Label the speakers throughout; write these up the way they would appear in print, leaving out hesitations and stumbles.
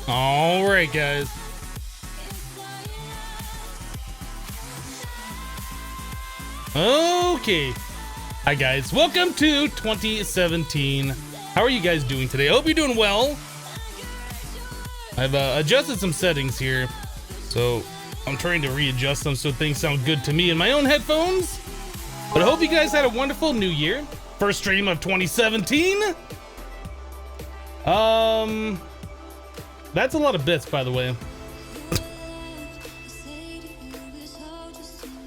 Speaker 1: All right, guys. Okay. Hi, guys. Welcome to 2017. How are you guys doing today? I hope you're doing well. I've adjusted some settings here, so I'm trying to readjust them so things sound good to me in my own headphones. But I hope you guys had a wonderful new year. First stream of 2017. That's a lot of bits, by the way.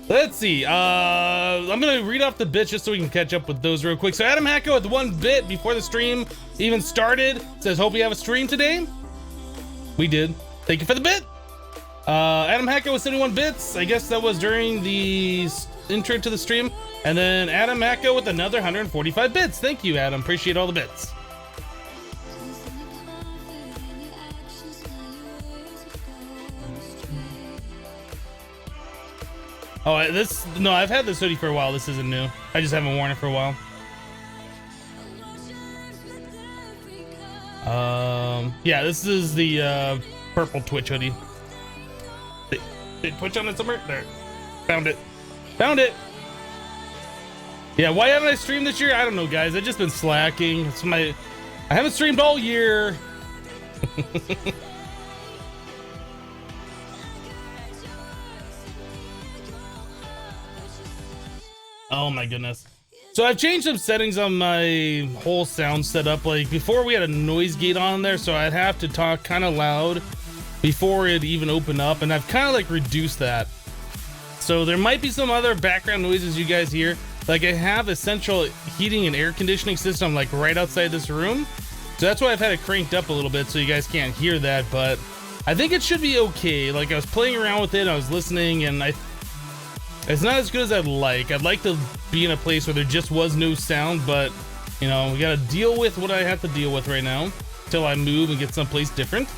Speaker 1: Let's see. I'm gonna read off the bits just so we can catch up with those real quick. So Adam Hacko with 1 bit before the stream even started says, "Hope you have a stream today." We did. Thank you for the bit. Adam Hacko with 71 bits. I guess that was during the intro to the stream. And then Adam Hacko with another 145 bits. Thank you, Adam. Appreciate all the bits. Oh, no, I've had this hoodie for a while. This isn't new. I just haven't worn it for a while. Yeah, this is the purple Twitch hoodie. Did Twitch on it somewhere? There. Found it. Found it. Yeah, why haven't I streamed this year? I don't know, guys. I've just been slacking. I haven't streamed all year. Oh my goodness. So I've changed some settings on my whole sound setup. Like before we had a noise gate on there, so I'd have to talk kind of loud before it even opened up, and I've kind of like reduced that. So there might be some other background noises you guys hear. Like I have a central heating and air conditioning system like right outside this room. So that's why I've had it cranked up a little bit so you guys can't hear that, but I think it should be okay. Like I was playing around with it, I was listening, and it's not as good as I'd like. I'd like to be in a place where there just was no sound, but you know, we gotta deal with what I have to deal with right now until I move and get someplace different.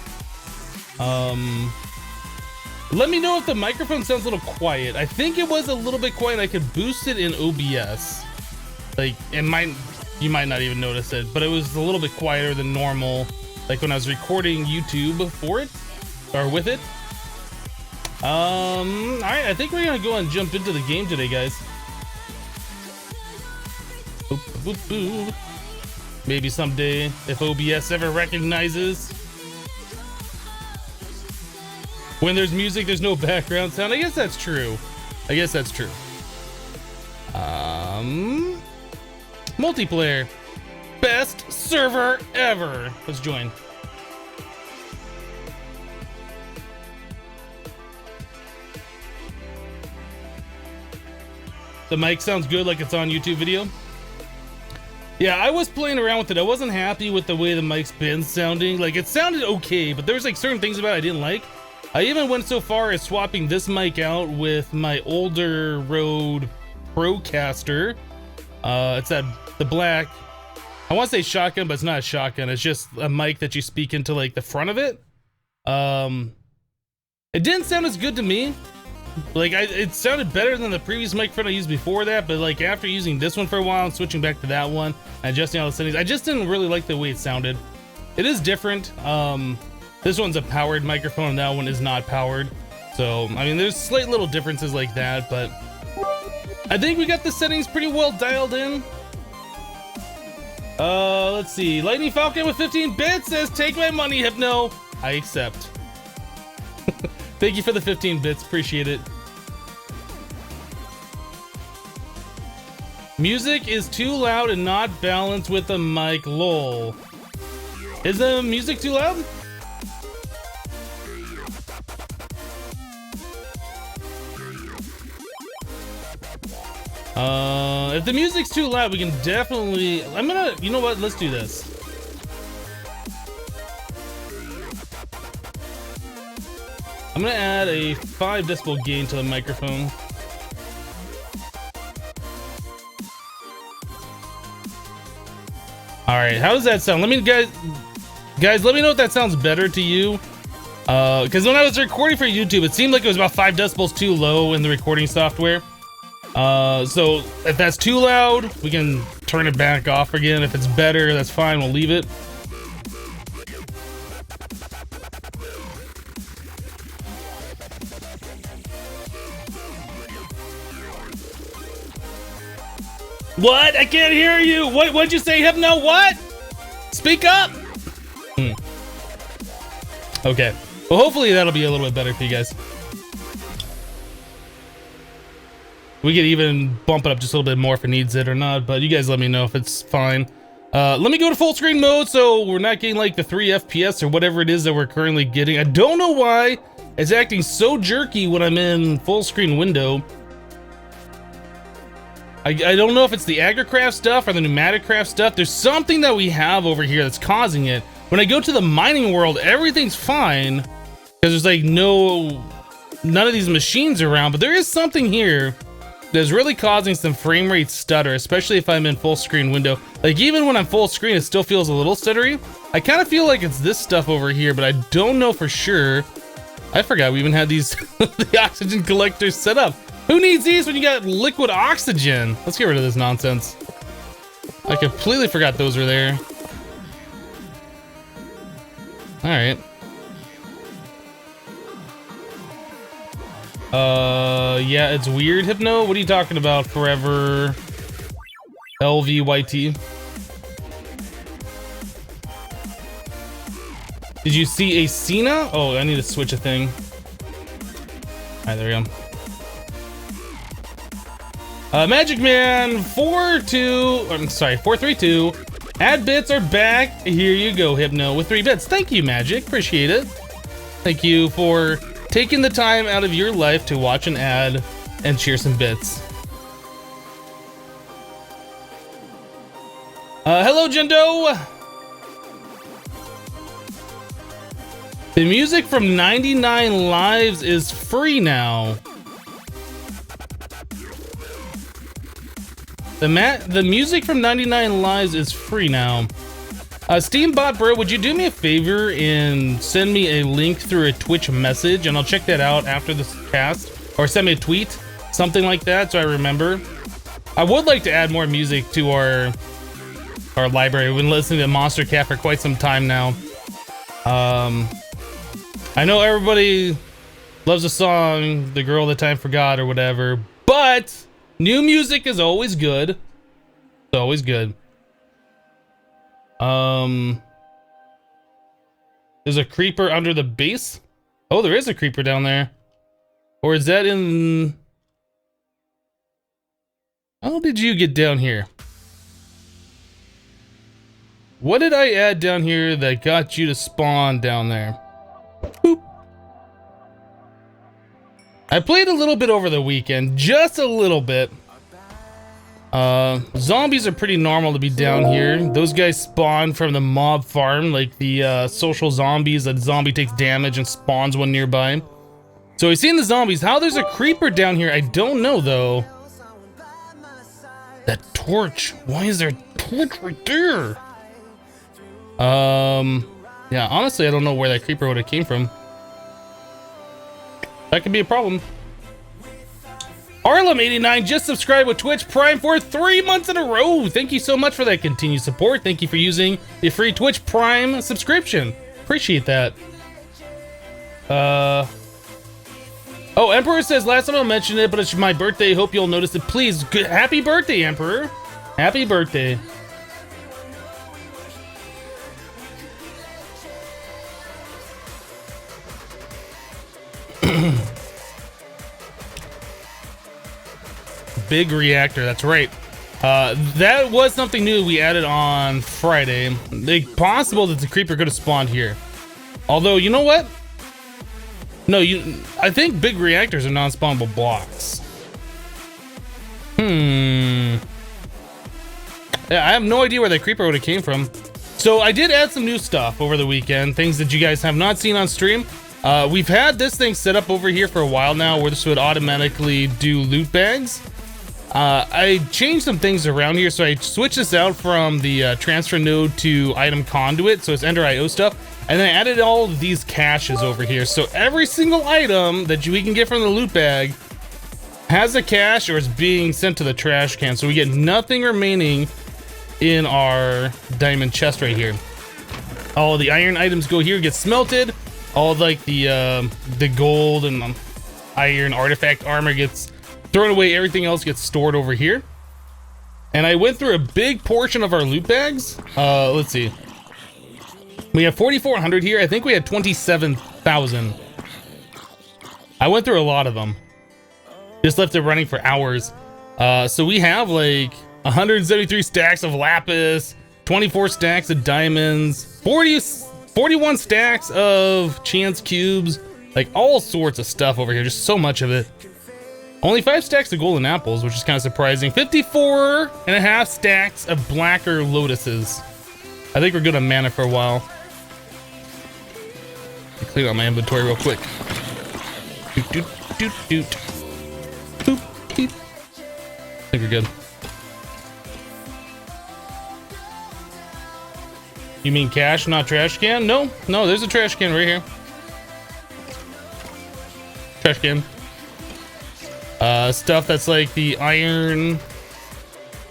Speaker 1: Let me know if the microphone sounds a little quiet. I think it was a little bit quiet. I could boost it in OBS. Like you might not even notice it, but it was a little bit quieter than normal. Like when I was recording YouTube for it or with it. All right, I think we're gonna go and jump into the game today, guys. Boop, boop, boop. Maybe someday, if OBS ever recognizes When there's music, there's no background sound. I guess that's true. I guess that's true. Multiplayer. Best server ever. Let's join. The mic sounds good like it's on YouTube video. Yeah, I was playing around with it. I wasn't happy with the way the mic's been sounding. Like, it sounded okay, but there's like certain things about it I didn't like. I even went so far as swapping this mic out with my older Rode Procaster. It's the black, I want to say shotgun, but it's not a shotgun. It's just a mic that you speak into like the front of it. It didn't sound as good to me. Like, it sounded better than the previous microphone I used before that, but like after using this one for a while and switching back to that one, and adjusting all the settings, I just didn't really like the way it sounded. It is different. This one's a powered microphone and that one is not powered. So, I mean, there's slight little differences like that, but I think we got the settings pretty well dialed in. Let's see. Lightning Falcon with 15 bits says, take my money, Hypno. I accept. Thank you for the 15 bits, appreciate it. Music is too loud and not balanced with the mic, lol. Is the music too loud? If the music's too loud, we can definitely, you know what, let's do this. I'm gonna add a 5 decibel gain to the microphone. All right, how does that sound? Let me, guys, let me know if that sounds better to you. Because when I was recording for YouTube, it seemed like it was about 5 decibels too low in the recording software. So if that's too loud, we can turn it back off again. If it's better, that's fine, we'll leave it. What? I can't hear you. What'd you say, Hypno? What? Speak up. Okay. Well, hopefully that'll be a little bit better for you guys. We could even bump it up just a little bit more if it needs it or not, but you guys let me know if it's fine. Let me go to full screen mode so we're not getting like the 3 FPS or whatever it is that we're currently getting. I don't know why it's acting so jerky when I'm in full screen window. I don't know if it's the Agricraft stuff or the Pneumaticraft stuff. There's something that we have over here that's causing it. When I go to the mining world, everything's fine because there's like none of these machines around, but there is something here that's really causing some frame rate stutter, especially if I'm in full screen window. Like even when I'm full screen, it still feels a little stuttery. I kind of feel like it's this stuff over here, but I don't know for sure. I forgot we even had these the oxygen collectors set up. Who needs these when you got liquid oxygen? Let's get rid of this nonsense. I completely forgot those were there. All right. Yeah, it's weird, Hypno. What are you talking about? Forever LVYT. Did you see a Cena? Oh, I need to switch a thing. All right, there we go. Magic Man 432. Ad bits are back. Here you go, Hypno, with 3 bits. Thank you, Magic. Appreciate it. Thank you for taking the time out of your life to watch an ad and share some bits. Hello, Jendo. The music from 99 Lives is free now. The music from 99 Lives is free now. Steambot bro, would you do me a favor and send me a link through a Twitch message, and I'll check that out after this cast, or send me a tweet, something like that, so I remember. I would like to add more music to our library. We've been listening to Monster Cat for quite some time now. I know everybody loves the song "The Girl That Time Forgot" or whatever, but new music is always good. It's always good. There's a creeper under the base. Oh, there is a creeper down there. Or is that in... How did you get down here? What did I add down here that got you to spawn down there? Boop. I played a little bit over the weekend, just a little bit. Zombies are pretty normal to be down here. Those guys spawn from the mob farm, like the social zombies. A zombie takes damage and spawns one nearby. So we've seen the zombies. How there's a creeper down here, I don't know though. That torch. Why is there a torch right there? Yeah, honestly, I don't know where that creeper would have came from. That could be a problem. Arlem89 just subscribed with Twitch Prime for 3 months in a row. Thank you so much for that continued support. Thank you for using the free Twitch Prime subscription. Appreciate that. Oh, Emperor says, last time I mentioned it, but it's my birthday. Hope you'll notice it. Please, happy birthday, Emperor. Happy birthday. Big reactor, that's right. That was something new we added on Friday. It's possible that the creeper could have spawned here. Although, you know what? No, I think big reactors are non-spawnable blocks. Yeah, I have no idea where that creeper would have came from. So I did add some new stuff over the weekend, things that you guys have not seen on stream. We've had this thing set up over here for a while now where this would automatically do loot bags. I changed some things around here, so I switched this out from the transfer node to item conduit, so it's Ender IO stuff, and then I added all of these caches over here. So every single item that we can get from the loot bag has a cache or is being sent to the trash can, so we get nothing remaining in our diamond chest right here. All the iron items go here, get smelted. All like the gold and iron artifact armor gets thrown away. Everything else gets stored over here. And I went through a big portion of our loot bags. Let's see. We have 4,400 here. I think we had 27,000. I went through a lot of them. Just left it running for hours. So we have like 173 stacks of lapis, 24 stacks of diamonds, 41 stacks of chance cubes, like all sorts of stuff over here. Just so much of it. Only 5 stacks of golden apples, which is kind of surprising. 54 and a half stacks of blacker lotuses. I think we're good on mana for a while. Clean out my inventory real quick. Doot, doot, doot, doot. Boop, doot. I think we're good. You mean cash, not trash can? No, there's a trash can right here. Trash can. Stuff that's like the iron,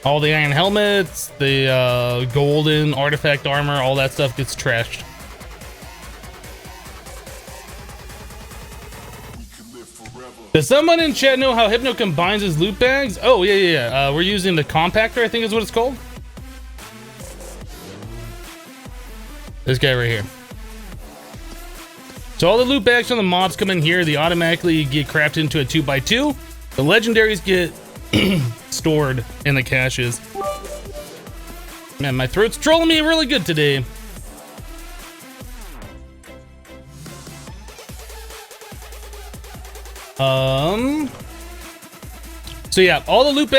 Speaker 1: all the iron helmets, the golden artifact armor, all that stuff gets trashed. Does someone in chat know how Hypno combines his loot bags? Oh, yeah. We're using the compactor, I think is what it's called. This guy right here. So all the loot bags from the mobs come in here. They automatically get crafted into a 2x2. The legendaries get stored in the caches. Man, my throat's trolling me really good today. So yeah, all the loot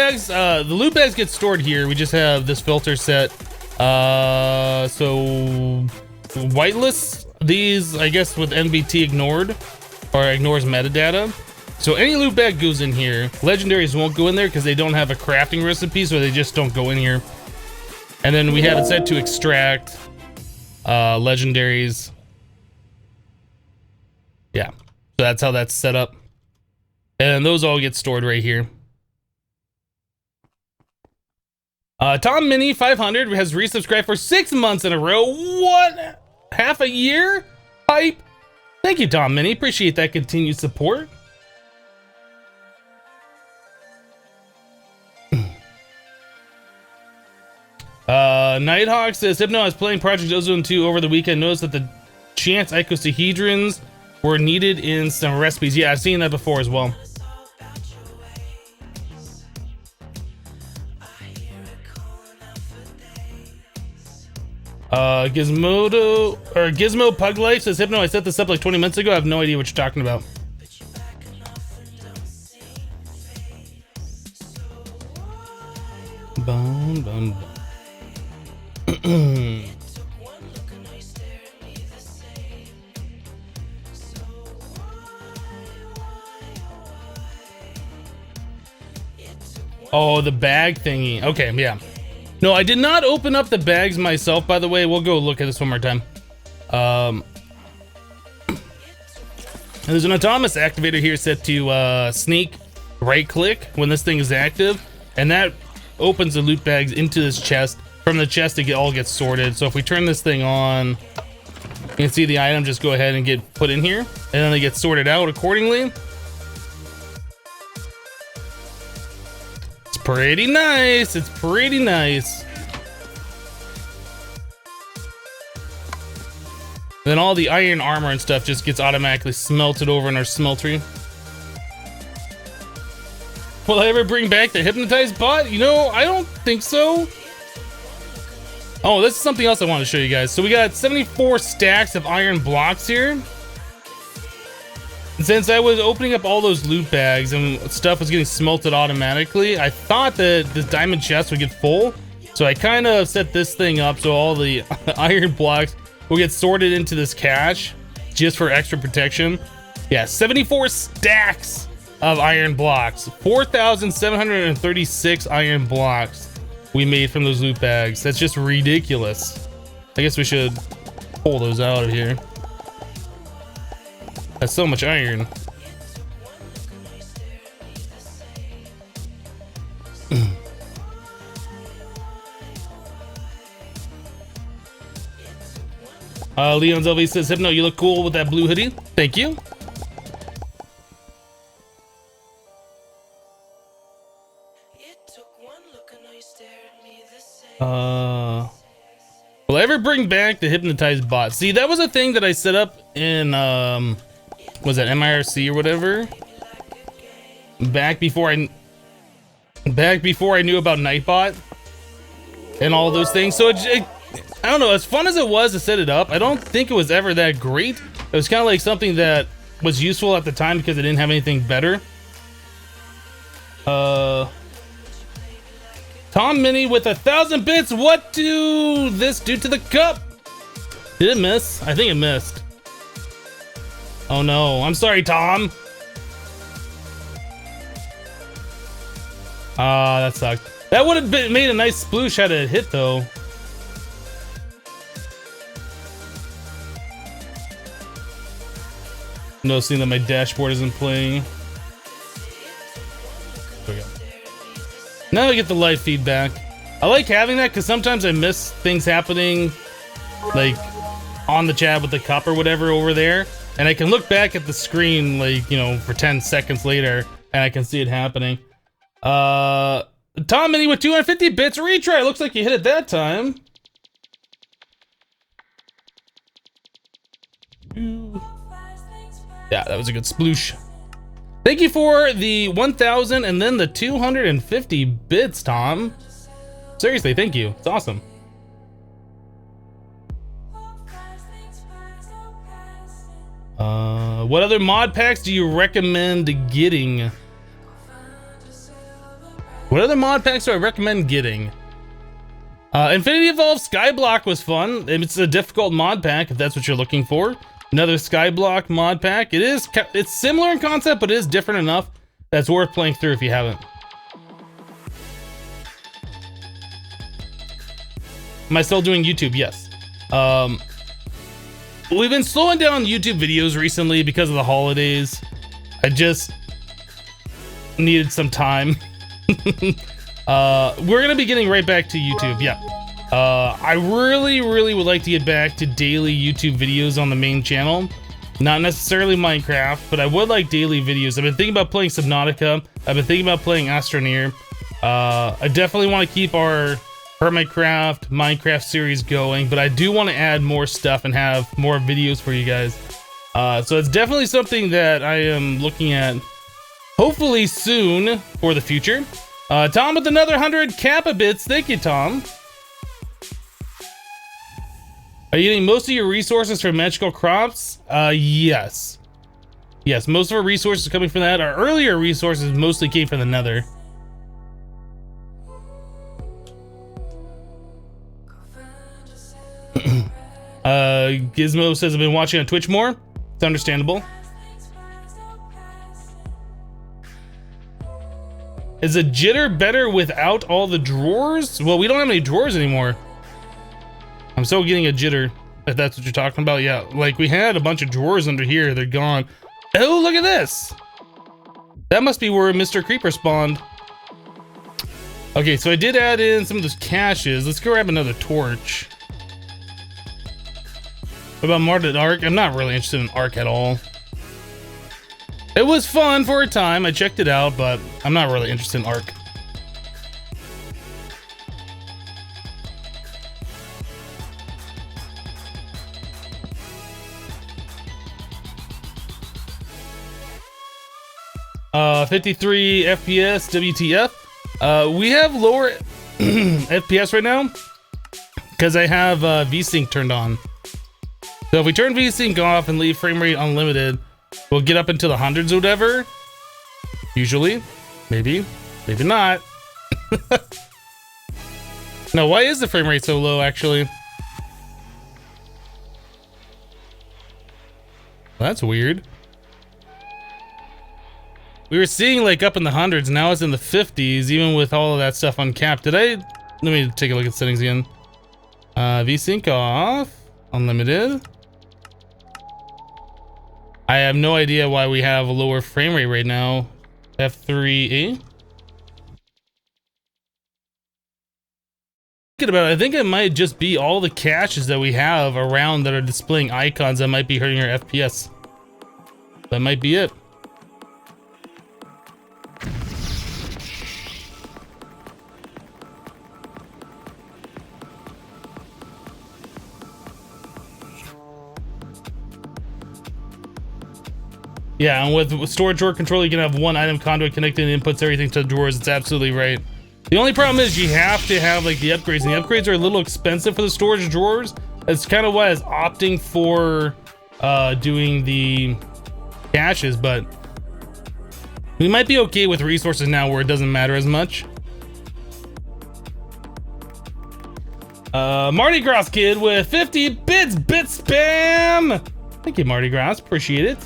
Speaker 1: bags get stored here. We just have this filter set. So whitelist these, I guess, with NBT ignored or ignores metadata. So any loot bag goes in here. Legendaries won't go in there because they don't have a crafting recipe, so they just don't go in here. And then we have it set to extract legendaries. Yeah, so that's how that's set up. And those all get stored right here. Tom Mini 500 has resubscribed for 6 months in a row. What? Half a year? Hype. Thank you, Tom Mini. Appreciate that continued support. Nighthawk says, Hypno, I was playing Project Ozone 2 over the weekend. Noticed that the chance icosahedrons were needed in some recipes. Yeah, I've seen that before as well. Gizmo Pug Life says, Hypno, I set this up like 20 minutes ago. I have no idea what you're talking about. Bum, bum, bum. Oh, the bag thingy. Okay, yeah. No, I did not open up the bags myself, by the way. We'll go look at this one more time. There's an autonomous activator here set to sneak right click when this thing is active, and that opens the loot bags into this chest. From the chest, it all gets sorted. So if we turn this thing on, you can see the item just go ahead and get put in here, and then they get sorted out accordingly. It's pretty nice. It's pretty nice. Then all the iron armor and stuff just gets automatically smelted over in our smeltery. Will I ever bring back the hypnotized bot? You know, I don't think so. Oh, this is something else I want to show you guys. So we got 74 stacks of iron blocks here. And since I was opening up all those loot bags and stuff was getting smelted automatically, I thought that this diamond chest would get full. So I kind of set this thing up so all the iron blocks will get sorted into this cache just for extra protection. Yeah, 74 stacks of iron blocks. 4,736 iron blocks we made from those loot bags. That's just ridiculous. I guess we should pull those out of here. That's so much iron. Leon's LV says, Hypno, you look cool with that blue hoodie. Thank you. Will I ever bring back the hypnotized bot? See, that was a thing that I set up in, was that MIRC or whatever? Back before I knew about Nightbot and all those things. So I don't know, as fun as it was to set it up, I don't think it was ever that great. It was kind of like something that was useful at the time because it didn't have anything better. Tom Mini with 1,000 bits. What do this do to the cup? Did it miss? I think it missed. Oh no, I'm sorry, Tom. Ah, that sucked. That would have made a nice sploosh had it hit though. Noticing that my dashboard isn't playing. There we go. Now I get the live feedback. I like having that because sometimes I miss things happening, like on the chat with the cup or whatever over there, and I can look back at the screen, like, you know, for 10 seconds later, and I can see it happening. Tom Mini with 250 bits retry. Looks like you hit it that time. Yeah, that was a good sploosh. Thank you for the 1,000 and then the 250 bits, Tom. Seriously, thank you. It's awesome. What other mod packs do you recommend getting? What other mod packs do I recommend getting? Infinity Evolve Skyblock was fun. It's a difficult mod pack if that's what you're looking for. Another Skyblock mod pack. It's similar in concept, but it is different enough that's worth playing through if you haven't. Am I still doing YouTube? Yes. We've been slowing down YouTube videos recently because of the holidays. I just needed some time. We're gonna be getting right back to YouTube. Yeah. I really would like to get back to daily YouTube videos on the main channel. Not necessarily Minecraft, but I would like daily videos. I've been thinking about playing Subnautica. I've been thinking about playing Astroneer. I definitely want to keep our Hermitcraft, Minecraft series going, but I do want to add more stuff and have more videos for you guys. So it's definitely something that I am looking at hopefully soon for the future. Tom with another 100 Kappa bits. Thank you, Tom. Are you getting most of your resources from magical crops? Yes. Yes, most of our resources coming from that. Our earlier resources mostly came from the nether. Gizmo says I've been watching on Twitch more. It's understandable. Is a jitter better without all the drawers? Well, we don't have any drawers anymore. I'm still getting a jitter, if that's what you're talking about. Yeah, like we had a bunch of drawers under here. They're gone. Oh, look at this. That must be where Mr. Creeper spawned. Okay, so I did add in some of those caches. Let's go grab another torch. What about Martin Ark? I'm not really interested in Ark at all. It was fun for a time. I checked it out, but I'm not really interested in Ark. Uh, 53 FPS, WTF. We have lower FPS right now because I have VSync turned on. So if we turn VSync off and leave frame rate unlimited, we'll get up into the hundreds or whatever. Usually. Maybe. Maybe not. No, why is the frame rate so low, actually? That's weird. We were seeing like up in the hundreds, now it's in the 50s, even with all of that stuff uncapped. Let me take a look at settings again. VSync off. Unlimited. I have no idea why we have a lower frame rate right now. F3A. Thinking about it, I think it might just be all the caches that we have around that are displaying icons that might be hurting our FPS. That might be it. Yeah, and with storage drawer control, you can have one item conduit connected and inputs everything to the drawers. It's absolutely right. The only problem is you have to have like the upgrades, and the upgrades are a little expensive for the storage drawers. That's kind of why I was opting for doing the caches, but we might be okay with resources now where it doesn't matter as much. Mardi Gras kid with 50 bits, bit spam. Thank you, Mardi Gras. Appreciate it.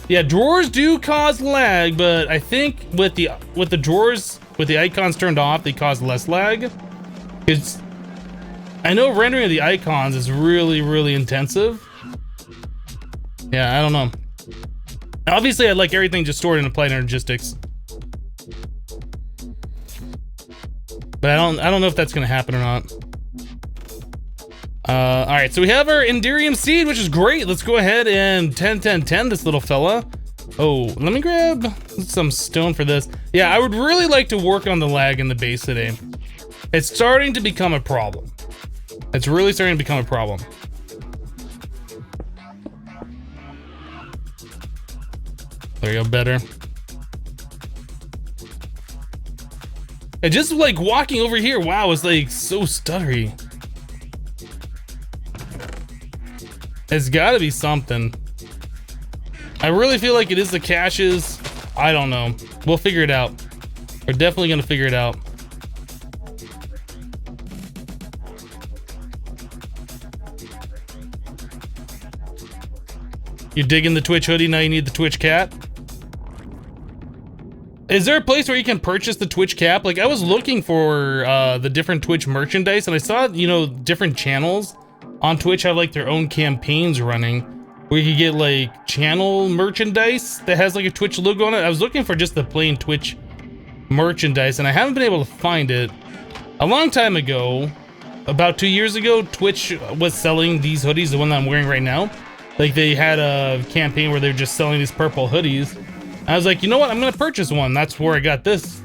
Speaker 1: Yeah, drawers do cause lag, but I think with the drawers, with the icons turned off, they cause less lag. It's, I know rendering of the icons is really, really intensive. Yeah, I don't know. Obviously, I'd like everything just stored in applied energistics. But I don't know if that's gonna happen or not. All right, so we have our Enderium seed, which is great. Let's go ahead and 10 this little fella. Oh, let me grab some stone for this. Yeah, I would really like to work on the lag in the base today. It's starting to become a problem. It's really starting to become a problem. There you go, better. And just like walking over here, wow, it's like so stuttery. It's gotta be something. I really feel like it is the caches. I don't know. We'll figure it out. We're definitely gonna figure it out. You digging the Twitch hoodie, now you need the Twitch cap? Is there a place where you can purchase the Twitch cap? Like I was looking for the different Twitch merchandise and I saw, you know, different channels on Twitch have like their own campaigns running where you could get like channel merchandise that has like a Twitch logo on it. I was looking for just the plain Twitch merchandise and I haven't been able to find it. A long time ago, about 2 years ago, Twitch was selling these hoodies, the one that I'm wearing right now. Like they had a campaign where they're just selling these purple hoodies. I was like, you know what? I'm gonna purchase one. That's where I got this.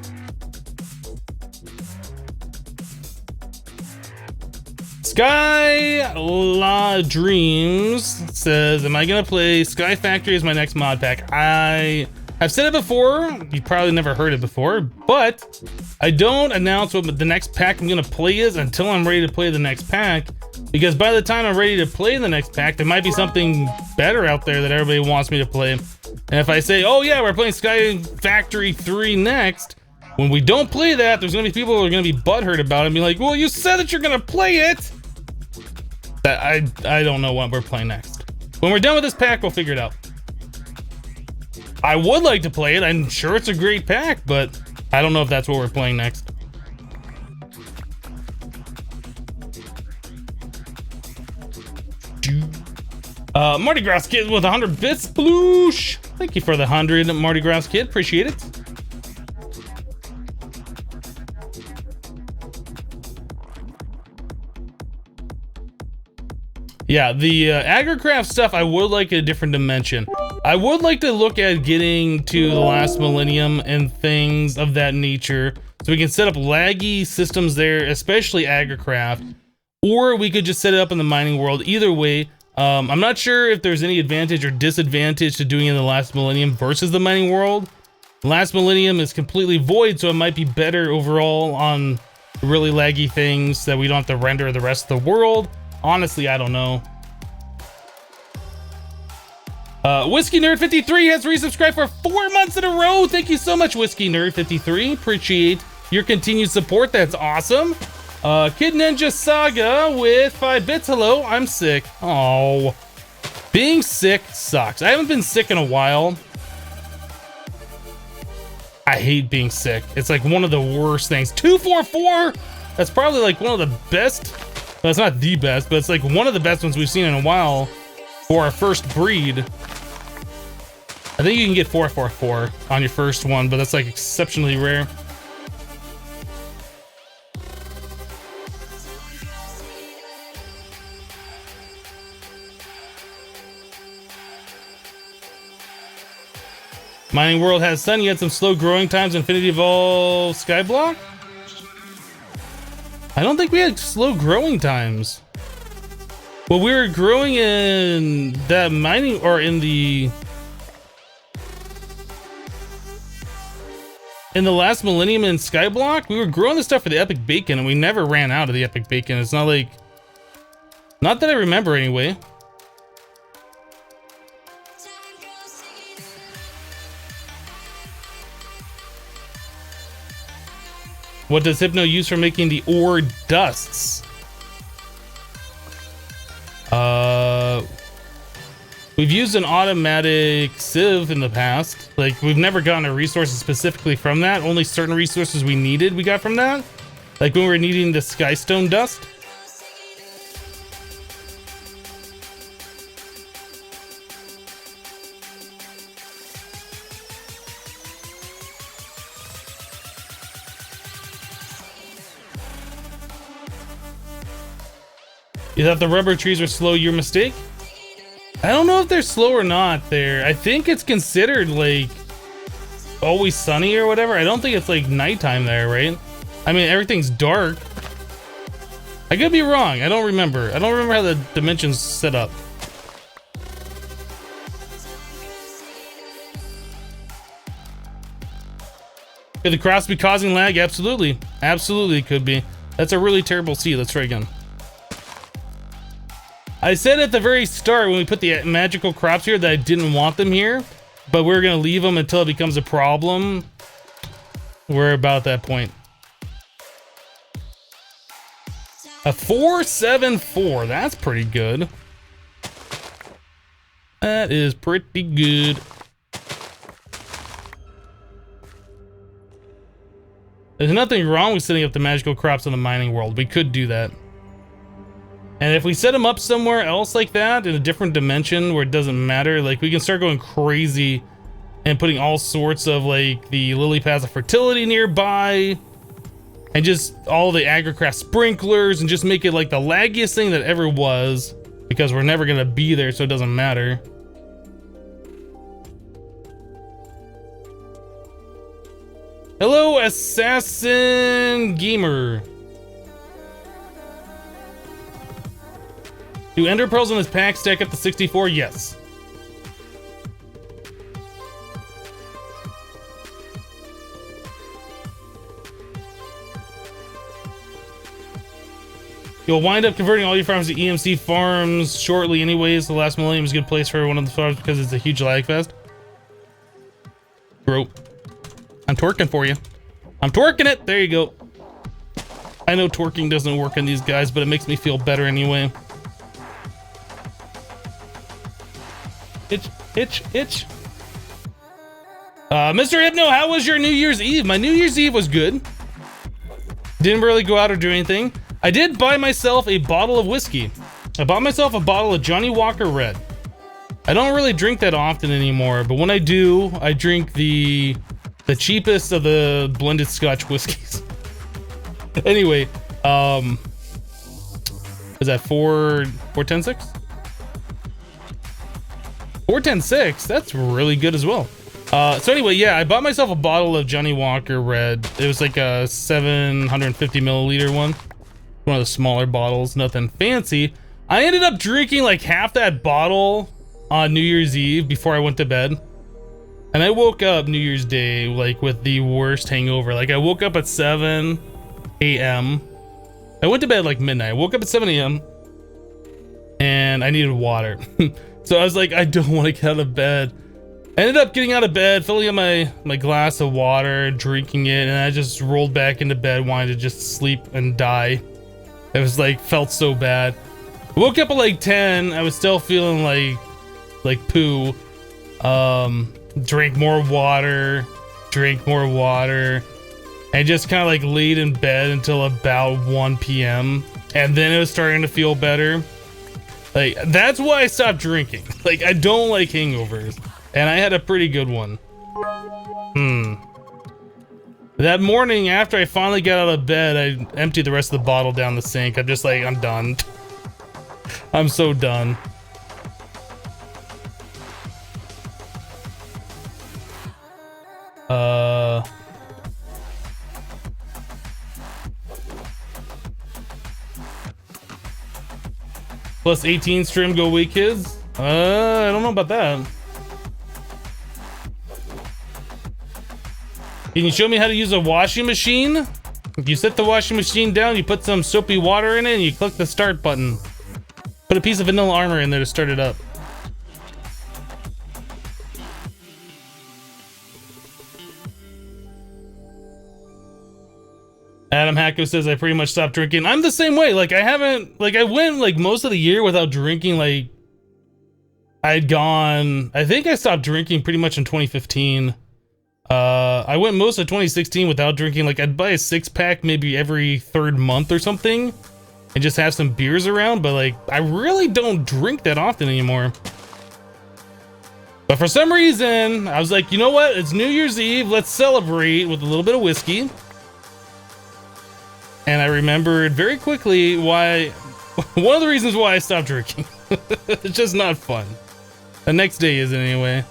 Speaker 1: Sky La Dreams says, am I gonna play Sky Factory as my next mod pack? I've said it before, you probably never heard it before, but I don't announce what the next pack I'm gonna play is until I'm ready to play the next pack, because by the time I'm ready to play the next pack, there might be something better out there that everybody wants me to play. And if I say, oh yeah, we're playing Sky Factory 3 next, when we don't play that, there's gonna be people who are gonna be butthurt about it and be like, well, you said that you're gonna play it! I don't know what we're playing next. When we're done with this pack, we'll figure it out. I would like to play it. I'm sure it's a great pack, but I don't know if that's what we're playing next. Mardi Gras Kid with 100 bits. Bloosh. Thank you for the 100, Mardi Gras Kid. Appreciate it. Yeah, the agricraft stuff, I would like a different dimension. I would like to look at getting to the last millennium and things of that nature, so we can set up laggy systems there, especially agricraft, or we could just set it up in the mining world. Either way, I'm not sure if there's any advantage or disadvantage to doing it in the last millennium versus the mining world. Last millennium is completely void, so it might be better overall on really laggy things that we don't have to render the rest of the world. Honestly, I don't know. Whiskey Nerd 53 has resubscribed for 4 months in a row. Thank you so much, Whiskey Nerd 53. Appreciate your continued support. That's awesome. Kid Ninja Saga with 5 bits. Hello, I'm sick. Oh, being sick sucks. I haven't been sick in a while. I hate being sick. It's like one of the worst things. 244. That's probably like one of the best. Well, it's not the best, but it's like one of the best ones we've seen in a while for our first breed. I think you can get 444 on your first one, but that's like exceptionally rare. Mining World has sun. You had some slow growing times. Infinity Evolve Skyblock? I don't think we had slow growing times. Well, we were growing in that mining, or in the last millennium in Skyblock, we were growing the stuff for the epic bacon, and we never ran out of the epic bacon. It's not like, not that I remember anyway. What does Hypno use for making the ore dusts? We've used an automatic sieve in the past. Like, we've never gotten a resources specifically from that. Only certain resources we needed we got from that. Like when we were needing the skystone dust. You thought the rubber trees were slow, your mistake? I don't know if they're slow or not there. I think it's considered like always sunny or whatever. I don't think it's like nighttime there, right? I mean, everything's dark. I could be wrong. I don't remember. I don't remember how the dimensions set up. Could the cross be causing lag? Absolutely. Absolutely could be. That's a really terrible seed. Let's try again. I said at the very start when we put the magical crops here that I didn't want them here, but we're gonna leave them until it becomes a problem. We're about that point. A 474, that's pretty good. That is pretty good. There's nothing wrong with setting up the magical crops in the mining world. We could do that. And if we set them up somewhere else like that, in a different dimension where it doesn't matter, like we can start going crazy and putting all sorts of like the lily paths of fertility nearby and just all the agricraft sprinklers and just make it like the laggiest thing that ever was, because we're never gonna be there, so it doesn't matter. Hello, Assassin Gamer. Do ender pearls in this pack stack up to 64? Yes. You'll wind up converting all your farms to EMC farms shortly anyways. The last millennium is a good place for one of the farms because it's a huge lag fest. Bro, I'm twerking for you. I'm twerking it. There you go. I know twerking doesn't work on these guys, but it makes me feel better anyway. Itch, itch, itch. Mr. Hypno, how was your New Year's Eve? My New Year's Eve was good. Didn't really go out or do anything. I did buy myself a bottle of whiskey. I bought myself a bottle of Johnny Walker Red. I don't really drink that often anymore, but when I do, I drink the cheapest of the blended Scotch whiskeys. Anyway, is that 410.6? 410.6, that's really good as well. So anyway, yeah, I bought myself a bottle of Johnny Walker Red. It was like a 750 milliliter one. One of the smaller bottles, nothing fancy. I ended up drinking like half that bottle on New Year's Eve before I went to bed. And I woke up New Year's Day like with the worst hangover. Like I woke up at 7 a.m. I went to bed like midnight. I woke up at 7 a.m. and I needed water. So I was like, I don't want to get out of bed. I ended up getting out of bed, filling up my glass of water, drinking it, and I just rolled back into bed, wanting to just sleep and die. It was like, felt so bad. I woke up at like 10. I was still feeling like poo. Drank more water, and just kind of like laid in bed until about 1 p.m. And then it was starting to feel better. Like, that's why I stopped drinking. Like, I don't like hangovers. And I had a pretty good one. That morning, after I finally got out of bed, I emptied the rest of the bottle down the sink. I'm just like, I'm done. I'm so done. Plus 18 stream go week kids? I don't know about that. Can you show me how to use a washing machine? You set the washing machine down, you put some soapy water in it, and you click the start button. Put a piece of vanilla armor in there to start it up. Adam Hacko says I pretty much stopped drinking. I'm the same way. Like, I haven't, like, I went like most of the year without drinking. Like, I think I stopped drinking pretty much in 2015. I went most of 2016 without drinking. Like, I'd buy a 6-pack maybe every 3rd month or something and just have some beers around, but like, I really don't drink that often anymore. But for some reason, I was like, you know what? It's New Year's Eve. Let's celebrate with a little bit of whiskey. And I remembered very quickly why, one of the reasons why I stopped drinking. It's just not fun. The next day isn't anyway.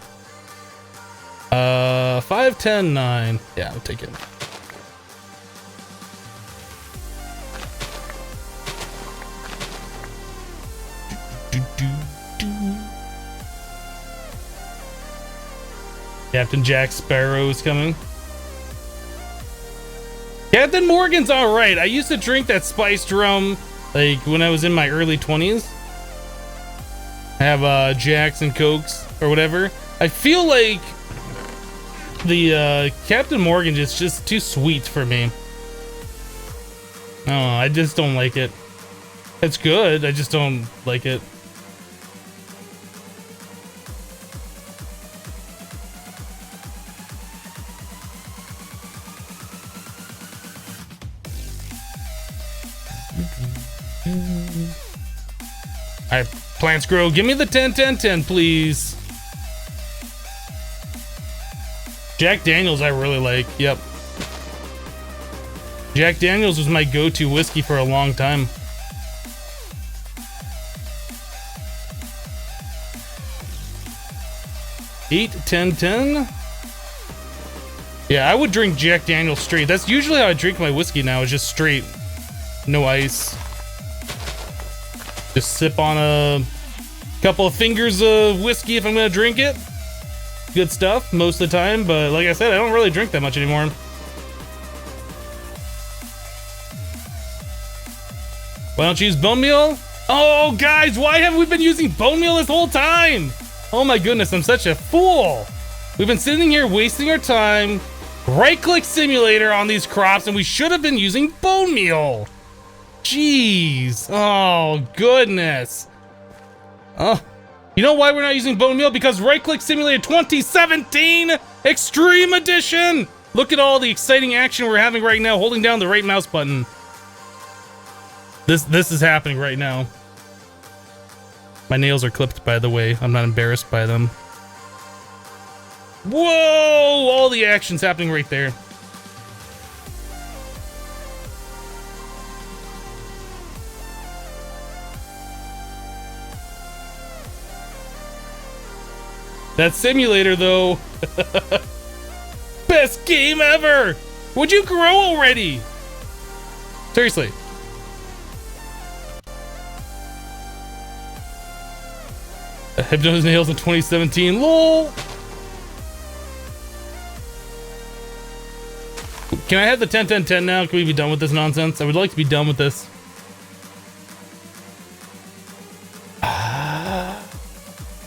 Speaker 1: 5, 10, 9. Yeah, I'll take it. Captain Jack Sparrow is coming. Captain Morgan's all right. I used to drink that spiced rum like when I was in my early 20s. I have Jacks and Cokes or whatever. I feel like the Captain Morgan is just too sweet for me. No, I just don't like it. It's good, I just don't like it. Alright, Plants Grow, give me the 10, 10, 10, please. Jack Daniels I really like, yep. Jack Daniels was my go-to whiskey for a long time. Eight, 10, 10. Yeah, I would drink Jack Daniels straight. That's usually how I drink my whiskey now, is just straight. No ice. Just sip on a couple of fingers of whiskey if I'm gonna drink it. Good stuff most of the time, but like I said, I don't really drink that much anymore. Why don't you use bone meal? Oh, guys, why haven't we been using bone meal this whole time? Oh my goodness, I'm such a fool. We've been sitting here wasting our time, right-click simulator on these crops, and we should have been using bone meal. Jeez. Oh, goodness. Oh, you know why we're not using bone meal? Because right-click simulator 2017 Extreme Edition. Look at all the exciting action we're having right now, holding down the right mouse button. This is happening right now. My nails are clipped, by the way. I'm not embarrassed by them. Whoa! All the action's happening right there. That simulator, though. Best game ever! Would you grow already? Seriously. Hypno's nails in 2017. LOL! Can I have the 10-10-10 now? Can we be done with this nonsense? I would like to be done with this.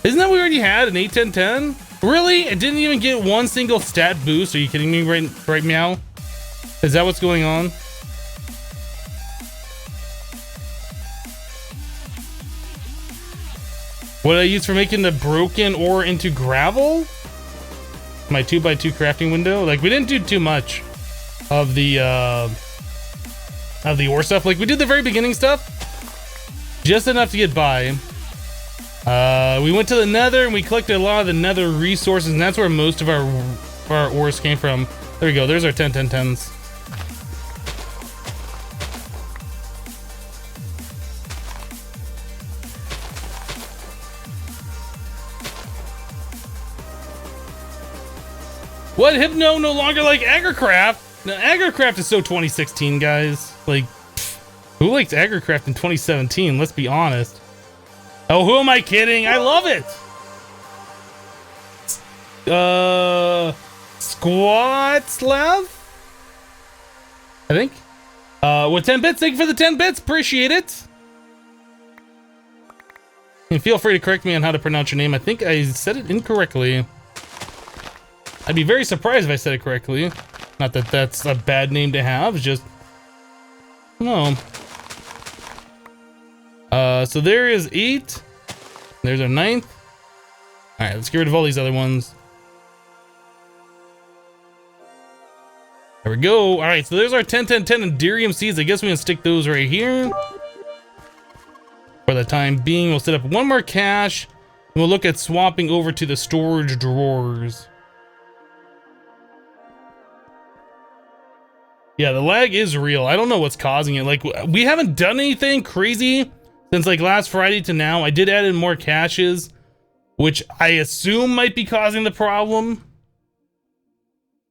Speaker 1: Isn't that we already had an 8-10-10? Really? It didn't even get one single stat boost? Are you kidding me right meow? Is that what's going on? What did I use for making the broken ore into gravel? My 2x2 crafting window? Like, we didn't do too much of the ore stuff. Like, we did the very beginning stuff. Just enough to get by. We went to the nether and we collected a lot of the nether resources, and that's where most of our ores came from. There we go. There's our 10-10-10s. What? Hypno no longer like Agricraft? Now, Agricraft is so 2016, guys. Like, who likes Agricraft in 2017? Let's be honest. Oh, who am I kidding? I love it. Squatslav? I think. With 10 bits, thank you for the 10 bits. Appreciate it. And feel free to correct me on how to pronounce your name. I think I said it incorrectly. I'd be very surprised if I said it correctly. Not that that's a bad name to have, it's just... No. So there is 8. There's our 9th. Alright, let's get rid of all these other ones. There we go. Alright, so there's our 10-10-10 and Derium seeds. I guess we can stick those right here. For the time being, we'll set up one more cache. And we'll look at swapping over to the storage drawers. Yeah, the lag is real. I don't know what's causing it. Like, we haven't done anything crazy since like last Friday to now. I did add in more caches, which I assume might be causing the problem.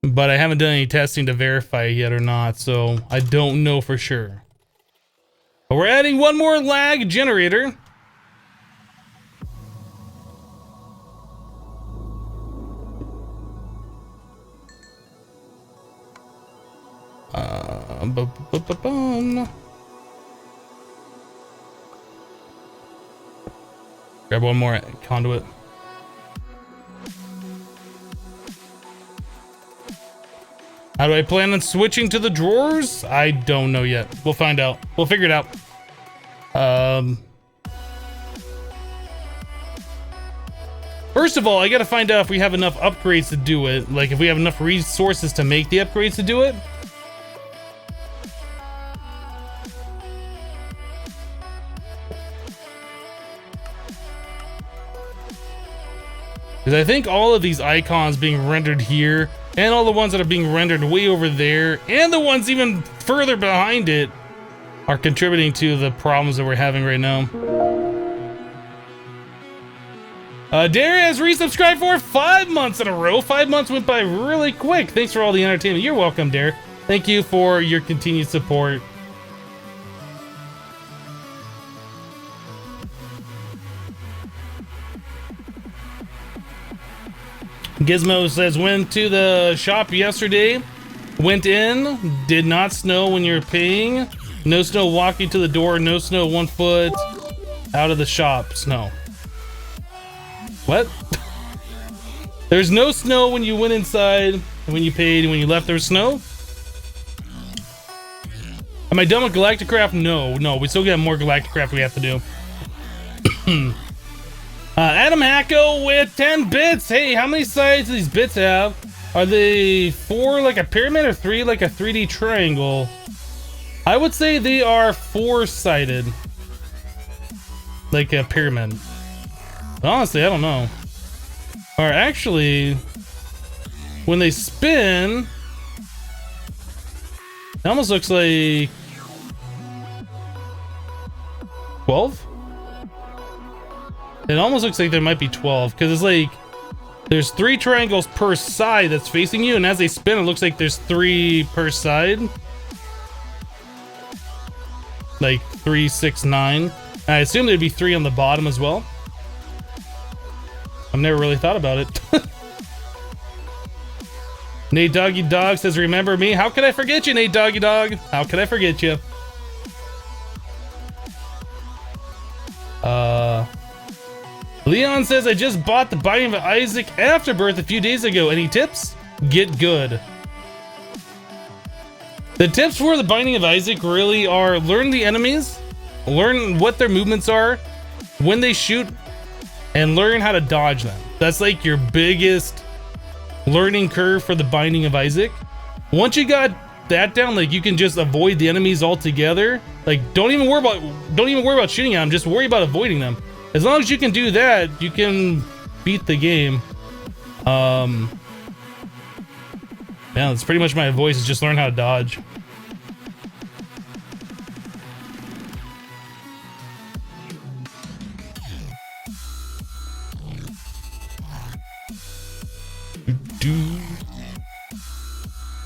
Speaker 1: But I haven't done any testing to verify it yet or not, so I don't know for sure. But we're adding one more lag generator. Grab one more conduit. How do I plan on switching to the drawers? I don't know yet. We'll find out. We'll figure it out. First of all, I gotta find out if we have enough upgrades to do it. Like, if we have enough resources to make the upgrades to do it. Because I think all of these icons being rendered here, and all the ones that are being rendered way over there, and the ones even further behind it, are contributing to the problems that we're having right now. Dare has resubscribed for 5 months in a row. 5 months went by really quick. Thanks for all the entertainment. You're welcome, Dare. Thank you for your continued support. Gizmo says, went to the shop yesterday. Went in. Did not snow when you're paying. No snow walking to the door. No snow 1 foot out of the shop. Snow. What? There's no snow when you went inside, and when you paid, and when you left there was snow? Am I done with Galacticraft? No, we still got more Galacticraft we have to do. Adam Hacko with 10 bits. Hey, how many sides do these bits have? Are they 4 like a pyramid or 3 like a 3D triangle? I would say they are 4-sided. Like a pyramid. Honestly, I don't know. Or actually, when they spin, it almost looks like 12? It almost looks like there might be 12, because it's like there's 3 triangles per side that's facing you, and as they spin, it looks like there's 3 per side. Like 3, 6, 9. I assume there'd be 3 on the bottom as well. I've never really thought about it. Nate Doggy Dog says, remember me? How could I forget you, Nate Doggy Dog? How could I forget you? Leon says, I just bought the Binding of Isaac Afterbirth a few days ago. Any tips? Get good. The tips for the Binding of Isaac really are learn the enemies, learn what their movements are, when they shoot, and learn how to dodge them. That's like your biggest learning curve for the Binding of Isaac. Once you got that down, like you can just avoid the enemies altogether. Like don't even worry about shooting at them, just worry about avoiding them. As long as you can do that, you can beat the game. Yeah, that's pretty much my voice, is just learn how to dodge.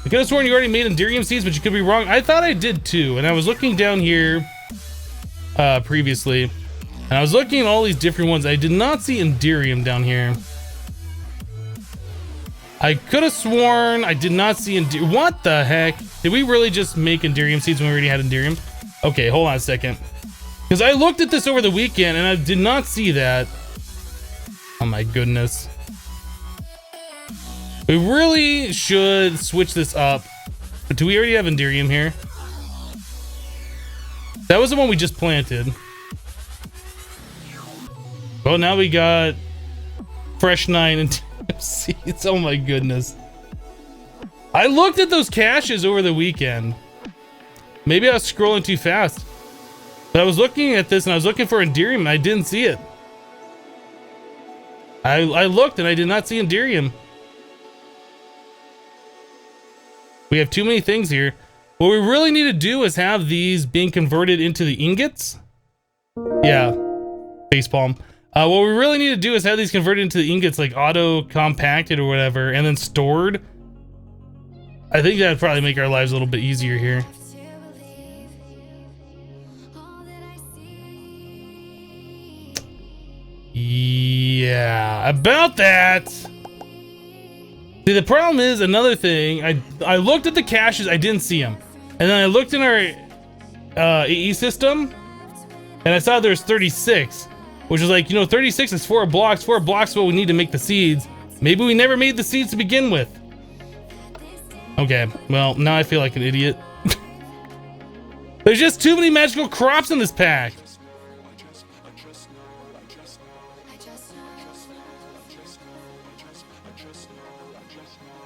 Speaker 1: I could have sworn you already made Enderium seeds, but you could be wrong. I thought I did too, and I was looking down here previously, and I was looking at all these different ones. I did not see Enderium down here. I could have sworn I did not see Enderium. What the heck? Did we really just make Enderium seeds when we already had Enderium? Okay, hold on a second. Because I looked at this over the weekend, and I did not see that. Oh my goodness. We really should switch this up. But do we already have Enderium here? That was the one we just planted. Well, now we got fresh 9 and seeds. Oh my goodness. I looked at those caches over the weekend. Maybe I was scrolling too fast. But I was looking at this and I was looking for Enderium and I didn't see it. I looked and I did not see Enderium. We have too many things here. What we really need to do is have these being converted into the ingots. Yeah, facepalm. What we really need to do is have these converted into the ingots, like auto compacted or whatever, and then stored. I think that'd probably make our lives a little bit easier here. Yeah, about that. See, the problem is another thing. I looked at the caches, I didn't see them, and then I looked in our AE system, and I saw there's 36, which is like, you know, 36 is 4 blocks. 4 blocks is what we need to make the seeds. Maybe we never made the seeds to begin with. Okay, well, now I feel like an idiot. There's just too many magical crops in this pack.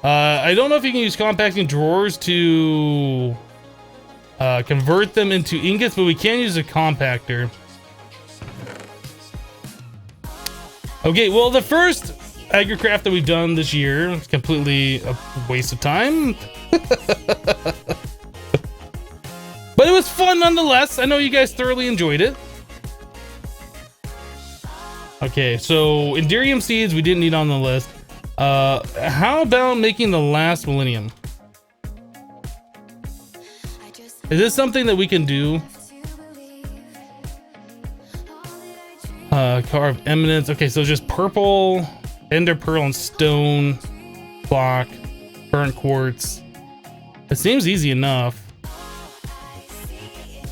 Speaker 1: I don't know if you can use compacting drawers to convert them into ingots, but we can use a compactor. Okay, well, the first agricraft that we've done this year is completely a waste of time. But it was fun nonetheless. I know you guys thoroughly enjoyed it. Okay, so Enderium seeds we didn't need on the list. How about making the last millennium? Is this something that we can do? Car of Eminence. Okay, so just purple ender pearl and stone block, burnt quartz. It seems easy enough.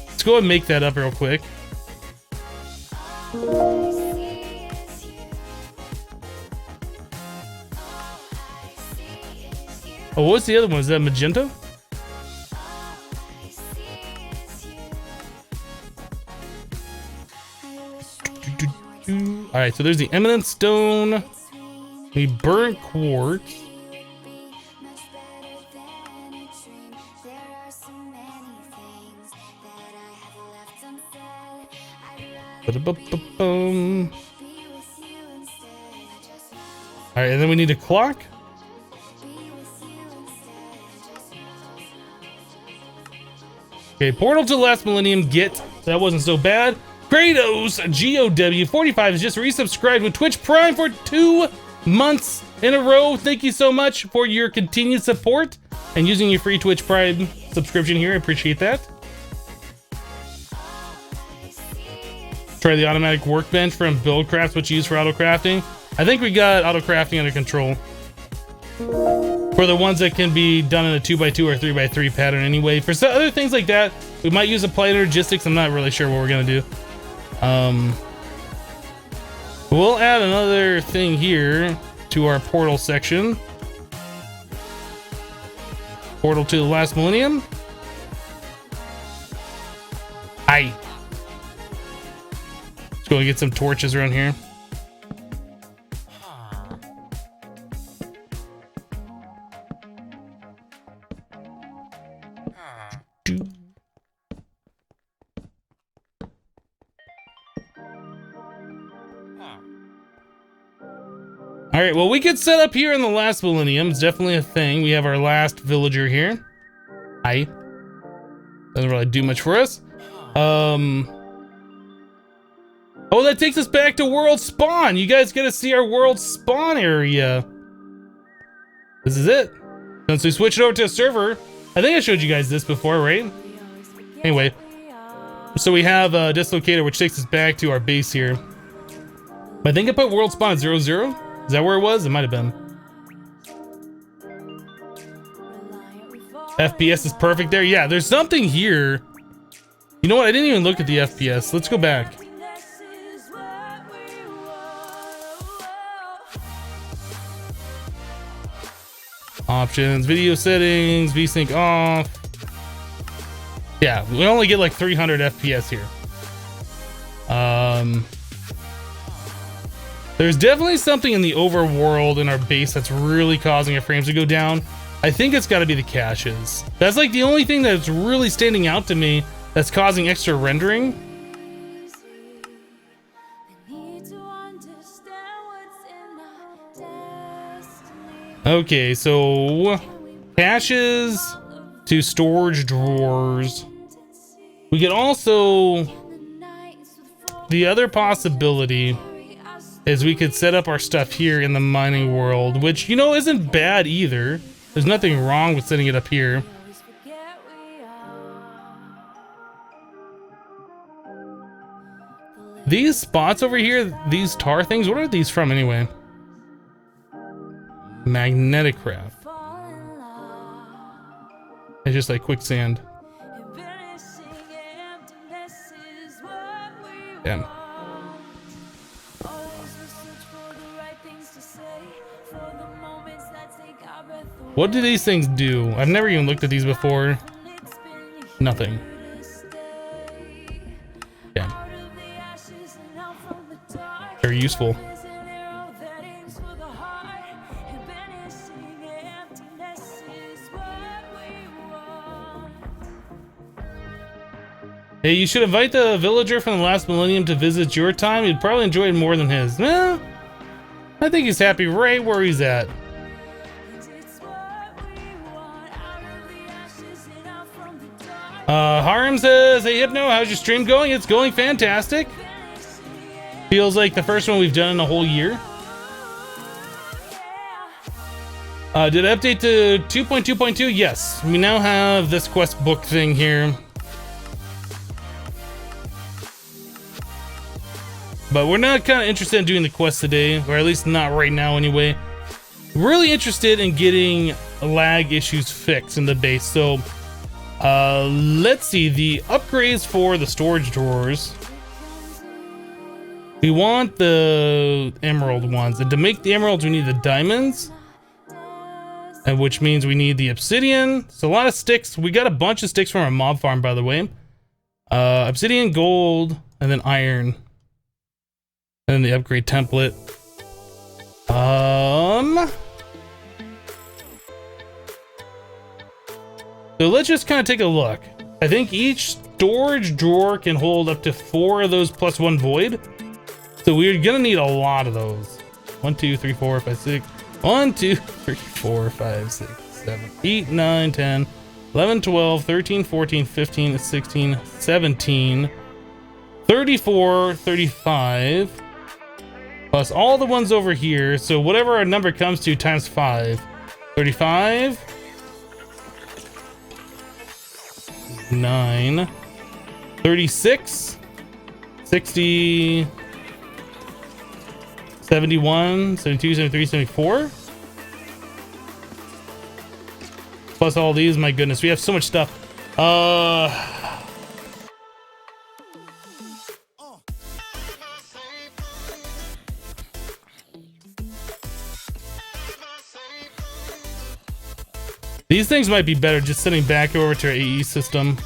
Speaker 1: Let's go ahead and make that up real quick. Oh, what's the other one? Is that magenta? All right, so there's the eminent stone, the burnt quartz. All right, and then we need a clock. Okay, portal to the last millennium. Get that wasn't so bad. Kratos GOW45 has just resubscribed with Twitch Prime for 2 months in a row. Thank you so much for your continued support and using your free Twitch Prime subscription here. I appreciate that. Try the automatic workbench from Buildcraft, which you use for auto crafting. I think we got auto crafting under control for the ones that can be done in a 2x2 or 3x3 pattern anyway. For some other things like that, we might use applied logistics. I'm not really sure what we're gonna do. We'll add another thing here to our portal section. Portal to the last millennium. Aye. Let's go and get some torches around here. All right, well, we could set up here in the last millennium. It's definitely a thing. We have our last villager here. Hi. Doesn't really do much for us. Oh, that takes us back to world spawn. You guys get to see our world spawn area. This is it. Since we switched over to a server, I think I showed you guys this before, right? Anyway, so we have a dislocator, which takes us back to our base here. I think I put world spawn at 00. Is that where it was? It might have been. FPS is perfect there. Yeah, there's something here. You know what? I didn't even look at the FPS. Let's go back. Options, video settings, VSync off. Yeah, we only get like 300 FPS here. There's definitely something in the overworld in our base that's really causing our frames to go down. I think it's got to be the caches. That's like the only thing that's really standing out to me that's causing extra rendering. Okay, so caches to storage drawers. We could also, the other possibility is we could set up our stuff here in the mining world, which, you know, isn't bad either. There's nothing wrong with setting it up here. These spots over here, these tar things, what are these from anyway? Magnetic craft. It's just like quicksand. Damn. What do these things do? I've never even looked at these before. Nothing. Damn. Very useful. Hey, you should invite the villager from the last millennium to visit your time. You'd probably enjoy it more than his. Well, I think he's happy right where he's at. Harem says, hey Hypno, how's your stream going? It's going fantastic. Feels like the first one we've done in a whole year. Did I update to 2.2.2? Yes, we now have this quest book thing here. But we're not kind of interested in doing the quest today, or at least not right now anyway. Really interested in getting lag issues fixed in the base. So let's see the upgrades for the storage drawers. We want the emerald ones, and to make the emeralds we need the diamonds, and which means we need the obsidian. So a lot of sticks. We got a bunch of sticks from our mob farm, by the way. Obsidian, gold, and then iron, and then the upgrade template. So let's just kind of take a look. I think each storage drawer can hold up to 4 of those plus 1 void. So we're gonna need a lot of those. 1, 2, 3, 4, 5, 6. 1, 2, 3, 4, 5, 6, 7, 8, 9, 10, 11, 12, 13, 14, 15, 16, 17, 34, 35. Plus all the ones over here. So whatever our number comes to times 5. 35. 9. 36. 60. 71, 72, 73, 74. Plus all these, my goodness, we have so much stuff. These things might be better just sending back over to our AE system.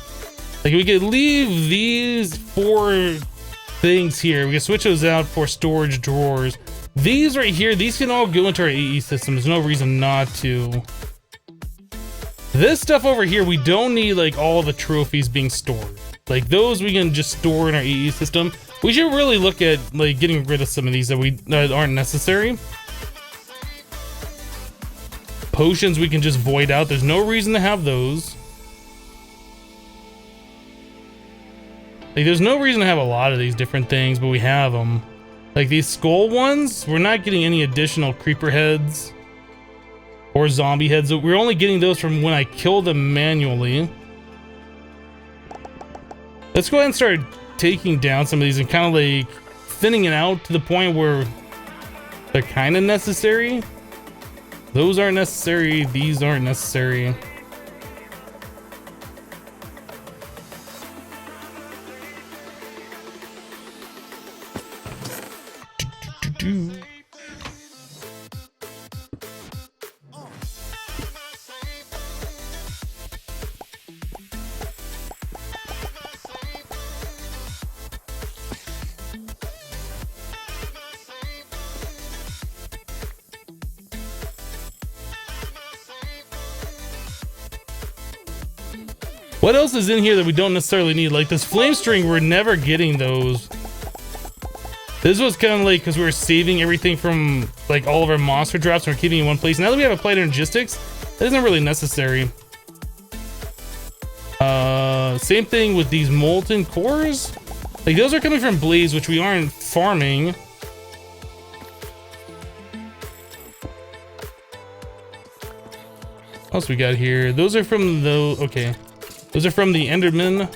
Speaker 1: Like we could leave these 4 things here. We can switch those out for storage drawers. These right here, these can all go into our AE system. There's no reason not to. This stuff over here, we don't need like all the trophies being stored. Like those we can just store in our AE system. We should really look at like getting rid of some of these that aren't necessary. Potions we can just void out. There's no reason to have those. Like there's no reason to have a lot of these different things, but we have them. Like these skull ones, we're not getting any additional creeper heads or zombie heads. We're only getting those from when I kill them manually. Let's go ahead and start taking down some of these and kind of like thinning it out to the point where they're kind of necessary. Those aren't necessary. These aren't necessary. What else is in here that we don't necessarily need? Like this flame string, we're never getting those. This was kind of like because we were saving everything from like all of our monster drops and we're keeping it in one place. Now that we have a plate of logistics, that isn't really necessary. Same thing with these molten cores. Like those are coming from Blaze, which we aren't farming. What else we got here? Those are from the, okay. Those are from the Enderman.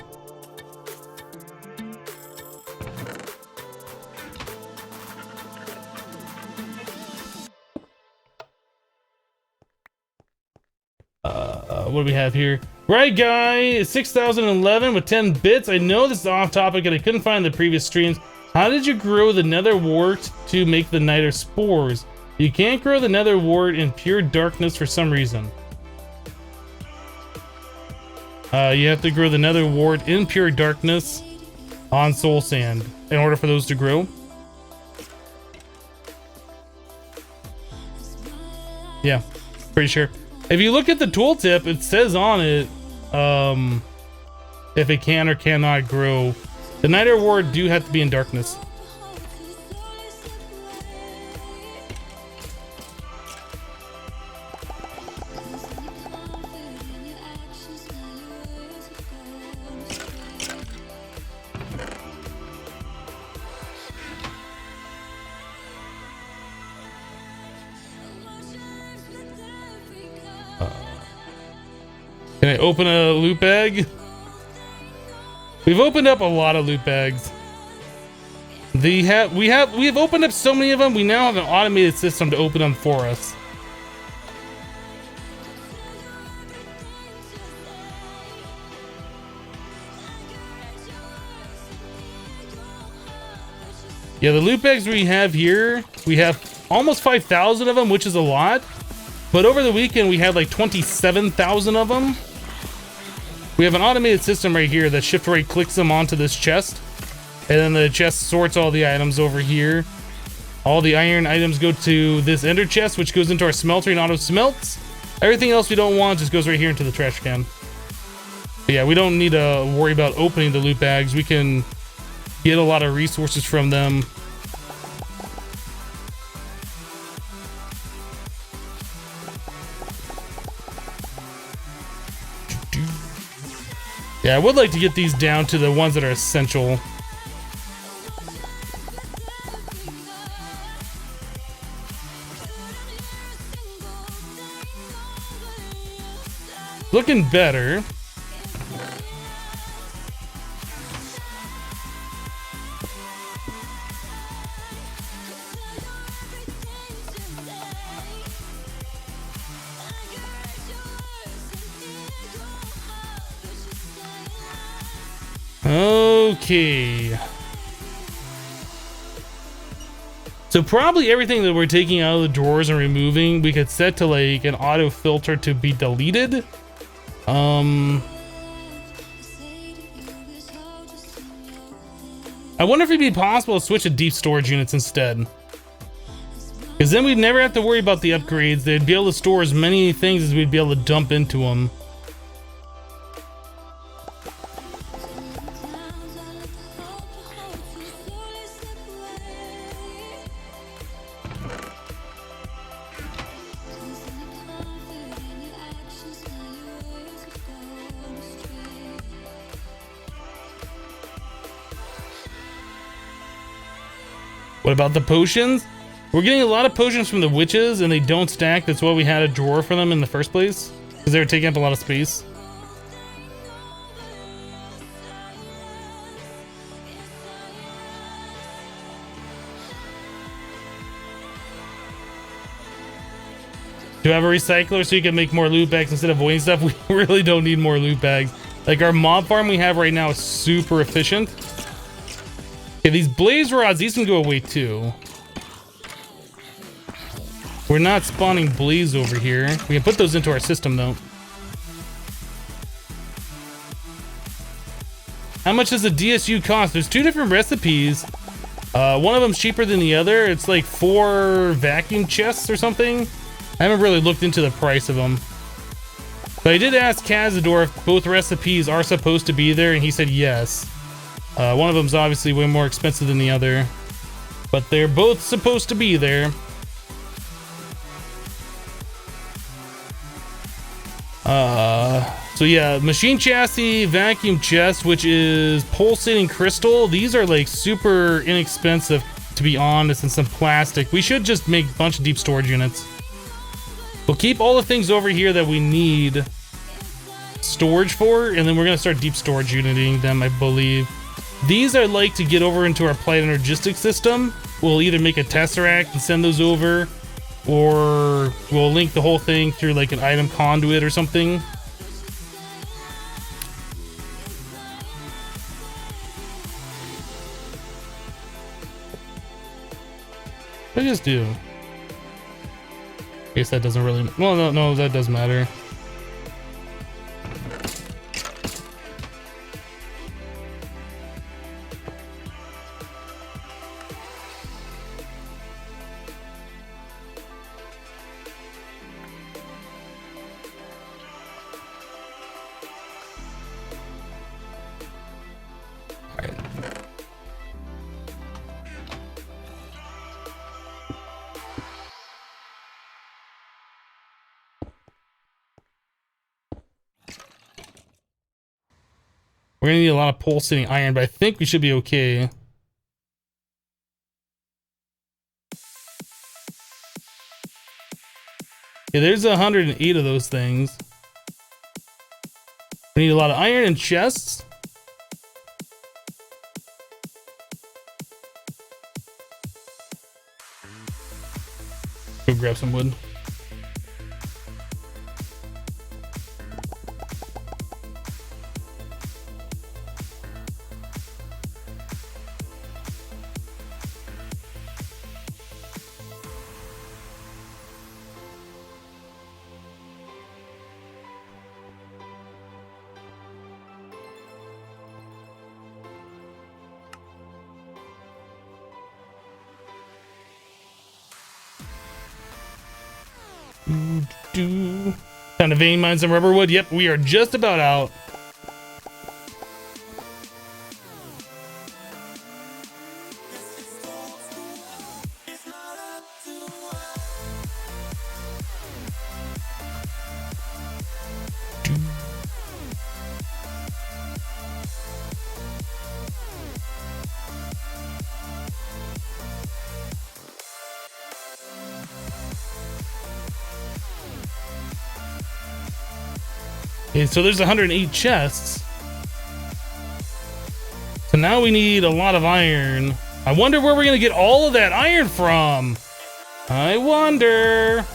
Speaker 1: What do we have here? Right guy, 6011 with 10 bits. I know this is off topic and I couldn't find the previous streams. How did you grow the nether wart to make the niter spores? You can't grow the nether wart in pure darkness for some reason. You have to grow the nether wart in pure darkness on soul sand in order for those to grow. Yeah, pretty sure. If you look at the tooltip, it says on it if it can or cannot grow. The niter wart do have to be in darkness. Can I open a loot bag? We've opened up a lot of loot bags. We have opened up so many of them. We now have an automated system to open them for us. Yeah, the loot bags we have here, we have almost 5,000 of them, which is a lot. But over the weekend, we had like 27,000 of them. We have an automated system right here that shift right clicks them onto this chest. And then the chest sorts all the items over here. All the iron items go to this ender chest, which goes into our smelter and auto smelts. Everything else we don't want just goes right here into the trash can. But yeah, we don't need to worry about opening the loot bags. We can get a lot of resources from them. Yeah, I would like to get these down to the ones that are essential. Looking better. Okay. So probably everything that we're taking out of the drawers and removing, we could set to like an auto filter to be deleted. I wonder if it'd be possible to switch to deep storage units instead. Because then we'd never have to worry about the upgrades. They'd be able to store as many things as we'd be able to dump into them. What about the potions? We're getting a lot of potions from the witches and they don't stack. That's why we had a drawer for them in the first place, because they were taking up a lot of space. To have a recycler so you can make more loot bags instead of avoiding stuff, we really don't need more loot bags. Like our mob farm we have right now is super efficient. Okay, these blaze rods, these can go away too. We're not spawning blaze over here. We can put those into our system though. How much does the DSU cost? There's two different recipes. One of them's cheaper than the other. It's like 4 vacuum chests or something. I haven't really looked into the price of them. But I did ask Cazador if both recipes are supposed to be there, and he said yes. One of them's obviously way more expensive than the other, but they're both supposed to be there. So yeah, machine chassis, vacuum chest, which is pulsating crystal. These are like super inexpensive, to be honest, and some plastic. We should just make a bunch of deep storage units. We'll keep all the things over here that we need storage for, and then we're gonna start deep storage uniting them, I believe. These I'd like to get over into our Applied Energistics system. We'll either make a Tesseract and send those over, or we'll link the whole thing through like an item conduit or something. What did I just do? I guess that doesn't really... Well, no, that does matter. We're gonna need a lot of pulsating iron, but I think we should be okay. Yeah, there's 108 of those things. We need a lot of iron and chests. Go grab some wood. Time to vein mine some rubber wood. Yep, we are just about out. Okay, so there's 108 chests. So now we need a lot of iron. I wonder where we're gonna get all of that iron from. I wonder.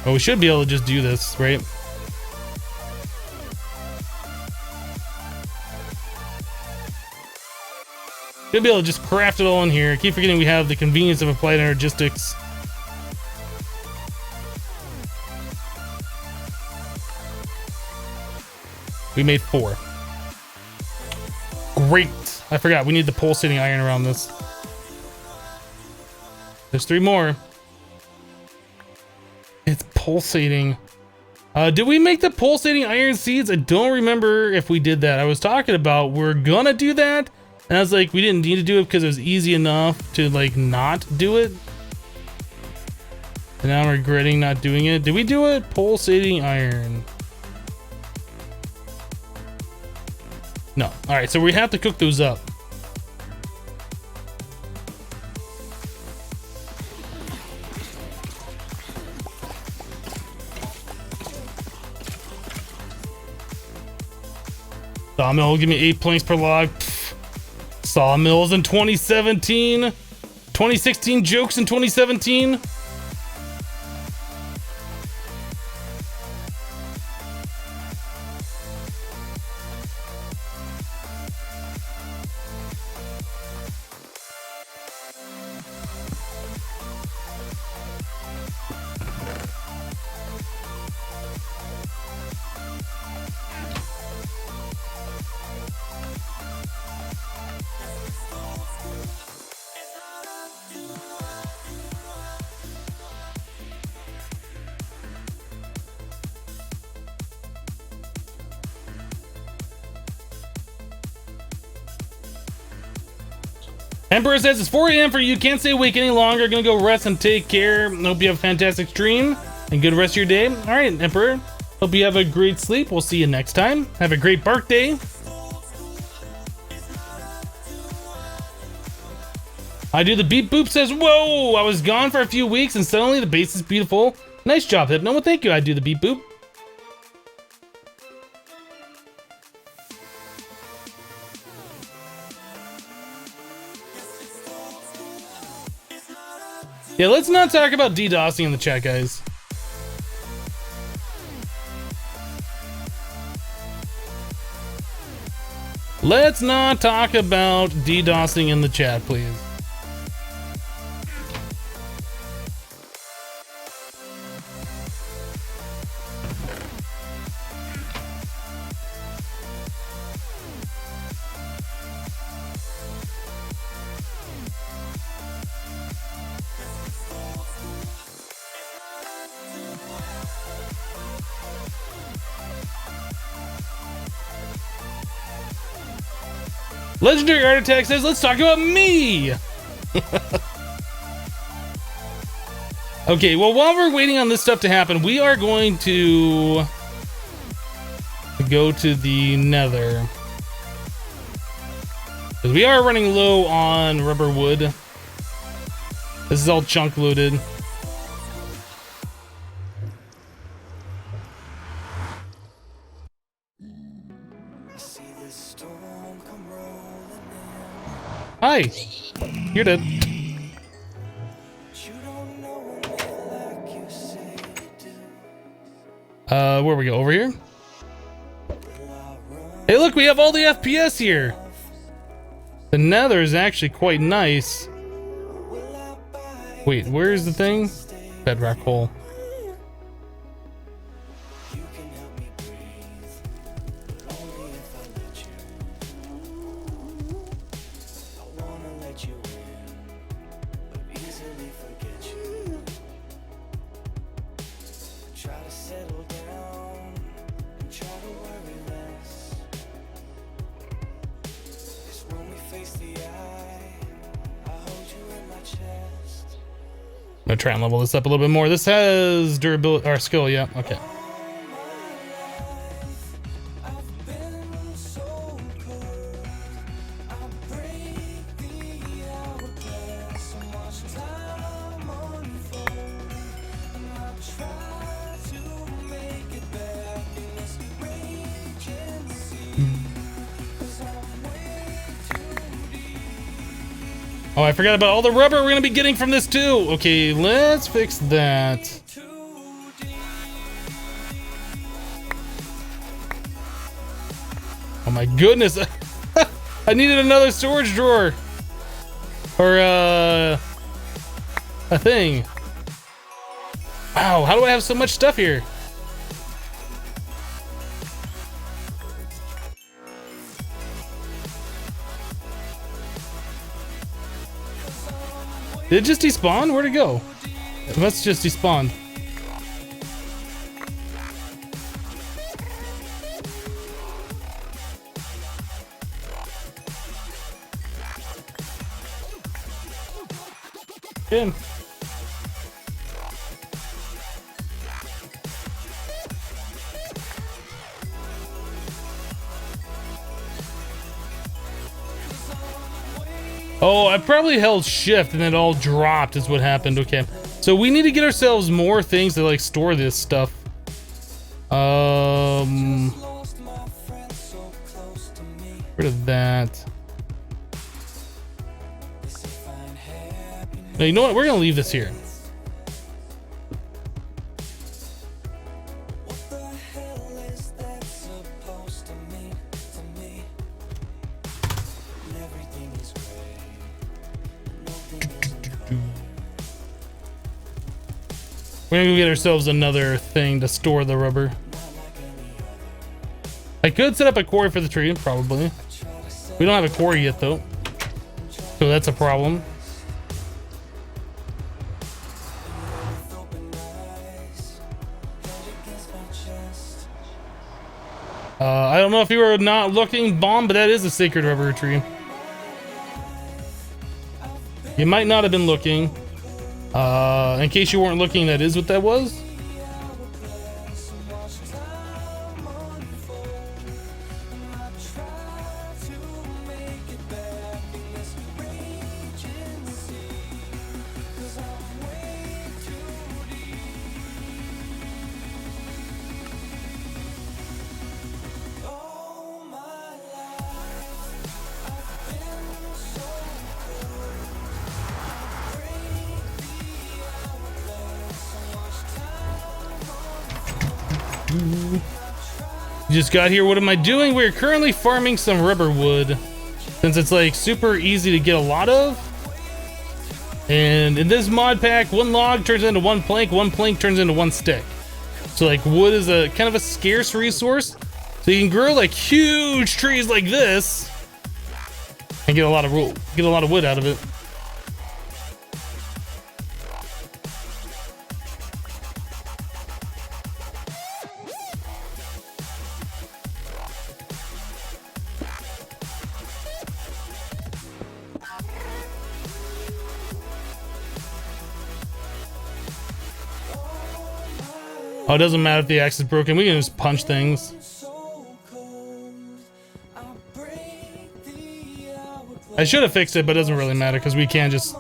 Speaker 1: Oh, we should be able to just do this, right? Should be able to just craft it all in here. I keep forgetting we have the convenience of applied energistics. We made 4. Great. I forgot we need the pulsating iron around this. There's 3 more. It's pulsating. Did we make the pulsating iron seeds? I don't remember if we did that. I was talking about we're gonna do that, and I was like, we didn't need to do it because it was easy enough to like not do it. And now I'm regretting not doing it. Did we do it? Pulsating iron. No. All right, so we have to cook those up. Sawmill will give me 8 planks per log. Pfft. Sawmills in 2017. 2016 jokes in 2017. Emperor says it's 4 a.m. for you. Can't stay awake any longer. Gonna go rest and take care. Hope you have a fantastic stream and good rest of your day. All right, Emperor. Hope you have a great sleep. We'll see you next time. Have a great birthday. I do the beep boop says, whoa, I was gone for a few weeks and suddenly the base is beautiful. Nice job, Hypno. Well, thank you. I do the beep boop. Yeah, let's not talk about DDoSing in the chat, guys. Let's not talk about DDoSing in the chat, please. Legendary Art Attack says, let's talk about me! Okay, well, while we're waiting on this stuff to happen, we are going to go to the Nether. Because we are running low on rubber wood. This is all chunk loaded. Hi. You're dead. Where we go? Over here? Hey, look, we have all the FPS here. The nether is actually quite nice. Wait, where's the thing? Bedrock hole. I'm gonna try and level this up a little bit more. This has durability or skill, yeah, okay. Oh, I forgot about all the rubber we're gonna be getting from this too. Okay, let's fix that. Oh my goodness. I needed another storage drawer. Or a thing. Wow, how do I have so much stuff here? Did it just despawn? Where'd it go? It must just despawn. In. Oh, I probably held shift and it all dropped is what happened. Okay. So we need to get ourselves more things to like store this stuff. Rid of that. Now, you know what? We're gonna leave this here. We're gonna go get ourselves another thing to store the rubber. I could set up a quarry for the tree, probably. We don't have a quarry yet, though. So that's a problem. I don't know if you were not looking, Bomb, but that is a sacred rubber tree. You might not have been looking. In case you weren't looking, that is what that was. Just got here. What am I doing? We're currently farming some rubber wood since it's like super easy to get a lot of. And in this mod pack, one log turns into one plank turns into one stick. So like wood is a kind of a scarce resource. So you can grow like huge trees like this and get a lot of wood out of it. Oh, it doesn't matter if the axe is broken. We can just punch things. I should have fixed it, but it doesn't really matter because we can just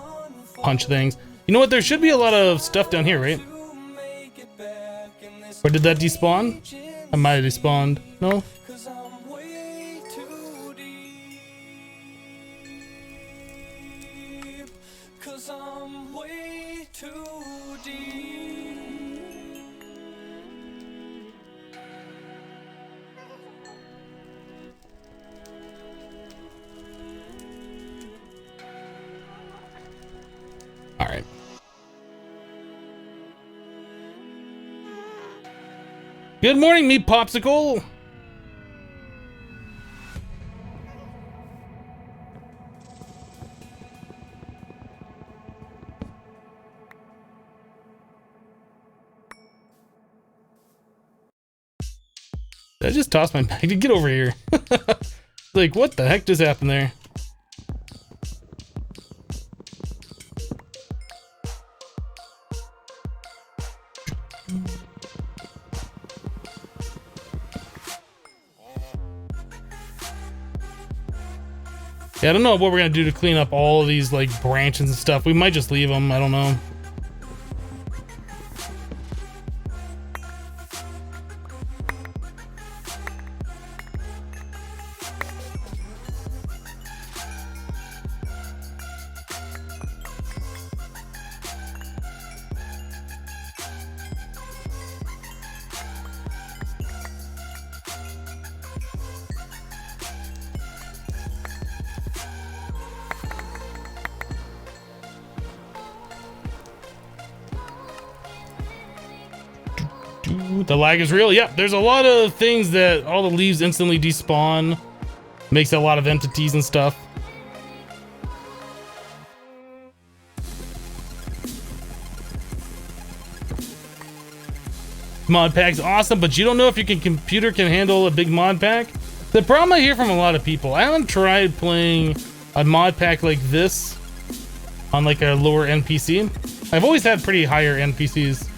Speaker 1: punch things. You know what? There should be a lot of stuff down here, right? Or did that despawn? I might have despawned. No? All right. Good morning, Meat Popsicle. I just tossed my bag to get over here. Like, what the heck just happened there? Yeah, I don't know what we're gonna do to clean up all of these like branches and stuff. We might just leave them. I don't know. The lag is real. Yep, there's a lot of things that all the leaves instantly despawn. Makes a lot of entities and stuff. Mod pack's awesome, but you don't know if your computer can handle a big mod pack. The problem I hear from a lot of people, I haven't tried playing a mod pack like this on like a lower end PC. I've always had pretty higher end PCs.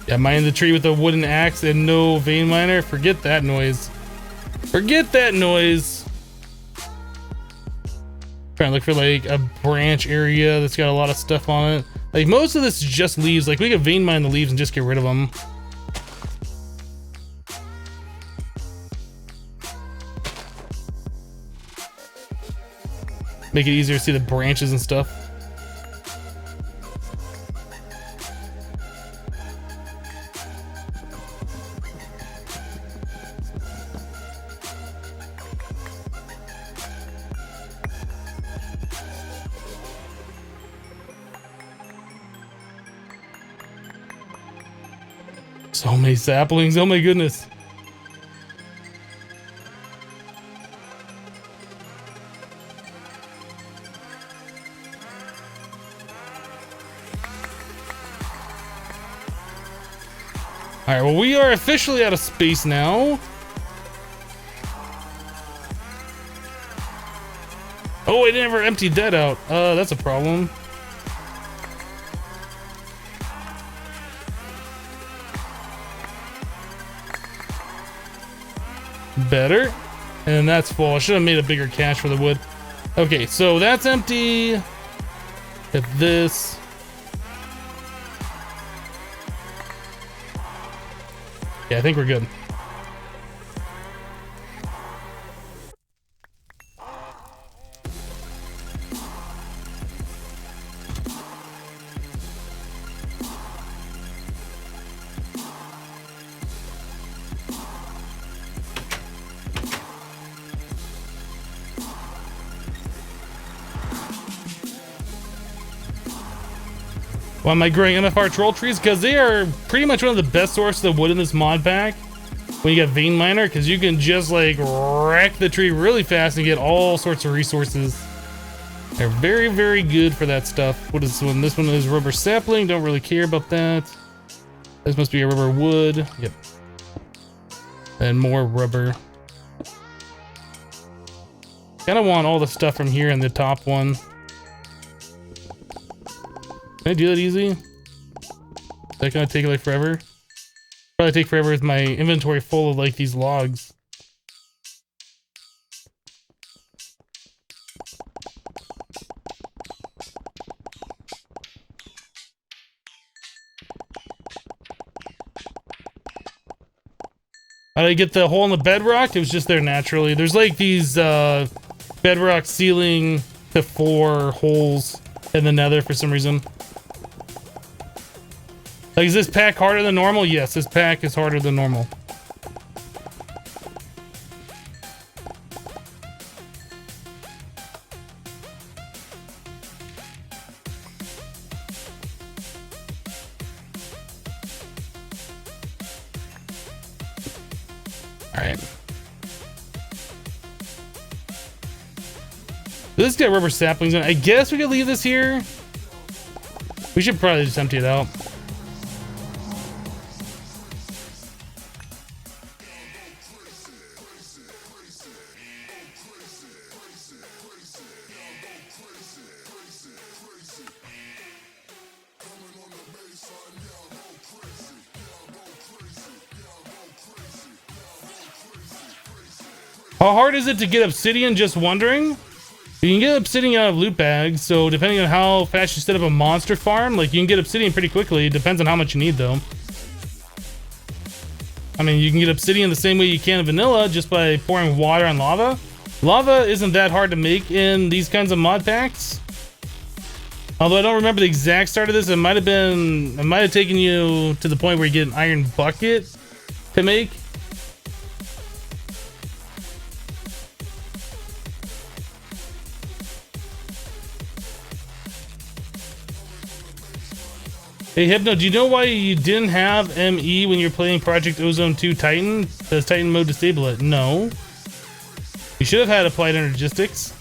Speaker 1: Yeah, mining the tree with a wooden axe and no vein miner. Forget that noise. Forget that noise. Trying to look for like a branch area that's got a lot of stuff on it. Like most of this is just leaves. Like we could vein mine the leaves and just get rid of them. Make it easier to see the branches and stuff. So many saplings, oh my goodness. Alright, well we are officially out of space now. Oh, I never emptied that out. That's a problem. Better. And that's full. I should have made a bigger cache for the wood. Okay, so that's empty. Get this. Yeah, I think we're good. Why am I growing MFR troll trees? Because they are pretty much one of the best sources of wood in this mod pack. When you got vein miner, because you can just like wreck the tree really fast and get all sorts of resources. They're very, very good for that stuff. What is this one? This one is rubber sapling. Don't really care about that. This must be a rubber wood. Yep. And more rubber. Kind of want all the stuff from here in the top one. Can I do that easy? Is that gonna take like forever? Probably take forever with my inventory full of like these logs. How did I get the hole in the bedrock? It was just there naturally. There's like these bedrock ceiling to floor holes in the nether for some reason. Like, is this pack harder than normal? Yes, this pack is harder than normal. All right. This got rubber saplings in it. I guess we could leave this here. We should probably just empty it out. How hard is it to get obsidian? Just wondering. You can get obsidian out of loot bags, so depending on how fast you set up a monster farm, like you can get obsidian pretty quickly. It depends on how much you need though. I mean, you can get obsidian the same way you can vanilla, just by pouring water on lava. Lava isn't that hard to make in these kinds of mod packs. Although I don't remember the exact start of this, it might have taken you to the point where you get an iron bucket to make. Hey Hypno, do you know why you didn't have ME when you're playing Project Ozone 2 Titan? Does Titan mode disable it? No. You should have had applied energistics.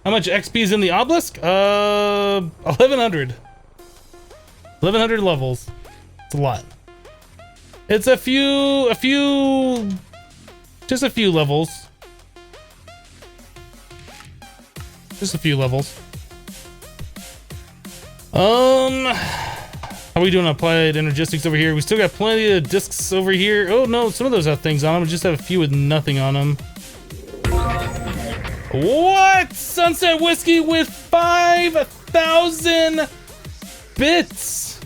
Speaker 1: How much XP is in the obelisk? 1100. 1100 levels. It's a lot. It's just a few levels. Just a few levels. How are we doing applied energistics over here? We still got plenty of discs over here. Oh no, some of those have things on them. We just have a few with nothing on them. What? Sunset Whiskey with 5,000 bits.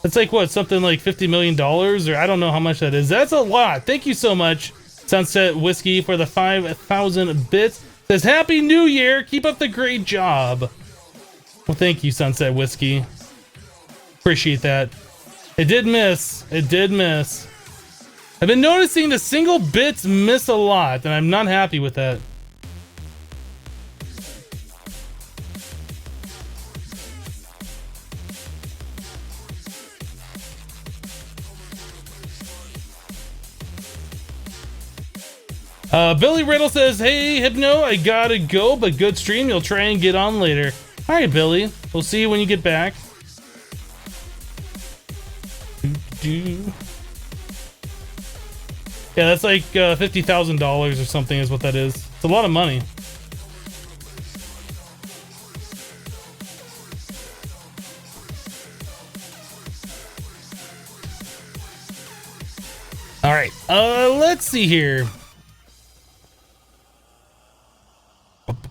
Speaker 1: That's like what? Something like $50 million, or I don't know how much that is. That's a lot. Thank you so much, Sunset Whiskey, for the 5,000 bits. Says Happy New Year. Keep up the great job. Well, thank you, Sunset Whiskey. Appreciate that. It did miss. It did miss. I've been noticing the single bits miss a lot, and I'm not happy with that. Billy Riddle says, hey, Hypno, I gotta go, but good stream. You'll try and get on later. All right, Billy. We'll see you when you get back. Yeah, that's like $50,000 or something is what that is. It's a lot of money. All right, let's see here.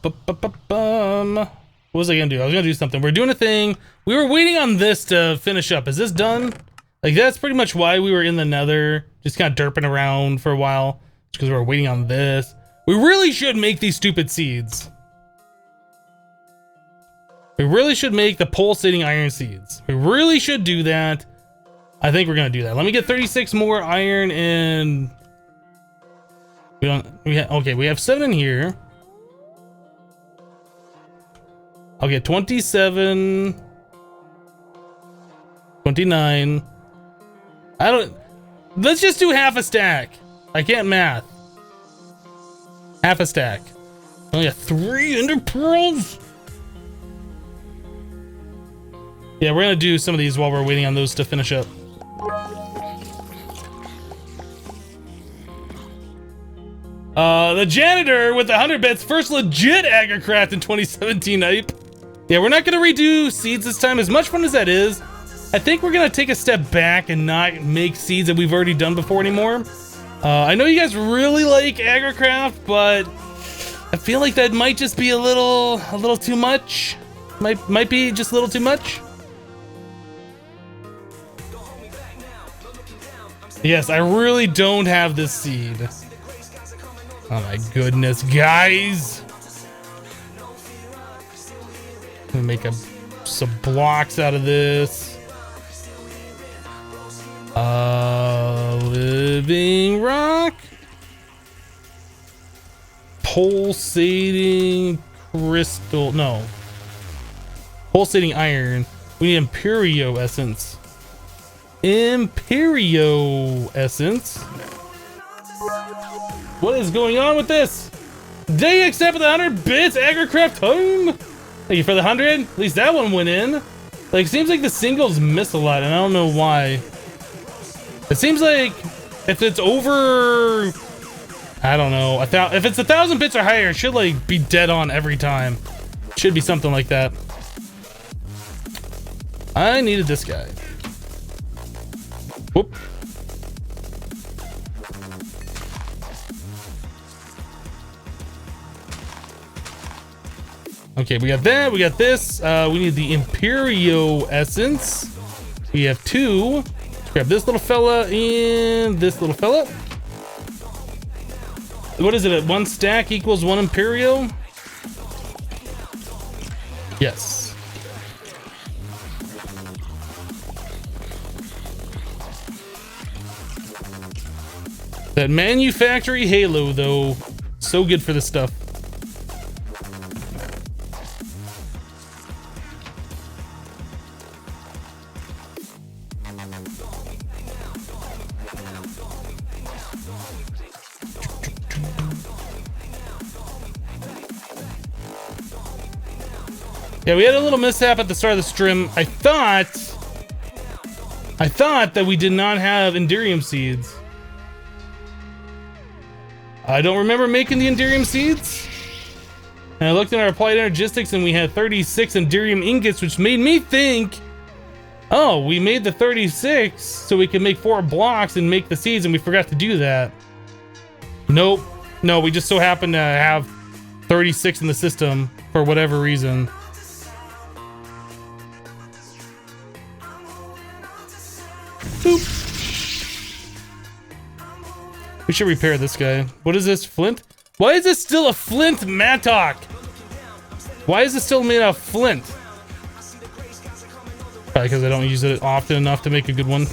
Speaker 1: What was I gonna do? I was gonna do something. We're doing a thing. We were waiting on this to finish up. Is this done? Like, that's pretty much why we were in the nether, just kind of derping around for a while, because we were waiting on this. We really should make these stupid seeds. We really should make the pulsating iron seeds. We really should do that. I think we're gonna do that. Let me get 36 more iron, and okay, we have 7 in here. I'll get 27, 29. Let's just do half a stack. I can't math. Half a stack. Only got 300 pearls. Yeah, we're gonna do some of these while we're waiting on those to finish up. The janitor with 100 bits, first legit agricraft in 2017 hype. Yeah, we're not gonna redo seeds this time. As much fun as that is, I think we're gonna take a step back and not make seeds that we've already done before anymore. I know you guys really like agricraft, but I feel like that might just be a little too much. Might be just a little too much. Yes, I really don't have this seed. Oh my goodness, guys. I'm gonna make some blocks out of this. Living rock. Pulsating crystal. No. Pulsating iron. We need Imperio essence. Imperio essence. What is going on with this? Did you accept the 100 bits Agricraft home? Thank you for the 100. At least that one went in. Like, seems like the singles miss a lot, and I don't know why. It seems like if it's over, I don't know, if it's 1,000 bits or higher, it should like be dead on every time. Should be something like that. I needed this guy. Whoop. Okay, we got that. We got this. We need the Imperio essence. We have 2. Let's grab this little fella and this little fella. What is it? 1 stack equals 1 Imperio? Yes. That manufactory halo, though, so good for this stuff. Yeah, we had a little mishap at the start of the stream. I thought that we did not have Enderium seeds. I don't remember making the Enderium seeds. And I looked at our applied energistics and we had 36 Enderium ingots, which made me think, oh, we made the 36 so we could make 4 blocks and make the seeds, and we forgot to do that. Nope. No, we just so happened to have 36 in the system for whatever reason. Boop. We should repair this guy. What is this, flint? Why is this still a flint mattock? Why is it still made out of flint? Probably because I don't use it often enough to make a good one.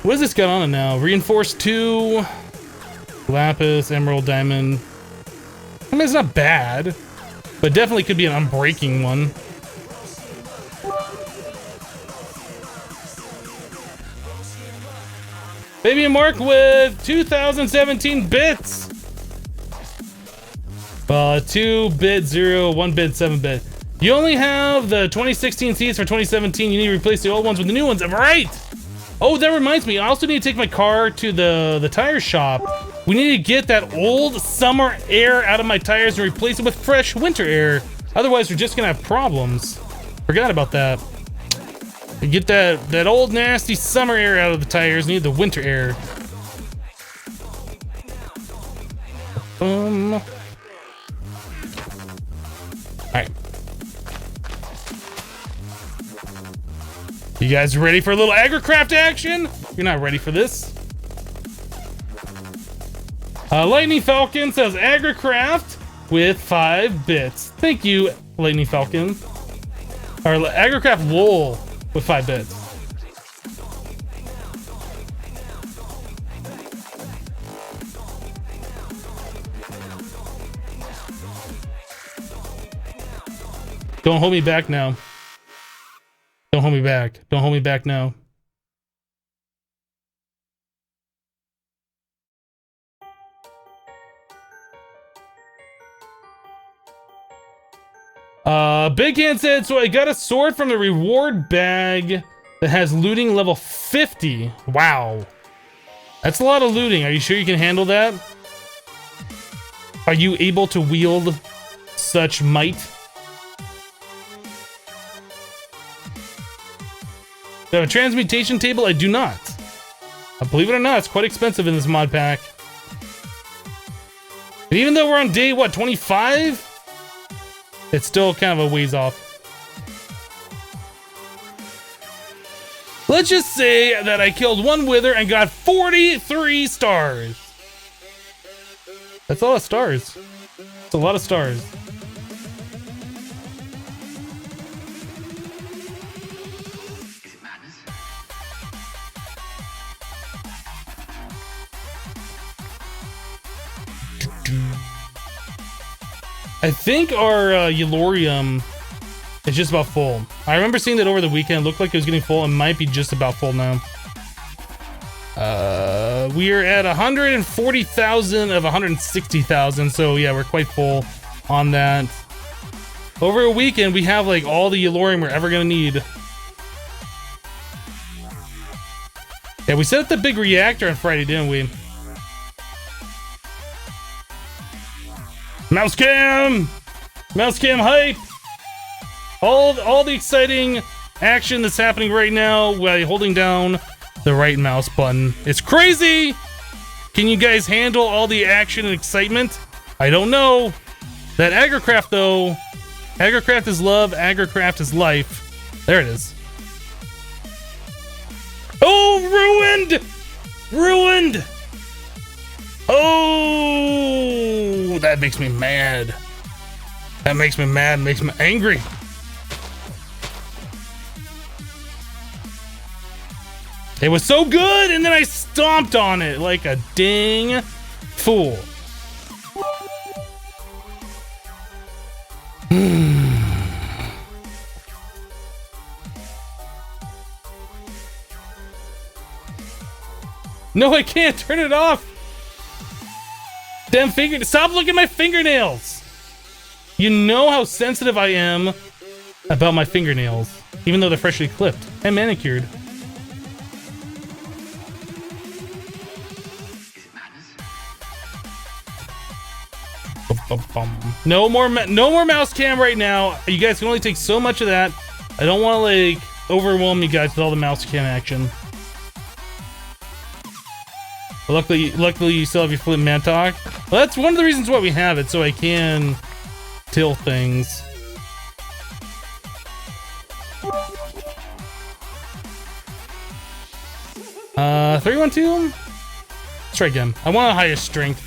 Speaker 1: What has this got on it now? Reinforced 2, lapis, emerald, diamond. I mean, it's not bad, but definitely could be an unbreaking one. Baby Mark with 2017 bits. Well, 2-bit 0, 1-bit 7-bit. You only have the 2016 seeds for 2017. You need to replace the old ones with the new ones. Right. Oh, that reminds me. I also need to take my car to the tire shop. We need to get that old summer air out of my tires and replace it with fresh winter air. Otherwise, we're just gonna have problems. Forgot about that. To get that old nasty summer air out of the tires, need the winter air. All right. You guys ready for a little Agricraft action? You're not ready for this. Lightning Falcon says Agricraft with 5 bits. Thank you, Lightning Falcon. Or Agricraft wool with 5 bits. Don't hold me back now. Don't hold me back. Don't hold me back now. Big Hand said, so I got a sword from the reward bag that has looting level 50. Wow. That's a lot of looting. Are you sure you can handle that? Are you able to wield such might? Do I have a transmutation table? I do not. Believe it or not, it's quite expensive in this mod pack. And even though we're on day, what, 25? It's still kind of a ways off. Let's just say that I killed 1 wither and got 43 stars. That's a lot of stars. It's a lot of stars. I think our Yellorium is just about full. I remember seeing that over the weekend. It looked like it was getting full. It might be just about full now. We are at 140,000 of 160,000. So yeah, we're quite full on that. Over a weekend, we have like all the Yellorium we're ever gonna need. Yeah, we set up the big reactor on Friday, didn't we? Mouse cam hype. All the exciting action that's happening right now while holding down the right mouse button. It's crazy. Can you guys handle all the action and excitement? I don't know. That Agricraft though. Agricraft is love, Agricraft is life. There it is. Oh, ruined! Ruined! Oh, that makes me mad. That makes me mad, makes me angry. It was so good, and then I stomped on it like a dang fool. No, I can't turn it off. Damn finger! Stop looking at my fingernails. You know how sensitive I am about my fingernails, even though they're freshly clipped and manicured. No more mouse cam right now. You guys can only take so much of that. I don't want to like overwhelm you guys with all the mouse cam action. But luckily you still have your flip mantalk. Well, that's one of the reasons why we have it, so I can tilt things. Uh, 312. Let's try again. I want a higher strength.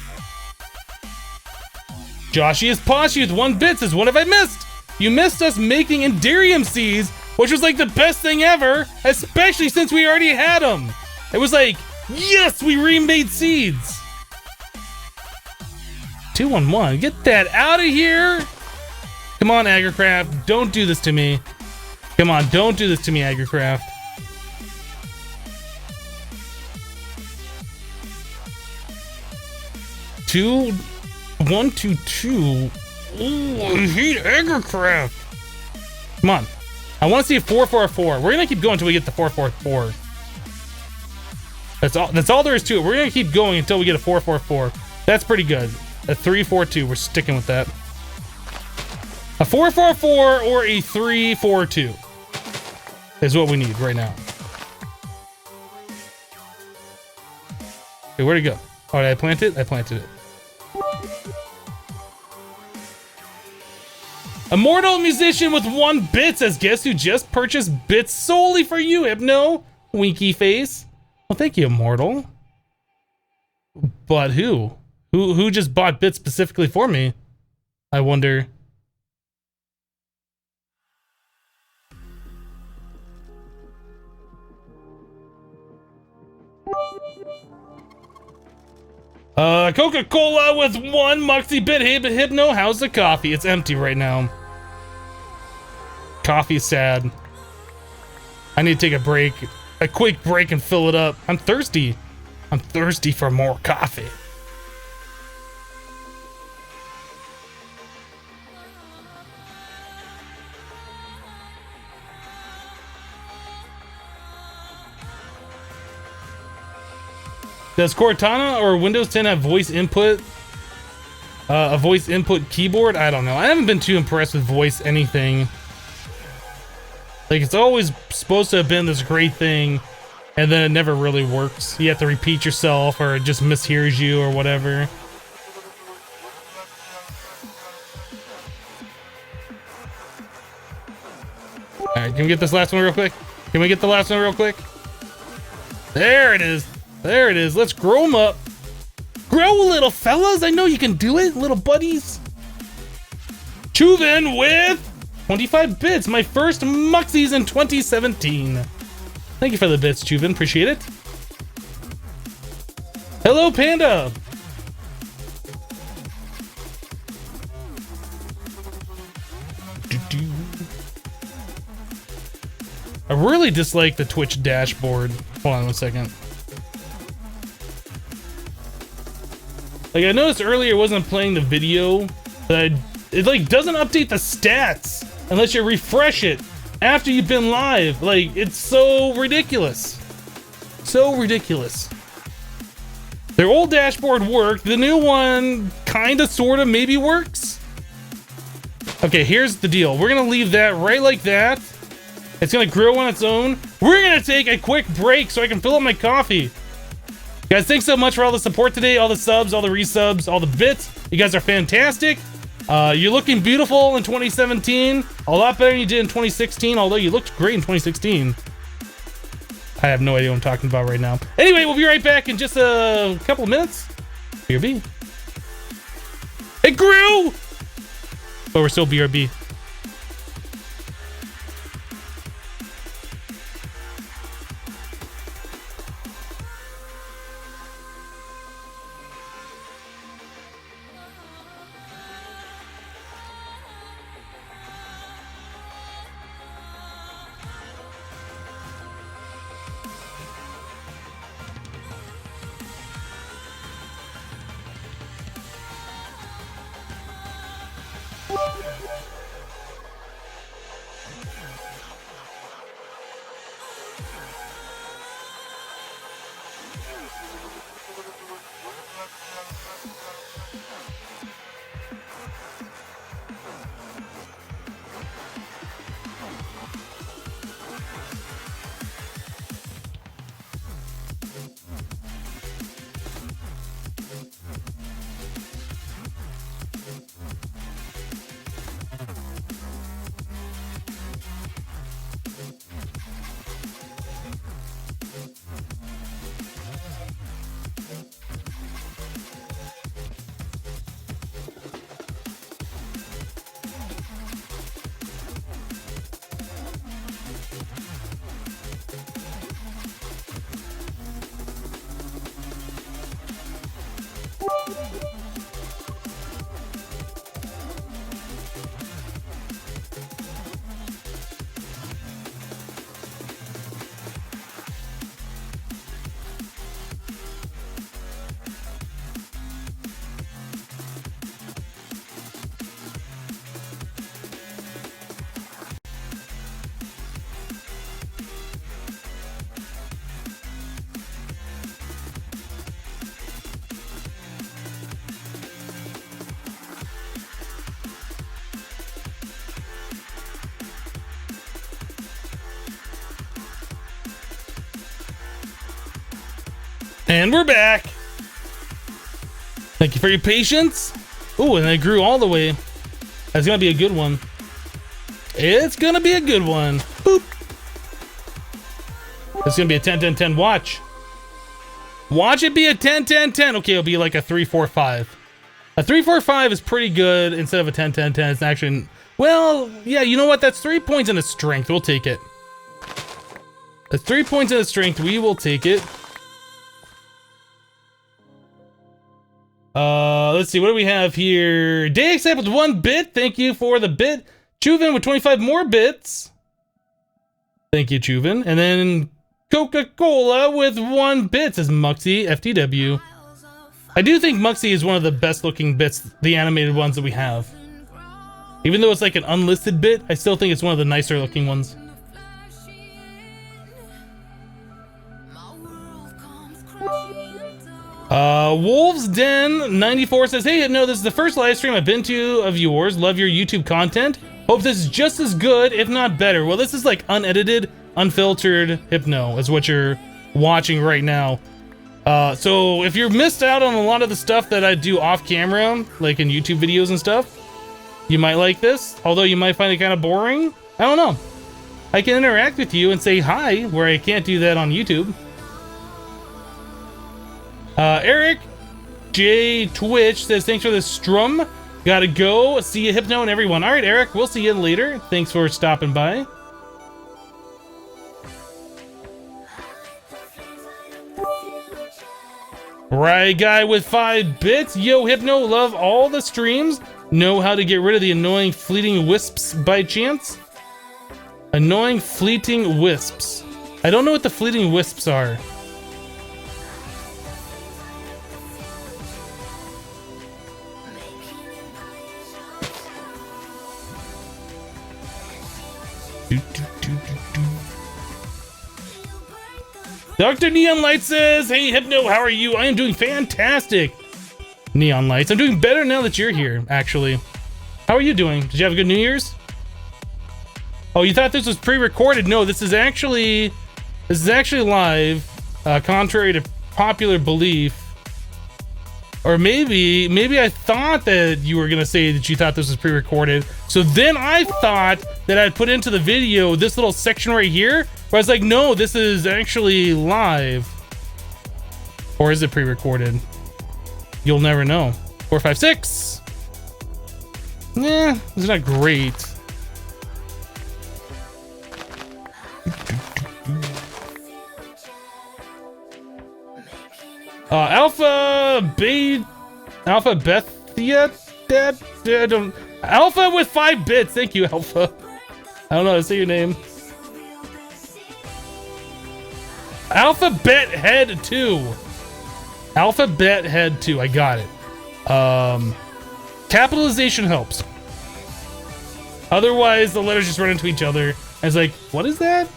Speaker 1: Joshy is Poshy with 1 bit says, what have I missed? You missed us making Enderium seeds, which was like the best thing ever, especially since we already had them. It was like, yes, we remade seeds. 211, get that out of here. Come on, Agricraft, don't do this to me. Come on, don't do this to me, Agricraft. Two. 122. Ooh, I hate Agricraft. Come on. I want to see a 444. We're gonna keep going until we get the 444. That's all there is to it. We're gonna keep going until we get a 444. That's pretty good. A 342. We're sticking with that. A 444 or a 342 is what we need right now. Okay, where'd it go? Oh, did I plant it? I planted it. Immortal musician with 1 bit says, guess who just purchased bits solely for you, Hypno? Winky face. Well, thank you, Immortal. But who? Who just bought bits specifically for me? I wonder. Coca-Cola with 1 Muxy bit. Hey, Hypno, how's the coffee? It's empty right now. Coffee's sad. I need to take a break. A quick break and fill it up. I'm thirsty. I'm thirsty for more coffee. Does Cortana or Windows 10 have voice input? A voice input keyboard? I don't know. I haven't been too impressed with voice anything. Like, it's always supposed to have been this great thing, and then it never really works. You have to repeat yourself, or it just mishears you, or whatever. Alright, can we get this last one real quick? Can we get the last one real quick? There it is. There it is. Let's grow them up. Grow, little fellas. I know you can do it, little buddies. Chuven with 25 bits. My first Muxies in 2017. Thank you for the bits, Chuven. Appreciate it. Hello, Panda. I really dislike the Twitch dashboard. Hold on one second. Like, I noticed earlier it wasn't playing the video, but it like doesn't update the stats unless you refresh it after you've been live. Like, it's so ridiculous. So ridiculous. Their old dashboard worked. The new one kinda, sorta, maybe works. Okay, here's the deal. We're gonna leave that right like that. It's gonna grow on its own. We're gonna take a quick break so I can fill up my coffee. Guys, thanks so much for all the support today, all the subs, all the resubs, all the bits. You guys are fantastic. You're looking beautiful in 2017. A lot better than you did in 2016, although you looked great in 2016. I have no idea what I'm talking about right now. Anyway, we'll be right back in just a couple of minutes. BRB. It grew! But we're still BRB. And we're back. Thank you for your patience. Oh, and it grew all the way. That's gonna be a good one. It's gonna be a good one. Boop. It's gonna be a 10-10-10 watch. Watch it be a 10-10-10. Okay, it'll be like a 3-4-5. A 3-4-5 is pretty good instead of a 10-10-10. It's actually, well, yeah, you know what? That's 3 points in a strength. We'll take it. That's 3 points in a strength. We will take it. Let's see, what do we have here? DXF with 1 bit. Thank you for the bit. Chuven with 25 more bits. Thank you, Chuven. And then Coca-Cola with 1 bit, says Muxy FTW. I do think Muxy is one of the best looking bits, the animated ones that we have. Even though it's like an unlisted bit, I still think it's one of the nicer looking ones. Wolves Den 94 says, hey, no, this is the first live stream I've been to of yours. Love your YouTube content. Hope this is just as good, if not better. Well, this is like unedited, unfiltered Hypno is what you're watching right now. So if you're missed out on a lot of the stuff that I do off camera, like in YouTube videos and stuff, you might like this, although you might find it kind of boring. I don't know. I can interact with you and say hi, where I can't do that on YouTube. Eric J Twitch says, thanks for the strum. Gotta go. See you, Hypno and everyone. All right, Eric, we'll see you later. Thanks for stopping by. Right guy with 5 bits. Yo, Hypno, love all the streams. Know how to get rid of the annoying fleeting wisps by chance? Annoying fleeting wisps. I don't know what the fleeting wisps are. Dr. Neon Light says, hey Hypno, how are you? I am doing fantastic. Neon Lights, I'm doing better now that you're here, actually. How are you doing? Did you have a good New Year's? Oh, you thought this was pre-recorded? No, this is actually live, contrary to popular belief. Or maybe I thought that you were gonna say that you thought this was pre-recorded. So then I thought that I'd put into the video this little section right here, where I was like, no, this is actually live. Or is it pre-recorded? You'll never know. 456. Yeah, it's not great. Alpha Bethia, Alpha with 5 bits. Thank you, Alpha. I don't know how to say your name. Alphabet Head 2. Alphabet Head 2. I got it. Capitalization helps. Otherwise, the letters just run into each other. I was like, what is that?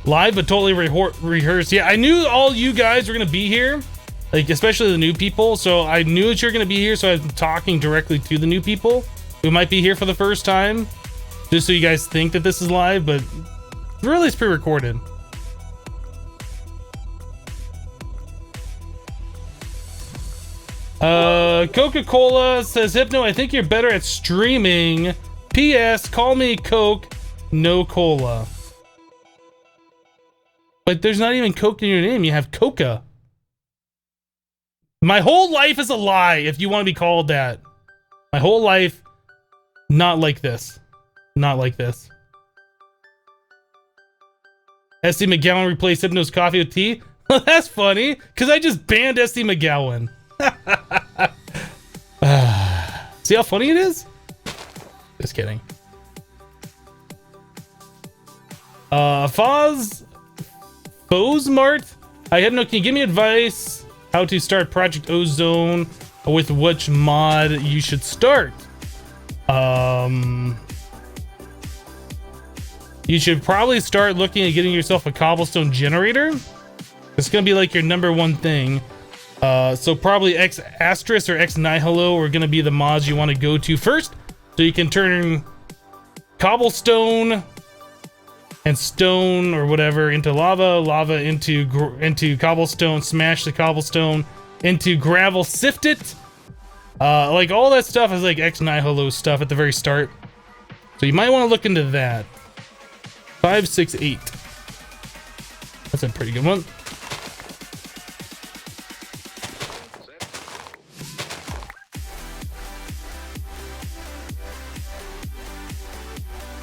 Speaker 1: Live, but totally rehearsed. Yeah, I knew all you guys were gonna be here, like especially the new people. So I knew that you're gonna be here. So I was talking directly to the new people who might be here for the first time, just so you guys think that this is live, but really it's pre-recorded. Coca-Cola says, Hypno, I think you're better at streaming. P.S. Call me Coke, no cola. But there's not even Coke in your name. You have Coca. My whole life is a lie if you want to be called that. My whole life, not like this. Not like this. SD McGowan replaced Hypno's coffee with tea? Well, that's funny, because I just banned SD McGowan. See how funny it is? Just kidding. Fozmart? I had no. Can you give me advice how to start Project Ozone, or with which mod you should start? You should probably start looking at getting yourself a cobblestone generator. It's gonna be like your #1 thing. So probably X Asterisk or X Nihilo are gonna be the mods you want to go to first, so you can turn cobblestone and stone or whatever into lava into cobblestone, smash the cobblestone into gravel, sift it. Like all that stuff is like X Nihilo stuff at the very start. So you might want to look into that. 568. That's a pretty good one.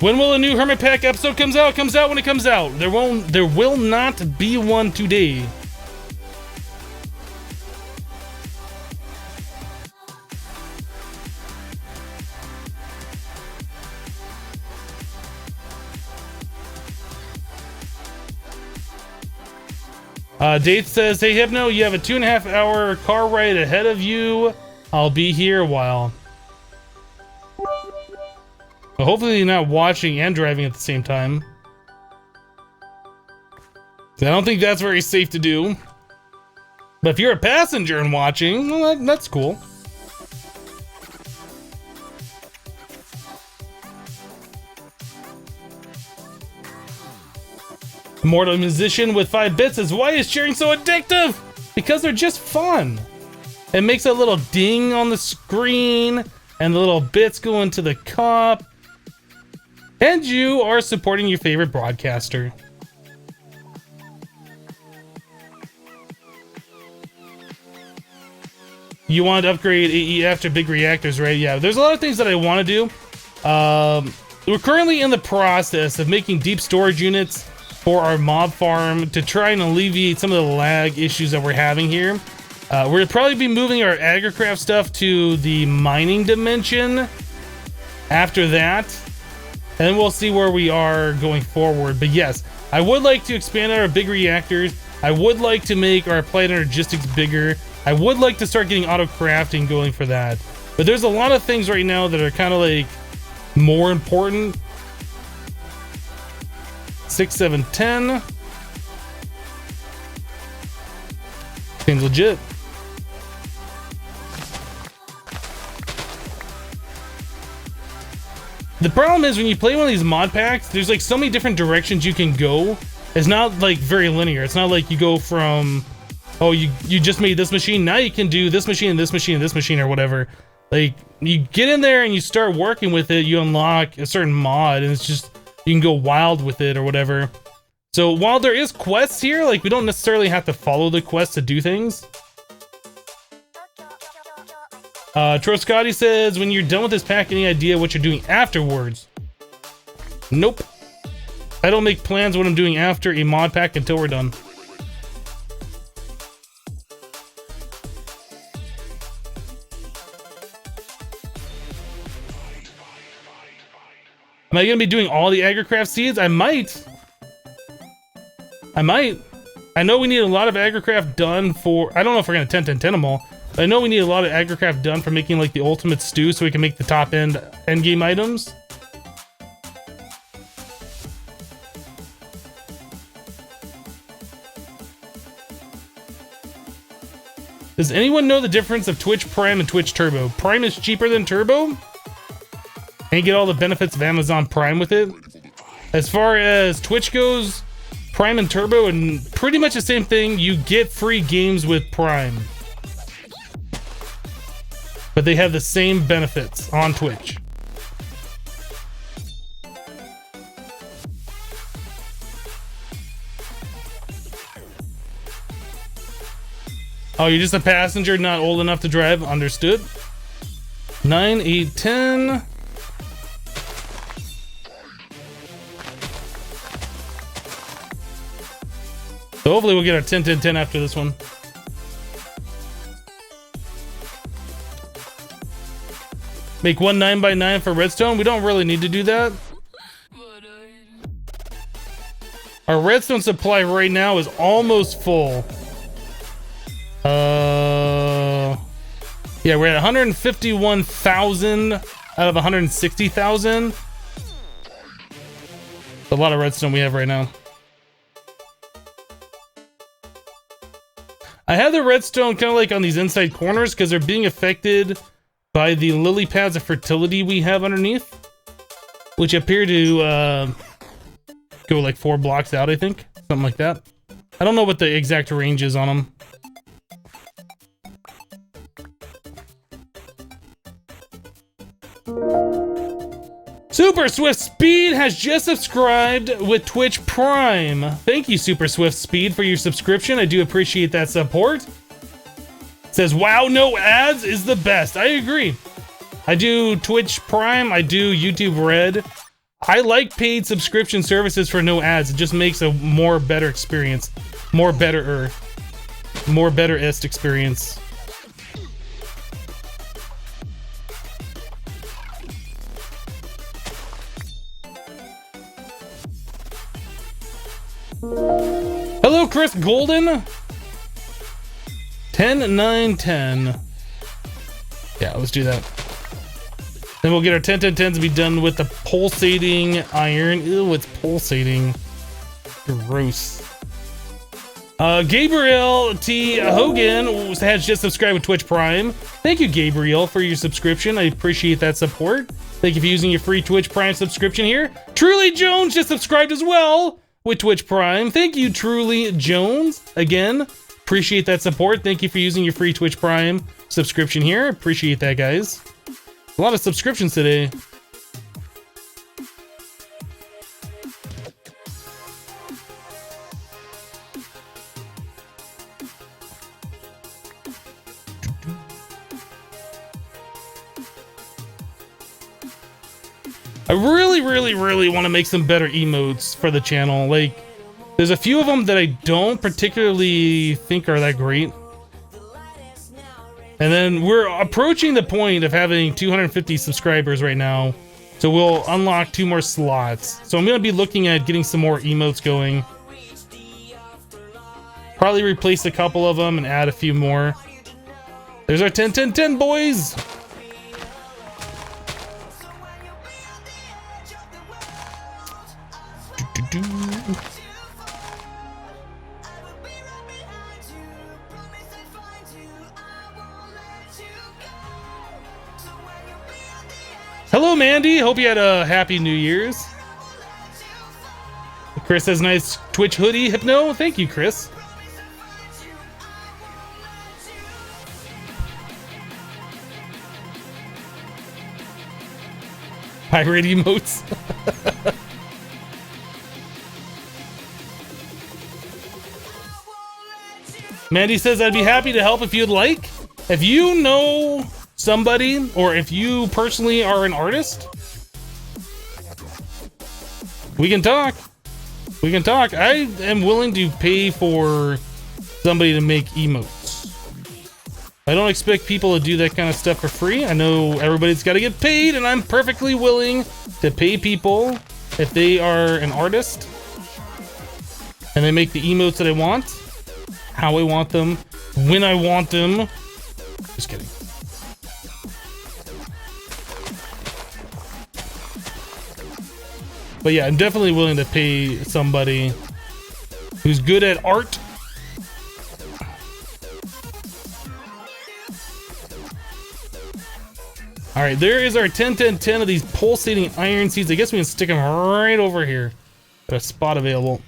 Speaker 1: When will a new Hermit Pack episode comes out? Comes out when it comes out. There will not be one today. Date says, hey Hypno, you have a 2.5 hour car ride ahead of you. I'll be here a while. Well, hopefully you're not watching and driving at the same time. I don't think that's very safe to do. But if you're a passenger and watching, well, that's cool. Immortal Musician with 5 bits says, why is sharing so addictive? Because they're just fun. It makes a little ding on the screen, and the little bits go into the cup. And you are supporting your favorite broadcaster. You want to upgrade AE after big reactors, right? Yeah, there's a lot of things that I want to do. We're currently in the process of making deep storage units for our mob farm to try and alleviate some of the lag issues that we're having here. We'll probably be moving our agricraft stuff to the mining dimension after that, and we'll see where we are going forward. But yes, I would like to expand our big reactors. I would like to make our applied logistics bigger. I would like to start getting auto crafting going for that. But there's a lot of things right now that are kind of like more important. 6, 7, 10. Seems legit. The problem is when you play one of these mod packs, there's like so many different directions you can go. It's not like very linear. It's not like you go from, oh, you just made this machine, now you can do this machine and this machine and this machine or whatever. Like, you get in there and you start working with it, you unlock a certain mod, and it's just, you can go wild with it or whatever. So while there is quests here, like, we don't necessarily have to follow the quest to do things. Troscotty says, when you're done with this pack, any idea what you're doing afterwards? Nope. I don't make plans what I'm doing after a mod pack until we're done. Am I gonna be doing all the agricraft seeds? I might. I know we need a lot of agricraft done for, I don't know if we're gonna 10 them all, but I know we need a lot of agricraft done for making like the ultimate stew so we can make the top end game items. Does anyone know the difference of Twitch Prime and Twitch Turbo? Prime is cheaper than Turbo, and you get all the benefits of Amazon Prime with it. As far as Twitch goes, Prime and Turbo and pretty much the same thing. You get free games with Prime, but they have the same benefits on Twitch. Oh, you're just a passenger, not old enough to drive. Understood. 9, 8, 10. So hopefully we'll get our 10, 10, 10 after this one. Make one 9x9 for redstone. We don't really need to do that. Our redstone supply right now is almost full. Yeah, we're at 151,000 out of 160,000. A lot of redstone we have right now. I have the redstone kind of like on these inside corners because they're being affected by the lily pads of fertility we have underneath, which appear to go like 4 blocks out, I think. Something like that. I don't know what the exact range is on them. Super Swift Speed has just subscribed with Twitch Prime. Thank you, Super Swift Speed, for your subscription. I do appreciate that support. It says, wow, no ads is the best. I agree. I do Twitch Prime. I do YouTube Red. I like paid subscription services for no ads. It just makes a better experience. Better-est experience. Hello, Chris Golden. 10, 9, 10. Yeah, let's do that. Then we'll get our 10, 10, 10s to be done with the pulsating iron. Ew, it's pulsating. Gross. Gabriel T. Hogan has just subscribed with Twitch Prime. Thank you, Gabriel, for your subscription. I appreciate that support. Thank you for using your free Twitch Prime subscription here. Truly Jones just subscribed as well with Twitch Prime. Thank you, Truly Jones. Again, appreciate that support. Thank you for using your free Twitch Prime subscription here. Appreciate that, guys. A lot of subscriptions today. I really want to make some better emotes for the channel. Like, there's a few of them that I don't particularly think are that great. And then we're approaching the point of having 250 subscribers right now. So we'll unlock 2 more slots. So I'm going to be looking at getting some more emotes going. Probably replace a couple of them and add a few more. There's our 10-10-10, boys! Hello, Mandy. Hope you had a happy New Year's. Chris has nice Twitch hoodie. Hypno. Thank you, Chris. Pirate emotes. Mandy says, I'd be happy to help if you'd like. If you know somebody, or if you personally are an artist, we can talk. We can talk. I am willing to pay for somebody to make emotes. I don't expect people to do that kind of stuff for free. I know everybody's got to get paid, and I'm perfectly willing to pay people if they are an artist and they make the emotes that I want, how I want them, when I want them. Just kidding. But yeah, I'm definitely willing to pay somebody who's good at art. All right, there is our 10-10-10 of these pulsating iron seeds. I guess we can stick them right over here. Got a spot available.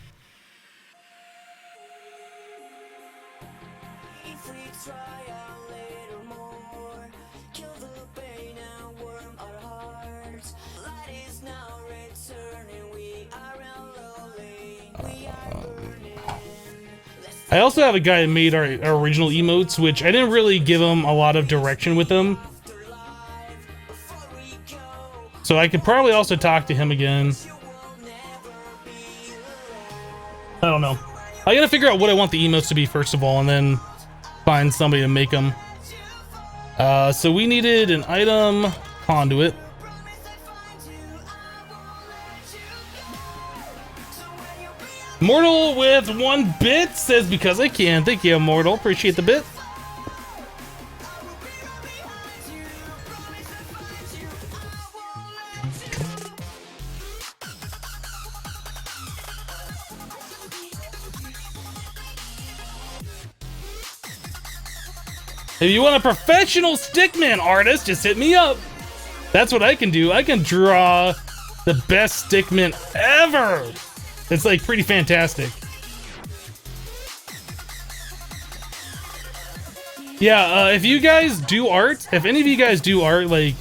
Speaker 1: I also have a guy that made our original emotes, which I didn't really give him a lot of direction with them. So I could probably also talk to him again. I don't know. I gotta figure out what I want the emotes to be first of all, and then find somebody to make them. So we needed an item conduit. Mortal with 1 bit says, because I can. Thank you, Mortal. Appreciate the bit. If you want a professional stickman artist, just hit me up. That's what I can do. I can draw the best stickman ever. It's like pretty fantastic. Yeah, if you guys do art, if any of you guys do art, like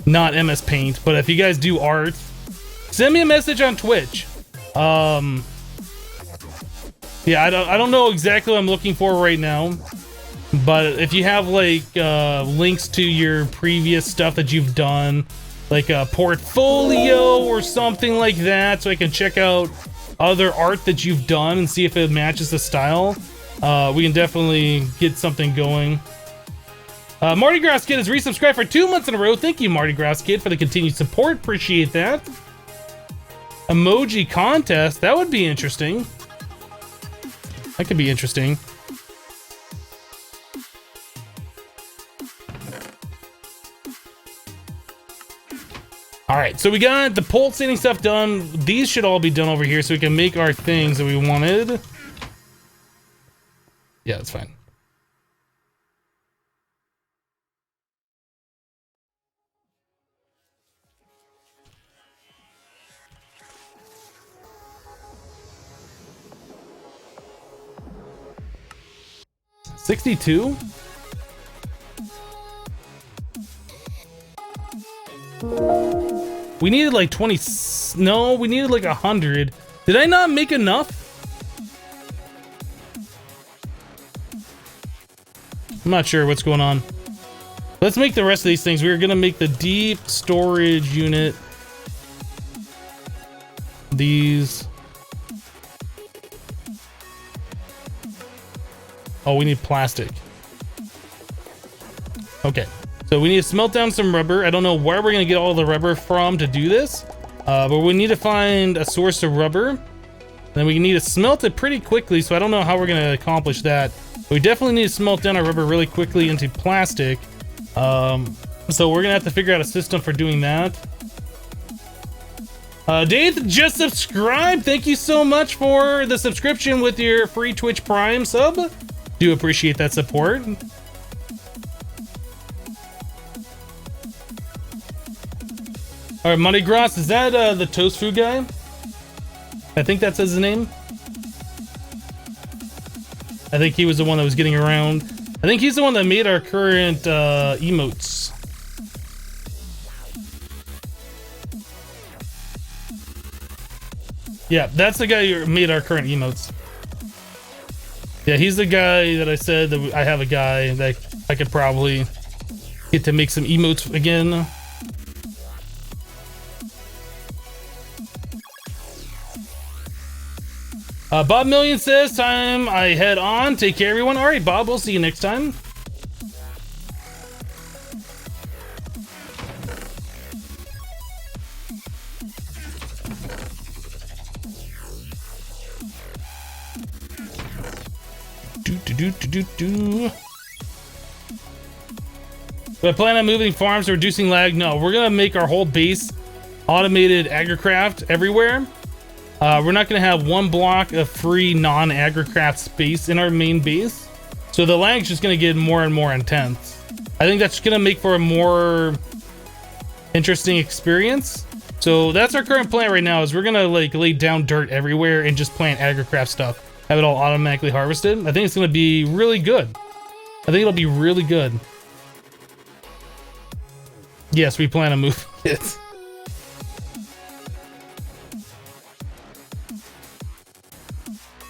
Speaker 1: not MS Paint, but if you guys do art, send me a message on Twitch. Yeah, I don't know exactly what I'm looking for right now, but if you have like links to your previous stuff that you've done, like a portfolio or something like that, so I can check out other art that you've done and see if it matches the style, we can definitely get something going. Mardi Gras Kid has resubscribed for 2 months in a row. Thank you, Mardi Gras Kid, for the continued support. Appreciate that. Emoji contest, that would be interesting. That could be interesting. All right, so we got the pulsating stuff done. These should all be done over here so we can make our things that we wanted. Yeah, that's fine. $62? We needed like 20. No, we needed like 100. Did I not make enough? I'm not sure what's going on. Let's make the rest of these things. We were gonna make the deep storage unit. these. Oh, we need plastic. Okay, so we need to smelt down some rubber. I don't know where we're gonna get all the rubber from to do this, but we need to find a source of rubber. Then we need to smelt it pretty quickly, so I don't know how we're gonna accomplish that. But we definitely need to smelt down our rubber really quickly into plastic. So we're gonna have to figure out a system for doing that. Dave just subscribed. Thank you so much for the subscription with your free Twitch Prime sub. Do appreciate that support. All right, Money Gross, is that the toast food guy? I think that says his name. I think he was the one that was getting around. I think he's the one that made our current emotes. Yeah, that's the guy who made our current emotes. Yeah, he's the guy that I said that I have a guy that I could probably get to make some emotes again. Bob Million says, time I head on. Take care, everyone. All right, Bob, we'll see you next time. Do. Do I plan on moving farms or reducing lag? No, we're gonna make our whole base automated agricraft everywhere. We're not gonna have one block of free non-agricraft space in our main base, so the lag's just gonna get more and more intense. I think that's gonna make for a more interesting experience. So that's our current plan right now, is we're gonna like lay down dirt everywhere and just plant agricraft stuff. Have it all automatically harvested. I think it's gonna be really good. I think it'll be really good. Yes, we plan on moving it.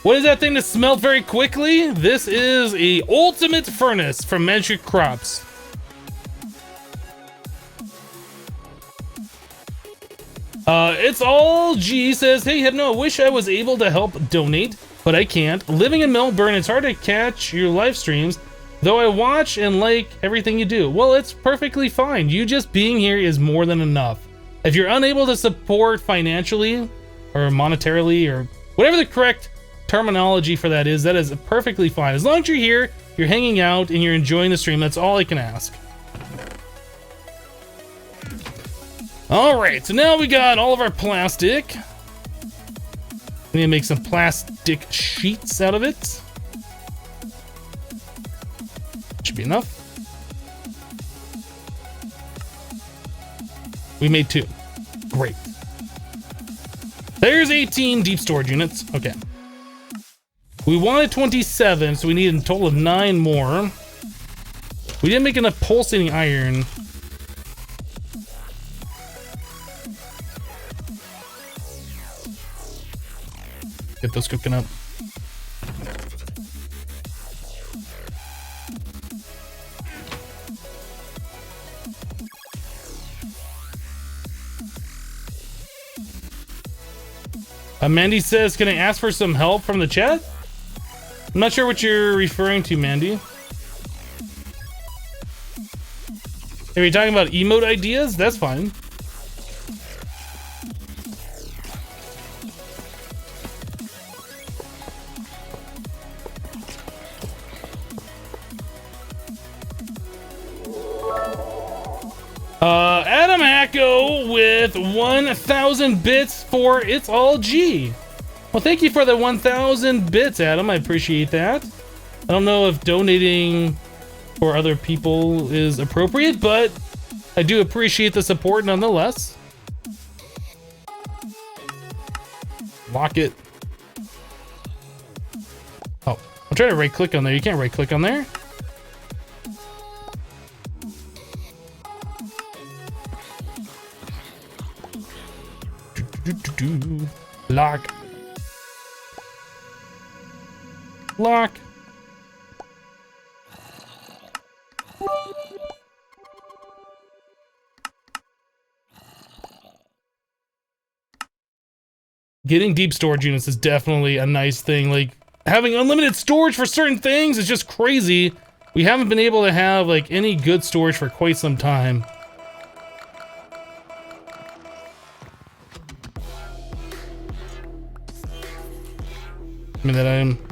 Speaker 1: What is that thing that smelled very quickly? This is a ultimate furnace from Magic Crops. It's all G says, hey Hypno, wish I was able to help donate, but I can't. Living in Melbourne, it's hard to catch your live streams, though I watch and like everything you do. Well, it's perfectly fine. You just being here is more than enough. If you're unable to support financially or monetarily or whatever the correct terminology for that is perfectly fine. As long as you're here, you're hanging out, and you're enjoying the stream, that's all I can ask. All right, so now we got all of our plastic. We need to make some plastic sheets out of it. Should be enough. We made 2. Great. There's 18 deep storage units. Okay. We wanted 27, so we need a total of 9 more. We didn't make enough pulsating iron. Get those cooking up. Mandy says, can I ask for some help from the chat? I'm not sure what you're referring to, Mandy. Are you talking about emote ideas? That's fine. Adam Hacko with 1,000 bits for It's All G. Well, thank you for the 1,000 bits, Adam. I appreciate that. I don't know if donating for other people is appropriate, but I do appreciate the support nonetheless. Lock it. Oh, I'm trying to right click on there. You can't right click on there. Lock. Lock. getting deep storage units is definitely a nice thing. Like, having unlimited storage for certain things is just crazy. We haven't been able to have, like, any good storage for quite some time. Give me that item.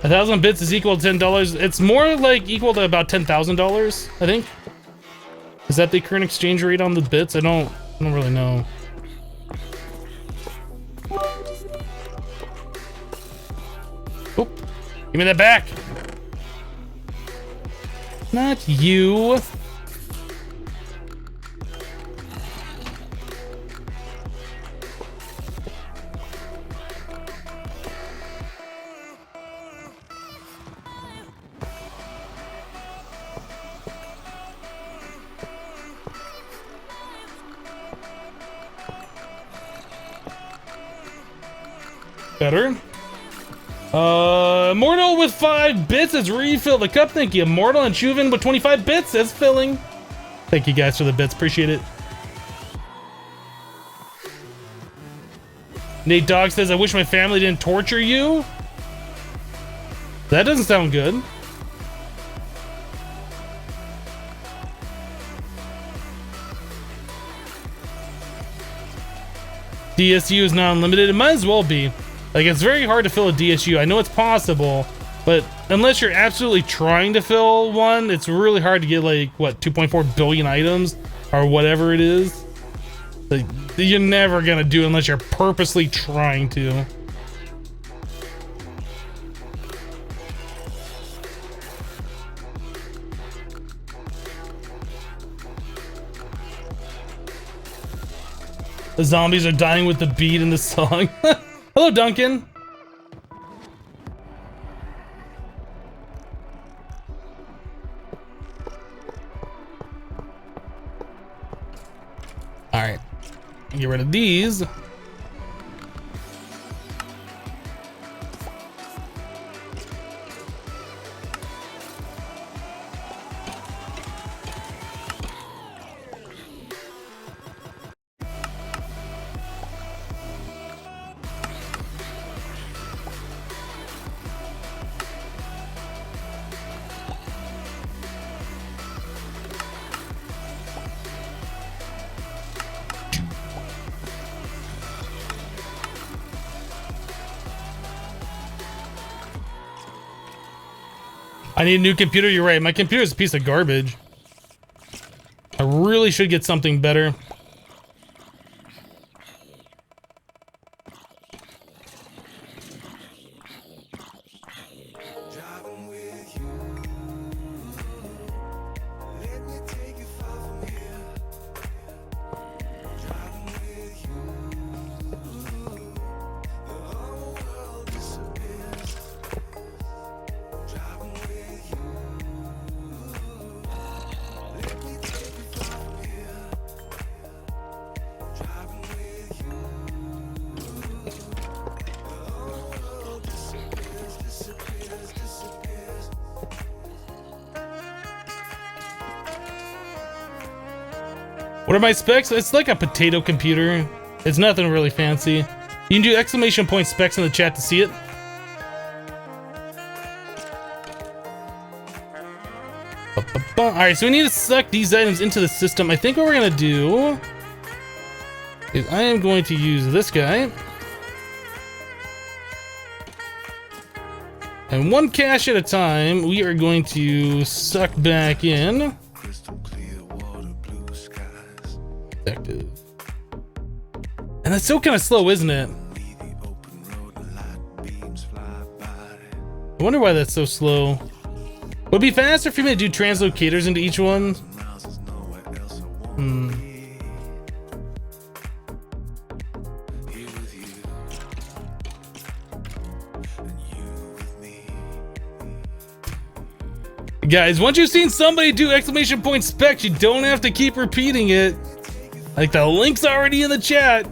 Speaker 1: $1,000 bits is equal to $10. It's more like equal to about $10,000, I think. Is that the current exchange rate on the bits? I don't really know. Oh, give me that back. Not you. Better. Mortal with 5 bits has refilled the cup. Thank you. Mortal and Chuven with 25 bits as filling. Thank you guys for the bits. Appreciate it. Nate Dog says, I wish my family didn't torture you. That doesn't sound good. DSU is not unlimited. It might as well be. Like, it's very hard to fill a DSU. I know it's possible, but unless you're absolutely trying to fill one, it's really hard to get, like, what, 2.4 billion items or whatever it is. Like, you're never gonna do it unless you're purposely trying to. The zombies are dying with the beat in the song. Hello, Duncan. All right, get rid of these. I need a new computer. You're right. My computer is a piece of garbage. I really should get something better. What are my specs? It's like a potato computer. It's nothing really fancy. You can do exclamation point specs in the chat to see it. Alright, so we need to suck these items into the system. I think what we're gonna do is I am going to use this guy. And one cache at a time, we are going to suck back in. Effective. And that's still kind of slow, isn't it? I wonder why that's so slow. Would it be faster for me to do translocators into each one? Guys, once you've seen somebody do exclamation point specs, you don't have to keep repeating it. Like, the link's already in the chat.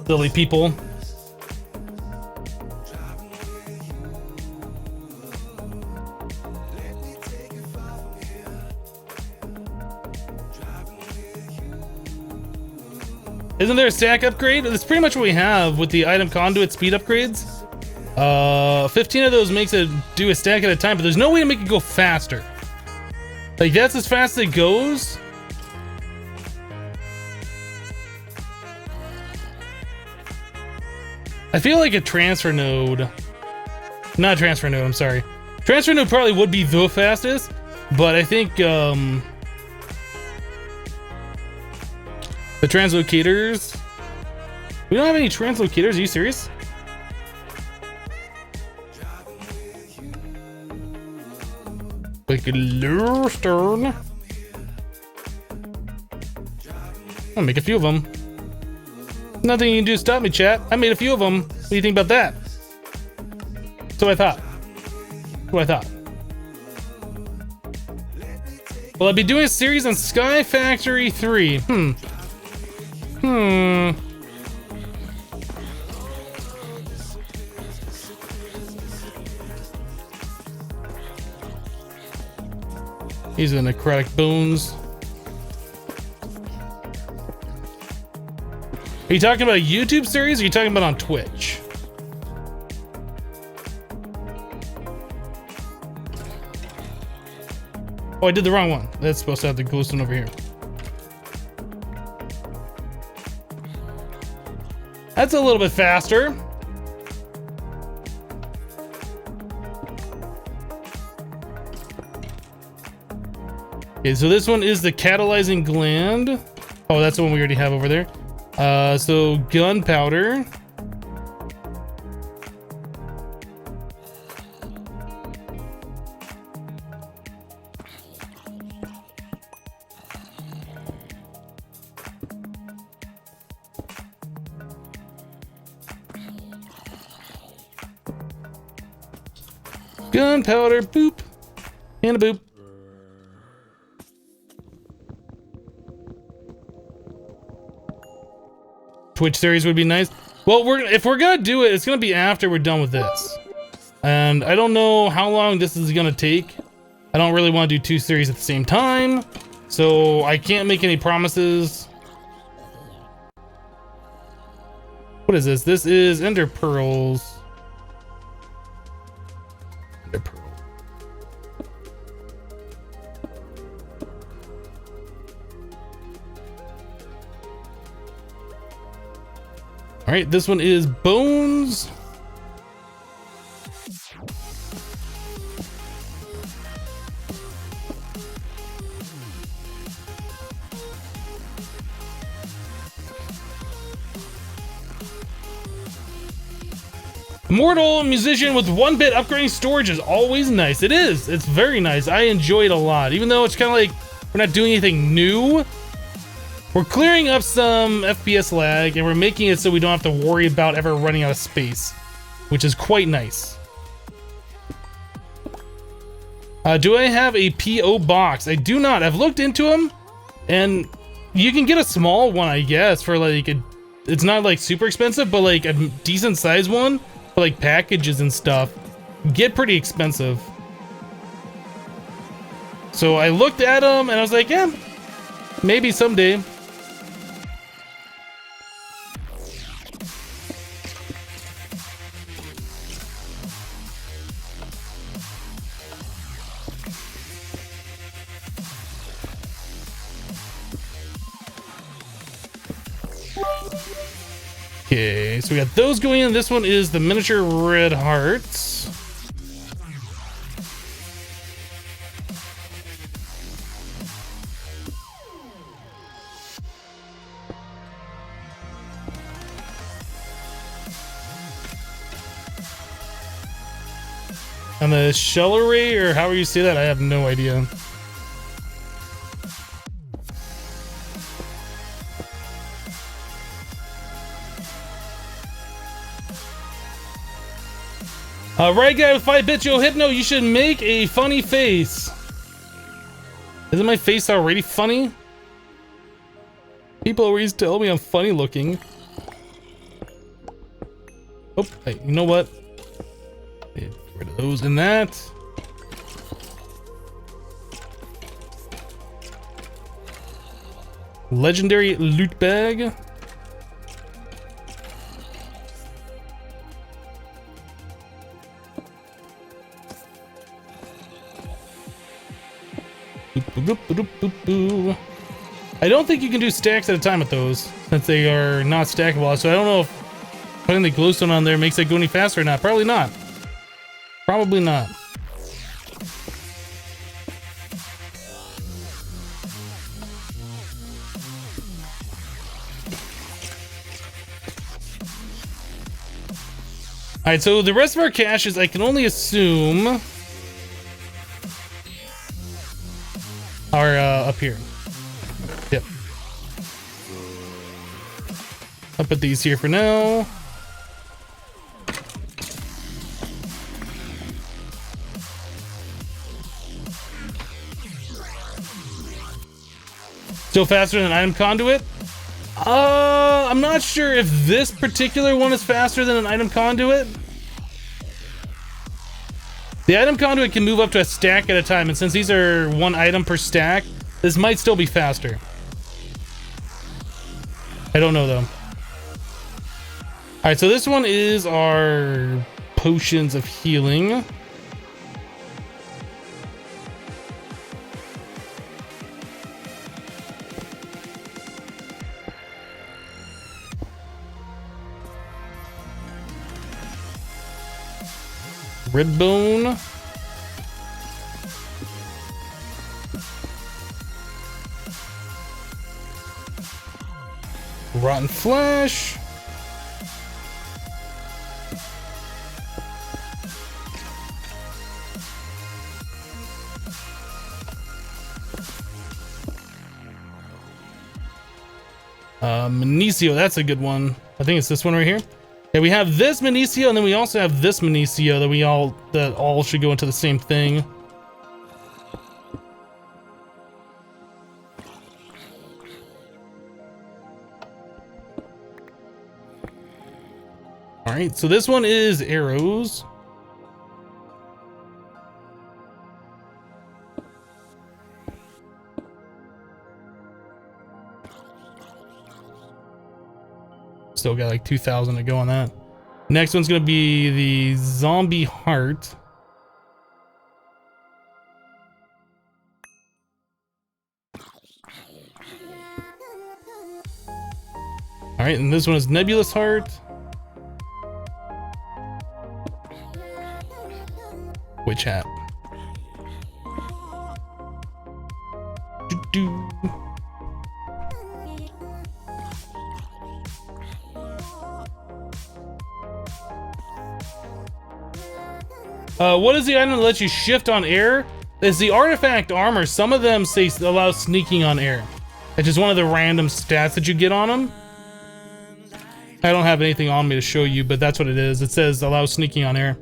Speaker 1: Silly people. Isn't there a stack upgrade? That's pretty much what we have with the item conduit speed upgrades. 15 of those makes it do a stack at a time, but there's no way to make it go faster. Like, that's as fast as it goes. I feel like a transfer node, not a transfer node, I'm sorry. Transfer node probably would be the fastest, but I think, the translocators, we don't have any translocators, are you serious? Like a lure stern. I'll make a few of them. Nothing you can do to stop me, chat. I made a few of them. What do you think about that? So I thought. What I thought. Well, I'll be doing a series on Sky Factory 3. These are the necrotic bones. Are you talking about a YouTube series or are you talking about on Twitch? Oh, I did the wrong one. That's supposed to have the ghost one over here. That's a little bit faster. Okay, so this one is the catalyzing gland. Oh, that's the one we already have over there. So gunpowder. Gunpowder, boop, and a boop. Twitch series would be nice. Well, if we're gonna do it, it's gonna be after we're done with this. And I don't know how long this is gonna take. I don't really want to do 2 series at the same time, so I can't make any promises. What is this? This is Ender Pearls. Ender Pearl. All right, this one is bones. Immortal musician with 1-bit upgrading storage is always nice. It is. It's very nice. I enjoy it a lot. Even though it's kind of like we're not doing anything new. We're clearing up some FPS lag, and we're making it so we don't have to worry about ever running out of space, which is quite nice. Do I have a PO box? I do not. I've looked into them, and you can get a small one, I guess, for like it's not like super expensive, but like a decent size one for like packages and stuff get pretty expensive. So I looked at them, and I was like, yeah, maybe someday. Okay, so we got those going in. This one is the miniature red hearts. And the shell array, or however you say that, I have no idea. Right guy with 5 bits, yo Hypno, you should make a funny face. Isn't my face already funny? People always tell me I'm funny looking. Oh, hey, you know what? Get rid of those and that. Legendary loot bag. I don't think you can do stacks at a time with those, since they are not stackable. So I don't know if putting the glowstone on there makes it go any faster or not. Probably not. Probably not. Alright, so the rest of our caches, I can only assume, are up here. Yep. I'll put these here for now. Still faster than an item conduit? I'm not sure if this particular one is faster than an item conduit. The item conduit can move up to a stack at a time, and since these are one item per stack, this might still be faster. I don't know though. Alright, so this one is our potions of healing. Red bone. Rotten flesh. Minicio, that's a good one. I think it's this one right here. Yeah, we have this Minicio, and then we also have this Minicio that all should go into the same thing. All right, so this one is arrows. Still got like 2,000 to go on that. Next one's gonna be the zombie heart. All right, and this one is nebulous heart. Witch hat. Doo-doo. What is the item that lets you shift on air? It's the artifact armor. Some of them say allow sneaking on air. It's just one of the random stats that you get on them. I don't have anything on me to show you, but that's what it is. It says allow sneaking on air.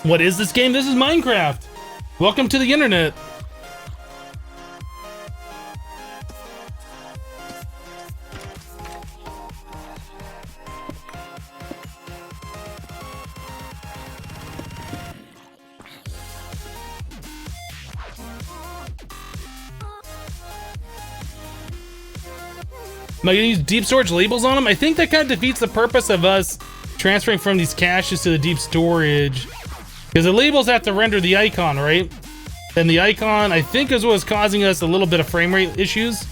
Speaker 1: What is this game? This is Minecraft. Welcome to the internet. Am I gonna use deep storage labels on them? I think that kind of defeats the purpose of us transferring from these caches to the deep storage. Because the labels have to render the icon, right? And the icon, I think, is what's causing us a little bit of frame rate issues.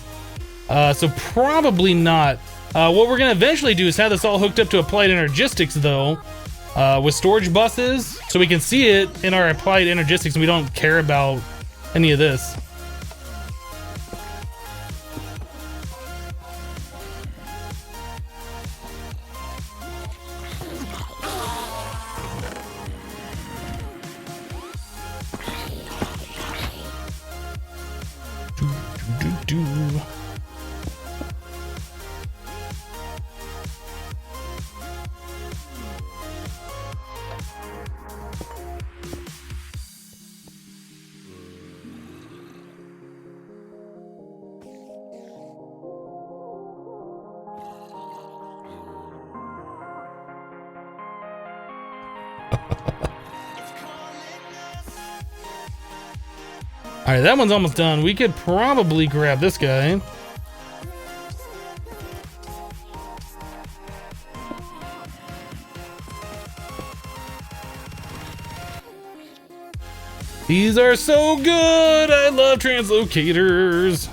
Speaker 1: So probably not. What we're going to eventually do is have this all hooked up to Applied Energistics, though, with storage buses, so we can see it in our Applied Energistics, and we don't care about any of this. All right, that one's almost done. We could probably grab this guy. These are so good. I love translocators.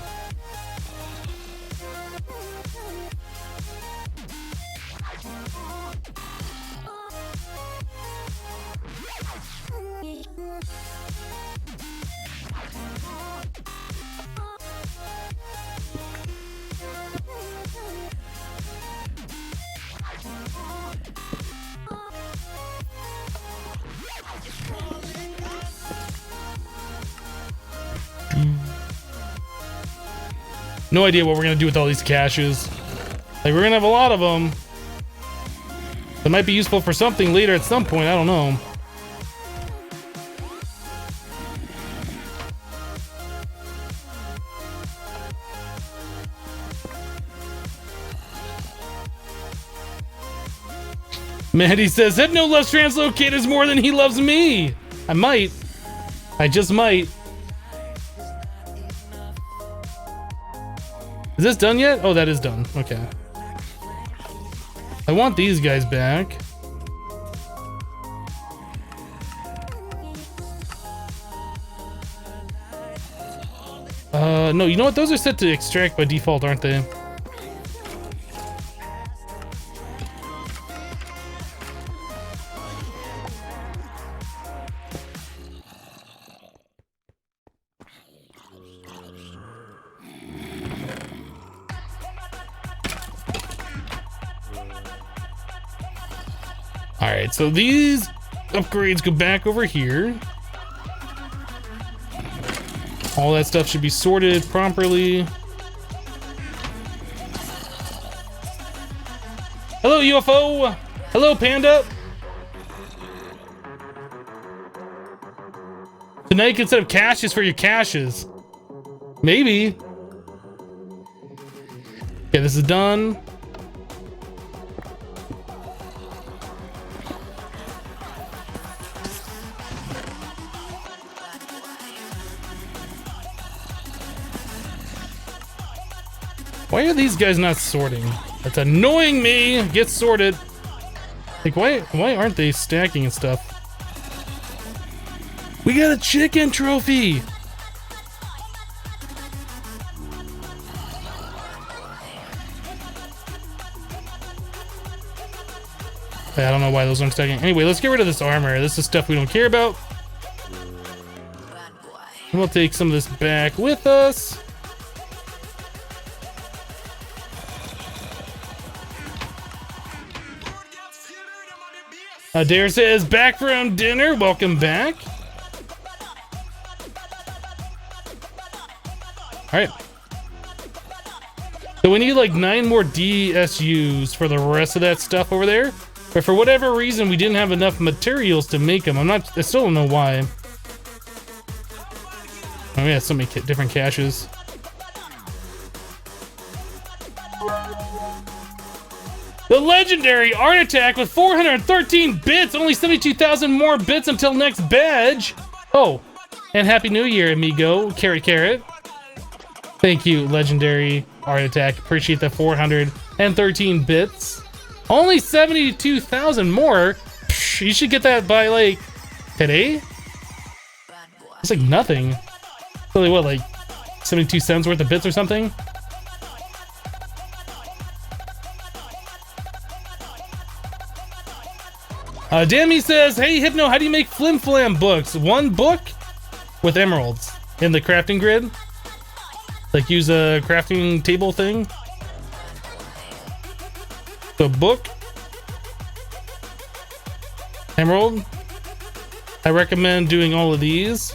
Speaker 1: No idea what we're gonna do with all these caches. Like, we're gonna have a lot of them. That might be useful for something later at some point, I don't know. Maddie says, Hypno loves translocators more than he loves me. I might. I just might. Is this done yet? Oh, that is done. Okay. I want these guys back. No, you know what? Those are set to extract by default, aren't they? Alright, so these upgrades go back over here. All that stuff should be sorted properly. Hello, UFO! Hello, Panda! Tonight you can set up caches for your caches. Maybe. Okay, this is done. Why are these guys not sorting? That's annoying me! Get sorted! Like, why aren't they stacking and stuff? We got a chicken trophy! I don't know why those aren't stacking. Anyway, let's get rid of this armor. This is stuff we don't care about. And we'll take some of this back with us. Dare says, back from dinner. Welcome back. Alright. So we need like 9 more DSUs for the rest of that stuff over there. But for whatever reason, we didn't have enough materials to make them. I still don't know why. Oh yeah, so many different caches. The legendary Art Attack with 413 bits, only 72,000 more bits until next badge. Oh, and Happy New Year, amigo. Carrot, carrot. Thank you, legendary Art Attack. Appreciate the 413 bits. Only 72,000 more. Psh, you should get that by like today. It's like nothing. Really, what, like 72 cents worth of bits or something? Dammy says, hey Hypno, how do you make flim flam books? One book with emeralds in the crafting grid. Like use a crafting table thing. So book, emerald. I recommend doing all of these.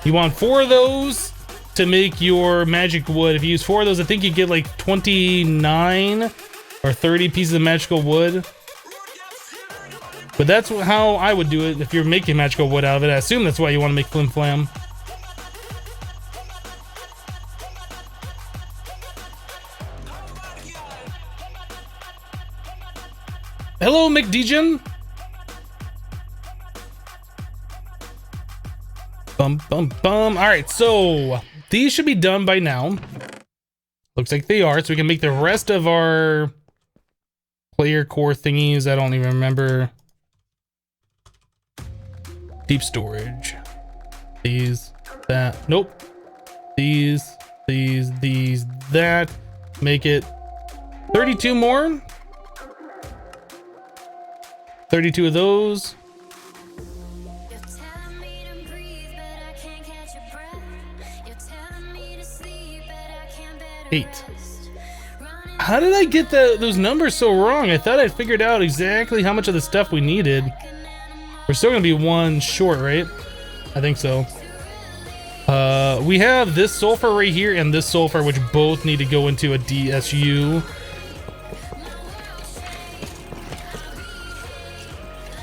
Speaker 1: You want 4 of those to make your magic wood. If you use 4 of those, I think you get like 29 or 30 pieces of magical wood. But that's how I would do it if you're making magical wood out of it. I assume that's why you want to make flim flam. Hello, McDejan. Bum, bum, bum. All right, so these should be done by now. Looks like they are, so we can make the rest of our player core thingies. I don't even remember. Deep storage. These, that. Nope. These, that. Make it 32 more. 32 of those. 8. How did I get those numbers so wrong? I thought I figured out exactly how much of the stuff we needed. We're still gonna be one short, right? I think so. We have this sulfur right here and this sulfur, which both need to go into a DSU.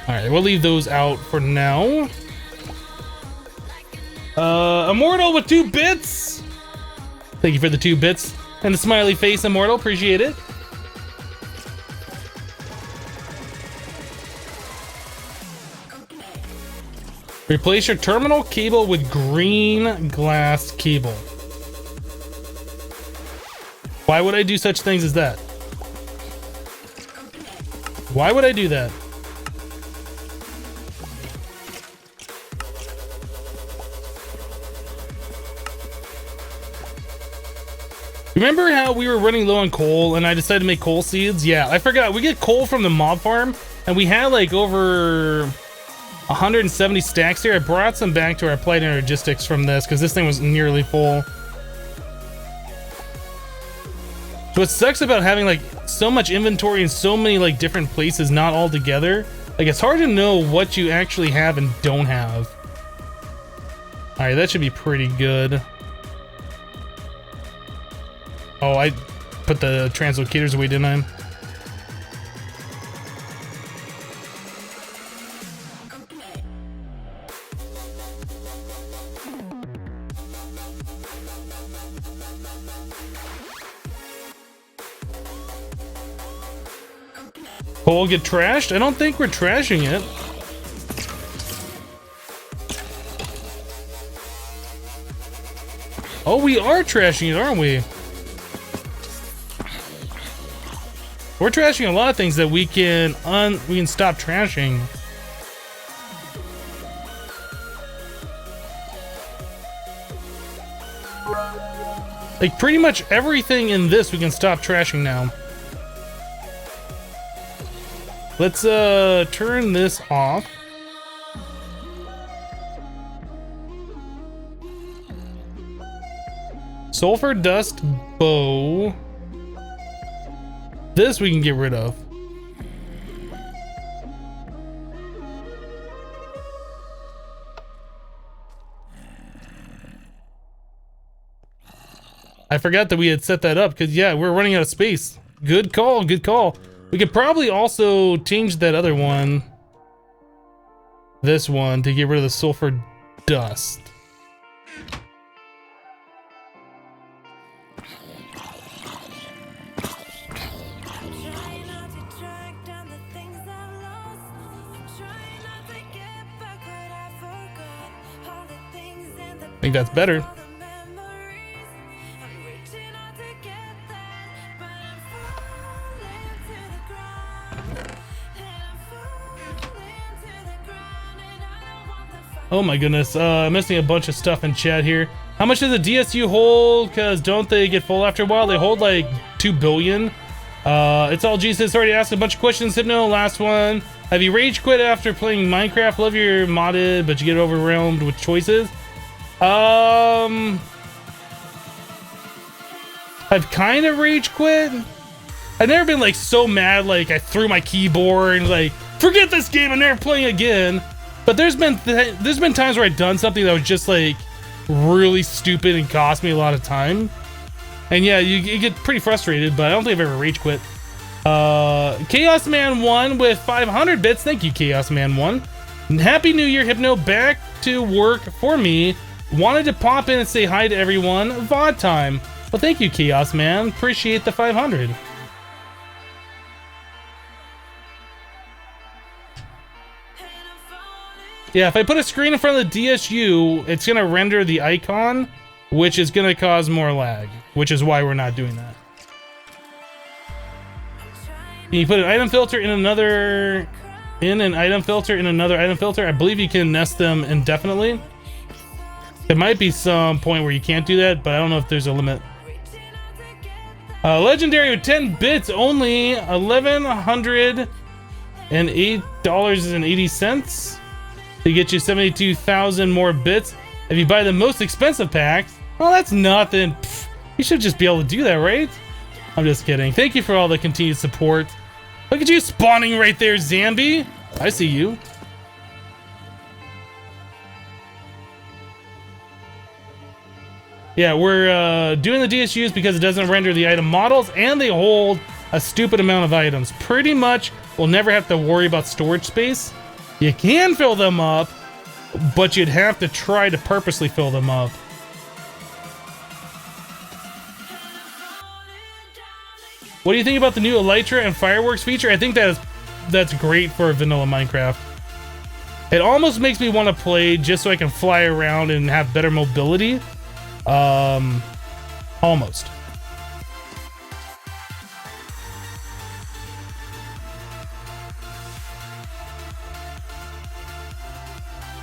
Speaker 1: Alright, we'll leave those out for now. Immortal with 2 bits! Thank you for the 2 bits. And the smiley face, Immortal. Appreciate it. Replace your terminal cable with green glass cable. Why would I do such things as that? Why would I do that? Remember how we were running low on coal and I decided to make coal seeds? Yeah, I forgot. We get coal from the mob farm and we had like over 170 stacks here. I brought some back to our applied energistics from this because this thing was nearly full. So what sucks about having like so much inventory in so many like different places not all together, like it's hard to know what you actually have and don't have. All right, that should be pretty good. Oh, I put the translocators away, didn't I? Coal get trashed? I don't think we're trashing it. Oh, we are trashing it, aren't we? We're trashing a lot of things that we can stop trashing. Like pretty much everything in this we can stop trashing now. Let's turn this off. Sulfur dust bow. This we can get rid of. I forgot that we had set that up because yeah, we're running out of space. Good call, good call. We could probably also change that other one. This one to get rid of the sulfur dust. I think that's better. Oh my goodness, I'm missing a bunch of stuff in chat here. How much does a DSU hold? Because don't they get full after a while? They hold like 2 billion. It's all Jesus. Already asked a bunch of questions. Hypno, last one. Have you rage quit after playing Minecraft? Love your modded, but you get overwhelmed with choices. I've kind of rage quit. I've never been like so mad like I threw my keyboard and like forget this game, I'm never playing again. But there's been times where I've done something that was just like really stupid and cost me a lot of time. And yeah, you get pretty frustrated, but I don't think I've ever rage quit. Chaos Man 1 with 500 bits. Thank you, Chaos Man 1. Happy New Year, Hypno. Back to work for me. Wanted to pop in and say hi to everyone. VOD time. Well, thank you, Chaos Man. Appreciate the 500. Yeah, if I put a screen in front of the DSU, it's gonna render the icon, which is gonna cause more lag, which is why we're not doing that. You put an item filter in another, in an item filter in another item filter. I believe you can nest them indefinitely. There might be some point where you can't do that, but I don't know if there's a limit. Legendary with 10 bits only, $1,108.80 to get you 72,000 more bits. If you buy the most expensive packs, well, that's nothing. Pfft, you should just be able to do that, right? I'm just kidding. Thank you for all the continued support. Look at you spawning right there, Zambi. I see you. Yeah, we're doing the DSUs because it doesn't render the item models and they hold a stupid amount of items. Pretty much, we'll never have to worry about storage space. You can fill them up, but you'd have to try to purposely fill them up. What do you think about the new Elytra and fireworks feature? I think that's great for vanilla Minecraft. It almost makes me want to play just so I can fly around and have better mobility. Almost.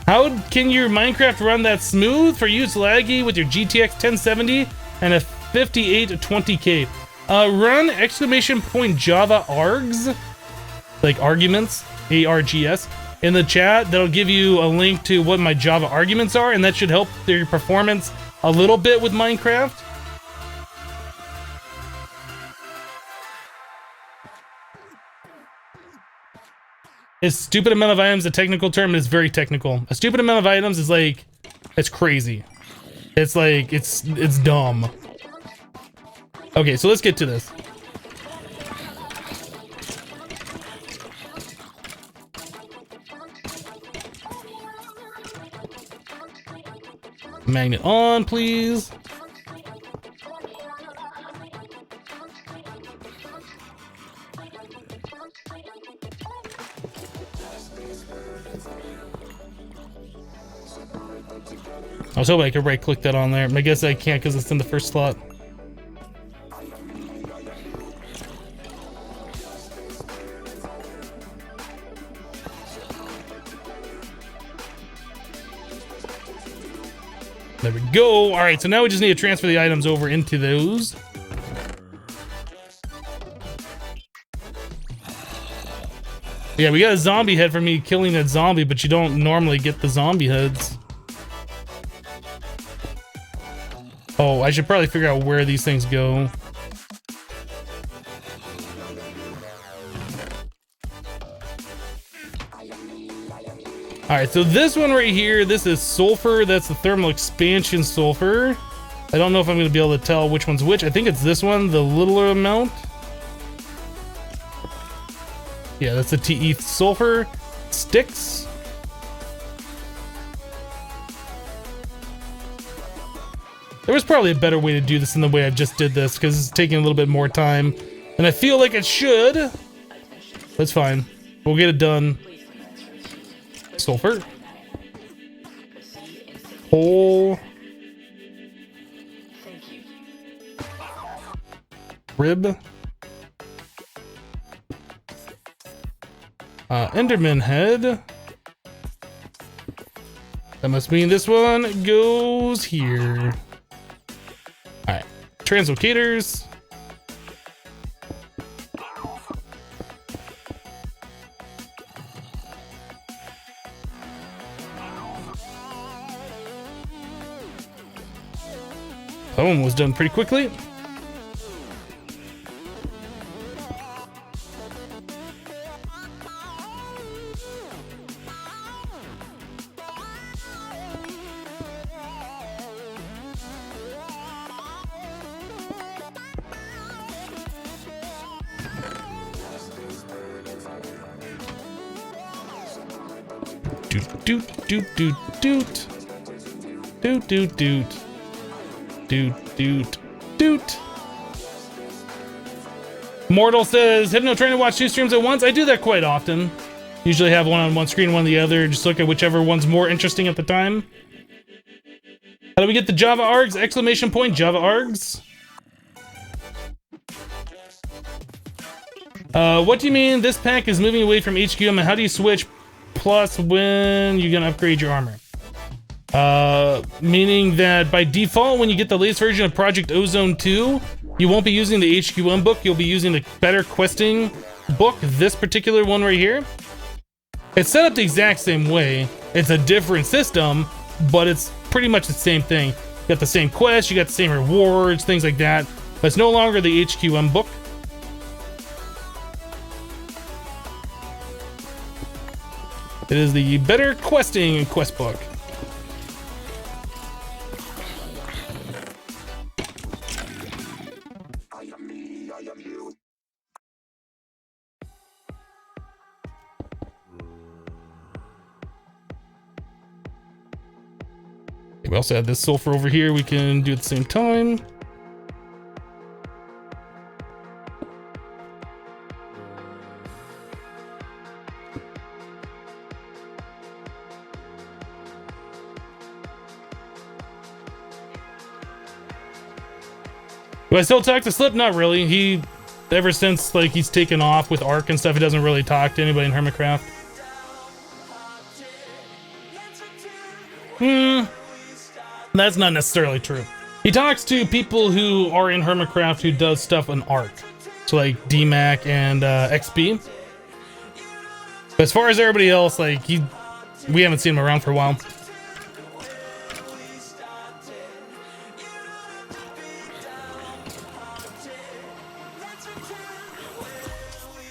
Speaker 1: How can your Minecraft run that smooth? For you, it's laggy with your GTX 1070 and a 5820K. Run !Java args, like arguments, ARGS, in the chat. That'll give you a link to what my Java arguments are, and that should help their performance a little bit with Minecraft. Is stupid amount of items a technical term? It's very technical. A stupid amount of items is like, it's crazy. It's like, it's dumb. Okay, so let's get to this. Magnet on, please. I was hoping I could right-click that on there. I guess I can't because it's in the first slot. There we go. All right, so now we just need to transfer the items over into those. Yeah, we got a zombie head for me killing that zombie, but you don't normally get the zombie heads. Oh, I should probably figure out where these things go. Alright, so this one right here, this is sulfur. That's the thermal expansion sulfur. I don't know if I'm going to be able to tell which one's which. I think it's this one, the littler amount. Yeah, that's the TE sulfur. Sticks. There was probably a better way to do this than the way I just did this, because it's taking a little bit more time than I feel like it should. That's fine. We'll get it done. Sulfur. Hole. Rib. Enderman head. That must mean this one goes here. Alright. Translocators. That one was done pretty quickly. Doot doot doot doot doot doot doot doot doot doot. Mortal says, Hypno trying to watch 2 streams at once. I do that quite often. Usually have one on one screen, one on the other. Just look at whichever one's more interesting at the time. How do we get the Java args? Exclamation point, Java args. What do you mean this pack is moving away from HQ? And how do you switch plus when you're gonna upgrade your armor? Meaning that by default, when you get the latest version of Project Ozone 2, you won't be using the HQM book, you'll be using the better questing book, this particular one right here. It's set up the exact same way. It's a different system, but it's pretty much the same thing. You got the same quests, you got the same rewards, things like that, but it's no longer the HQM book. It is the better questing quest book. We also have this sulfur over here we can do at the same time. Do I still talk to Slip? Not really. He, ever since like he's taken off with Ark and stuff, he doesn't really talk to anybody in Hermitcraft. That's not necessarily true. He talks to people who are in Hermitcraft who does stuff on Ark. So like DMAC and XP. But as far as everybody else, like we haven't seen him around for a while.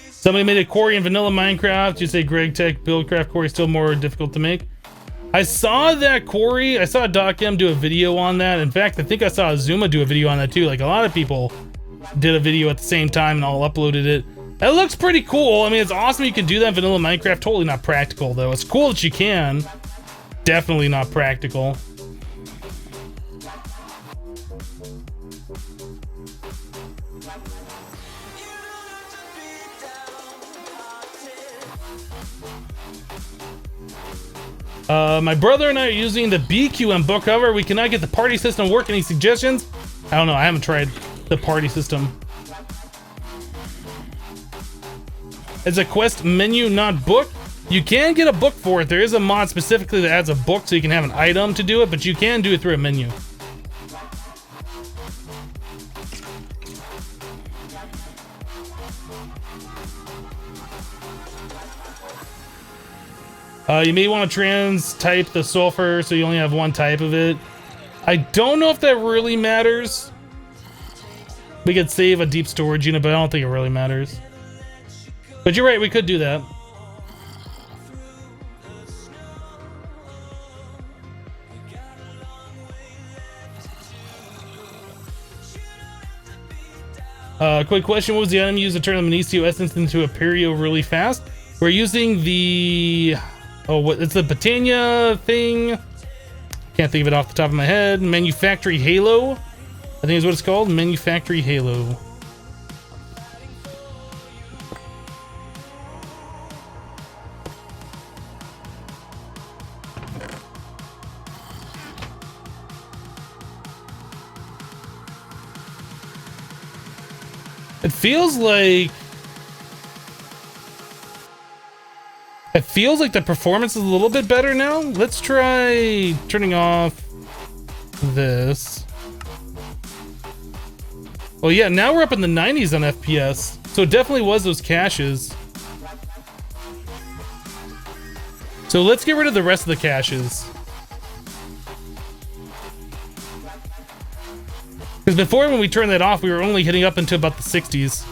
Speaker 1: Somebody made a quarry in vanilla Minecraft. You say Greg Tech Buildcraft quarry still more difficult to make. I saw that quarry. I saw Doc M do a video on that. In fact, I think I saw Azuma do a video on that too. Like a lot of people did a video at the same time and all uploaded it. That looks pretty cool. I mean, it's awesome you can do that in vanilla Minecraft. Totally not practical though. It's cool that you can. Definitely not practical. My brother and I are using the BQM book cover. We cannot get the party system work. Any suggestions? I don't know. I haven't tried the party system. It's a quest menu, not book. You can get a book for it. There is a mod specifically that adds a book so you can have an item to do it, but you can do it through a menu. You may want to trans type the sulfur so you only have one type of it. I don't know if that really matters. We could save a deep storage unit, but I don't think it really matters. But you're right, we could do that. Quick question, what was the item used to turn the Manesio essence into a Perio really fast? We're using the... Oh, what? It's the Botania thing. Can't think of it off the top of my head. Manufactory Halo, I think is what it's called. Manufactory Halo. It feels like the performance is a little bit better now. Let's try turning off this. Well, yeah, now we're up in the 90s on FPS. So it definitely was those caches. So let's get rid of the rest of the caches. Because before when we turned that off, we were only hitting up into about the 60s.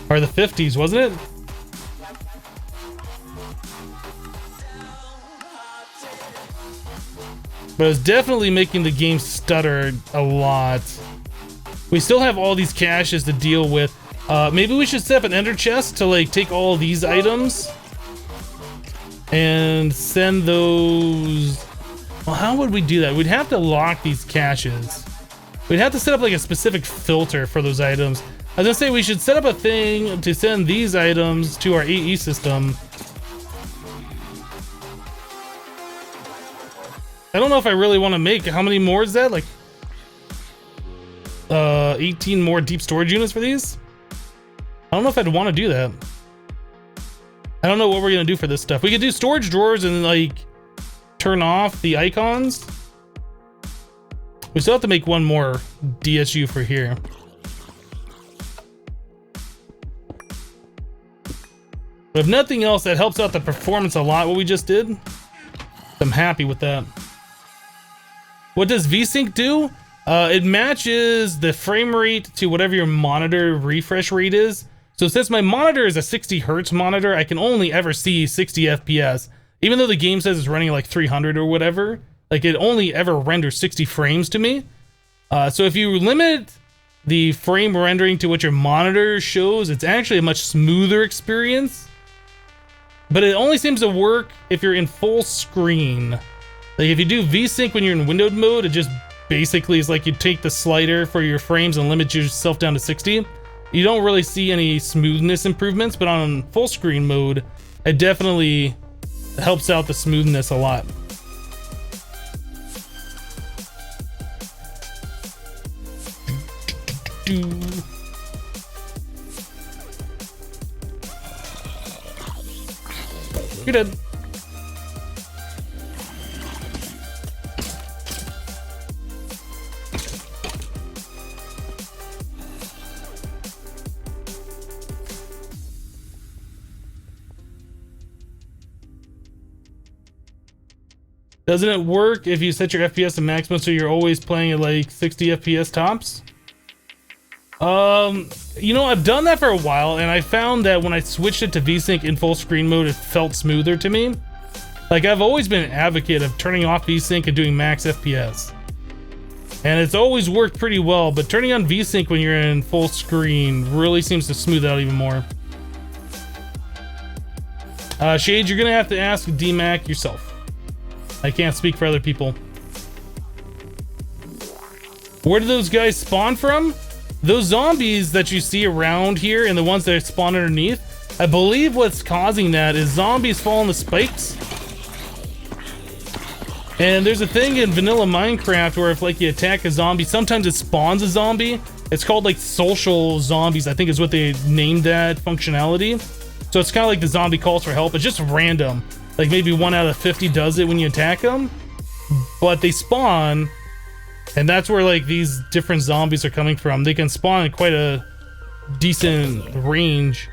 Speaker 1: Or the 50s, wasn't it? But it was definitely making the game stutter a lot. We still have all these caches to deal with. Maybe we should set up an ender chest to like take all these items and send those. Well, how would we do that? We'd have to lock these caches. We'd have to set up like a specific filter for those items. I was gonna say we should set up a thing to send these items to our AE system I don't know if I really want to make, how many more is that? Like 18 more deep storage units for these? I don't know if I'd want to do that. I don't know what we're gonna do for this stuff. We could do storage drawers and like turn off the icons. We still have to make one more DSU for here. But if nothing else, that helps out the performance a lot, what we just did. I'm happy with that. What does VSync do? It matches the frame rate to whatever your monitor refresh rate is. So since my monitor is a 60 hertz monitor, I can only ever see 60 FPS. Even though the game says it's running like 300 or whatever, like it only ever renders 60 frames to me. So if you limit the frame rendering to what your monitor shows, it's actually a much smoother experience. But it only seems to work if you're in full screen. Like if you do VSync when you're in windowed mode, it just basically is like you take the slider for your frames and limit yourself down to 60. You don't really see any smoothness improvements, but on full screen mode, it definitely helps out the smoothness a lot. You're dead. Doesn't it work if you set your FPS to maximum so you're always playing at like 60 FPS tops? You know, I've done that for a while and I found that when I switched it to VSync in full screen mode, it felt smoother to me. Like I've always been an advocate of turning off VSync and doing max FPS. And it's always worked pretty well, but turning on VSync when you're in full screen really seems to smooth out even more. Shade, you're gonna have to ask DMAC yourself. I can't speak for other people. Where do those guys spawn from? Those zombies that you see around here and the ones that spawn underneath, I believe what's causing that is zombies fall on the spikes. And there's a thing in vanilla Minecraft where if like you attack a zombie, sometimes it spawns a zombie. It's called like social zombies, I think is what they named that functionality. So it's kind of like the zombie calls for help. It's just random. Like maybe 1 out of 50 does it when you attack them, but they spawn, and that's where like these different zombies are coming from. They can spawn at quite a decent range.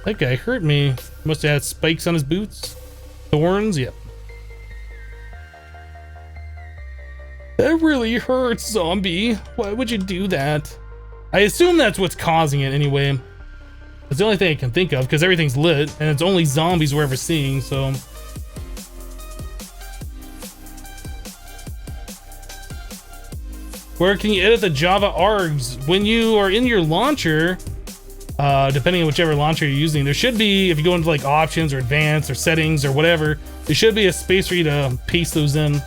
Speaker 1: That guy hurt me. Must have had spikes on his boots. Thorns, yep. That really hurts, zombie. Why would you do that? I assume that's what's causing it anyway. It's the only thing I can think of because everything's lit and it's only zombies we're ever seeing, so. Where can you edit the Java args? When you are in your launcher, depending on whichever launcher you're using, there should be, if you go into like options or advanced or settings or whatever, there should be a space for you to paste those in.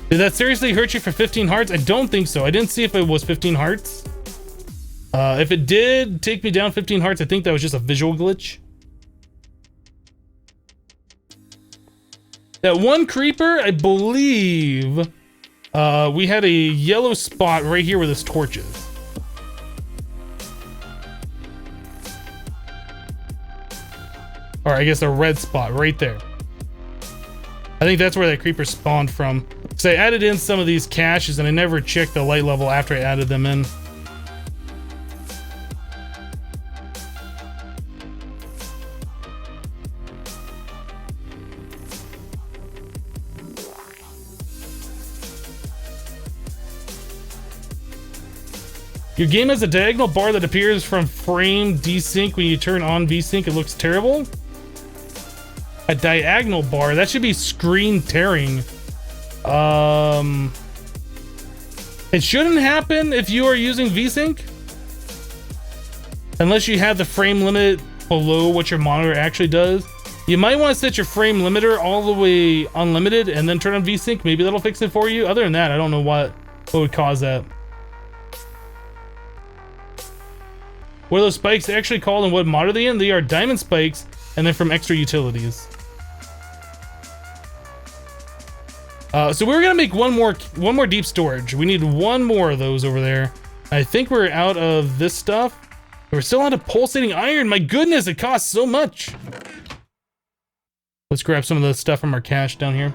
Speaker 1: Did that seriously hurt you for 15 hearts? I don't think so. I didn't see if it was 15 hearts. If it did take me down 15 hearts, I think that was just a visual glitch. That one creeper, I believe, we had a yellow spot right here where this torch is. Or I guess a red spot right there. I think that's where that creeper spawned from. So I added in some of these caches and I never checked the light level after I added them in. Your game has a diagonal bar that appears from frame desync when you turn on VSync. It looks terrible. A diagonal bar, that should be screen tearing. It shouldn't happen if you are using VSync. Unless you have the frame limit below what your monitor actually does. You might want to set your frame limiter all the way unlimited and then turn on VSync. Maybe that'll fix it for you. Other than that, I don't know what would cause that. What are those spikes actually called and what mod are they in? They are diamond spikes and they're from extra utilities. So we're gonna make one more deep storage. We need one more of those over there. I think we're out of this stuff. We're still out of pulsating iron. My goodness, it costs so much. Let's grab some of the stuff from our cache down here.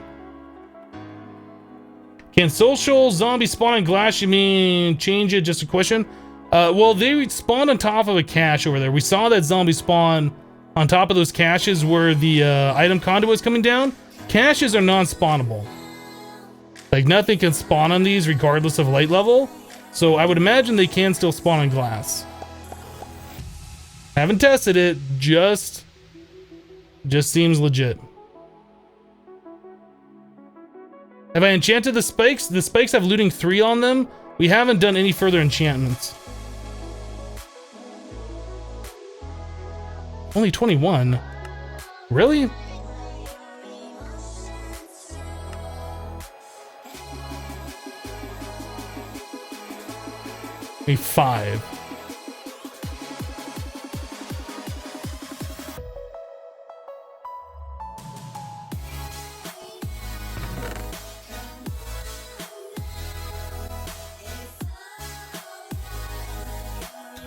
Speaker 1: Can social zombies spawn in glass? You mean change it? Just a question. Well, they spawn on top of a cache over there. We saw that zombie spawn on top of those caches where the item conduit was coming down. Caches are non-spawnable. Like, nothing can spawn on these regardless of light level. So I would imagine they can still spawn on glass. Haven't tested it, just seems legit. Have I enchanted the spikes? The spikes have looting 3 on them. We haven't done any further enchantments. Only 21. Really? Maybe 5.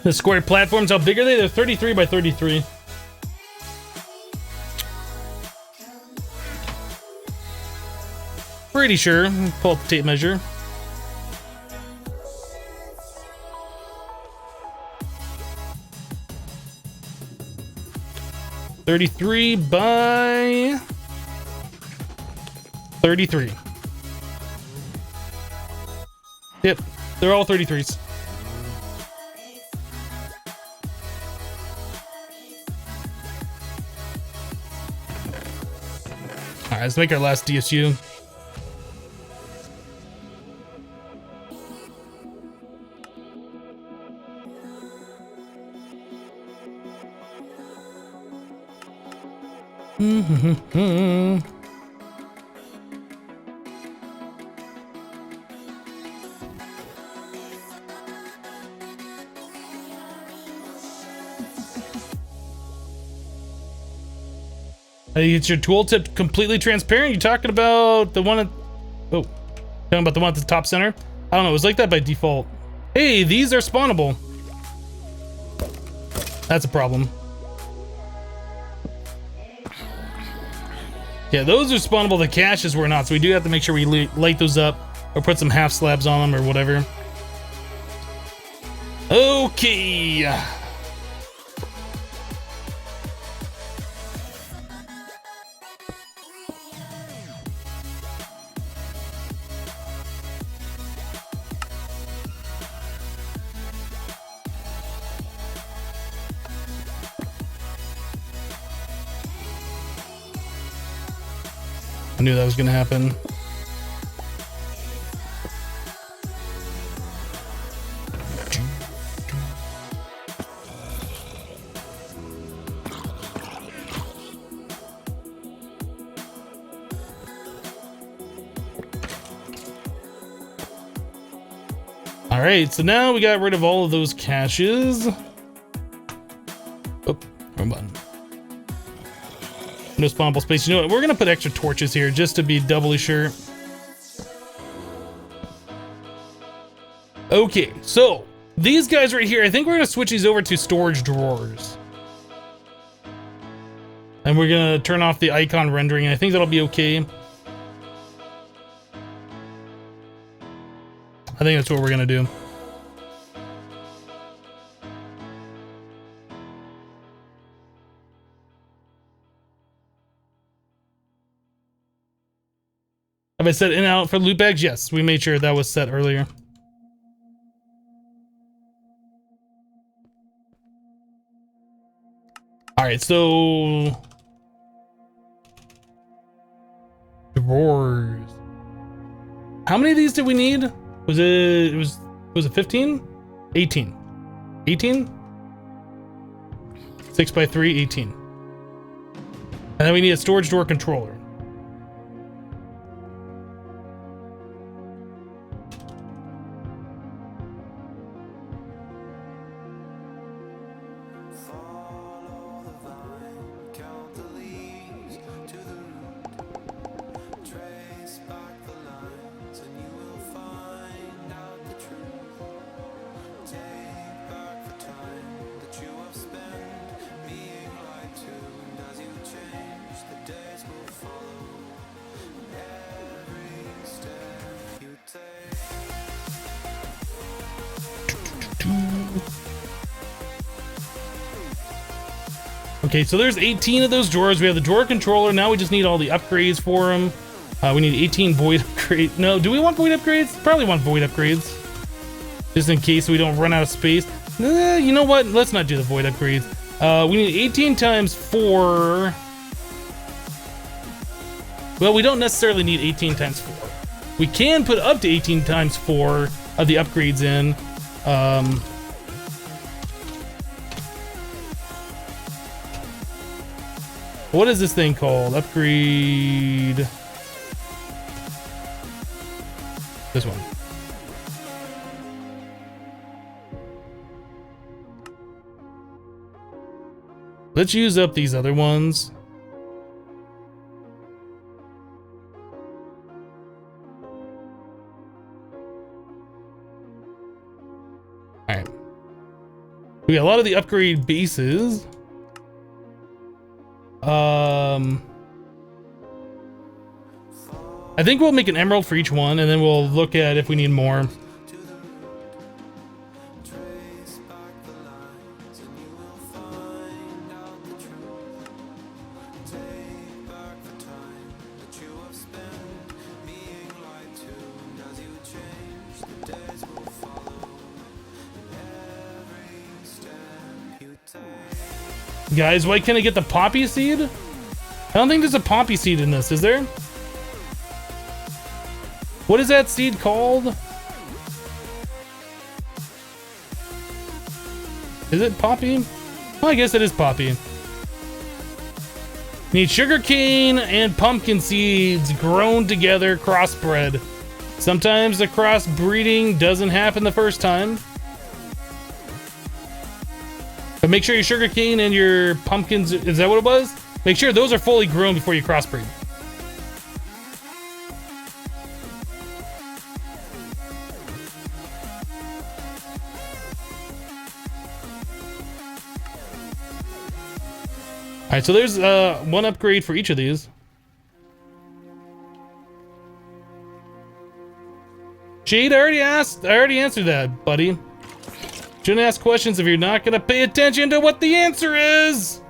Speaker 1: The square platforms, how big are they? They're 33 by 33. Pretty sure. Pull up the tape measure. $33 by 33. Yep, they're all 33s. Alright, let's make our last DSU. It's your tooltip completely transparent? You talking about the one at... Oh. Talking about the one at the top center? I don't know, it was like that by default. Hey, these are spawnable. That's a problem. Yeah, those are spawnable. The caches were not, so we do have to make sure we light those up or put some half slabs on them or whatever. Okay. I knew that was gonna happen. All right, so now we got rid of all of those caches. Oh, wrong button. No spawnable space. You know what? We're gonna put extra torches here just to be doubly sure. Okay, so these guys right here, I think we're gonna switch these over to storage drawers. And we're gonna turn off the icon rendering, and I think that'll be okay. I think that's what we're gonna do. Have I set in and out for loot bags? Yes, we made sure that was set earlier. All right, so drawers. How many of these did we need? Was it 15? 18. 18? 6 by 3, 18. And then we need a storage door controller. Okay, so there's 18 of those drawers. We have the drawer controller. Now we just need all the upgrades for them. We need 18 void upgrades. No, do we want void upgrades? Probably want void upgrades. Just in case we don't run out of space. You know what? Let's not do the void upgrades. We need 18 times 4. Well, we don't necessarily need 18 times 4. We can put up to 18 times 4 of the upgrades in. What is this thing called? Upgrade. This one. Let's use up these other ones. Alright. We got a lot of the upgrade bases. I think we'll make an emerald for each one, and then we'll look at if we need more. Guys, why can't I get the poppy seed? I don't think there's a poppy seed in this, is there? What is that seed called? Is it poppy? Oh, I guess it is poppy. Need sugarcane and pumpkin seeds grown together, crossbred. Sometimes the crossbreeding doesn't happen the first time. But make sure your sugarcane and your pumpkins, is that what it was? Make sure those are fully grown before you crossbreed. Alright, so there's one upgrade for each of these. Jade, I already answered that, buddy. Shouldn't ask questions if you're not gonna pay attention to what the answer is.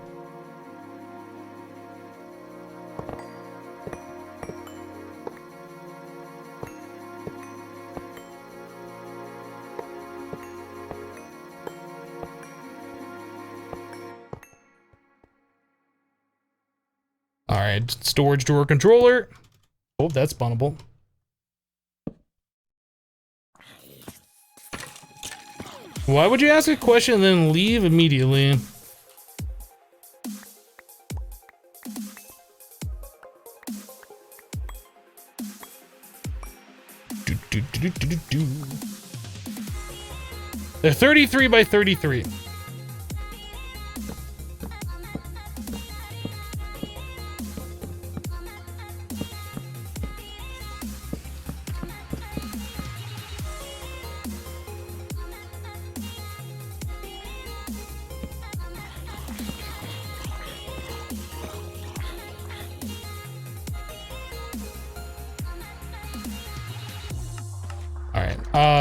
Speaker 1: All right, storage drawer controller. Oh, that's spawnable. Why would you ask a question and then leave immediately? They're 33 by 33.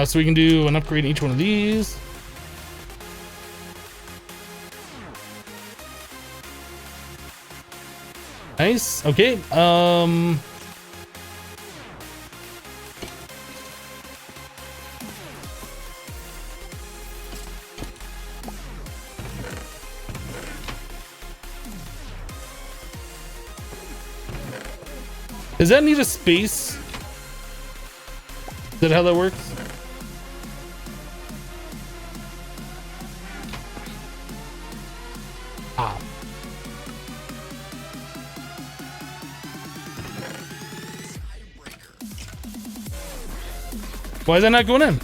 Speaker 1: So we can do an upgrade in each one of these. Nice. Okay. Does that need a space? Is that how that works? Why is that not going in?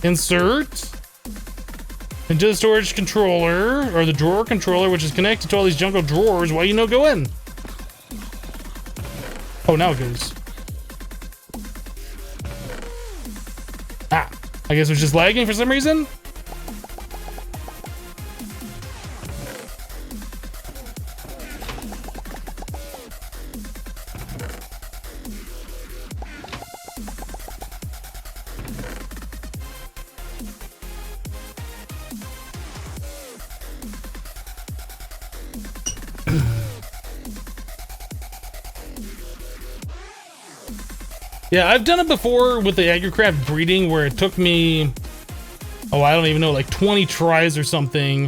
Speaker 1: Insert into the storage controller, or the drawer controller, which is connected to all these jungle drawers. Why you no go in? Oh, now it goes. Ah, I guess it was just lagging for some reason. Yeah, I've done it before with the Agricraft breeding where it took me, oh, I don't even know, like 20 tries or something.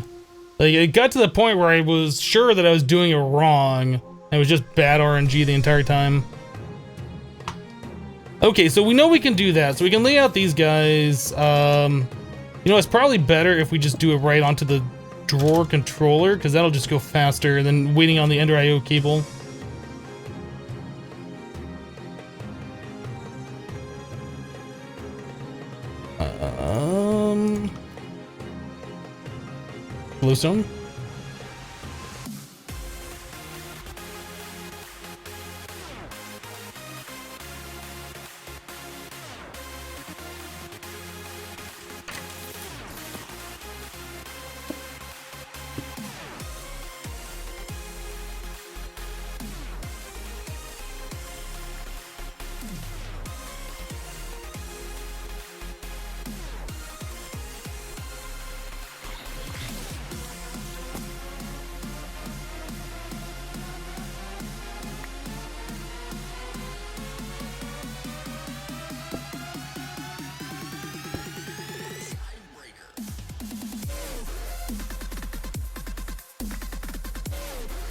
Speaker 1: Like, it got to the point where I was sure that I was doing it wrong. And it was just bad RNG the entire time. Okay, so we know we can do that. So we can lay out these guys. You know, it's probably better if we just do it right onto the drawer controller, because that'll just go faster than waiting on the Ender IO cable. Bluestone.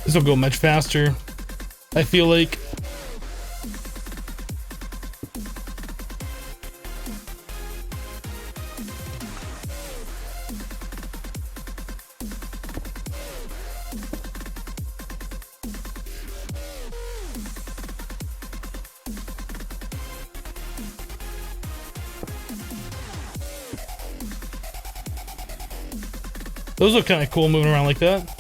Speaker 1: This will go much faster, I feel like. Those look kind of cool moving around like that.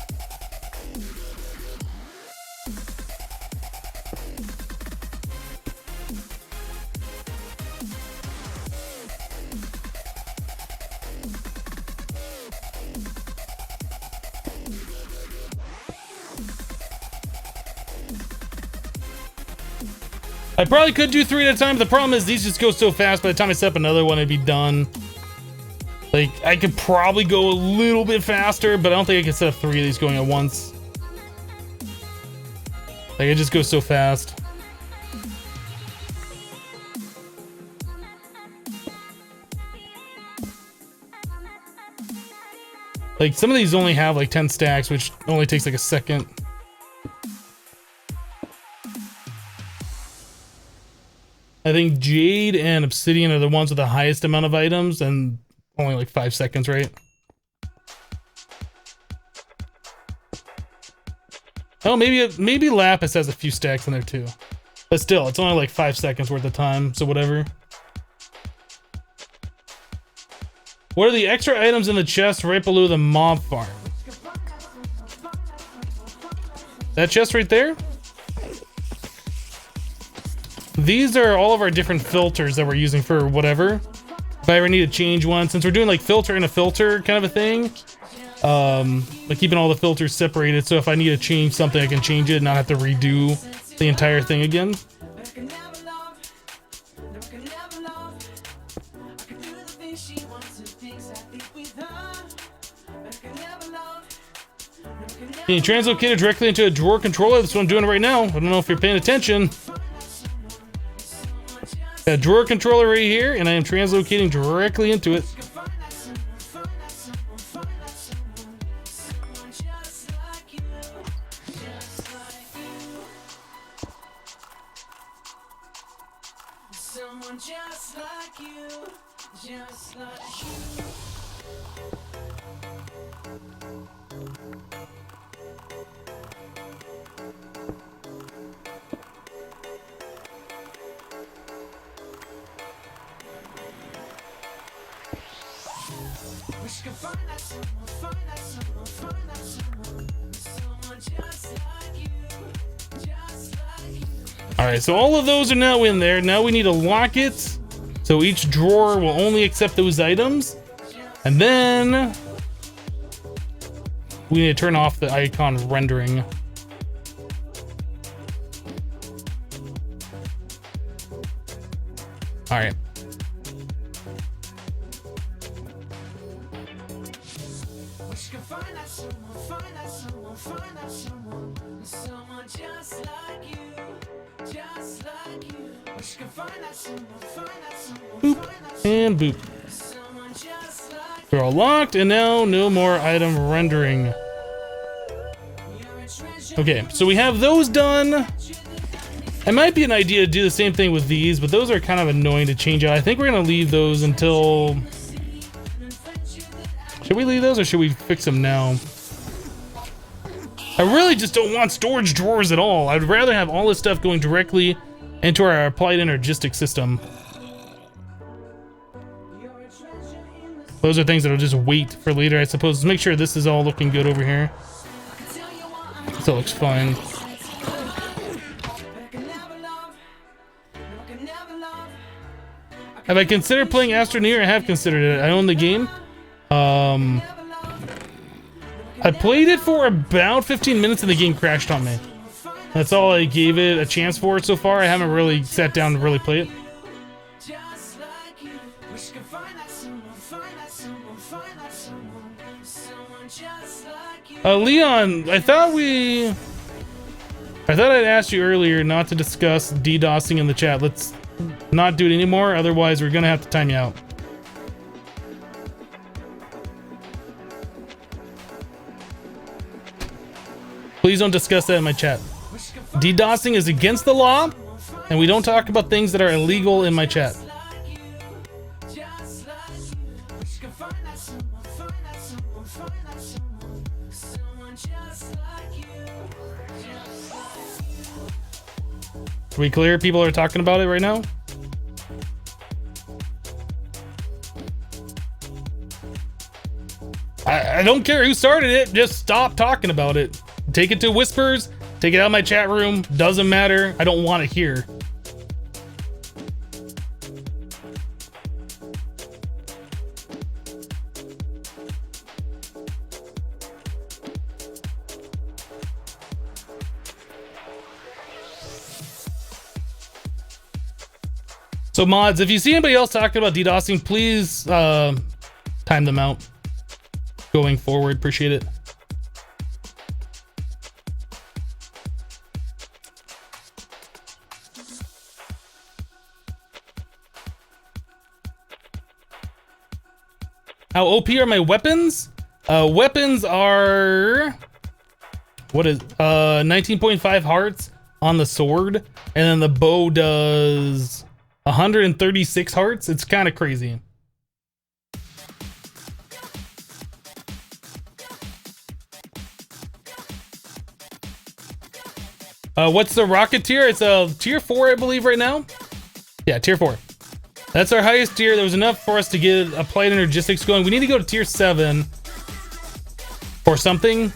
Speaker 1: I probably could do 3 at a time. The problem is these just go so fast. By the time I set up another one, it'd be done. Like, I could probably go a little bit faster, but I don't think I can set up 3 of these going at once. Like, it just goes so fast. Like, some of these only have like 10 stacks, which only takes like a second. I think Jade and Obsidian are the ones with the highest amount of items, and only like 5 seconds, right? Oh, maybe Lapis has a few stacks in there too. But still, it's only like 5 seconds worth of time, so whatever. What are the extra items in the chest right below the mob farm? That chest right there? These are all of our different filters that we're using for whatever. If I ever need to change one, since we're doing like filter and a filter kind of a thing, like keeping all the filters separated, so if I need to change something, I can change it and not have to redo the entire thing again. Can you translocate it directly into a drawer controller? That's what I'm doing right now. I don't know if you're paying attention. A drawer controller right here, and I am translocating directly into it. Someone just like you, just like you. Alright, so all of those are now in there. Now we need to lock it, so each drawer will only accept those items. And then we need to turn off the icon rendering. Alright. Boop and boop. They're all locked, and now no more item rendering. Okay, so we have those done. It might be an idea to do the same thing with these, but those are kind of annoying to change out. I think we're gonna leave those until... Should we leave those or should we fix them now? I really just don't want storage drawers at all. I'd rather have all this stuff going directly into our applied energistic system. Those are things that'll just wait for later, I suppose. Let's make sure this is all looking good over here. This all looks fine. Have I considered playing Astroneer? I have considered it. I own the game. I played it for about 15 minutes and the game crashed on me. That's all I gave it a chance for so far. I haven't really sat down to really play it. Leon, I thought I'd asked you earlier not to discuss DDoSing in the chat. Let's not do it anymore, otherwise we're gonna have to time you out. Please don't discuss that in my chat. DDoSing is against the law, and we don't talk about things that are illegal in my chat. Are we clear? People are talking about it right now? I don't care who started it, just stop talking about it. Take it to whispers, take it out of my chat room, doesn't matter. I don't want to hear. So mods, if you see anybody else talking about DDoSing, please time them out going forward. Appreciate it. How OP are my weapons? Weapons are... What is... 19.5 hearts on the sword. And then the bow does... 136 hearts. It's kind of crazy. What's the rocket tier? It's a tier 4, I believe, right now. Yeah, tier 4. That's our highest tier. There was enough for us to get applied energistics going. We need to go to tier 7 for something.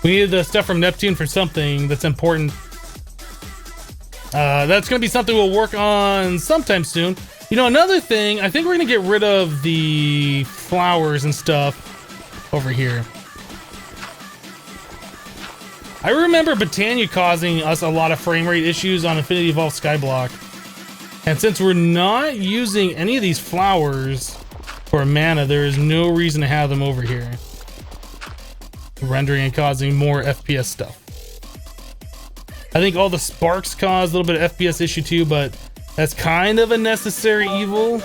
Speaker 1: We needed the stuff from Neptune for something that's important. That's gonna be something we'll work on sometime soon. You know, another thing, I think we're gonna get rid of the flowers and stuff over here. I remember Botania causing us a lot of frame rate issues on Infinity Evolved Skyblock. And since we're not using any of these flowers for mana, there is no reason to have them over here. Rendering and causing more FPS stuff. I think all the sparks cause a little bit of FPS issue too, but that's kind of a necessary evil.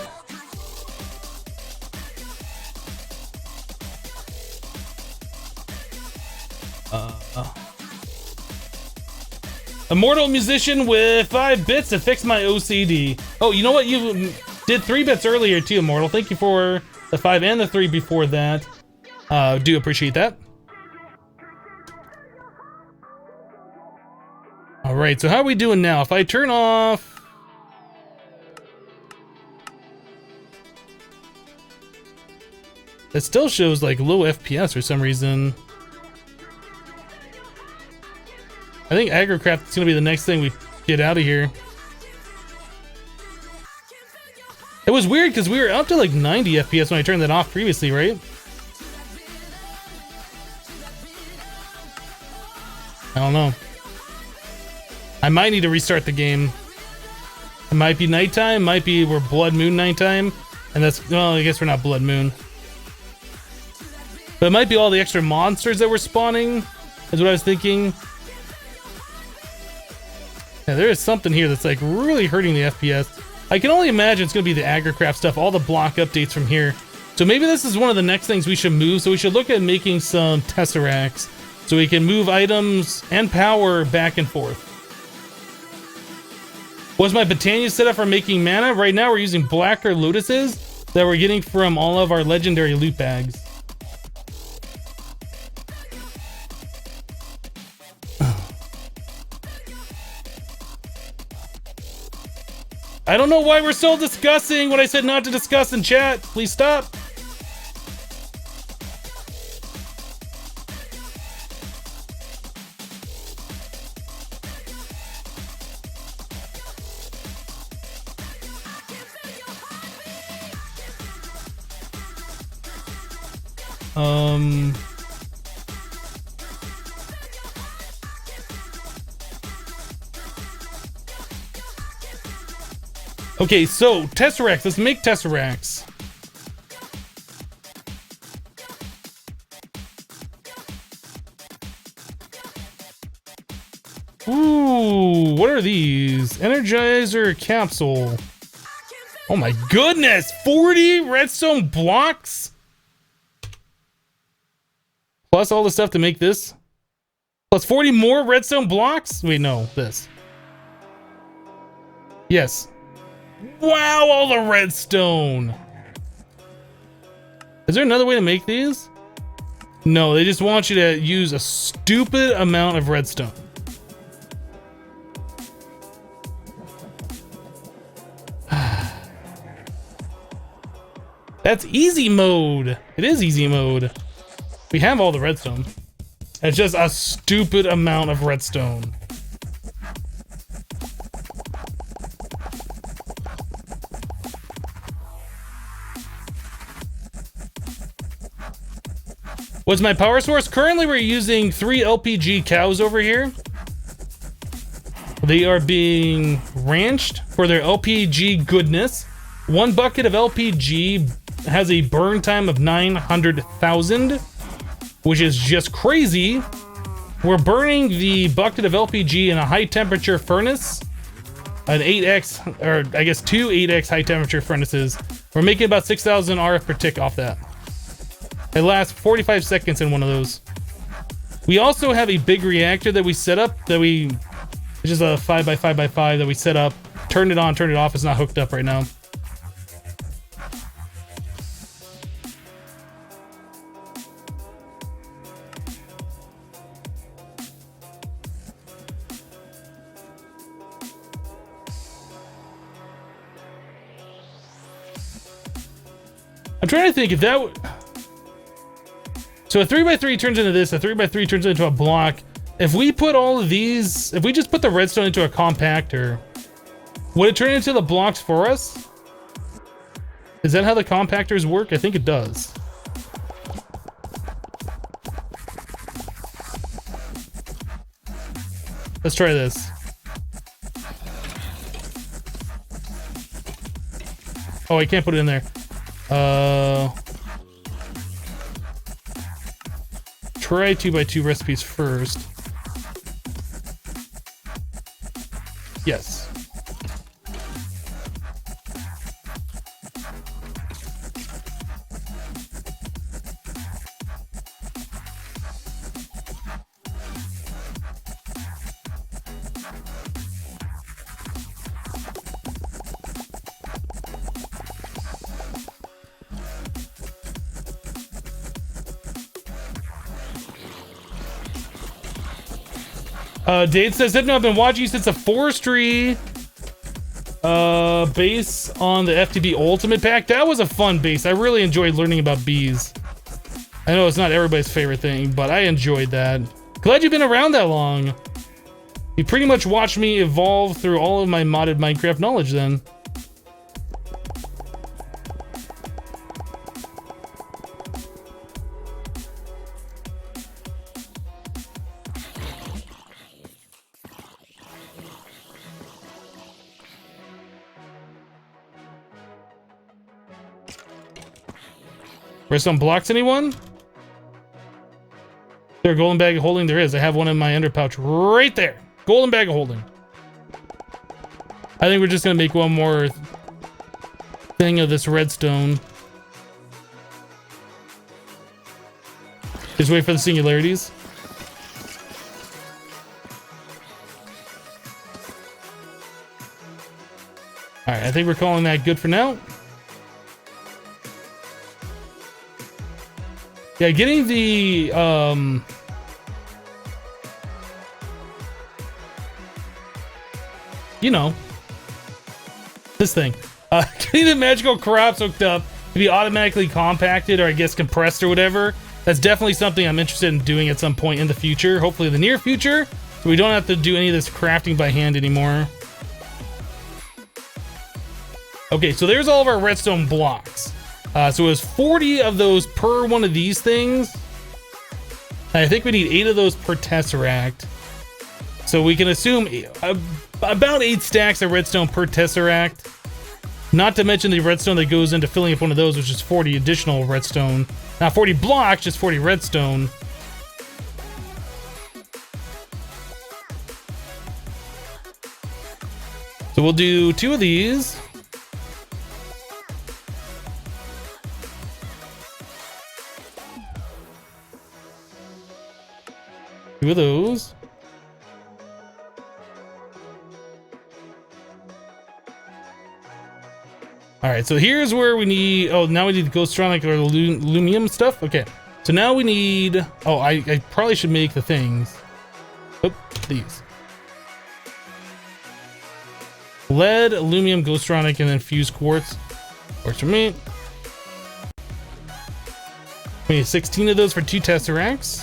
Speaker 1: Immortal musician with 5 bits to fix my OCD. Oh, you know what? You did 3 bits earlier too, Immortal. Thank you for the 5 and the 3 before that. Do appreciate that. All right, so how are we doing now? If I turn off... It still shows like low FPS for some reason. I think Agrocraft is gonna be the next thing we get out of here. It was weird because we were up to like 90 FPS when I turned that off previously, right? I don't know. I might need to restart the game. It might be nighttime, might be we're Blood Moon nighttime, and that's, well, I guess we're not Blood Moon. But it might be all the extra monsters that we're spawning, is what I was thinking. Yeah, there is something here that's like really hurting the FPS. I can only imagine it's going to be the agricraft stuff, all the block updates from here. So maybe this is one of the next things we should move. So we should look at making some tesseracts so we can move items and power back and forth. Was my Botania set up for making mana? Right now we're using blacker lotuses that we're getting from all of our legendary loot bags. I don't know why we're still discussing what I said not to discuss in chat. Please stop. Okay, so tesseracts. Let's make tesseracts. Ooh, what are these? Energizer capsule. Oh my goodness, 40 redstone blocks? Plus all the stuff to make this? Plus 40 more redstone blocks? Wait, no, this. Yes. Wow, all the redstone. Is there another way to make these? No, they just want you to use a stupid amount of redstone. That's easy mode. It is easy mode. We have all the redstone. It's just a stupid amount of redstone. What's my power source? Currently we're using 3 LPG cows over here. They are being ranched for their LPG goodness. 1 bucket of LPG has a burn time of 900,000, which is just crazy. We're burning the bucket of LPG in a high temperature furnace, an 8x, or I guess 2 8x high temperature furnaces. We're making about 6,000 RF per tick off that. It lasts 45 seconds in one of those. We also have a big reactor that we set up, it's just a 5x5x5 that we set up. Turned it on, turned it off. It's not hooked up right now. I'm trying to think if that would... So a 3x3 turns into this, a 3x3 turns into a block. If we put all of these, if we just put the redstone into a compactor, would it turn into the blocks for us? Is that how the compactors work? I think it does. Let's try this. Oh, I can't put it in there. Try 2x2 recipes first. Yes. Dade says, Hypno, I've been watching you since the forestry base on the FTB Ultimate Pack. That was a fun base. I really enjoyed learning about bees. I know it's not everybody's favorite thing, but I enjoyed that. Glad you've been around that long. You pretty much watched me evolve through all of my modded Minecraft knowledge then. Redstone blocks, anyone? Is there a golden bag of holding? There is. I have one in my under pouch right there. Golden bag of holding. I think we're just gonna make one more thing of this redstone. Just wait for the singularities. All right, I think we're calling that good for now. Yeah, getting the you know, this thing, getting the magical crops hooked up to be automatically compacted, or I guess compressed or whatever. That's definitely something I'm interested in doing at some point in the future, hopefully the near future, so we don't have to do any of this crafting by hand anymore. Okay, so there's all of our redstone blocks. So it was 40 of those per one of these things. I think we need 8 of those per tesseract. So we can assume about 8 stacks of redstone per tesseract. Not to mention the redstone that goes into filling up one of those, which is 40 additional redstone. Not 40 blocks, just 40 redstone. So we'll do 2 of these. Two of those. All right, so here's where we need, oh, now we need the ghostronic or the lumium stuff. Okay, so now we need, oh, I probably should make the things. Oh, these. Lead, aluminum, ghostronic, and then fused quartz. Works for me. We need 16 of those for 2 tesseracts.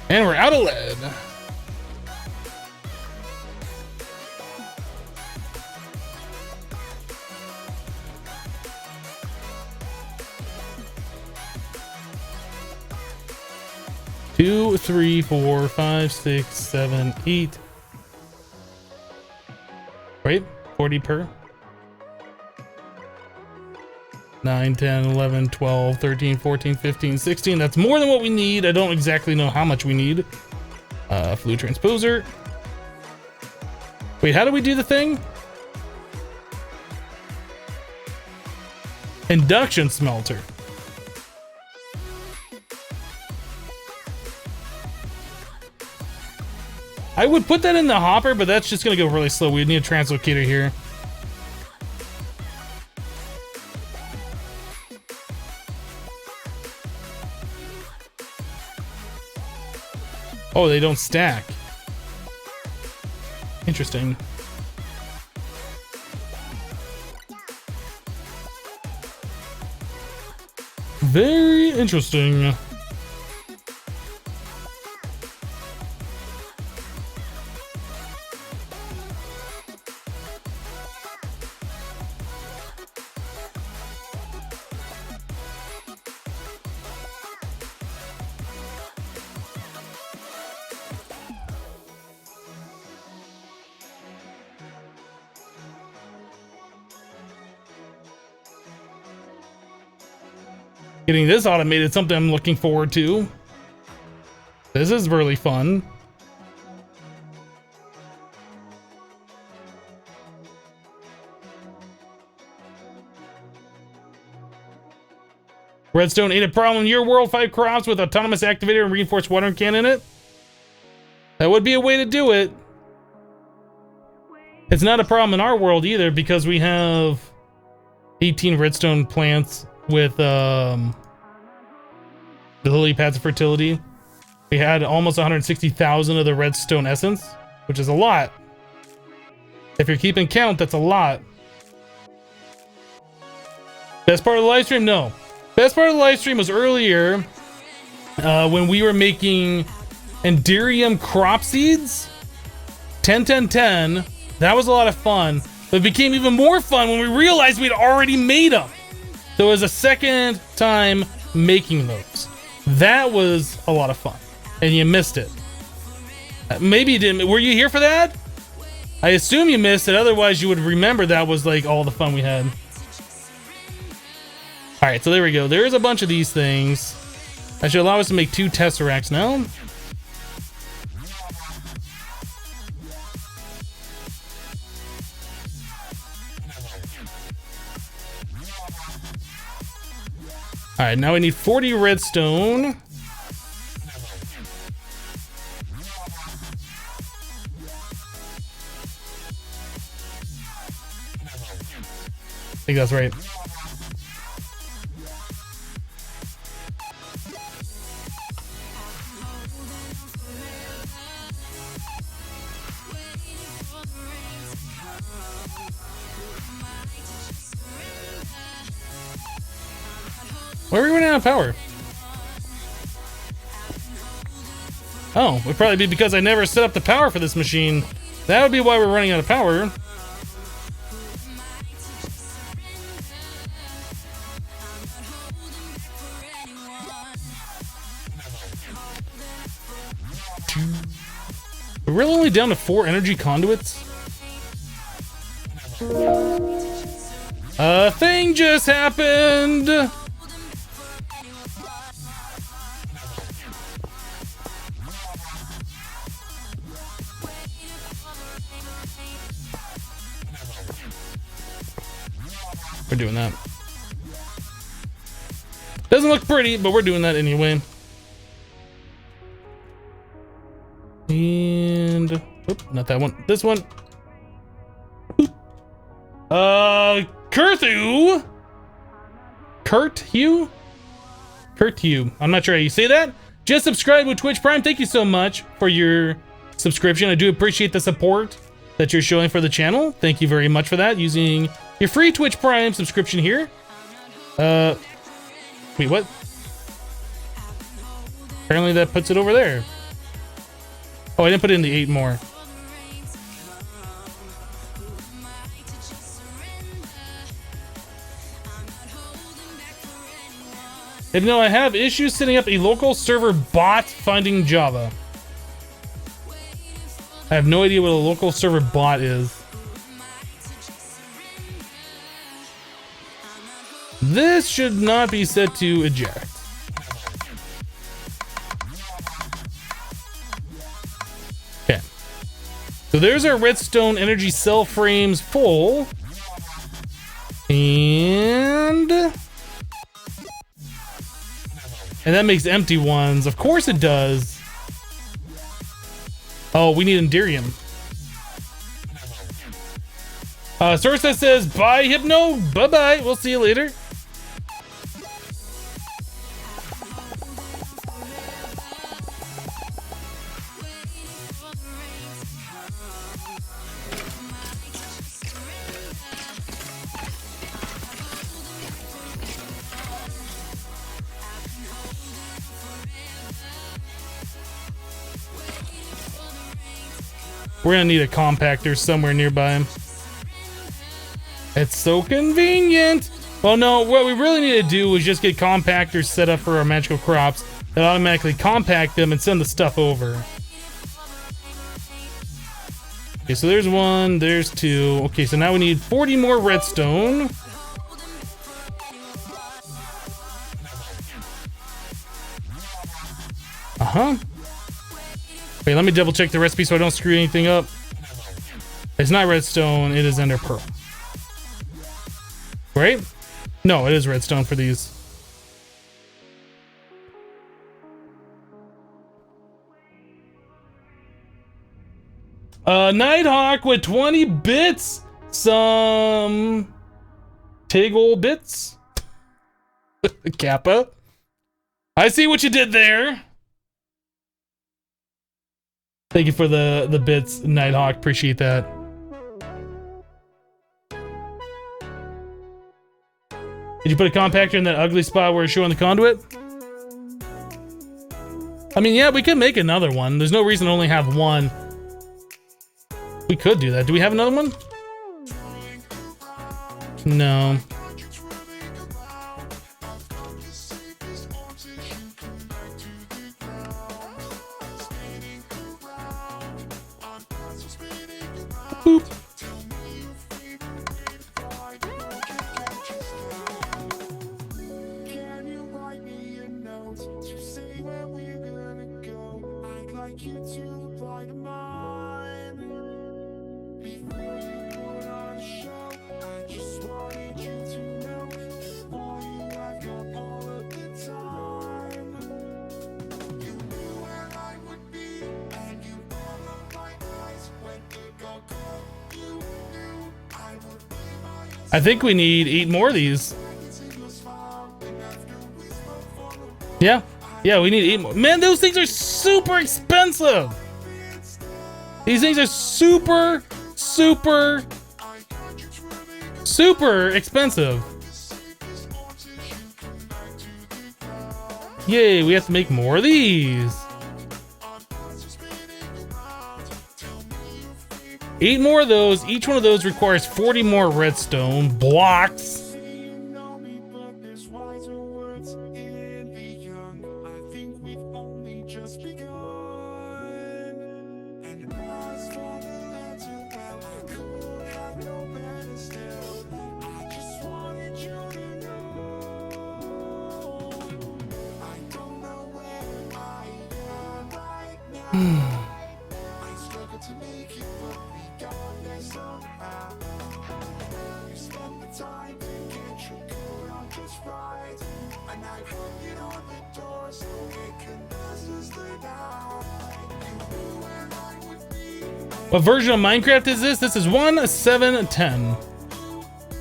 Speaker 1: And we're out of lead. Two, 3, 4, 5, 6, 7, 8. Wait, 40 per. 9, 10, 11, 12, 13, 14, 15, 16. That's more than what we need. I don't exactly know how much we need. Fluid transposer. Wait, how do we do the thing? Induction smelter. I would put that in the hopper, but that's just gonna go really slow. We need a translocator here. Oh, they don't stack. Interesting. Very interesting. Getting this automated, something I'm looking forward to. This is really fun. Redstone ain't a problem in your world. 5 crops with autonomous activator and reinforced watering can in it. That would be a way to do it. It's not a problem in our world either, because we have 18 redstone plants with the lily pads of fertility. We had almost 160,000 of the redstone essence, which is a lot. If you're keeping count, that's a lot. Best part of the live stream? No. Best part of the live stream was earlier when we were making Enderium crop seeds. 10, 10, 10. That was a lot of fun. But it became even more fun when we realized we'd already made them. So it was a second time making those. That was a lot of fun. And you missed it. Maybe you didn't. Were you here for that? I assume you missed it. Otherwise, you would remember that was like all the fun we had. All right, so there we go. There's a bunch of these things. That should allow us to make 2 tesseracts now. right, now we need 40 redstone. I think that's right. Why are we running out of power? Oh, it would probably be because I never set up the power for this machine. That would be why we're running out of power. We're really only down to 4 energy conduits. A thing just happened. We're doing that. Doesn't look pretty, but we're doing that anyway. And not that one. This one. Kurthu. Kurthu. I'm not sure how you say that. Just subscribe with Twitch Prime. Thank you so much for your subscription. I do appreciate the support that you're showing for the channel. Thank you very much for that. Using your free Twitch Prime subscription here. Wait, what? Apparently that puts it over there. Oh, I didn't put in the 8 more. And no, I have issues setting up a local server bot finding Java. I have no idea what a local server bot is. This should not be set to eject. Okay. So there's our redstone energy cell frames full. And that makes empty ones. Of course it does. Oh, we need Enderium. Source that says, bye, Hypno. Bye-bye. We'll see you later. We're gonna need a compactor somewhere nearby. It's so convenient. Well, no, what we really need to do is just get compactors set up for our magical crops that automatically compact them and send the stuff over. Okay, so there's 1, there's 2. Okay, so now we need 40 more redstone. Wait, let me double check the recipe so I don't screw anything up. It's not redstone, it is ender pearl. Right? No, it is redstone for these. Nighthawk with 20 bits. Some Tiggle bits. Kappa. I see what you did there. Thank you for the bits, Nighthawk. Appreciate that. Did you put a compactor in that ugly spot where it's showing the conduit? I mean, yeah, we could make another one. There's no reason to only have one. We could do that. Do we have another one? No. Boop. I think we need 8 more of these. Yeah, we need 8 more. Man, those things are super expensive. These things are super expensive. Yay, we have to make more of these. 8 more of those. Each one of those requires 40 more redstone blocks. What version of Minecraft is this? This is 1.7.10.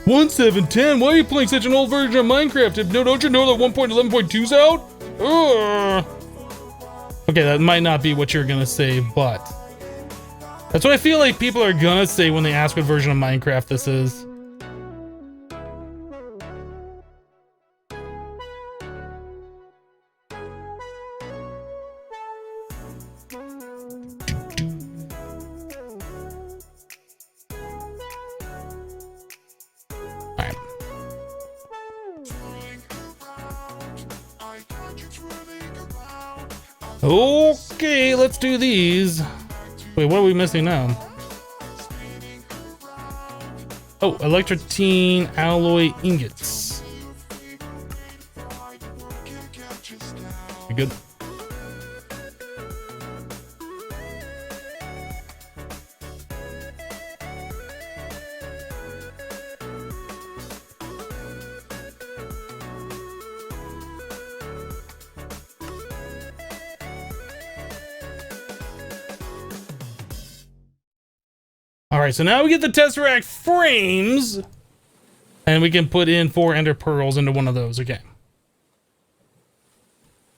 Speaker 1: 1.7.10? Why are you playing such an old version of Minecraft? No, don't you know that 1.11.2's out? Ugh. Okay, that might not be what you're gonna say, but that's what I feel like people are gonna say when they ask what version of Minecraft this is. Okay, let's do these. Wait, what are we missing now? Oh, electrotine alloy ingots. You good? Alright, so now we get the Tesseract frames, and we can put in 4 Ender Pearls into one of those. Okay.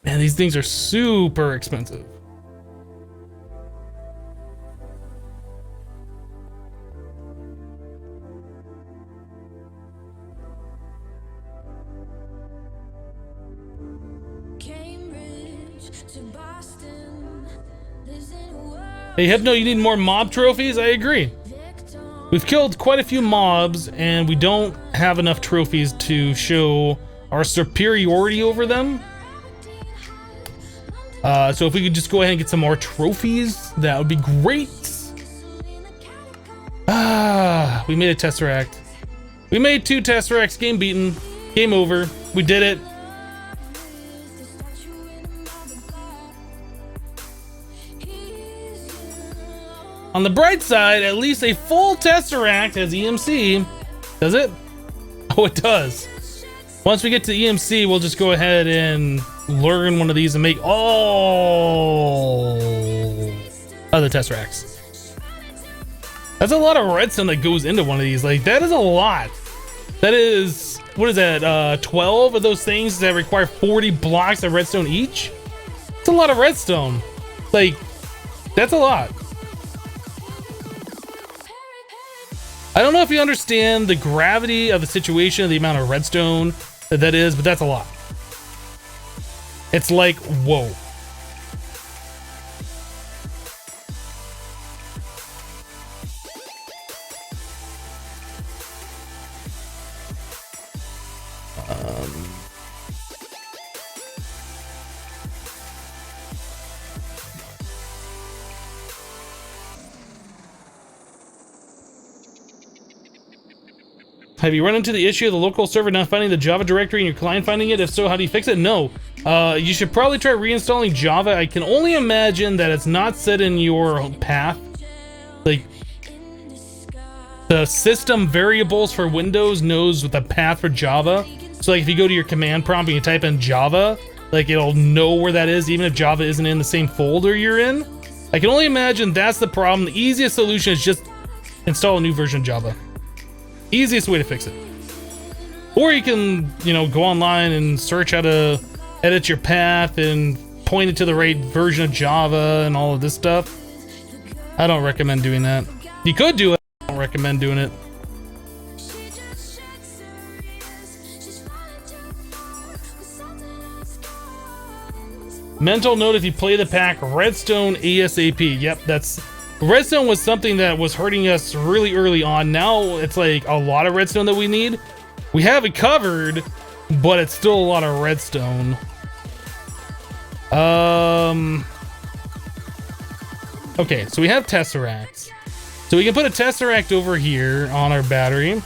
Speaker 1: Man, these things are super expensive. Hey, Hypno, you need more mob trophies? I agree. We've killed quite a few mobs, and we don't have enough trophies to show our superiority over them. So if we could just go ahead and get some more trophies, that would be great. We made a Tesseract. We made 2 Tesseracts, game beaten, game over. We did it. On the bright side, at least a full Tesseract has EMC. Does it? Oh, it does. Once we get to EMC, we'll just go ahead and learn one of these and make all other Tesseracts. That's a lot of redstone that goes into one of these. Like, that is a lot. That is, what is that, 12 of those things that require 40 blocks of redstone each? It's a lot of redstone. Like, that's a lot. I don't know if you understand the gravity of the situation, the amount of redstone that is, but that's a lot. It's like, whoa. Have you run into the issue of the local server not finding the Java directory and your client finding it? If so, how do you fix it? No. You should probably try reinstalling Java. I can only imagine that it's not set in your path. Like, the system variables for Windows knows the path for Java. So like if you go to your command prompt and you type in Java, like it'll know where that is even if Java isn't in the same folder you're in. I can only imagine that's the problem. The easiest solution is just install a new version of Java. Easiest way to fix it. Or you can, you know, go online and search how to edit your path and point it to the right version of Java and all of this stuff. I don't recommend doing that. You could do it, I don't recommend doing it. Mental note, if you play the pack, redstone ASAP. Yep, that's... Redstone was something that was hurting us really early on. Now it's like a lot of redstone that we need. We have it covered, but it's still a lot of redstone. Okay, so we have tesseracts. So we can put a tesseract over here on our battery.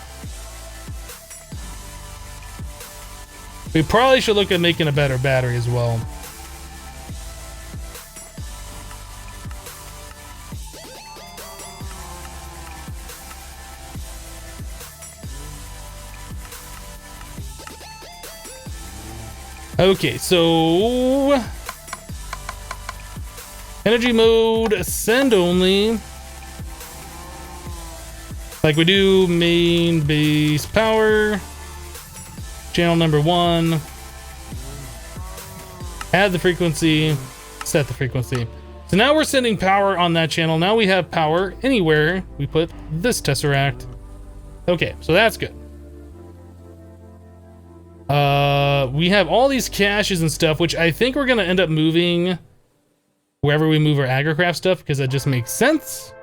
Speaker 1: We probably should look at making a better battery as well. Okay, so energy mode, send only. Like we do main base power. Channel number 1. Add the frequency, set the frequency. So now we're sending power on that channel. Now we have power anywhere we put this tesseract. Okay, so that's good. We have all these caches and stuff, which I think we're gonna end up moving wherever we move our agricraft stuff, because that just makes sense.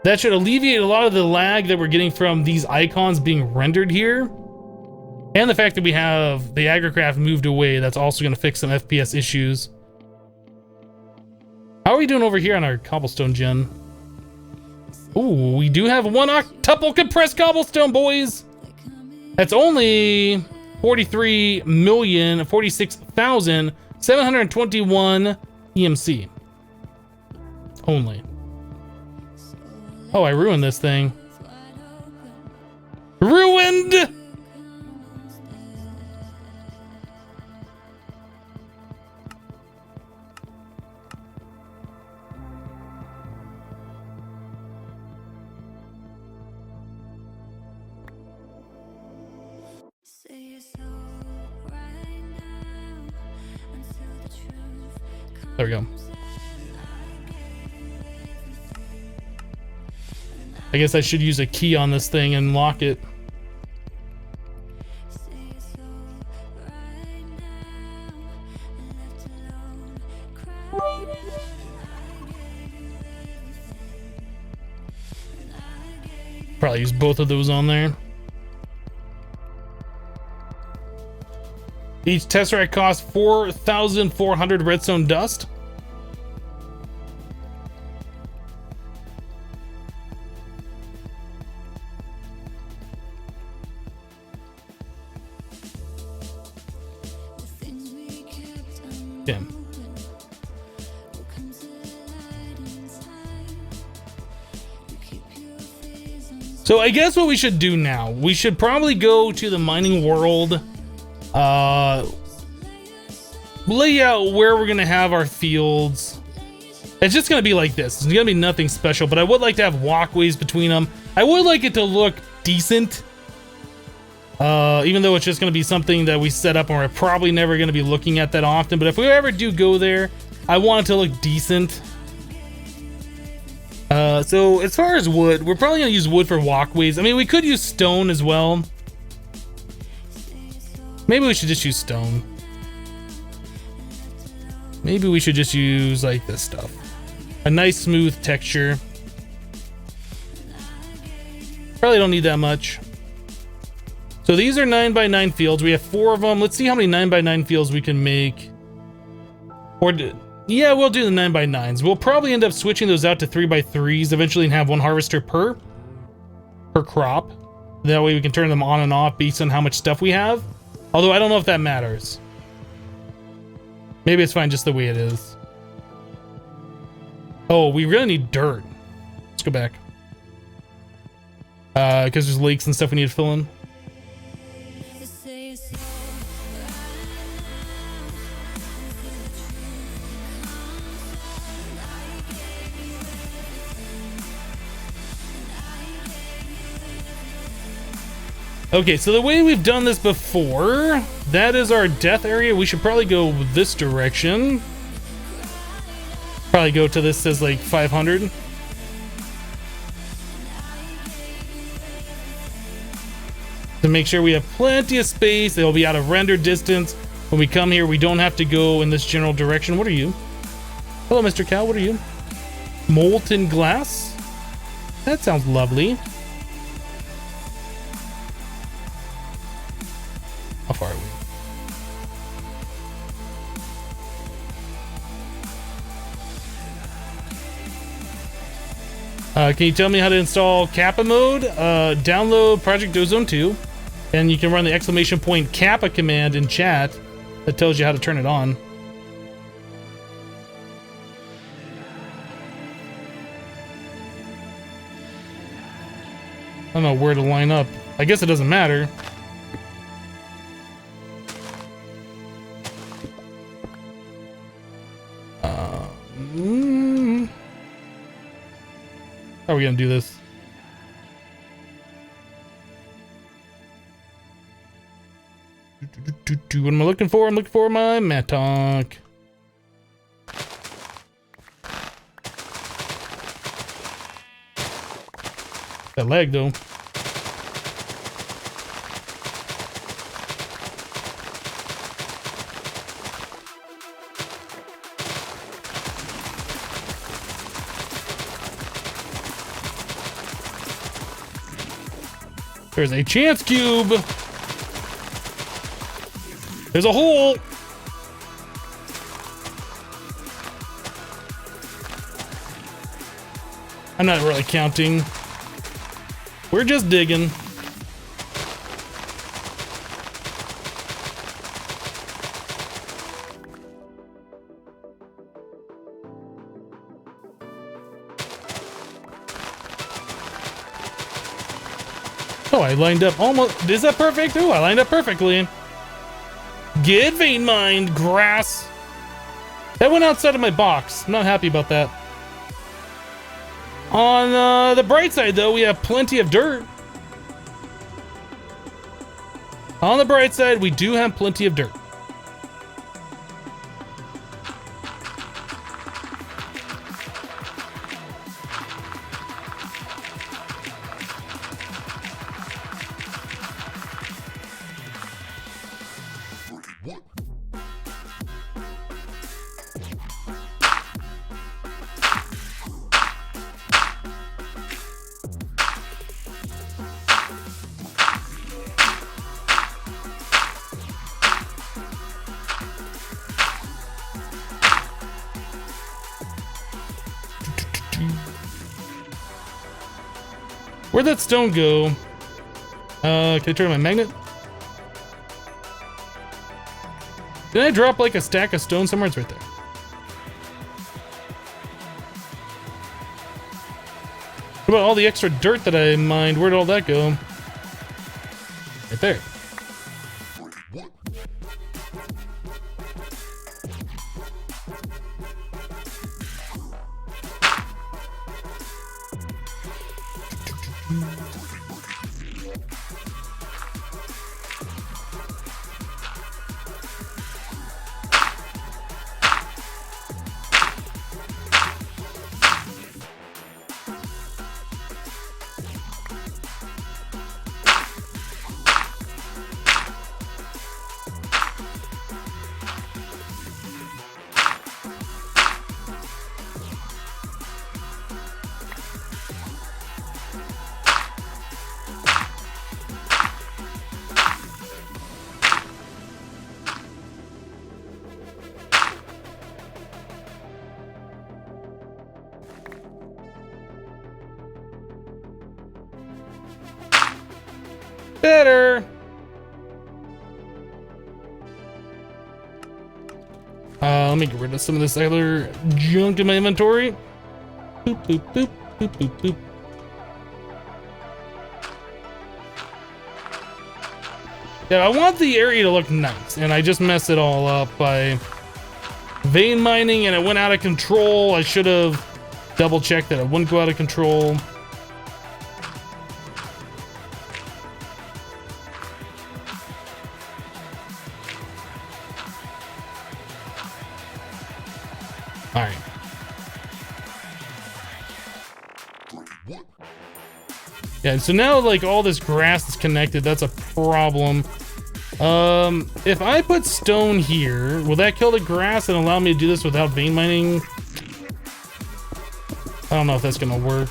Speaker 1: That should alleviate a lot of the lag that we're getting from these icons being rendered here. And the fact that we have the agricraft moved away, that's also gonna fix some FPS issues. How are we doing over here on our cobblestone gen? Ooh, we do have 1 octuple compressed cobblestone, boys! That's only 43,046,721 EMC. Only. Oh, I ruined this thing. Ruined! There we go. I guess I should use a key on this thing and lock it. Probably use both of those on there. Each tesseract costs 4,400 redstone dust. Yeah. So I guess what we should do now, we should probably go to the mining world. Lay out where we're gonna have our fields. It's just gonna be like this. It's gonna be nothing special, but I would like to have walkways between them. I would like it to look decent, even though it's just gonna be something that we set up and we're probably never gonna be looking at that often. But if we ever do go there, I want it to look decent. So as far as wood, we're probably gonna use wood for walkways. I mean, we could use stone as well. Maybe we should just use stone. Maybe we should just use like this stuff. A nice smooth texture. Probably don't need that much. So these are 9x9 fields. We have 4 of them. Let's see how many 9x9 fields we can make. Or yeah, we'll do the 9x9s. We'll probably end up switching those out to 3x3s eventually and have 1 harvester per crop. That way we can turn them on and off based on how much stuff we have. Although I don't know if that matters. Maybe it's fine just the way it is. Oh, we really need dirt. Let's go back. Because there's lakes and stuff we need to fill in. Okay, so the way we've done this before, that is our death area. We should probably go this direction. Probably go to this, says like 500. To make sure we have plenty of space. They'll be out of render distance. When we come here, we don't have to go in this general direction. What are you? Hello, Mr. Cow. What are you? Molten glass? That sounds lovely. How far are we? Can you tell me how to install Kappa Mode? Download Project Ozone 2, and you can run the exclamation point Kappa command in chat that tells you how to turn it on. I don't know where to line up. I guess it doesn't matter. How are we gonna do this? What am I looking for? I'm looking for my mattock. That lag though. There's a chance cube. There's a hole. I'm not really counting. We're just digging. Oh, I lined up almost. Is that perfect? Oh, I lined up perfectly. Get vein mined, grass. That went outside of my box. I'm not happy about that. On the bright side, though, we have plenty of dirt. On the bright side, we do have plenty of dirt. Where'd that stone go? Can I turn on my magnet? Did I drop like a stack of stone somewhere? It's right there. What about all the extra dirt that I mined? Where'd all that go? Right there. Better. Let me get rid of some of this other junk in my inventory. Boop, boop, boop, boop, boop, boop. Yeah, I want the area to look nice, and I just messed it all up by vein mining, and it went out of control. I should have double checked that it wouldn't go out of control. Yeah, so now like all this grass is connected. That's a problem. If I put stone here, will that kill the grass and allow me to do this without vein mining? I don't know if that's gonna work.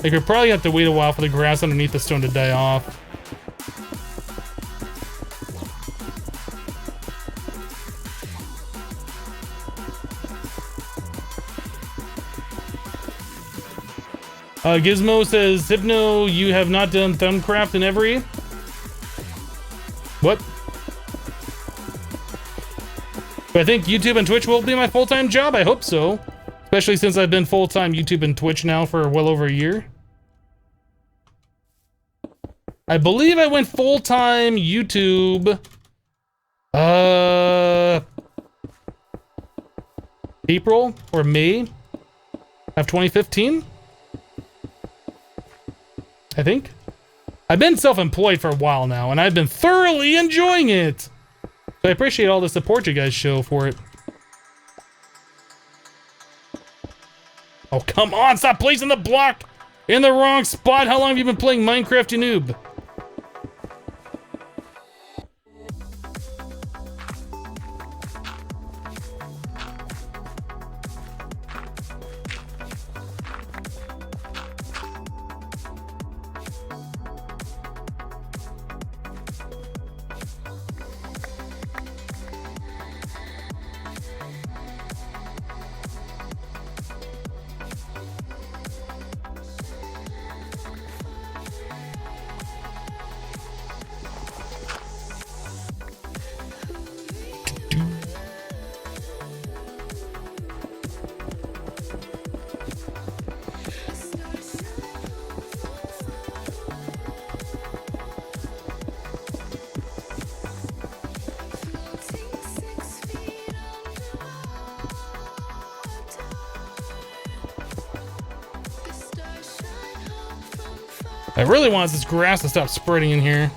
Speaker 1: Like, we probably have to wait a while for the grass underneath the stone to die off. Gizmo says, Hypno, you have not done Thumbcraft in every... What? But I think YouTube and Twitch will be my full-time job. I hope so. Especially since I've been full-time YouTube and Twitch now for well over a year. I believe I went full-time YouTube... April or May of 2015? I think. I've been self-employed for a while now, and I've been thoroughly enjoying it. So I appreciate all the support you guys show for it. Oh, come on, stop placing the block in the wrong spot. How long have you been playing Minecraft, you noob? I really want this grass to stop spreading in here.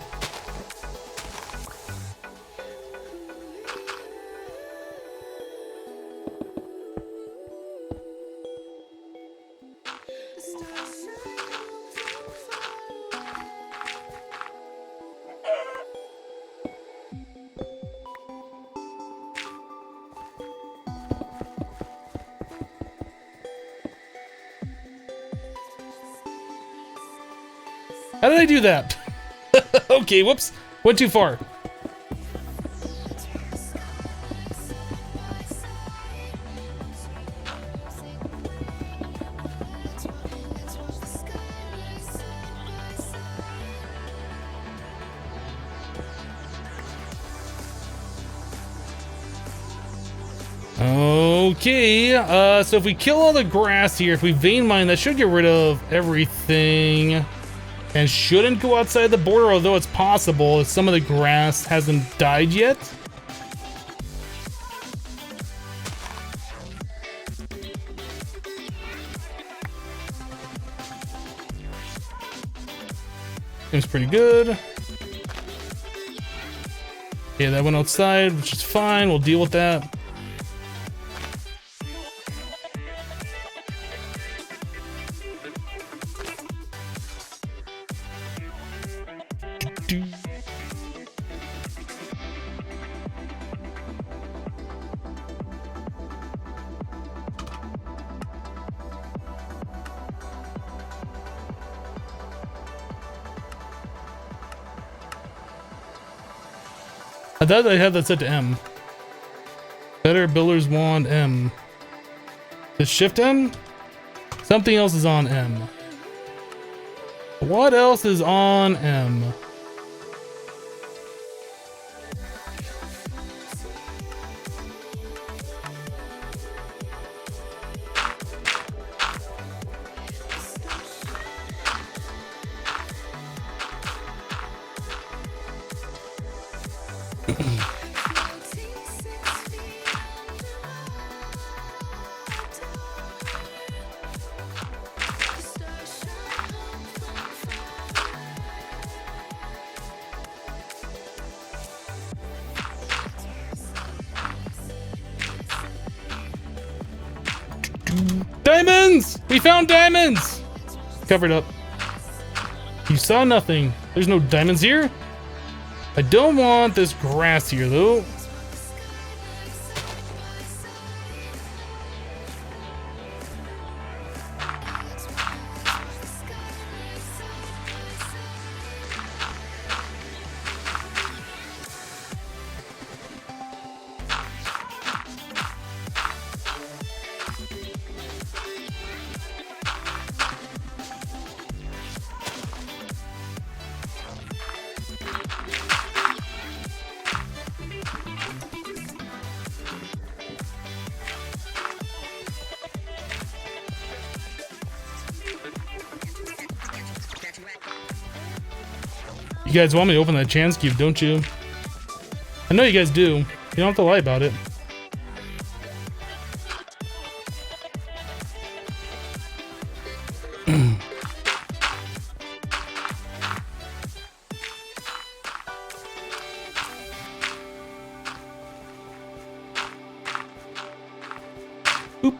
Speaker 1: How did I do that? Okay, whoops. Went too far. Okay, so if we kill all the grass here, if we vein mine, that should get rid of everything. And shouldn't go outside the border, although it's possible if some of the grass hasn't died yet. Seems pretty good. Yeah, that went outside, which is fine. We'll deal with that. I thought I had that set to M. Better Builder's Wand M. Is Shift M? Something else is on M. What else is on M? Diamonds! We found diamonds! Covered up. You saw nothing. There's no diamonds here. I don't want this grass here, though. You guys want me to open that chance cube, don't you? I know you guys do. You don't have to lie about it. Oop.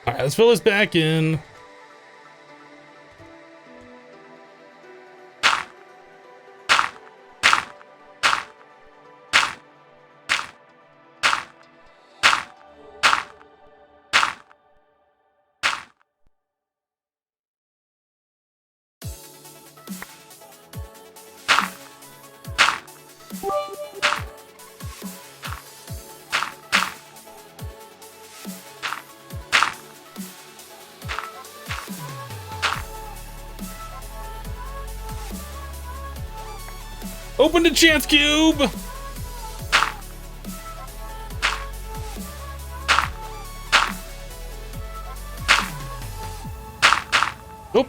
Speaker 1: All right, let's fill this back in. Open the chance cube! Oop.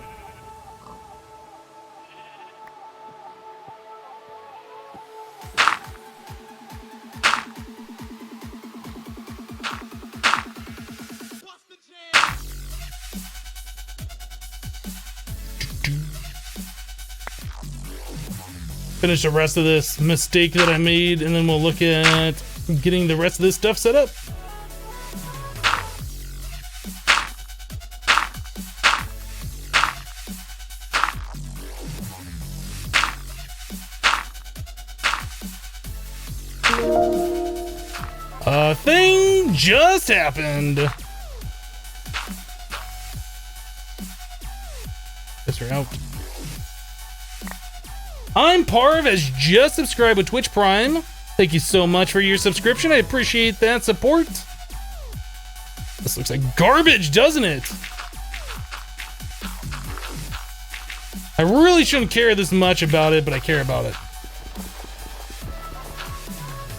Speaker 1: Finish the rest of this mistake that I made, and then we'll look at getting the rest of this stuff set up. A thing just happened. Guess we're out. I'm Parv has just subscribed with Twitch Prime. Thank you so much for your subscription. I appreciate that support. This looks like garbage, doesn't it? I really shouldn't care this much about it, but I care about it.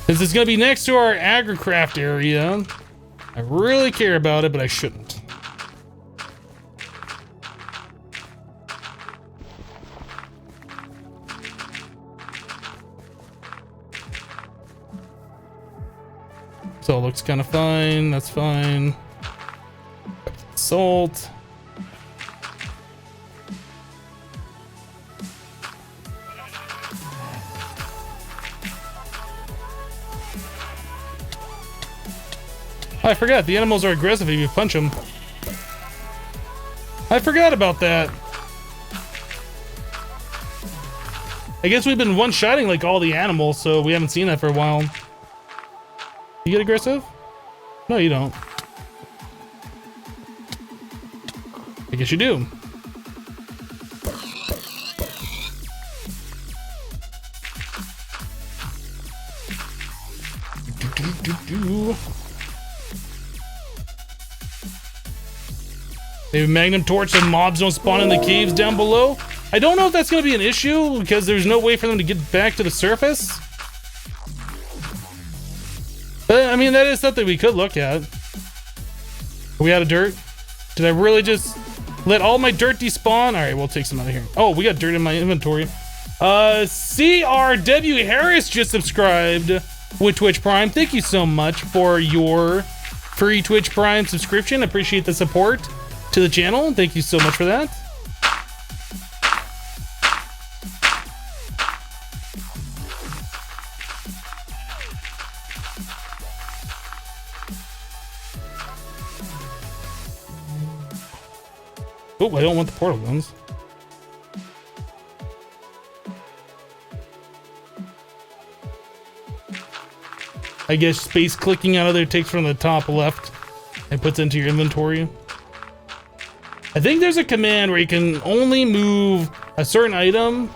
Speaker 1: This is gonna be next to our agricraft area. I really care about it, but I shouldn't. So it looks kind of fine. That's fine. Salt. I forgot the animals are aggressive if you punch them. I forgot about that. I guess we've been one-shotting like all the animals, so we haven't seen that for a while. You get aggressive? No, you don't. I guess you do. Maybe Magnum Torch so mobs don't spawn in the caves down below. I don't know if that's going to be an issue because there's no way for them to get back to the surface. But, I mean, that is something we could look at. Are we out of dirt? Did I really just let all my dirt despawn? All right, we'll take some out of here. Oh, we got dirt in my inventory. CRW Harris just subscribed with Twitch Prime. Thank you so much for your free Twitch Prime subscription. Appreciate the support to the channel. Thank you so much for that. Oh, I don't want the portal guns. I guess space clicking out of there takes from the top left and puts into your inventory. I think there's a command where you can only move a certain item.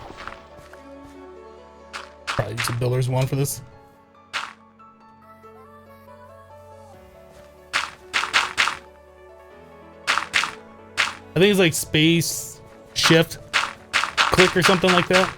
Speaker 1: Probably use a builder's wand for this. I think it's like space, shift, click or something like that.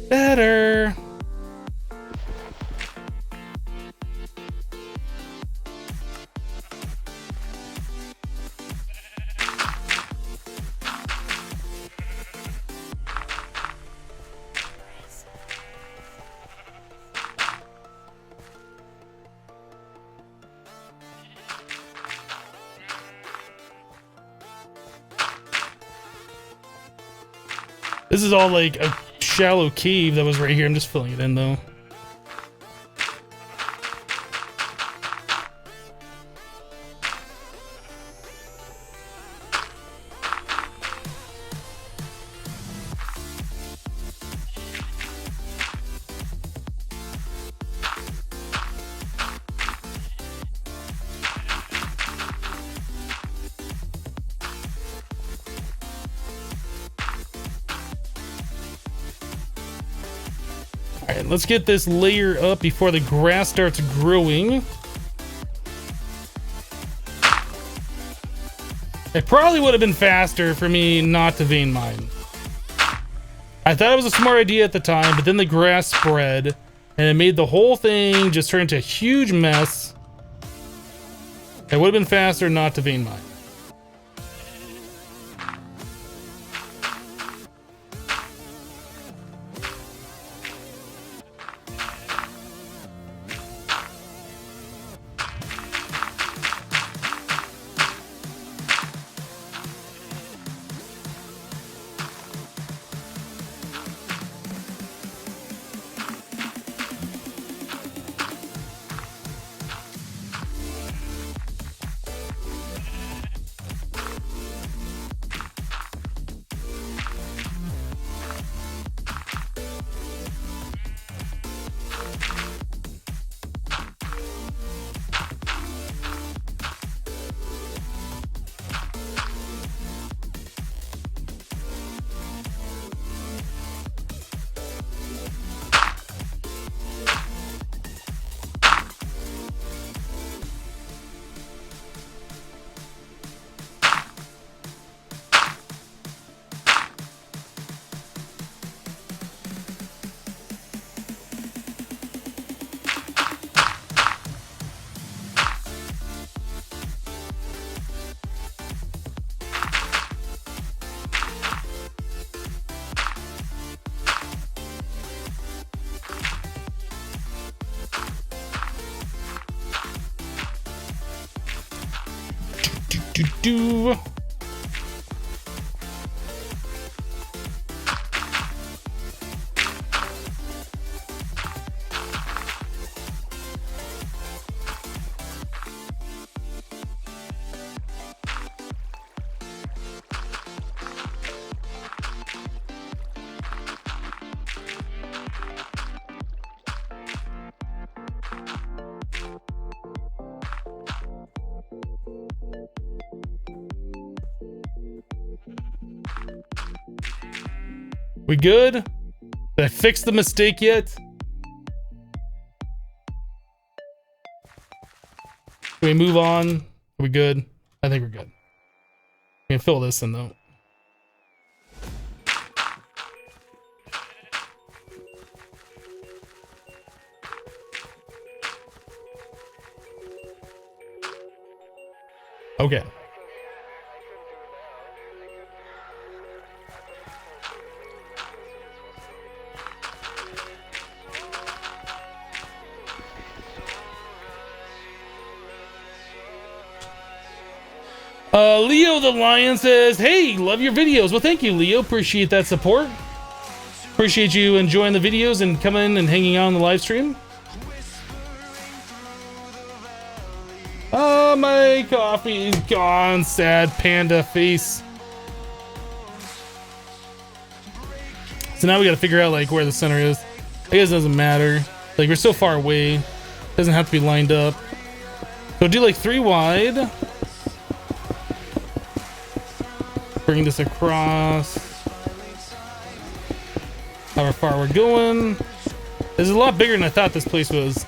Speaker 1: Better. This is all like a shallow cave that was right here. I'm just filling it in though. Alright, let's get this layer up before the grass starts growing. It probably would have been faster for me not to vein mine. I thought it was a smart idea at the time, but then the grass spread and it made the whole thing just turn into a huge mess. It would have been faster not to vein mine. Do. We good? Did I fix the mistake yet? Can we move on? Are we good? I think we're good. We can fill this in though. Okay. Leo the Lion says, hey, love your videos. Well, thank you, Leo. Appreciate that support. Appreciate you enjoying the videos and coming and hanging out on the live stream. Oh, my coffee is gone. Sad panda face. So now we got to figure out like where the center is. I guess it doesn't matter. Like we're so far away. Doesn't have to be lined up. So do like 3 wide. Bring this across. However far we're going. This is a lot bigger than I thought this place was.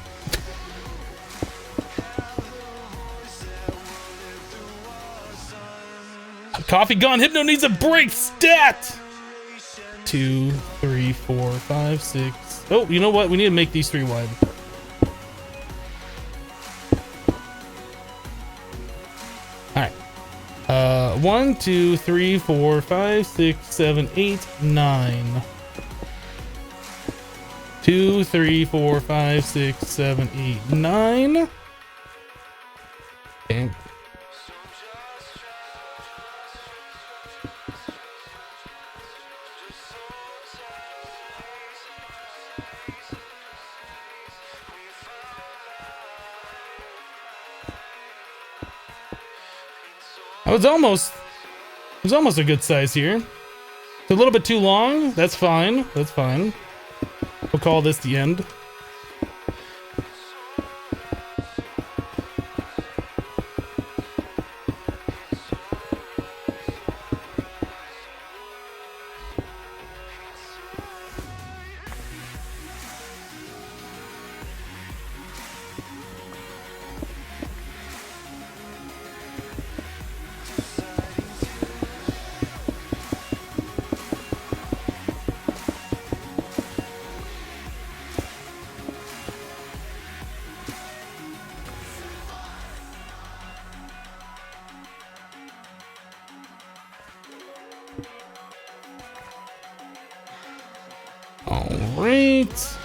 Speaker 1: Coffee gone. Hypno needs a break. Stat. 2, 3, 4, 5, 6. Oh, you know what? We need to make these 3 wide. All right. 1, 2, 3, 4, 5, 6, 7, 8, 9. 2, 3, 4, 5, 6, 7, 8, 9. Okay. It was almost a good size here. It's a little bit too long. That's fine. That's fine. We'll call this the end. Alright.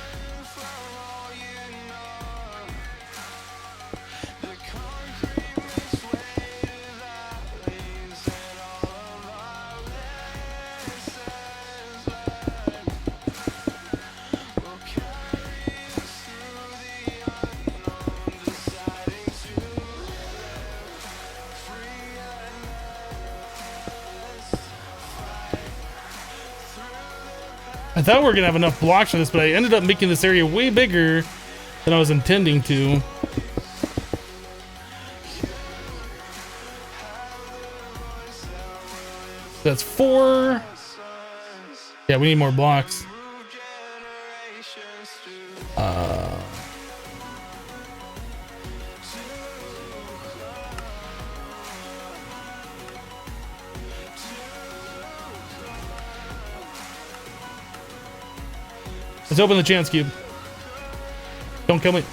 Speaker 1: I thought we were gonna have enough blocks for this, but I ended up making this area way bigger than I was intending to. That's 4. Yeah, we need more blocks. Let's open the chance cube. Don't kill me.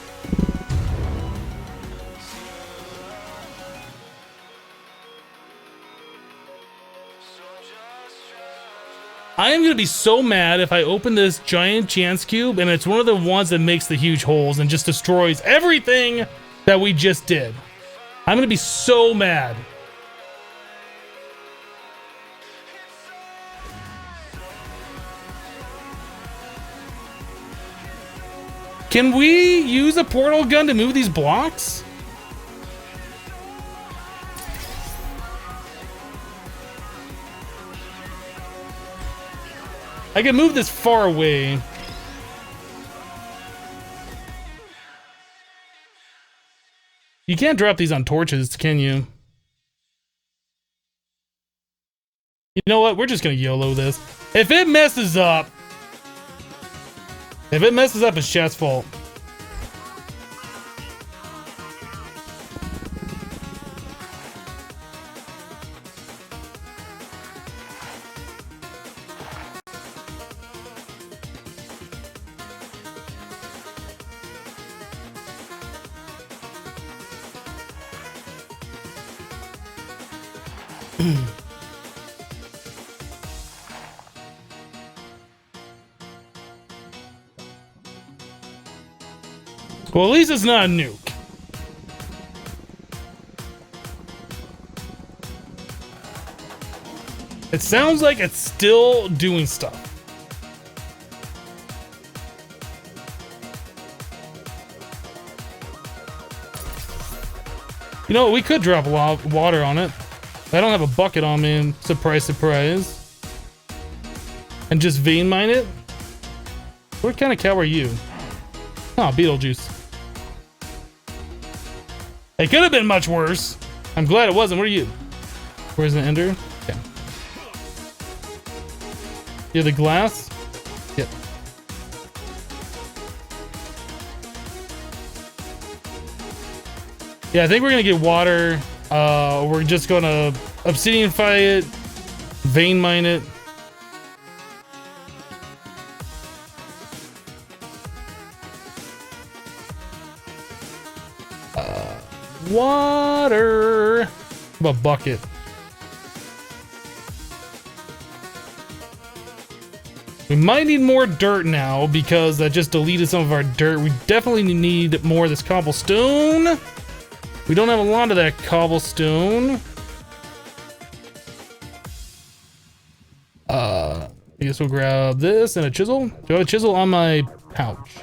Speaker 1: I am gonna be so mad if I open this giant chance cube and it's one of the ones that makes the huge holes and just destroys everything that we just did. I'm gonna be so mad. Can we use a portal gun to move these blocks? I can move this far away. You can't drop these on torches, can you? You know what? We're just gonna YOLO this. If it messes up, it's Chat's fault. Well, at least it's not a nuke. It sounds like it's still doing stuff. You know, we could drop a lot of water on it. I don't have a bucket on me, surprise, surprise. And just vein mine it? What kind of cow are you? Oh, Beetlejuice. It could have been much worse. I'm glad it wasn't. What are you? Where's the ender? Okay. You're the glass? Yep. Yeah, I think we're gonna get water. We're just gonna obsidianify it, vein mine it. Water. How about bucket? We might need more dirt now because that just deleted some of our dirt. We definitely need more of this cobblestone. We don't have a lot of that cobblestone. I guess we'll grab this and a chisel. Do I have a chisel on my pouch?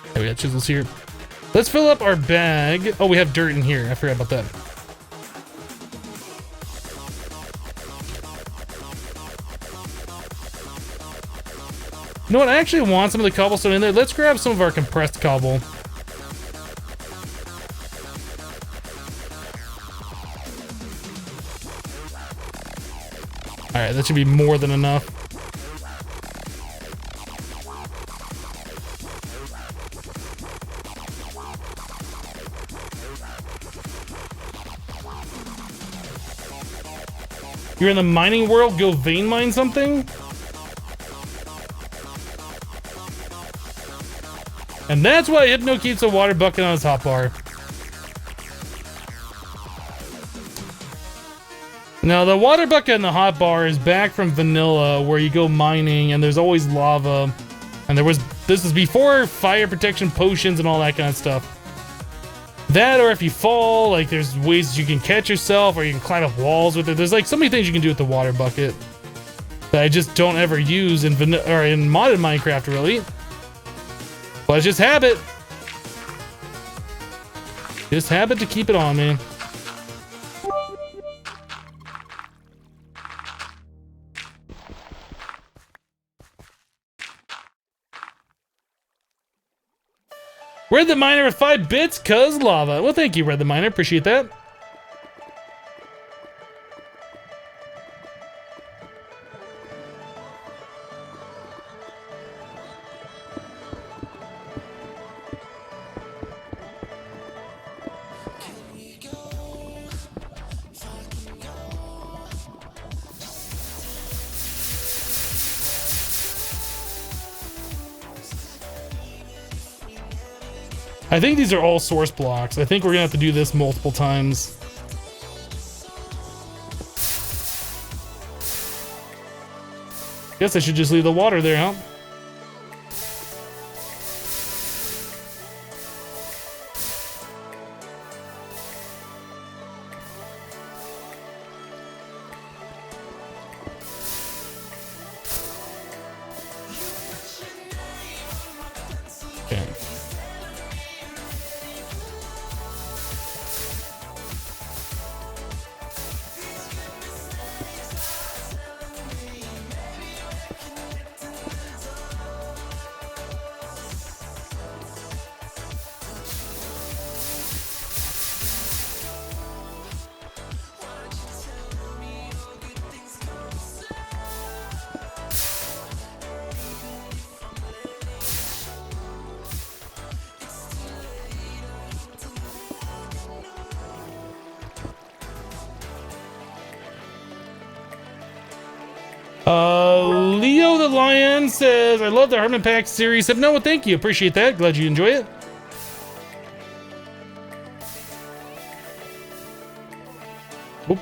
Speaker 1: Okay, we got chisels here. Let's fill up our bag. Oh, we have dirt in here. I forgot about that. You know what? I actually want some of the cobblestone in there. Let's grab some of our compressed cobble. Alright, that should be more than enough. You're in the mining world, go vein mine something? And that's why Hypno keeps a water bucket on his hotbar. Now, the water bucket and the hotbar is back from vanilla, where you go mining and there's always lava. And this is before fire protection potions and all that kind of stuff. That, or if you fall, like there's ways you can catch yourself, or you can climb up walls with it. There's like so many things you can do with the water bucket that I just don't ever use in in modded Minecraft, really. But it's just habit. Just habit to keep it on, man. Red the Miner with 5 bits, cuz lava. Well, thank you, Red the Miner. Appreciate that. I think these are all source blocks. I think we're gonna have to do this multiple times. Guess I should just leave the water there, huh? Okay. Leo the Lion says, I love the MODPACK series. No, thank you. Appreciate that. Glad you enjoy it. Oop.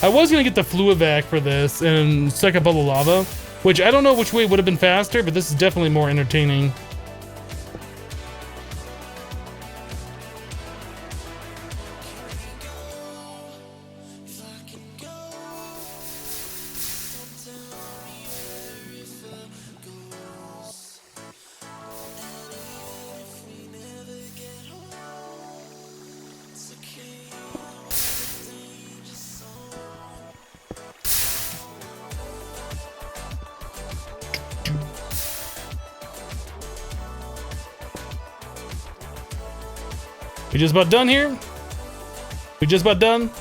Speaker 1: I was gonna get the fluivac for this and suck up all the lava, which I don't know which way would have been faster, but this is definitely more entertaining. We just about done here. We just about done.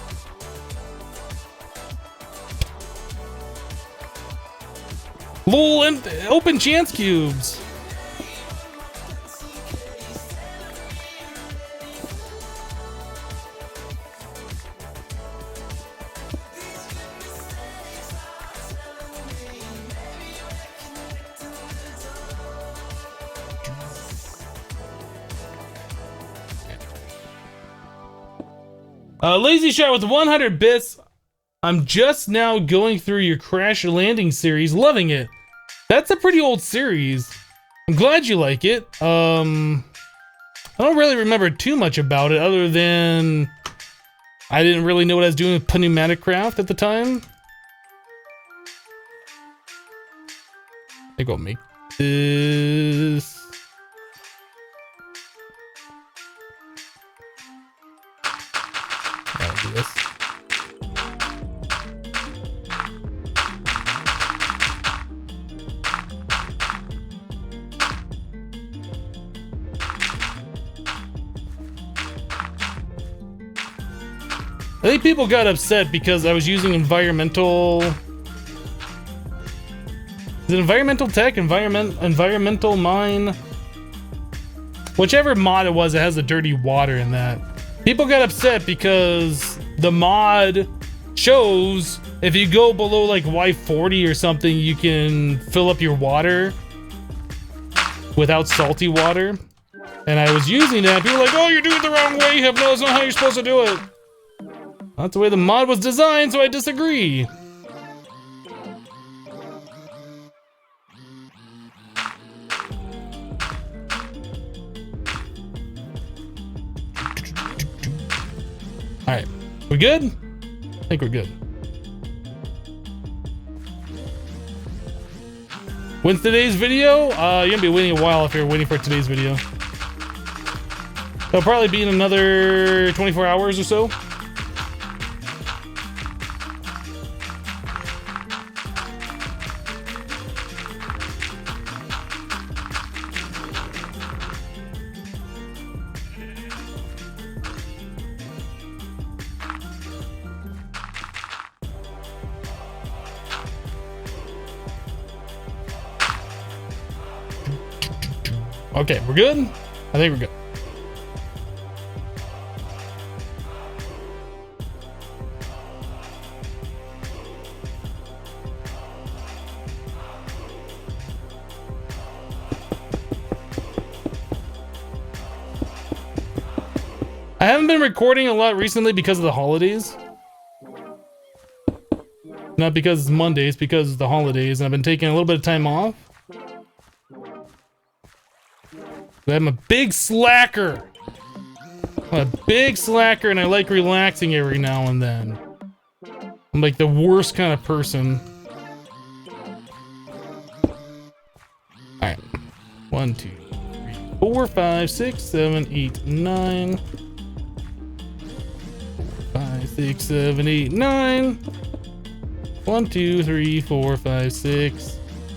Speaker 1: LOL and open chance cubes. Lazy Shot with 100 bits. I'm just now going through your Crash Landing series, loving it. That's a pretty old series. I'm glad you like it. I don't really remember too much about it other than I didn't really know what I was doing with pneumatic craft at the time. I think I'll make this. I'll do this. I think people got upset because I was using environmental... Is it environmental tech? Environmental mine? Whichever mod it was, it has the dirty water in that. People got upset because the mod shows if you go below like Y40 or something, you can fill up your water without salty water. And I was using that. People were like, oh, you're doing it the wrong way. Hypno, that's not how you're supposed to do it. That's the way the mod was designed, so I disagree. Alright, we good? I think we're good. When's today's video? You're gonna be waiting a while if you're waiting for today's video. It'll probably be in another 24 hours or so. Okay, we're good? I think we're good. I haven't been recording a lot recently because of the holidays. Not because it's Monday, it's because it's the holidays, and I've been taking a little bit of time off. I'm a big slacker. I'm a big slacker, and I like relaxing every now and then. I'm like the worst kind of person. Alright. 1, 2, 3, 4, 5, 6, 7, 8, 9. 4, 5, 6, 7, 8, 9. 1, 2, 3, 4, 5, 6.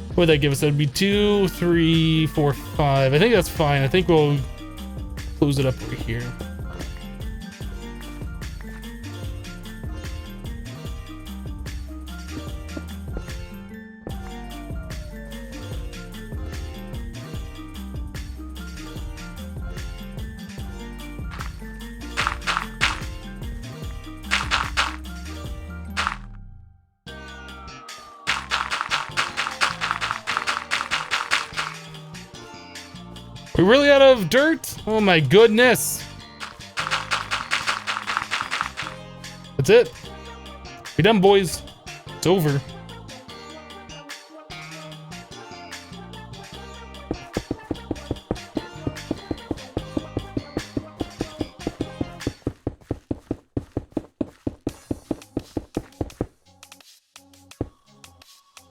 Speaker 1: What would that give us? That would be 2, 3, 4, 5. I think that's fine. I think we'll close it up right here. We're really out of dirt? Oh my goodness. That's it. We're done, boys. It's over.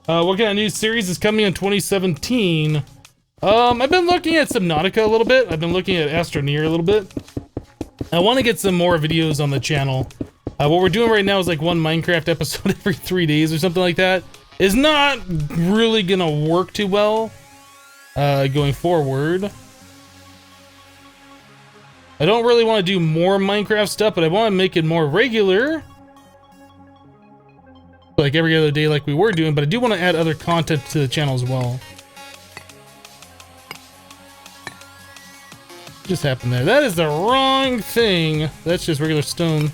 Speaker 1: What kind of new series is coming in 2017? I've been looking at Subnautica a little bit. I've been looking at Astroneer a little bit. I want to get some more videos on the channel. What we're doing right now is like one Minecraft episode every 3 days or something like that. It's not really gonna work too well going forward. I don't really want to do more Minecraft stuff, but I want to make it more regular. Like every other day like we were doing, but I do want to add other content to the channel as well. What just happened there? That is the wrong thing. That's just regular stone.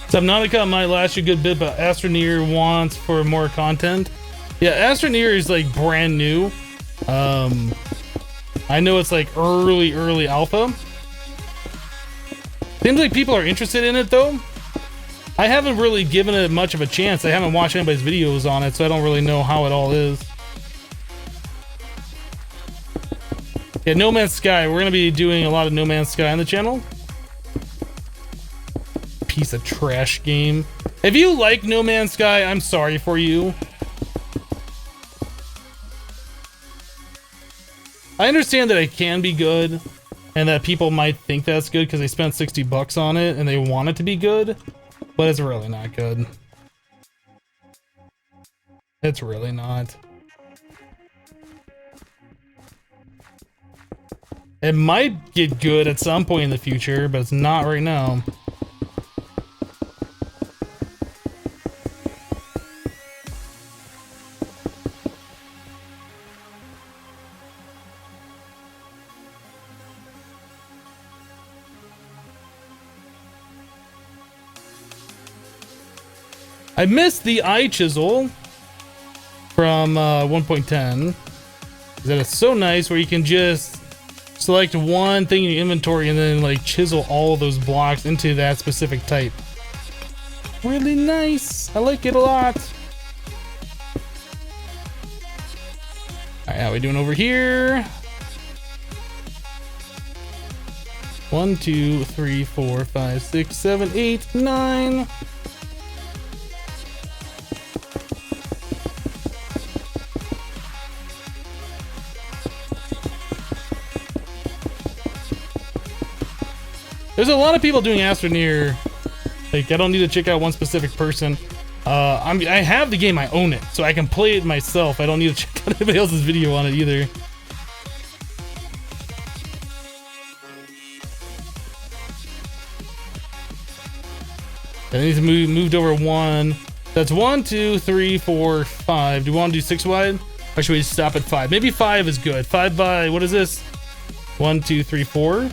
Speaker 1: Subnautica might last you a good bit, but Astroneer wants for more content. Yeah, Astroneer is like brand new. I know it's like early alpha. Seems like people are interested in it though. I haven't really given it much of a chance. I haven't watched anybody's videos on it, so I don't really know how it all is. Yeah, No Man's Sky. We're gonna be doing a lot of No Man's Sky on the channel. Piece of trash game. If you like No Man's Sky, I'm sorry for you. I understand that it can be good and that people might think that's good because they spent 60 bucks on it and they want it to be good, but it's really not good. It's really not. It might get good at some point in the future, but it's not right now. I missed the eye chisel from 1.10. That is so nice where you can just select one thing in your inventory and then like chisel all of those blocks into that specific type. Really nice. I like it a lot. Alright, how are we doing over here? 1, 2, 3, 4, 5, 6, 7, 8, 9. There's a lot of people doing Astroneer. Like, I don't need to check out one specific person. I have the game, I own it, so I can play it myself. I don't need to check out anybody else's video on it either. I need to moved over one. That's 1, 2, 3, 4, 5. Do we want to do 6 wide? Or should we stop at 5? Maybe 5 is good. 5 by, what is this? 1, 2, 3, 4.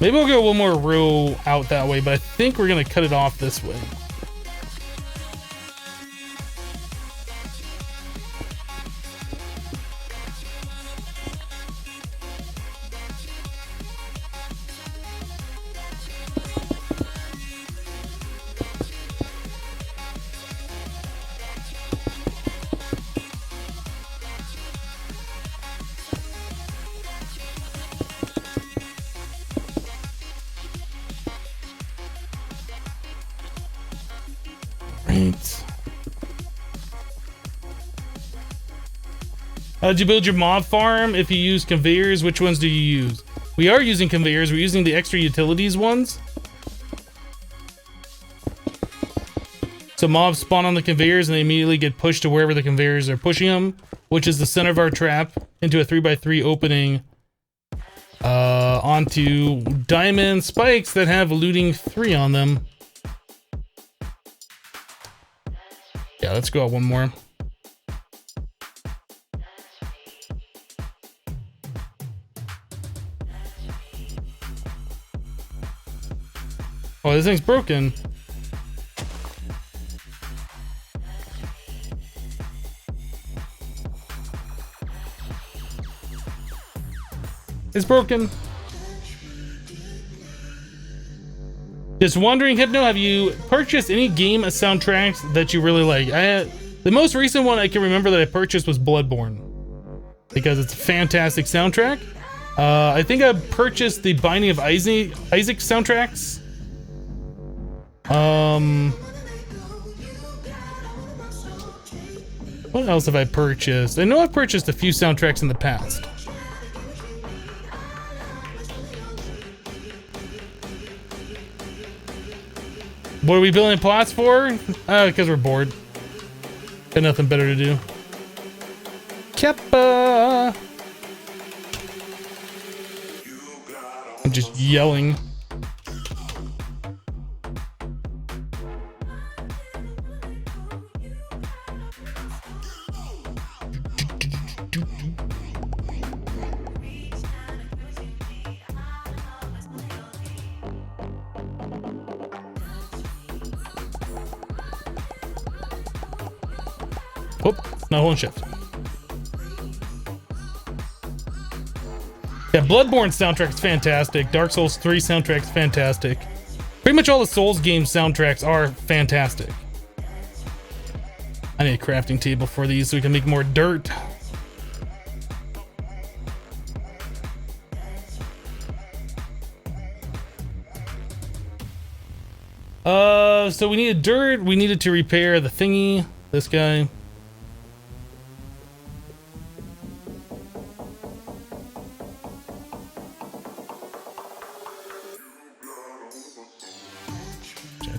Speaker 1: Maybe we'll go one more row out that way, but I think we're gonna cut it off this way. How'd you build your mob farm? If you use conveyors, which ones do you use? We are using conveyors. We're using the extra utilities ones. So mobs spawn on the conveyors and they immediately get pushed to wherever the conveyors are pushing them, which is the center of our trap into a 3x3 opening onto diamond spikes that have looting 3 on them. Yeah, let's go out one more. Oh, this thing's broken. It's broken. Just wondering, Hypno, have you purchased any game soundtracks that you really like? The most recent one I can remember that I purchased was Bloodborne, because it's a fantastic soundtrack. I think I purchased the Binding of Isaac soundtracks. What else have I purchased? I know I've purchased a few soundtracks in the past. What are we building plots for? Because we're bored. Got nothing better to do. Kappa! I'm just yelling. Whoop, no, one shift. Yeah, Bloodborne soundtrack is fantastic. Dark Souls 3 soundtrack is fantastic. Pretty much all the Souls game soundtracks are fantastic. I need a crafting table for these so we can make more dirt. So we needed dirt. We needed to repair the thingy. This guy.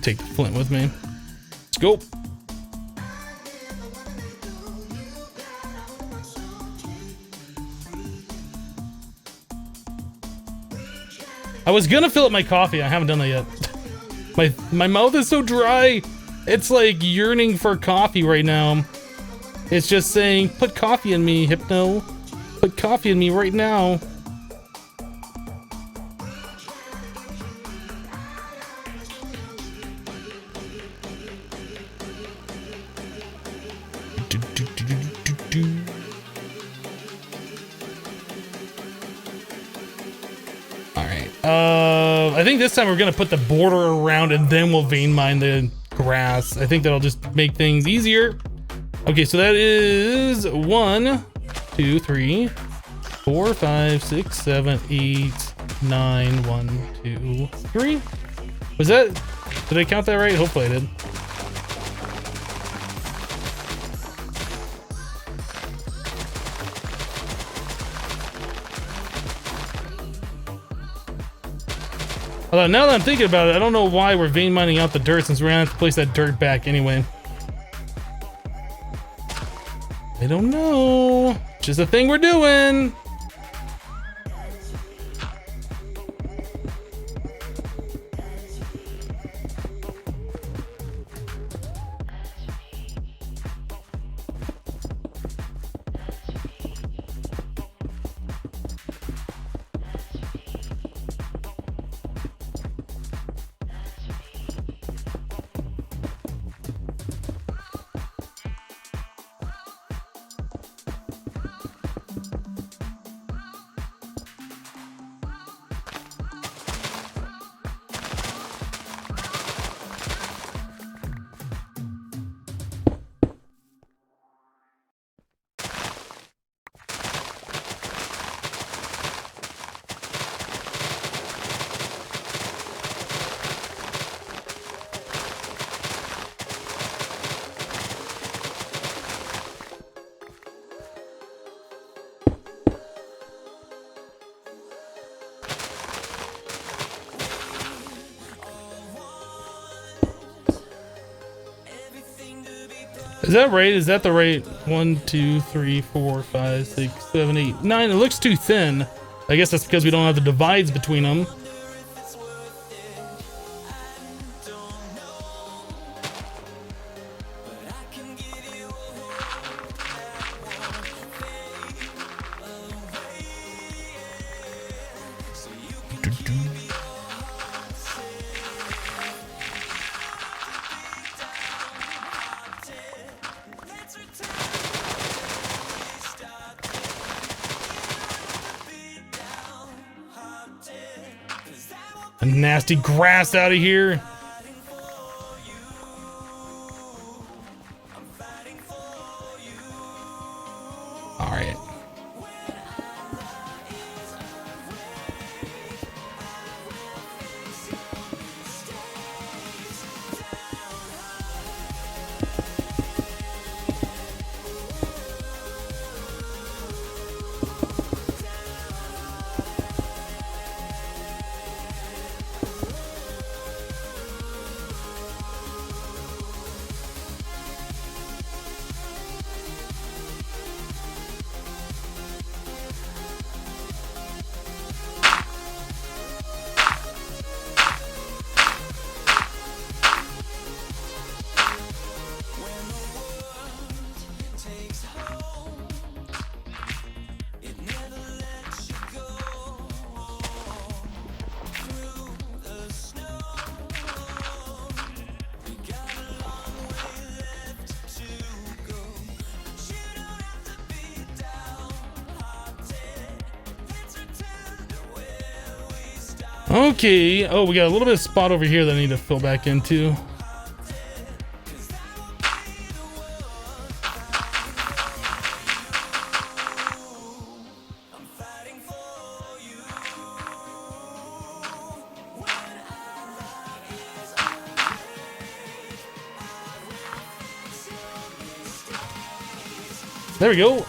Speaker 1: Take the flint with me. Let's go. I was gonna fill up my coffee. I haven't done that yet. My mouth is so dry. It's like yearning for coffee right now. It's just saying, put coffee in me, Hypno. Put coffee in me right now. I think this time we're gonna put the border around and then we'll vein mine the grass. I think that'll just make things easier. Okay, so that is 1, 2, 3, 4, 5, 6, 7, 8, 9, 1, 2, 3. Was that, did I count that right? Hopefully I did. Although now that I'm thinking about it, I don't know why we're vein mining out the dirt since we're gonna have to place that dirt back anyway. I don't know. Just a thing we're doing. Is that right? Is that the right 1, 2, 3, 4, 5, 6, 7, 8, 9? It looks too thin. I guess that's because we don't have the divides between them. A nasty grass out of here. All right. Okay. Oh, we got a little bit of spot over here that I need to fill back into. There we go.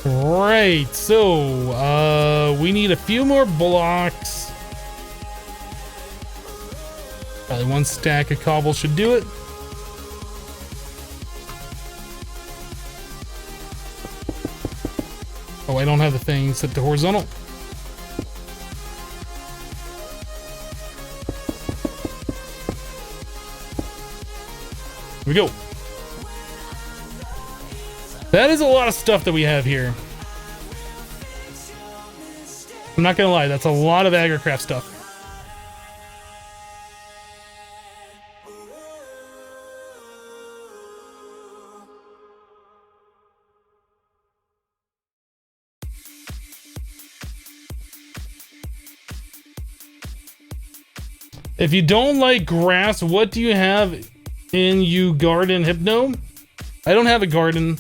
Speaker 1: Right, so we need a few more blocks. Probably one stack of cobble should do it. Oh, I don't have the thing set to horizontal. Here we go. That is a lot of stuff that we have here. I'm not gonna lie, that's a lot of agricraft stuff. If you don't like grass, what do you have in you garden, Hypno? I don't have a garden.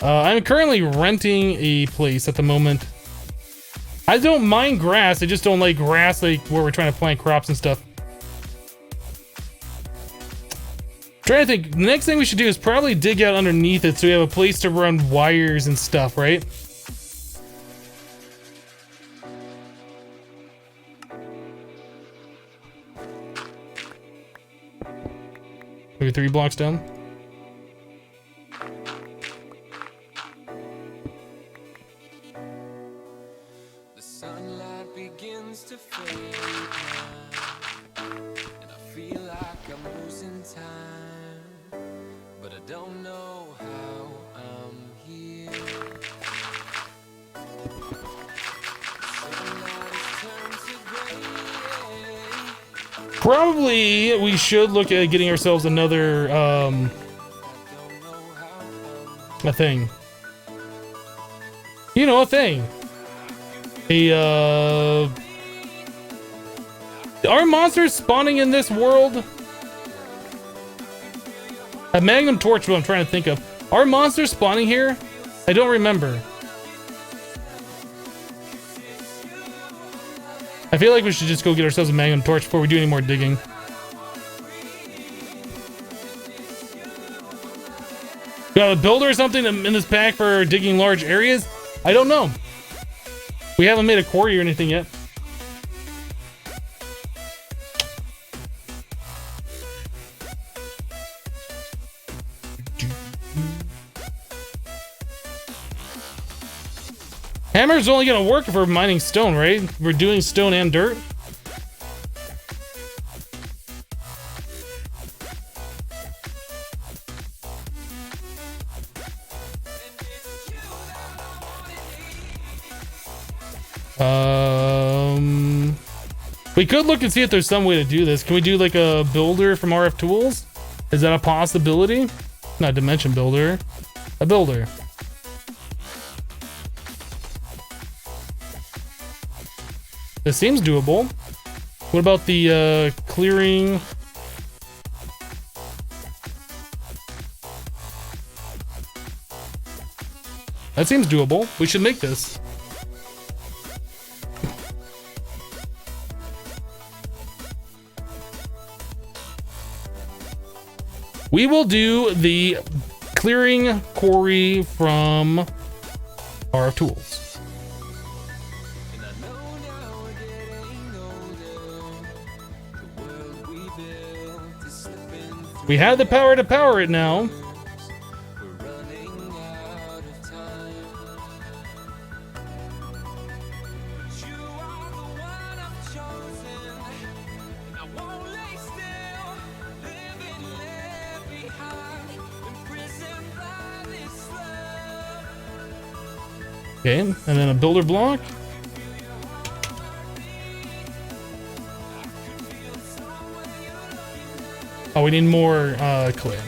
Speaker 1: I'm currently renting a place at the moment. I don't mind grass, I just don't like grass like where we're trying to plant crops and stuff. Trying to think, the next thing we should do is probably dig out underneath it so we have a place to run wires and stuff, right? Maybe 3 blocks down. Probably we should look at getting ourselves another a thing. You know, a thing. Are monsters spawning in this world? A magnum torch, what I'm trying to think of. Are monsters spawning here? I don't remember. I feel like we should just go get ourselves a magnum torch before we do any more digging. Got a builder or something in this pack for digging large areas? I don't know. We haven't made a quarry or anything yet. Hammer's only gonna work if we're mining stone, right? We're doing stone and dirt. We could look and see if there's some way to do this. Can we do like a builder from RF Tools? Is that a possibility? Not dimension builder, a builder. This seems doable. What about the clearing? That seems doable. We should make this. We will do the clearing quarry from RF Tools. We have the power to power it now. Okay, and then a builder block. Oh, we need more clay.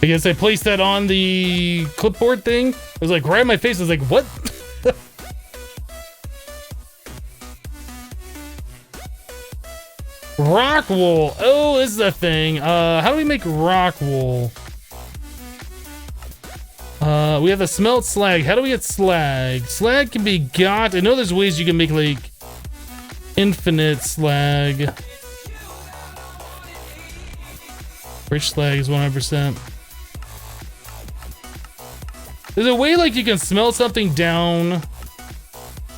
Speaker 1: I guess I placed that on the clipboard thing. I was like, right in my face. I was like, what? Rock wool. Oh, this is a thing. How do we make rock wool? We have the smelt slag. How do we get slag? Slag can be got. I know there's ways you can make like infinite slag. Rich slag is 100%. There's a way like you can smelt something down.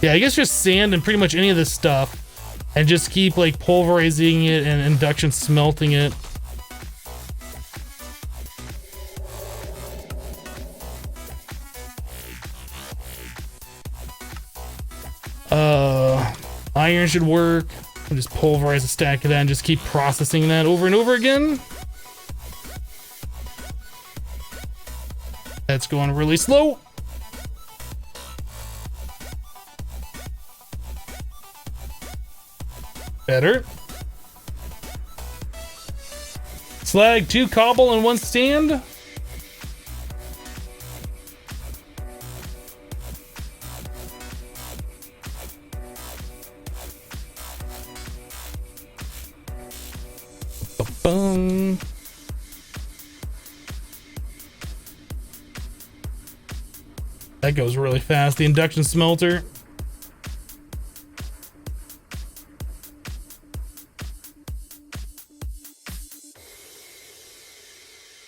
Speaker 1: Yeah, I guess just sand and pretty much any of this stuff. And just keep like pulverizing it and induction smelting it. Iron should work. I'll just pulverize a stack of that and just keep processing that over and over again. That's going really slow. Better. Slag, 2 cobble and 1 stand. Boom. That goes really fast. The induction smelter.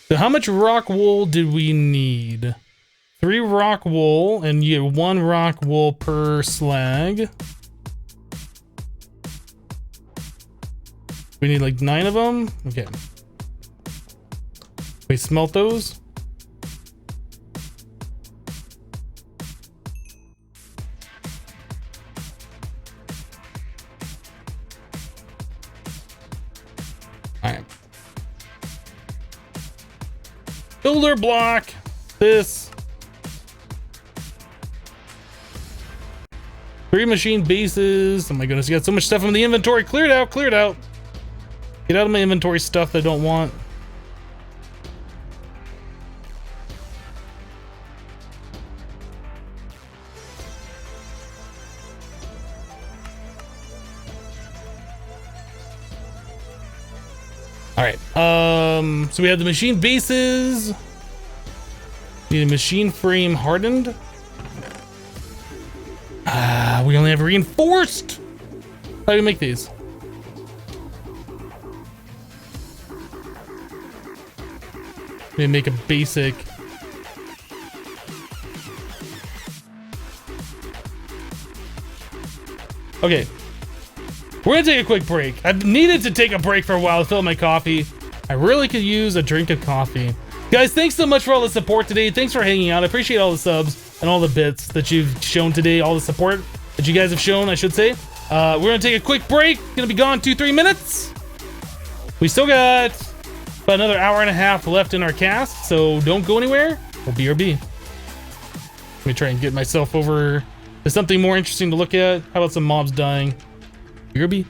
Speaker 1: So how much rock wool did we need? 3 rock wool, and you get 1 rock wool per slag. We need like 9 of them. Okay. We smelt those. Builder block. This. 3 machine bases. Oh my goodness, you got so much stuff in the inventory. Clear it out, clear it out. Get out of my inventory stuff that I don't want. All right. So we have the machine bases. Need a machine frame hardened. We only have reinforced. How do we make these? Let me make a basic. Okay. We're gonna take a quick break. I've needed to take a break for a while to fill my coffee. I really could use a drink of coffee. Guys, thanks so much for all the support today. Thanks for hanging out. I appreciate all the subs and all the bits that you've shown today. All the support that you guys have shown, I should say. We're gonna take a quick break. Gonna be gone 2-3 minutes. We still got about another hour and a half left in our cast, so don't go anywhere. We'll BRB. Let me try and get myself over to something more interesting to look at. How about some mobs dying? BRB.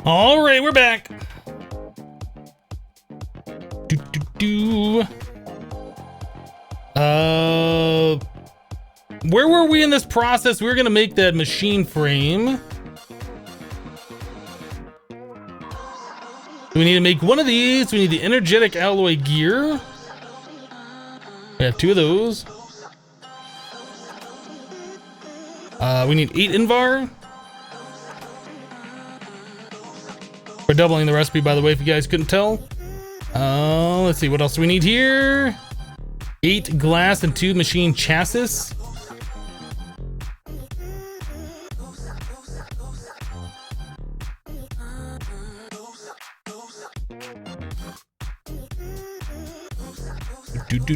Speaker 1: All right, we're back. Where were we in this process? We were gonna make that machine frame. We need to make one of these. We need the energetic alloy gear. We have 2 of those. We need 8 Invar. We're doubling the recipe, by the way, if you guys couldn't tell. Let's see, what else do we need here? 8 glass and 2 machine chassis.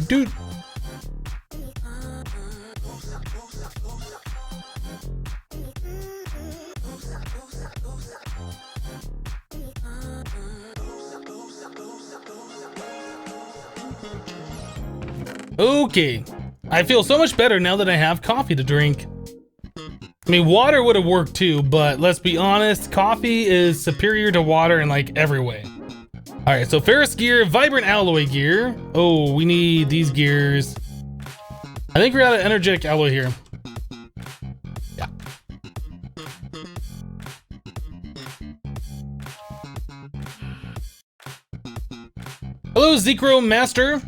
Speaker 1: Do. Okay, I feel so much better now that I have coffee to drink. I mean, water would have worked too, but let's be honest, coffee is superior to water in like every way. All right, so ferrous gear, vibrant alloy gear. Oh, we need these gears. I think we're out of energetic alloy here. Yeah. Hello, Zekro Master.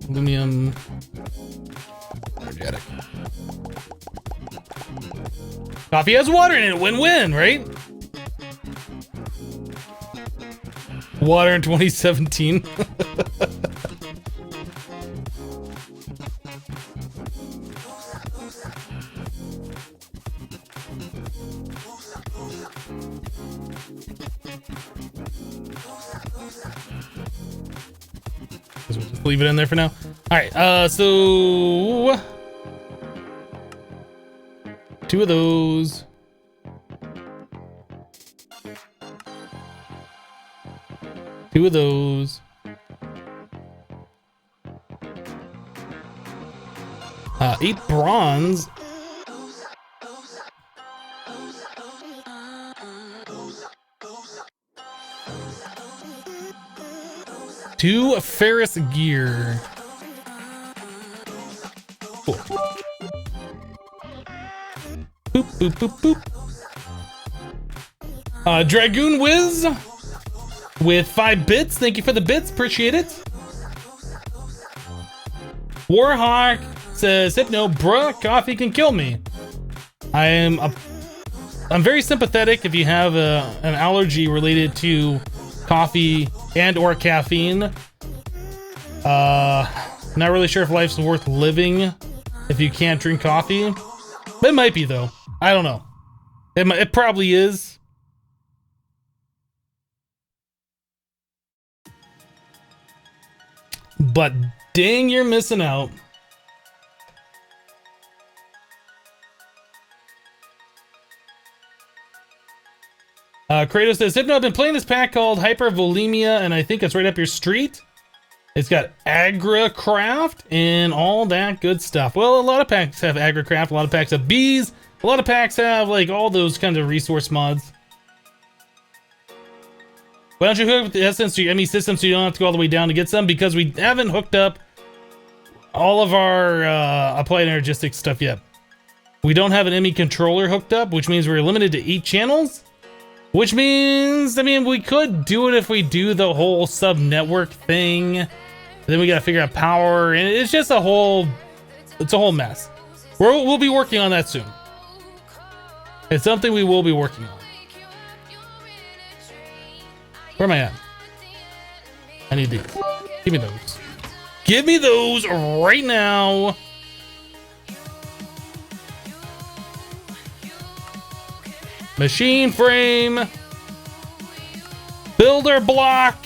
Speaker 1: Aluminum. Energetic. Coffee has water in it. Win-win, right? Water in 2017. leave it in there for now. All right, so 2 of those. Two of those. Eight bronze. Two ferrous gear. Cool. Boop, boop, boop, boop. Dragoon Whiz with 5 bits. Thank you for the bits. Appreciate it. Warhawk says, Hypno, bruh, coffee can kill me. I'm very sympathetic if you have an allergy related to coffee and or caffeine. Not really sure if life's worth living if you can't drink coffee. It might be though. I don't know. It probably is. But dang, you're missing out. Kratos says, Hypno, I've been playing this pack called Hypervolemia, and I think it's right up your street. It's got AgriCraft and all that good stuff. Well, a lot of packs have AgriCraft, a lot of packs have bees, a lot of packs have like all those kinds of resource mods. Why don't you hook up the Essence to your ME system so you don't have to go all the way down to get some? Because we haven't hooked up all of our applied energistic stuff yet. We don't have an ME controller hooked up, which means we're limited to 8 channels. Which means, I mean, we could do it if we do the whole sub-network thing. Then we gotta figure out power, and it's just a whole mess. We'll be working on that soon. It's something we will be working on. Where am I at? I need these. Give me those. Give me those right now. Machine frame, builder block,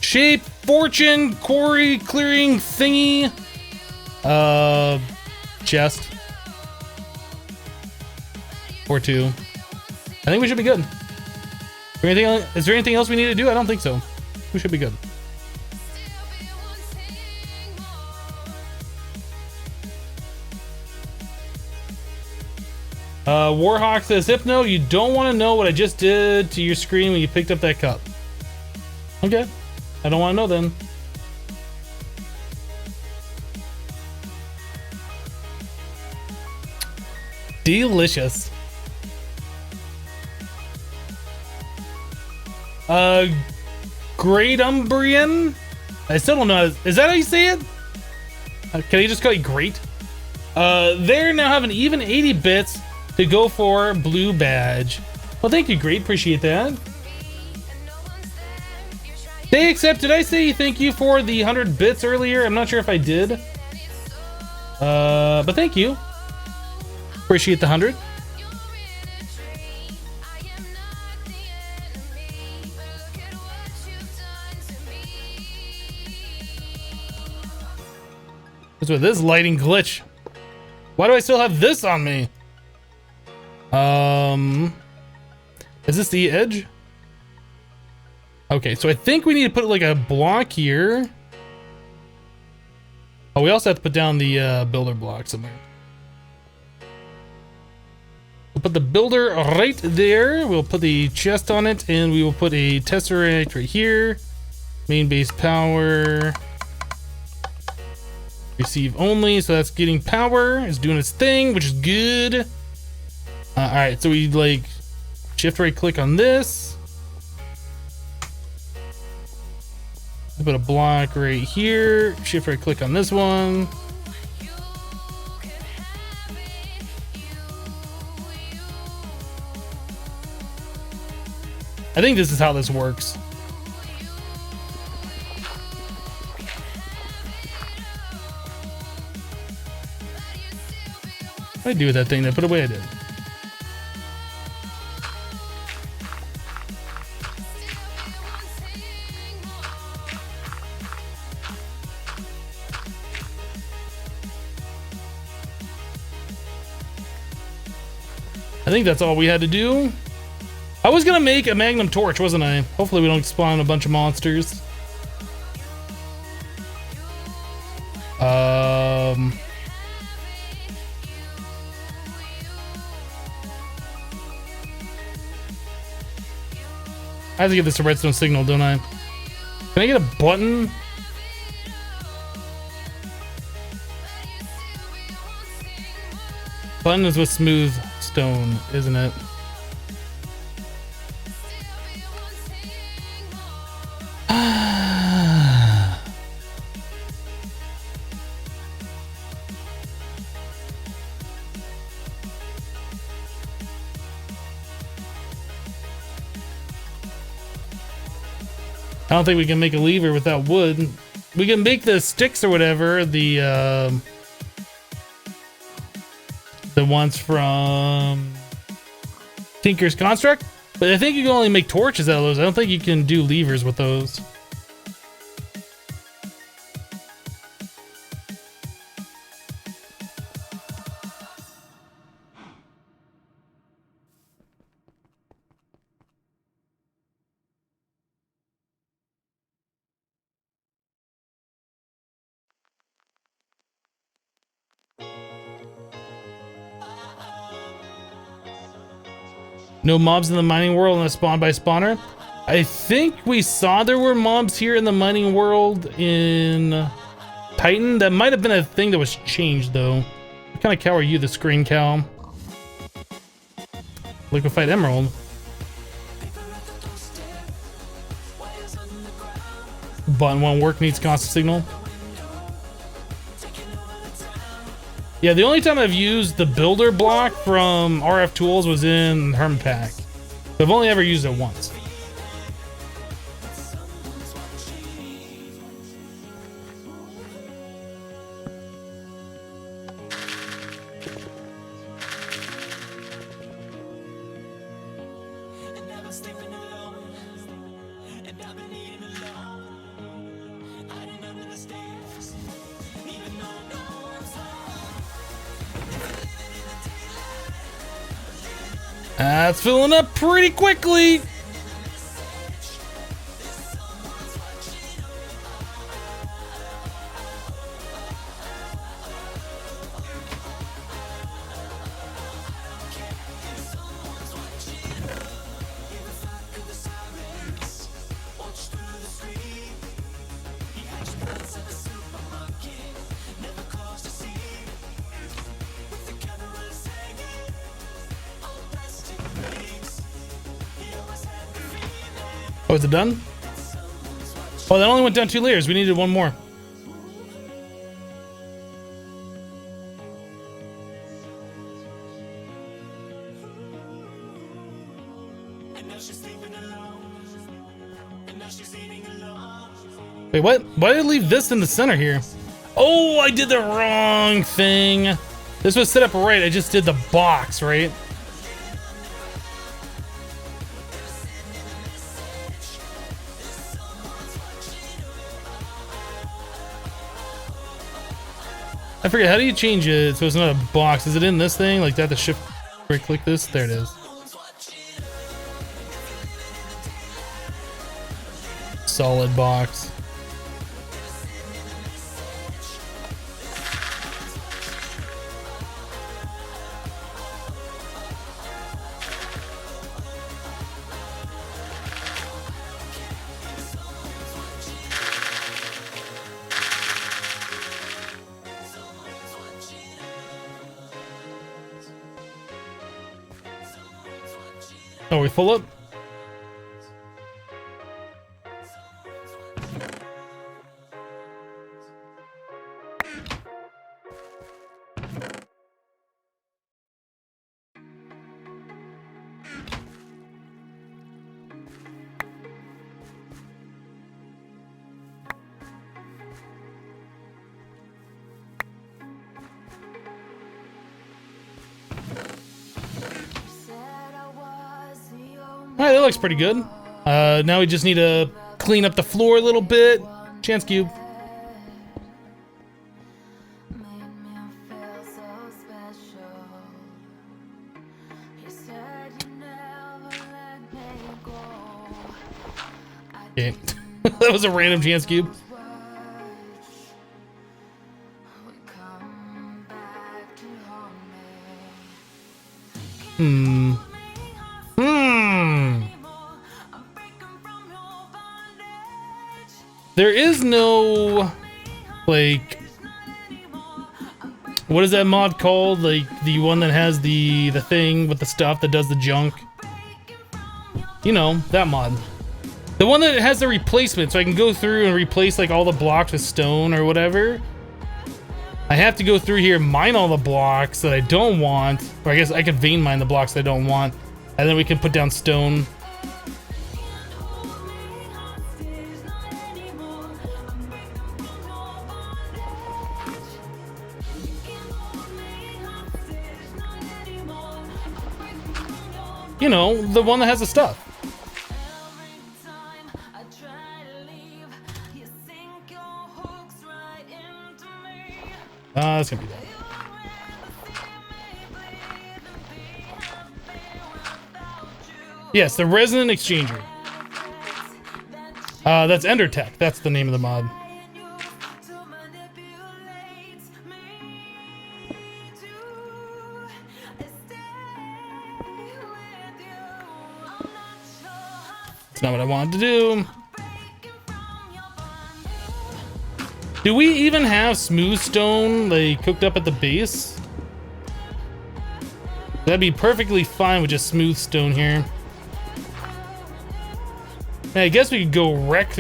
Speaker 1: shape, fortune, quarry, clearing thingy, chest, or 2. I think we should be good. Is there anything else we need to do? I don't think so. We should be good. Warhawk says, Hypno, you don't want to know what I just did to your screen when you picked up that cup. Okay. I don't want to know then. Delicious. Great Umbrian? I still don't know. Is that how you say it? Can I just call you Great? They now have an even 80 bits to go for blue badge. Well, thank you, Great. Appreciate that. They accept. Did I say thank you for the 100 bits earlier? I'm not sure if I did. But thank you. Appreciate the 100. What's with this lighting glitch? Why do I still have this on me? Is this the edge? Okay, so I think we need to put like a block here. Oh, we also have to put down the builder block somewhere. We'll put the builder right there. We'll put the chest on it, and we will put a tesseract right here. Main base power. Receive only, so that's getting power. It's doing its thing, which is good. All right, so we like shift right click on this. Put a block right here. Shift right click on this one. I think this is how this works. What did I do with that thing that put away? I did. I think that's all we had to do. I was gonna make a magnum torch, wasn't I? Hopefully we don't spawn a bunch of monsters. I have to get this a redstone signal, don't I? Can I get a button? Button is with smooth stone, isn't it? I don't think we can make a lever without wood. We can make the sticks or whatever, the ones from Tinker's Construct, but I think you can only make torches out of those. I don't think you can do levers with those. No mobs in the mining world unless spawned by spawner. I think we saw there were mobs here in the mining world in Titan. That might have been a thing that was changed though. What kind of cow are you, the screen cow? Liquefied emerald. Button won't work, needs constant signal. Yeah, the only time I've used the builder block from RF Tools was in MODPACK. I've only ever used it once. That's filling up pretty quickly. Oh, is it done? Oh, that only went down 2 layers. We needed one more. Wait, what? Why did I leave this in the center here? Oh, I did the wrong thing. This was set up right. I just did the box, right? I forget, how do you change it so it's not a box? Is it in this thing? Like that, the shift right click this? There it is. Solid box. Oh, we full up? Alright, that looks pretty good. Now we just need to clean up the floor a little bit. Chance cube. Okay. That was a random chance cube. There is no, like, what is that mod called? Like, the one that has the thing with the stuff that does the junk. You know, that mod. The one that has the replacement, so I can go through and replace, like, all the blocks with stone or whatever. I have to go through here, mine all the blocks that I don't want. Or I guess I could vein mine the blocks that I don't want. And then we can put down stone. You know, the one that has the stuff. That's gonna be that. Yes, the resonant exchanger. That's Endertech. That's the name of the mod. It's not what I wanted to do. Do we even have smooth stone, like, cooked up at the base? That'd be perfectly fine with just smooth stone here. I guess we could go wreck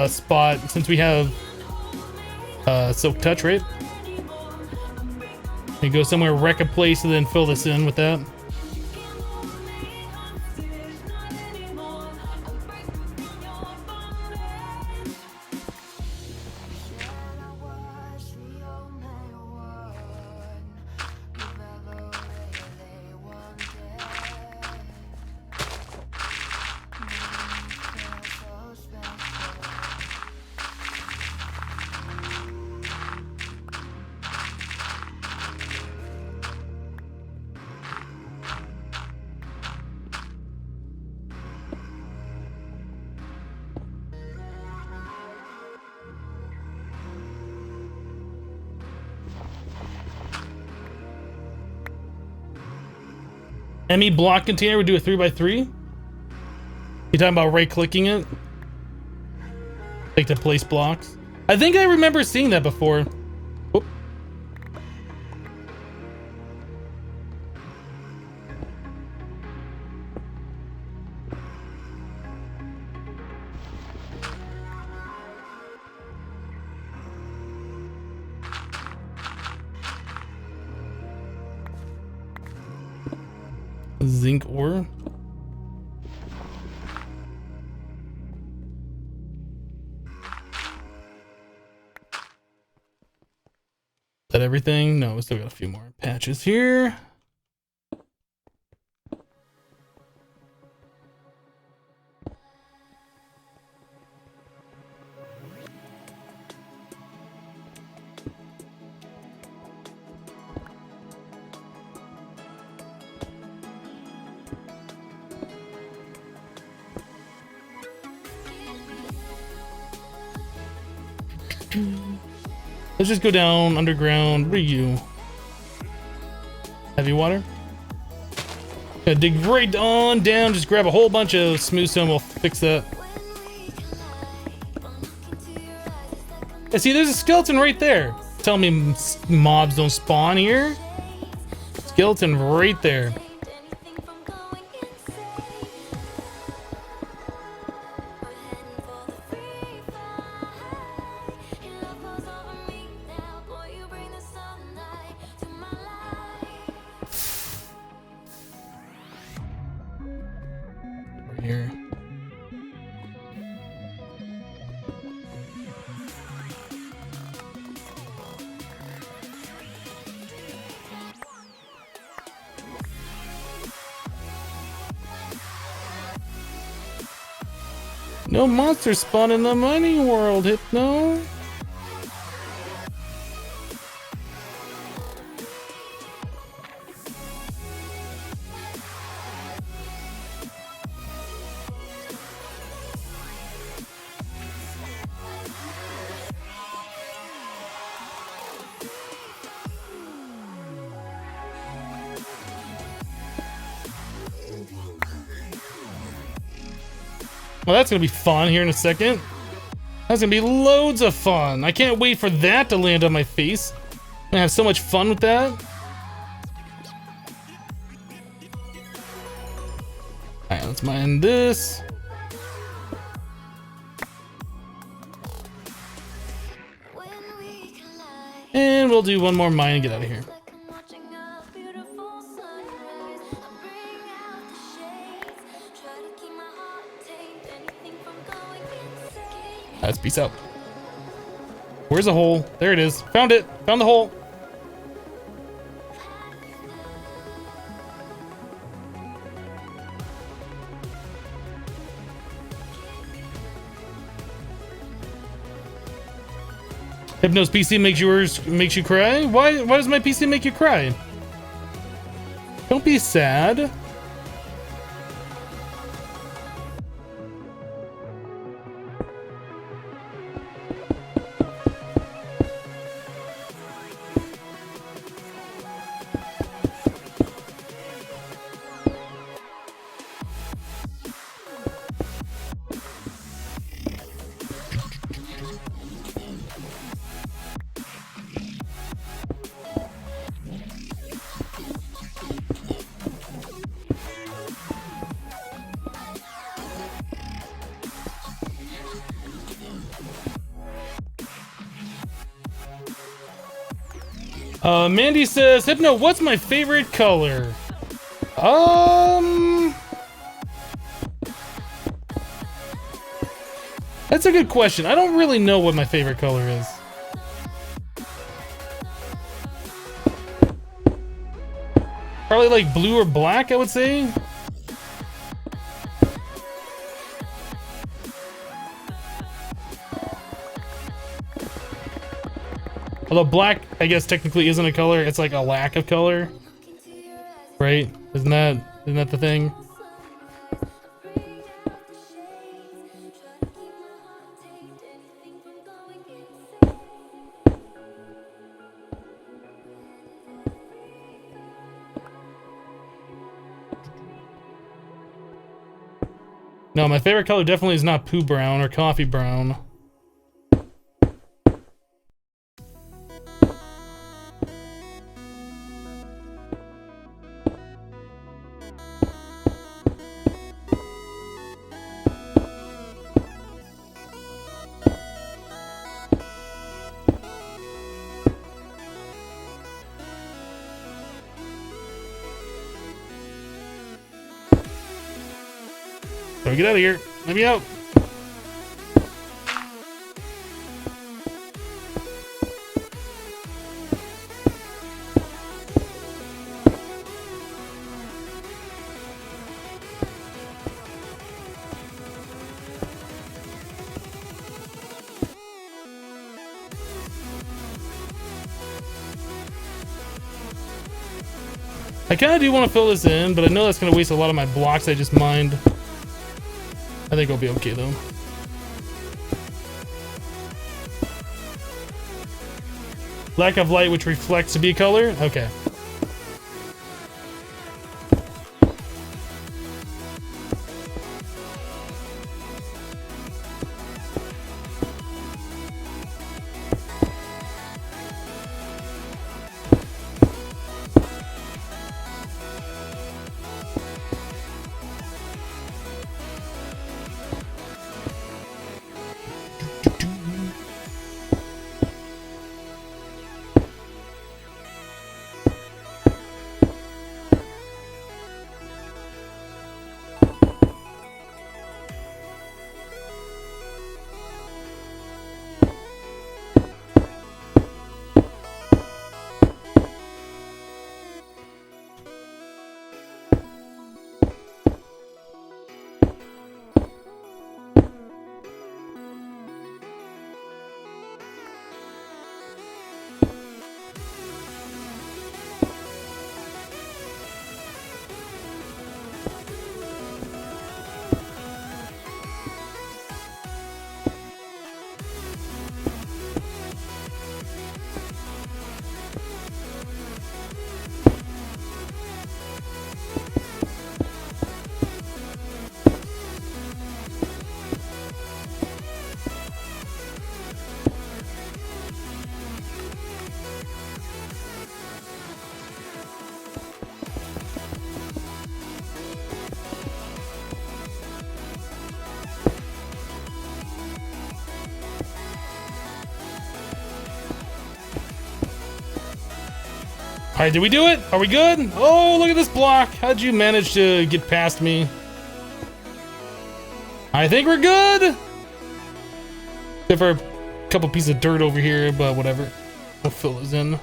Speaker 1: spot since we have silk touch, right? We go somewhere, wreck a place, and then fill this in with that. Any block container would do a 3x3? You talking about right clicking it? Like to place blocks? I think I remember seeing that before. Oop. Zinc ore. Is that everything? No, we still got a few more patches here. Let's just go down underground. What are you? Heavy water? Gonna dig right on down. Just grab a whole bunch of smooth stone. We'll fix that. Yeah, see, there's a skeleton right there. Tell me mobs don't spawn here. Skeleton right there. Here. No monster spawn in the mining world, Hypno. Well, that's gonna be fun here in a second. That's gonna be loads of fun. I can't wait for that to land on my face. I'm gonna have so much fun with that. Alright, let's mine this. And we'll do one more mine and get out of here. Let's peace out. Where's the hole? There it is. Found it. Found the hole. Hypno's PC makes you cry? Why does my PC make you cry? Don't be sad. Mandy says, Hypno, what's my favorite color? That's a good question. I don't really know what my favorite color is. Probably like blue or black, I would say. Although black, I guess technically isn't a color, it's like a lack of color. Right? Isn't that the thing? No, my favorite color definitely is not poo brown or coffee brown. So get out of here. Let me out. I kind of do want to fill this in, but I know that's going to waste a lot of my blocks I just mined. I think I'll be okay though. Lack of light which reflects to be color? Okay. All right, did we do it? Are we good? Oh, look at this block. How'd you manage to get past me? I think we're good. Except for a couple pieces of dirt over here, but whatever. We'll fill those in.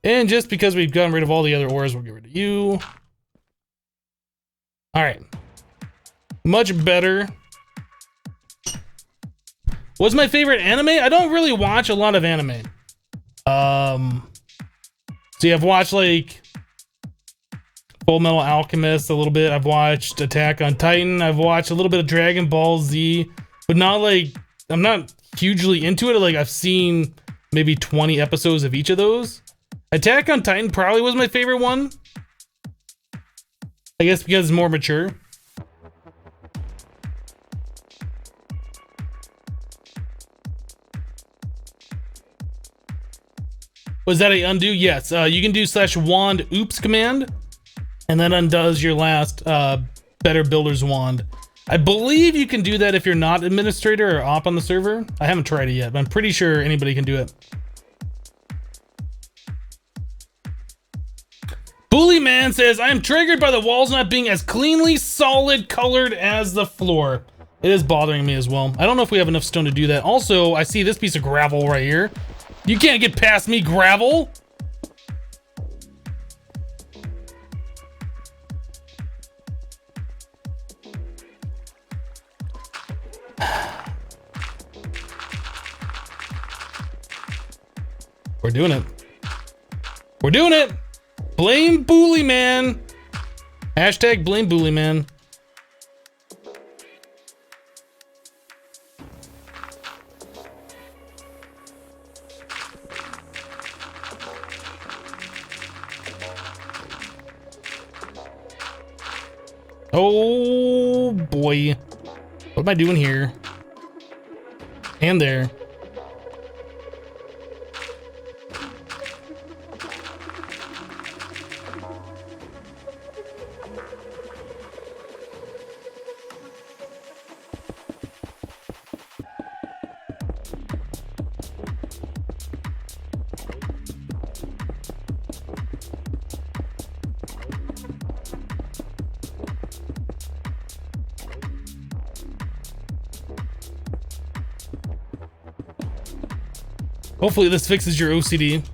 Speaker 1: And just because we've gotten rid of all the other ores, we'll get rid of you. All right. Much better. What's my favorite anime? I don't really watch a lot of anime. See, I've watched like Full Metal Alchemist a little bit. I've watched Attack on Titan. I've watched a little bit of Dragon Ball Z, but not like, I'm not hugely into it. Like I've seen maybe 20 episodes of each of those. Attack on Titan probably was my favorite one. I guess because it's more mature. Was that a undo? Yes. You can do /wand oops command, and that undoes your last better builder's wand. I believe you can do that if you're not administrator or op on the server. I haven't tried it yet, but I'm pretty sure anybody can do it. Bully Man says, I am triggered by the walls not being as cleanly solid colored as the floor. It is bothering me as well. I don't know if we have enough stone to do that. Also, I see this piece of gravel right here. You can't get past me, gravel. We're doing it. We're doing it. Blame Bully Man. Hashtag blame Bully Man. Oh boy. What am I doing here? And there. Hopefully this fixes your OCD.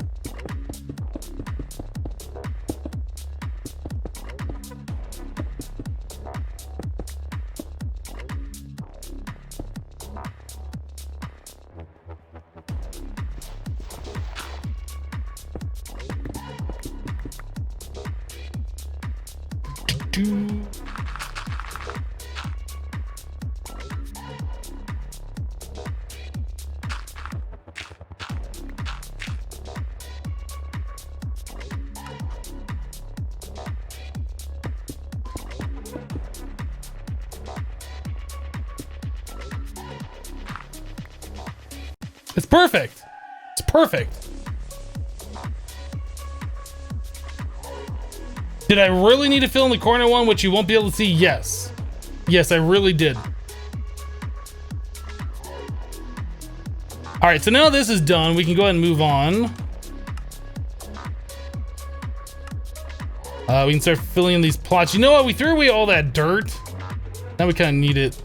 Speaker 1: It's perfect. It's perfect. Did I really need to fill in the corner one, which you won't be able to see? Yes. Yes, I really did. All right, so now this is done. We can go ahead and move on. We can start filling in these plots. You know what? We threw away all that dirt. Now we kind of need it.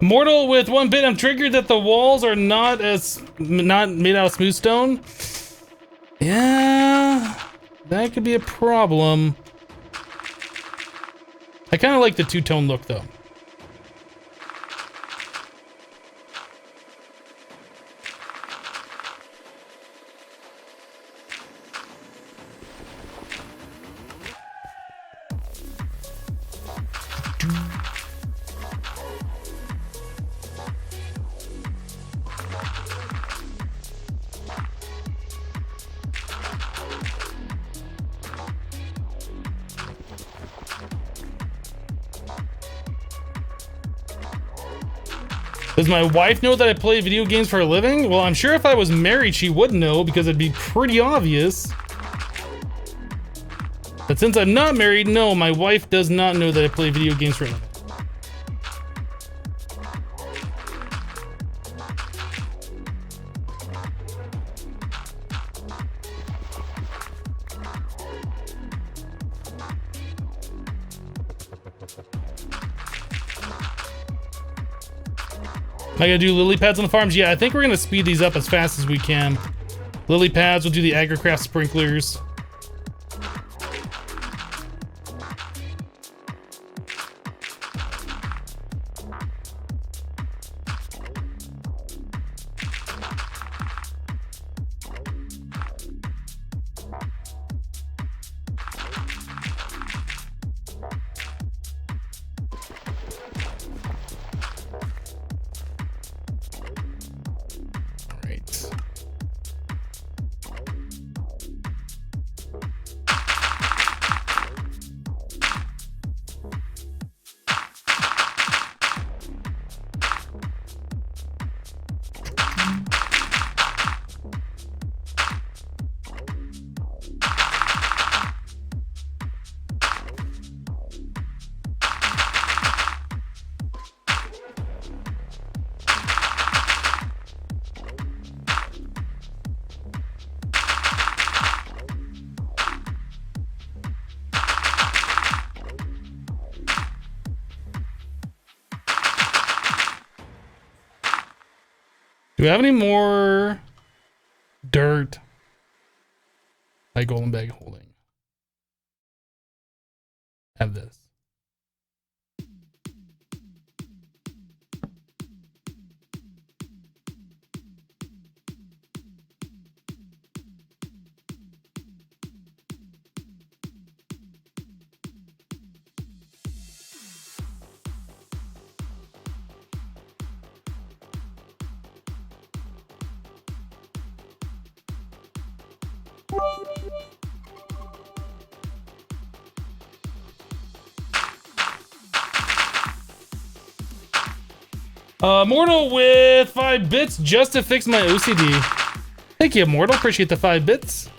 Speaker 1: Mortal with 1 bit, I'm triggered that the walls are not made out of smooth stone. Yeah, that could be a problem. I kind of like the two-tone look though. Does my wife know that I play video games for a living? Well, I'm sure if I was married, she would know because it'd be pretty obvious. But since I'm not married, no, my wife does not know that I play video games for a living. I gotta do lily pads on the farms. Yeah, I think we're gonna speed these up as fast as we can. Lily pads, we'll do the agricraft sprinklers. Do we have any more dirt? Like golden bag holding. Have this. Mortal with 5 bits just to fix my OCD. Thank you, Mortal. Appreciate the 5 bits.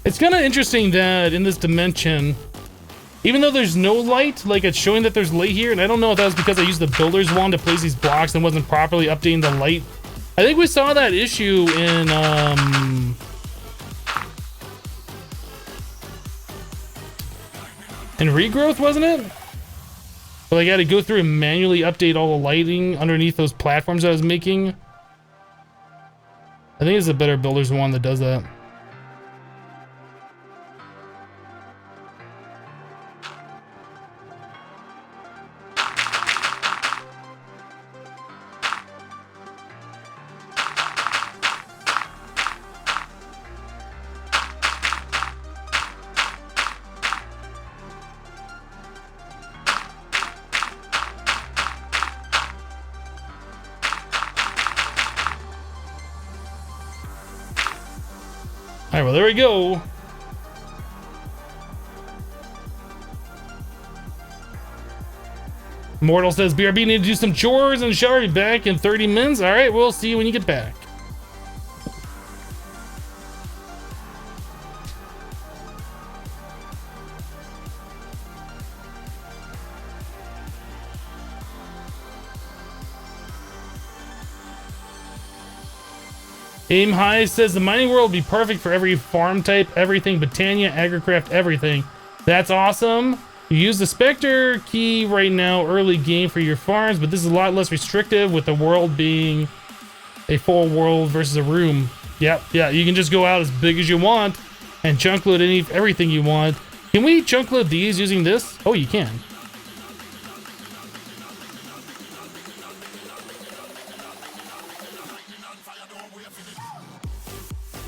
Speaker 1: It's kind of interesting that in this dimension, even though there's no light, like it's showing that there's light here, and I don't know if that was because I used the builder's wand to place these blocks and wasn't properly updating the light. I think we saw that issue in Regrowth, wasn't it? But like I had to go through and manually update all the lighting underneath those platforms I was making. I think it's a better builder's wand that does that. All right, well, there we go. Mortal says, BRB, need to do some chores and shower. Be back in 30 minutes. All right, we'll see you when you get back. Aim High says the mining world will be perfect for every farm type, everything, Botania, Agricraft, everything. That's awesome. You use the Spectre key right now early game for your farms, but this is a lot less restrictive with the world being a full world versus a room. Yep, yeah, you can just go out as big as you want and chunk load everything you want. Can we chunk load these using this? Oh, you can.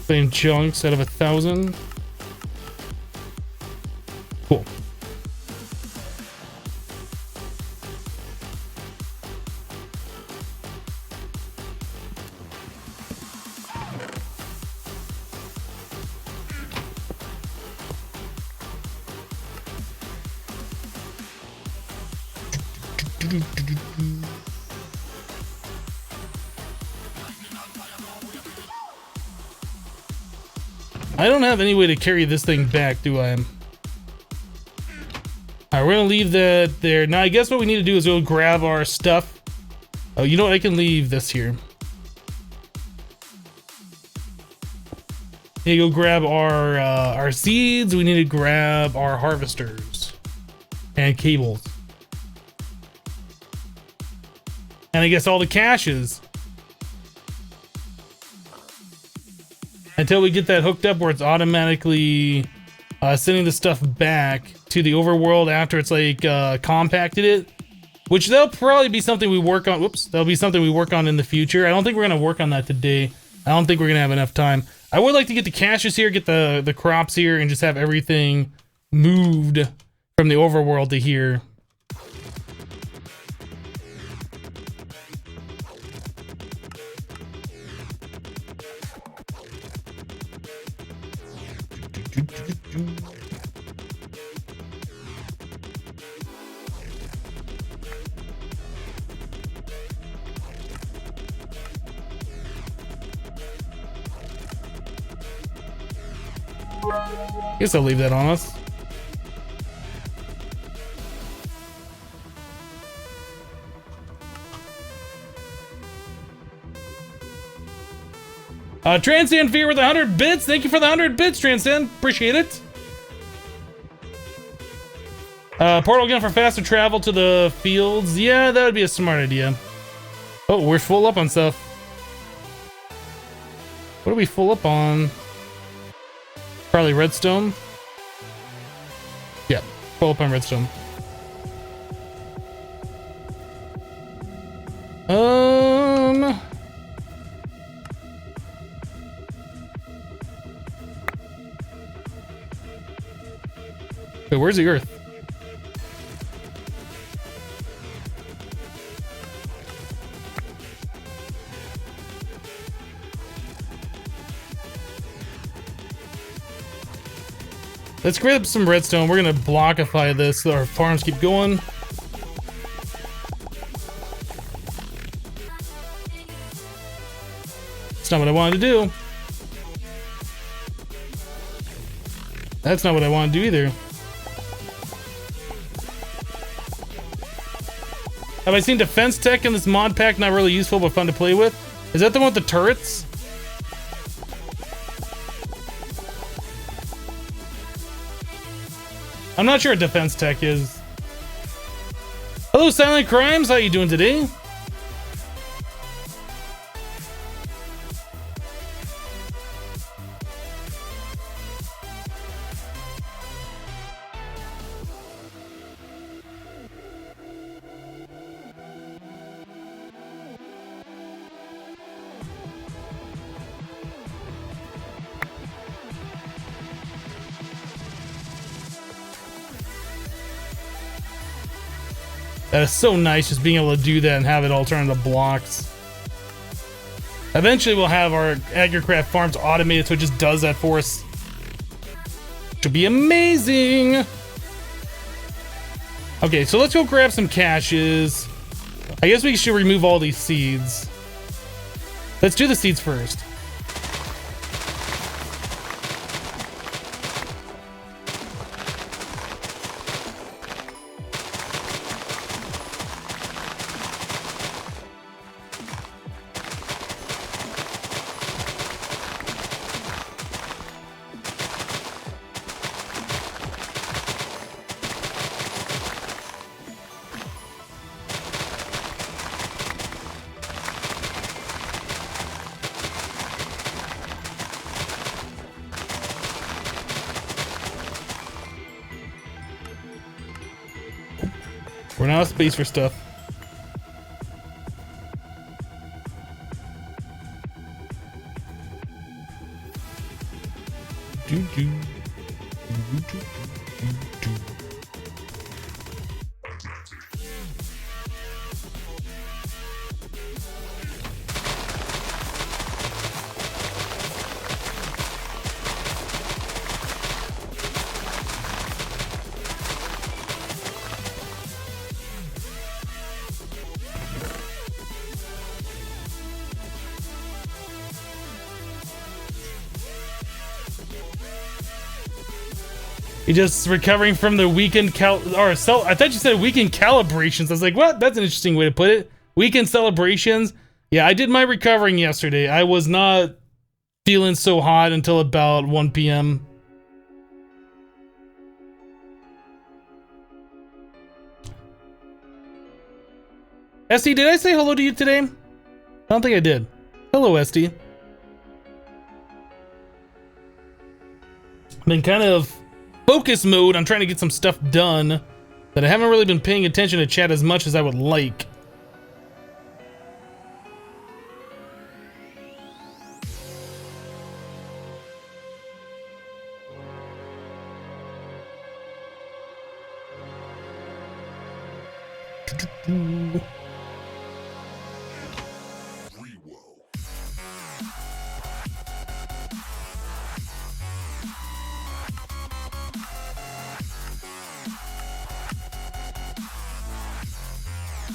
Speaker 1: Same chunks out of 1,000. Cool. I don't have any way to carry this thing back, do I? Alright, we're gonna leave that there. Now, I guess what we need to do is go grab our stuff. Oh, you know what? I can leave this here. We need to go grab our seeds. We need to grab our harvesters and cables. And I guess all the caches. Until we get that hooked up where it's automatically sending the stuff back to the overworld after it's like compacted it. Which that'll probably be something we work on. Whoops, that'll be something we work on in the future. I don't think we're gonna work on that today. I don't think we're gonna have enough time. I would like to get the caches here, get the crops here, and just have everything moved from the overworld to here. Guess I'll leave that on us. Transcend Fear with 100 bits. Thank you for the 100 bits, Transcend. Appreciate it. Portal gun for faster travel to the fields. Yeah, that would be a smart idea. Oh, we're full up on stuff. What are we full up on? Probably redstone. Yeah, full up on redstone. Wait, where's the earth? Let's grab some redstone. We're gonna blockify this so our farms keep going. That's not what I wanted to do. That's not what I want to do either. Have I seen defense tech in this mod pack? Not really useful, but fun to play with. Is that the one with the turrets? I'm not sure what defense tech is. Hello, Silent Crimes. How you doing today? That is so nice, just being able to do that and have it all turn into blocks. Eventually we'll have our AgriCraft farms automated so it just does that for us. Should be amazing! Okay, so let's go grab some caches. I guess we should remove all these seeds. Let's do the seeds first. We're not out of space for stuff. You're just recovering from the weekend I thought you said weekend calibrations. I was like, what? That's an interesting way to put it. Weekend celebrations. Yeah, I did my recovering yesterday. I was not feeling so hot until about 1 p.m. Esty, did I say hello to you today? I don't think I did. Hello, Esty. Been kind of focus mode on trying to get some stuff done that I haven't really been paying attention to chat as much as I would like.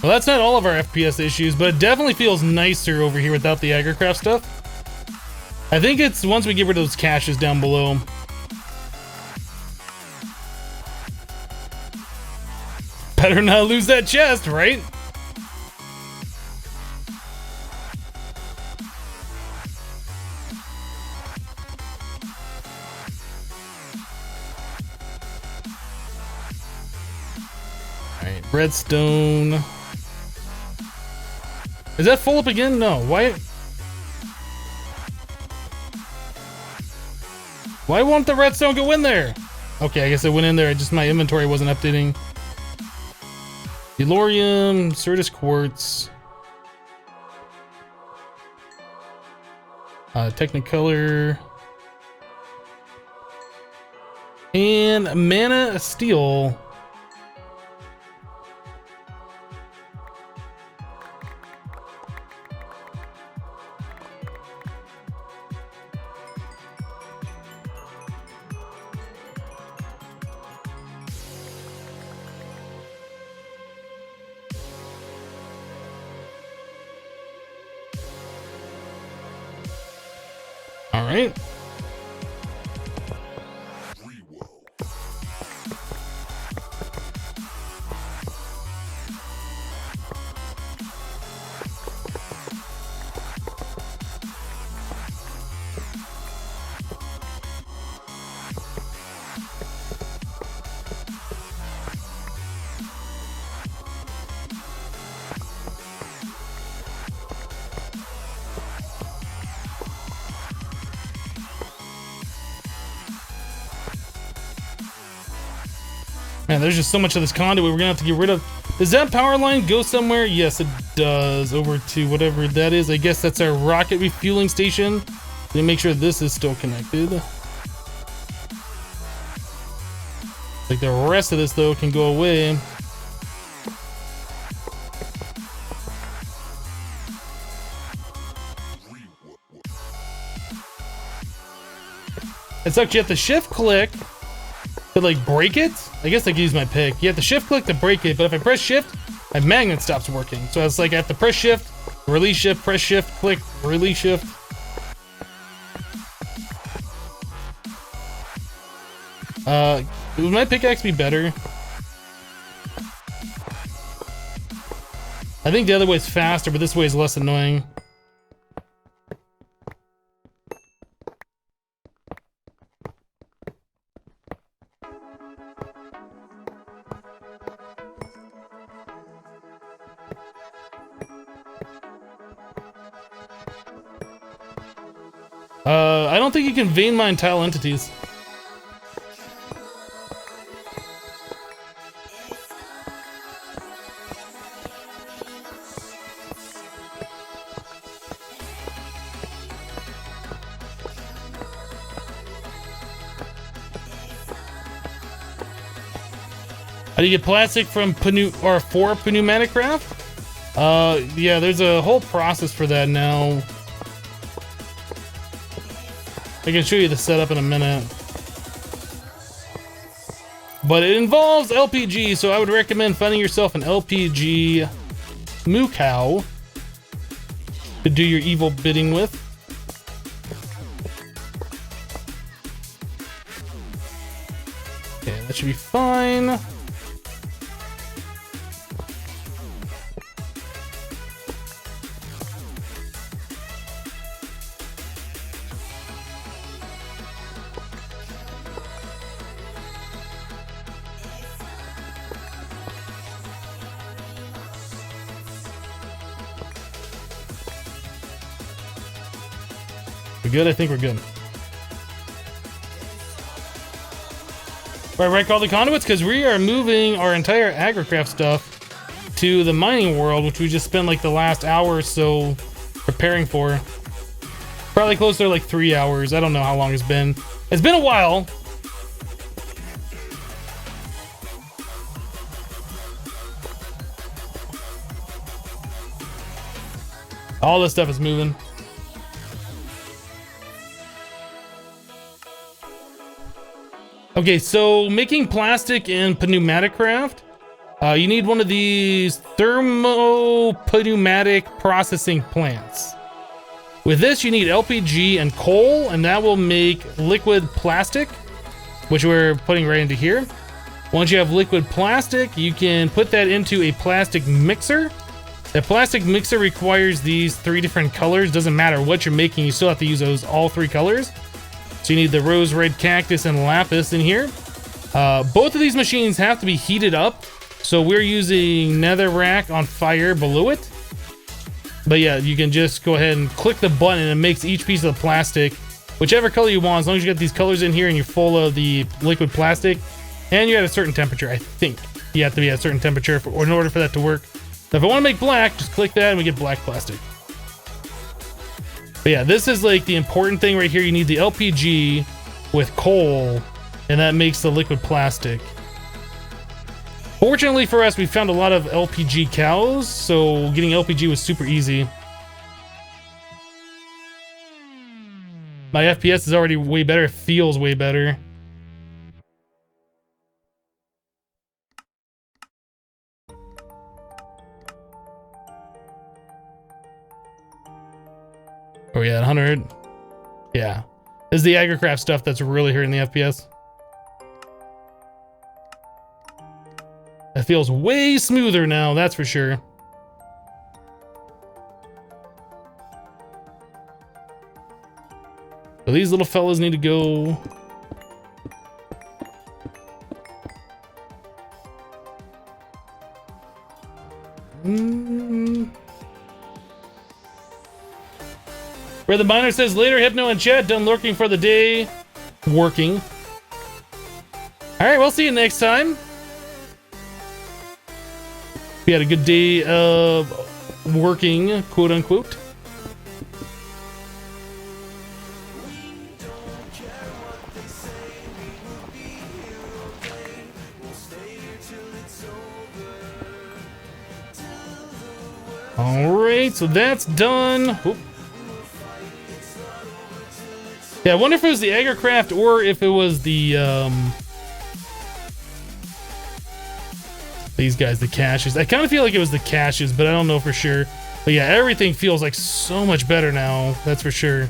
Speaker 1: Well, that's not all of our FPS issues, but it definitely feels nicer over here without the agricraft stuff. I think it's once we get rid of those caches down below. Better not lose that chest, right? Alright, redstone. Is that full up again? No. Why won't the redstone go in there? Okay, I guess it went in there. Just my inventory wasn't updating. Delorium, Certus Quartz. Technicolor. And Mana Steel. All right. Man, there's just so much of this conduit we're gonna have to get rid of. Does that power line go somewhere? Yes, it does. Over to whatever that is. I guess that's our rocket refueling station. Let me make sure this is still connected. Like the rest of this though can go away. It's like you have to shift click to like break it. I guess I could use my pick. You have to shift click to break it, but if I press shift, my magnet stops working. So it's like I have to press shift, release shift, press shift, click, release shift. Would my pickaxe be better? I think the other way is faster, but this way is less annoying. I don't think you can vein mine tile entities. How do you get plastic from for pneumatic craft? Yeah, there's a whole process for that now. I can show you the setup in a minute. But it involves LPG, so I would recommend finding yourself an LPG moo cow to do your evil bidding with. Okay, that should be fine. We good? I think we're good. Right, wreck all the conduits because we are moving our entire agricraft stuff to the mining world, which we just spent like the last hour or so preparing for. Probably closer to like 3 hours. I don't know how long it's been. It's been a while. All this stuff is moving. Okay, so making plastic in pneumatic craft, you need one of these thermopneumatic processing plants. With this, you need LPG and coal, and that will make liquid plastic, which we're putting right into here. Once you have liquid plastic, you can put that into a plastic mixer. That plastic mixer requires these 3 different colors. Doesn't matter what you're making, you still have to use those all 3 colors. So you need the rose red cactus and lapis in here. Both of these machines have to be heated up. So we're using netherrack on fire below it. But yeah, you can just go ahead and click the button and it makes each piece of the plastic whichever color you want, as long as you got these colors in here and you're full of the liquid plastic. And you're at a certain temperature, I think. You have to be at a certain temperature in order for that to work. So if I want to make black, just click that and we get black plastic. But yeah, this is like the important thing right here. You need the LPG with coal, and that makes the liquid plastic. Fortunately for us, we found a lot of LPG cows, so getting LPG was super easy. My FPS is already way better. It feels way better. Oh yeah, 100. Yeah. This is the agricraft stuff that's really hurting the FPS. It feels way smoother now, that's for sure. So these little fellas need to go. Where the miner says later, Hypno and chat, done lurking for the day. Working. Alright, we'll see you next time. We had a good day of working, quote unquote. Alright, so that's done. Oop. Yeah, I wonder if it was the agricraft or if it was the, these guys, the caches. I kind of feel like it was the caches, but I don't know for sure. But yeah, everything feels like so much better now, that's for sure.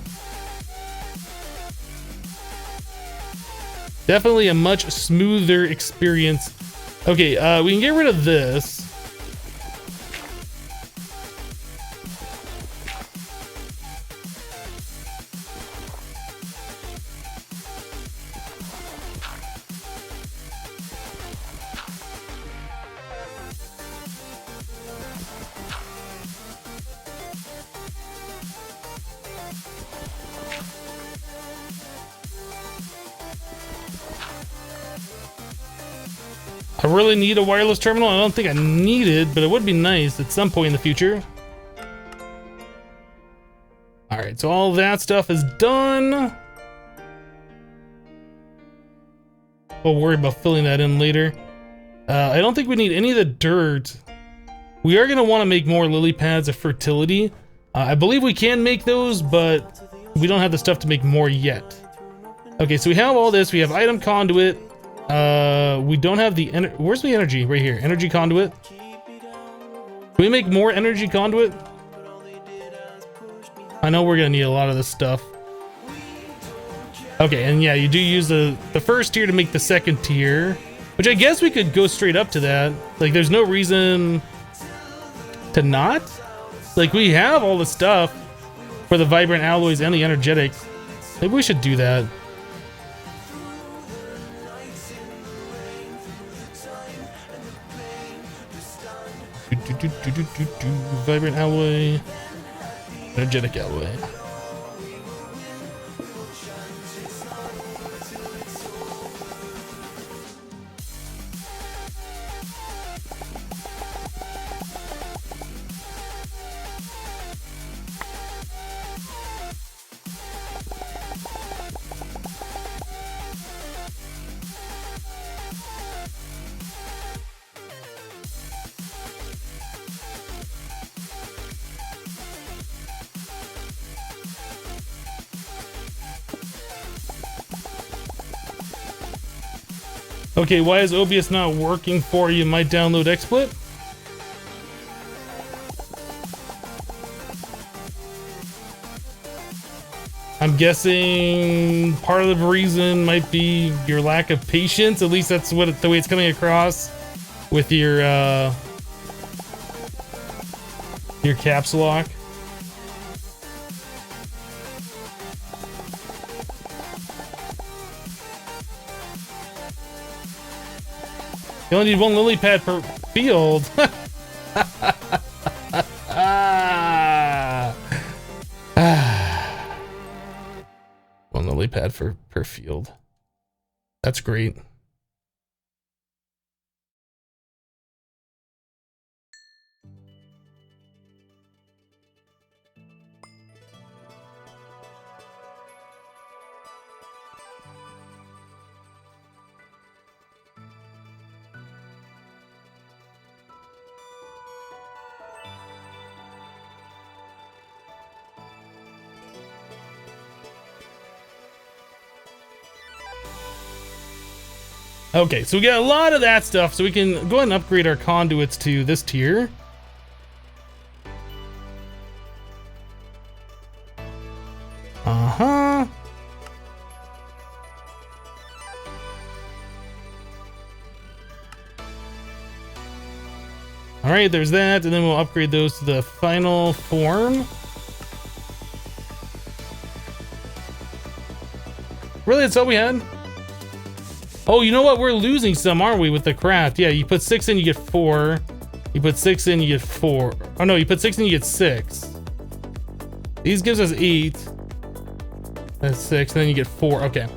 Speaker 1: Definitely a much smoother experience. Okay, we can get rid of this. I really need a wireless terminal. I don't think I need it, but it would be nice at some point in the future. All right, so all that stuff is done. We'll worry about filling that in later. I don't think we need any of the dirt. We are going to want to make more lily pads of fertility. I believe we can make those, but we don't have the stuff to make more yet. Okay, so we have all this. We have item conduit. We don't have the... Where's the energy? Right here. Energy conduit. Can we make more energy conduit? I know we're going to need a lot of this stuff. Okay, and yeah, you do use the first tier to make the second tier, which I guess we could go straight up to that. Like, there's no reason to not. Like, we have all the stuff for the vibrant alloys and the energetics. Maybe we should do that. Vibrant alloy, energetic alloy. Okay, why is OBS not working for you? Might download XSplit? I'm guessing part of the reason might be your lack of patience. At least that's what the way it's coming across with your caps lock. You only need one lily pad per field. One lily pad per field. That's great. Okay, so we got a lot of that stuff, so we can go ahead and upgrade our conduits to this tier. Uh-huh. All right, there's that, and then we'll upgrade those to the final form. Really, that's all we had? Oh, you know what? We're losing some, aren't we, with the craft? Yeah, you put 6 in, you get 4. You put 6 in, you get 4. Oh, no, you put 6 in, you get 6. These gives us 8. That's 6, and then you get 4. Okay.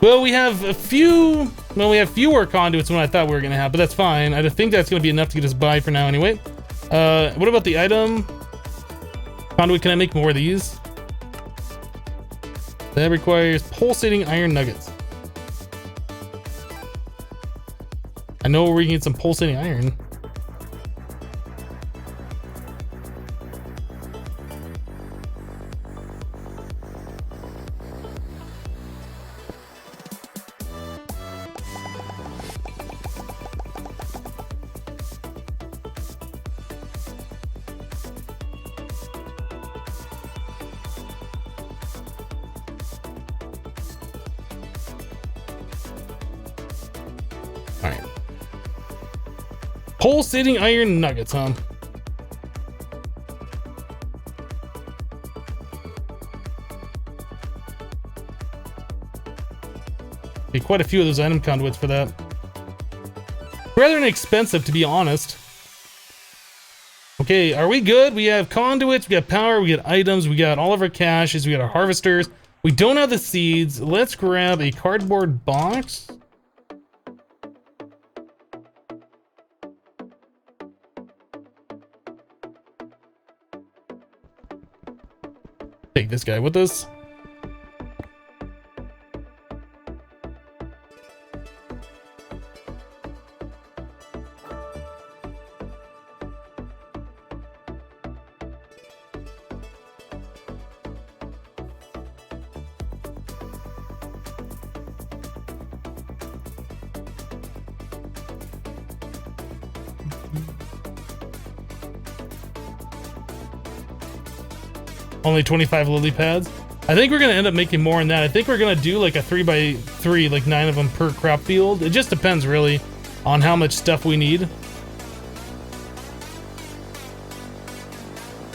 Speaker 1: Well, we have a few... Well, we have fewer conduits than what I thought we were going to have, but that's fine. I think that's going to be enough to get us by for now anyway. What about the item? Conduit, can I make more of these? That requires pulsating iron nuggets. I know we can get some pulsating iron. Pulsating iron nuggets, huh? Okay, quite a few of those item conduits for that. Rather inexpensive, to be honest. Okay, are we good? We have conduits, we got power, we got items, we got all of our caches, we got our harvesters. We don't have the seeds. Let's grab a cardboard box. Take this guy with us. Only 25 lily pads. I think we're gonna end up making more than that. I think we're gonna do like a 3x3, like 9 of them per crop field. It just depends really on how much stuff we need.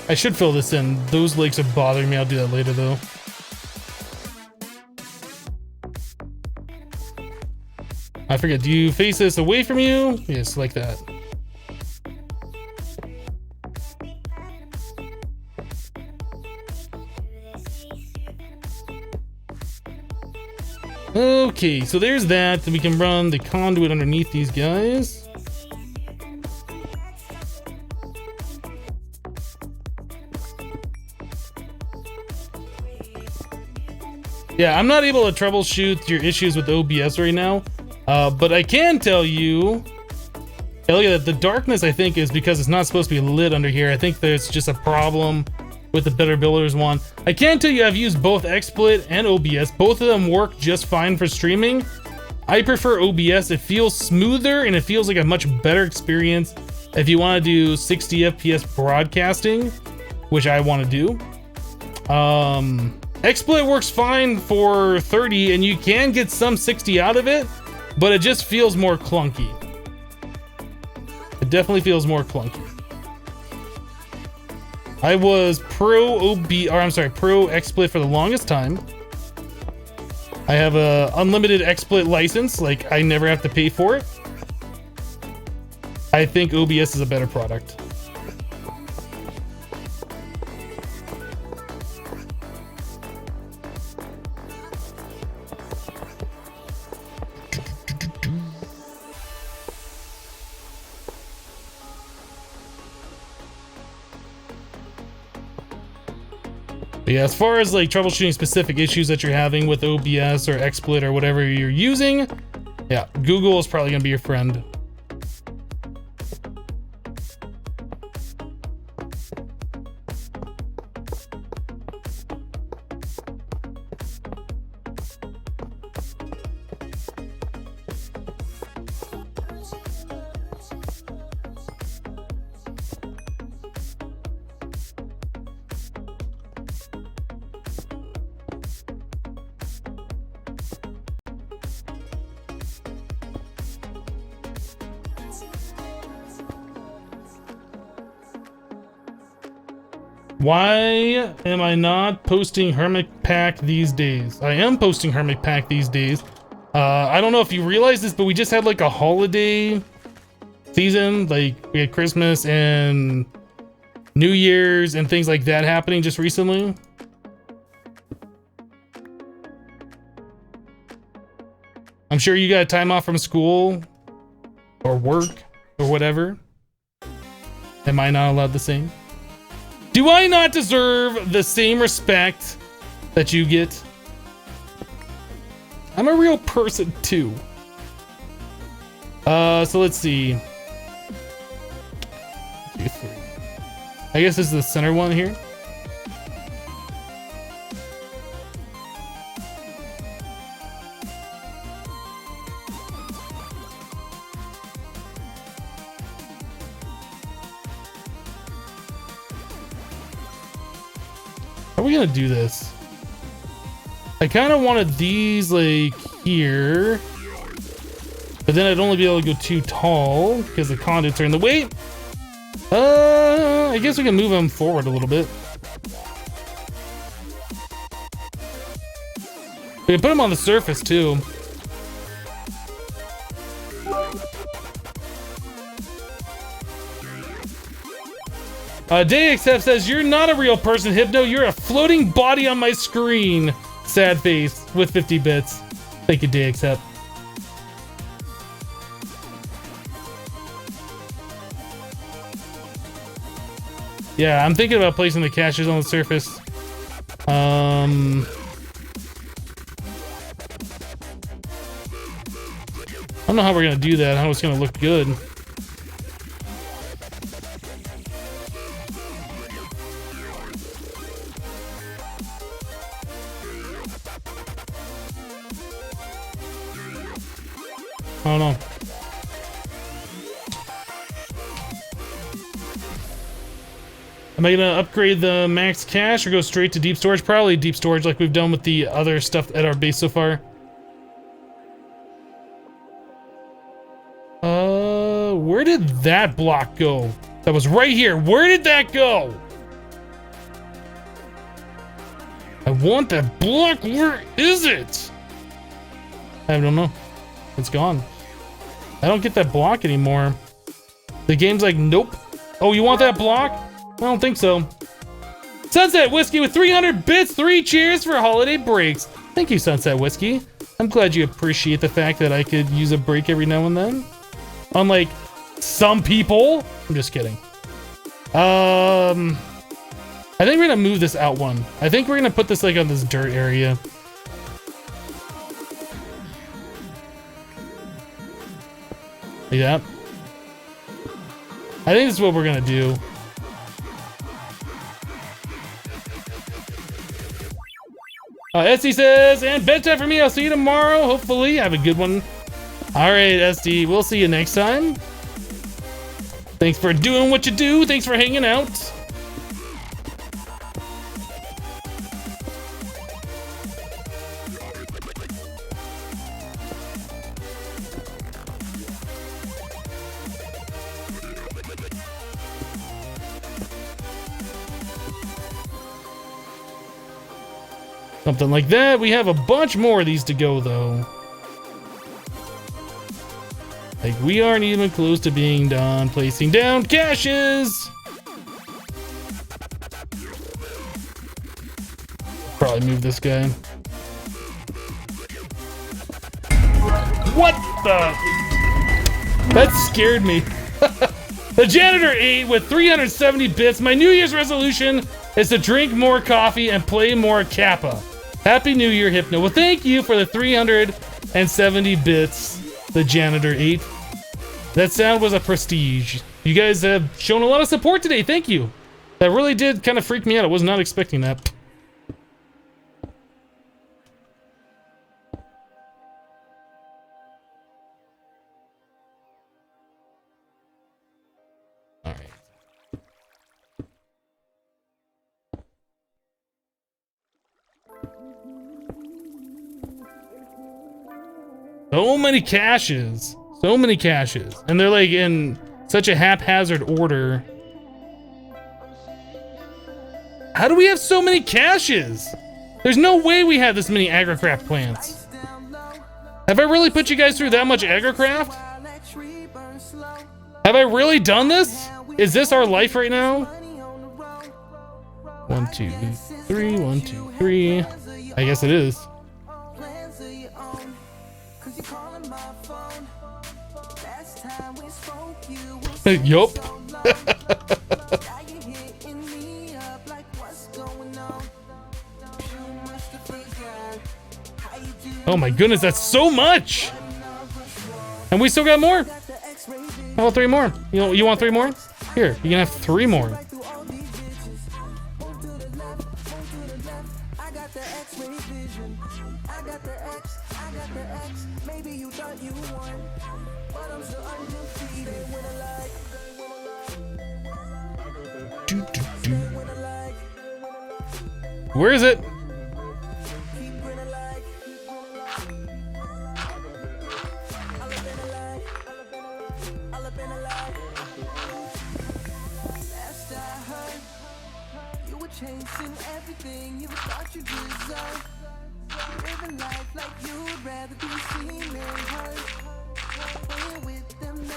Speaker 1: I should fill this in. Those lakes are bothering me. I'll do that later though. I forget, do you face this away from you? Yes, like that. Okay, so there's that. Then we can run the conduit underneath these guys. Yeah, I'm not able to troubleshoot your issues with OBS right now, but I can tell you, hey, look at that. The darkness, I think, is because it's not supposed to be lit under here. I think there's just a problem with the Better Builders one. I can tell you I've used both XSplit and OBS. Both of them work just fine for streaming. I prefer OBS. It feels smoother and it feels like a much better experience if you want to do 60 FPS broadcasting, which I want to do. XSplit works fine for 30 and you can get some 60 out of it, but it just feels more clunky. It definitely feels more clunky. I was pro XSplit for the longest time. I have a unlimited XSplit license, like I never have to pay for it. I think OBS is a better product. But yeah, as far as like troubleshooting specific issues that you're having with OBS or XSplit or whatever you're using, yeah, Google is probably gonna be your friend. Why am I not posting MODPACK these days? I am posting MODPACK these days. I don't know if you realize this, but we just had like a holiday season. Like we had Christmas and New Year's and things like that happening just recently. I'm sure you got time off from school or work or whatever. Am I not allowed the same? Do I not deserve the same respect that you get? I'm a real person too. So let's see. 2, 3. I guess this is the center one here. How are we gonna do this? I kind of wanted these like here, but then I'd only be able to go too tall because the conduits are in the way. I guess we can move them forward a little bit. We can put them on the surface too. DayXF says, you're not a real person, Hypno. You're a floating body on my screen. Sad face with 50 bits. Thank you, DayXF. Yeah, I'm thinking about placing the caches on the surface. I don't know how we're gonna do that, how it's gonna look good. I don't know. Am I gonna upgrade the max cache or go straight to deep storage? Probably deep storage like we've done with the other stuff at our base so far. Where did that block go? That was right here. Where did that go? I want that block. Where is it? I don't know. It's gone. I don't get that block anymore. The game's like, nope. Oh, you want that block? I don't think so. Sunset Whiskey with 300 bits. 3 cheers for holiday breaks. Thank you, Sunset Whiskey. I'm glad you appreciate the fact that I could use a break every now and then. Unlike some people. I'm just kidding. I think we're gonna move this out one. I think we're gonna put this like on this dirt area. Like that. I think this is what we're gonna do. SD says, and bedtime for me. I'll see you tomorrow. Hopefully, have a good one. All right, SD. We'll see you next time. Thanks for doing what you do. Thanks for hanging out. Something like that. We have a bunch more of these to go, though. Like, we aren't even close to being done placing down caches. Probably move this guy. What the? That scared me. The Janitor 8 with 370 bits. My New Year's resolution is to drink more coffee and play more Kappa. Happy New Year, Hypno. Well, thank you for the 370 bits, the Janitor 8. That sound was a prestige. You guys have shown a lot of support today. Thank you. That really did kind of freak me out. I was not expecting that. All right. So many caches. So many caches. And they're like in such a haphazard order. How do we have so many caches? There's no way we have this many agrocraft plants. Have I really put you guys through that much agrocraft? Have I really done this? Is this our life right now? 1, 2, 3, 1, 2, 3. I guess it is. Yup. Oh my goodness, that's so much! And we still got more? How about 3 more? You want 3 more? Here, you can have 3 more. Where is it?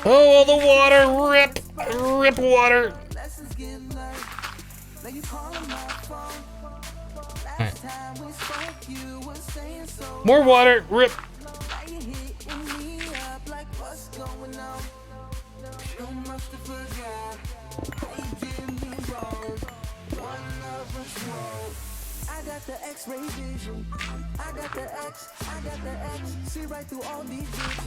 Speaker 1: Oh, all the water! Rip! Rip water! Right. More water! Rip! I got the X-ray vision. I got the X. I got the X. See right through all these bitches.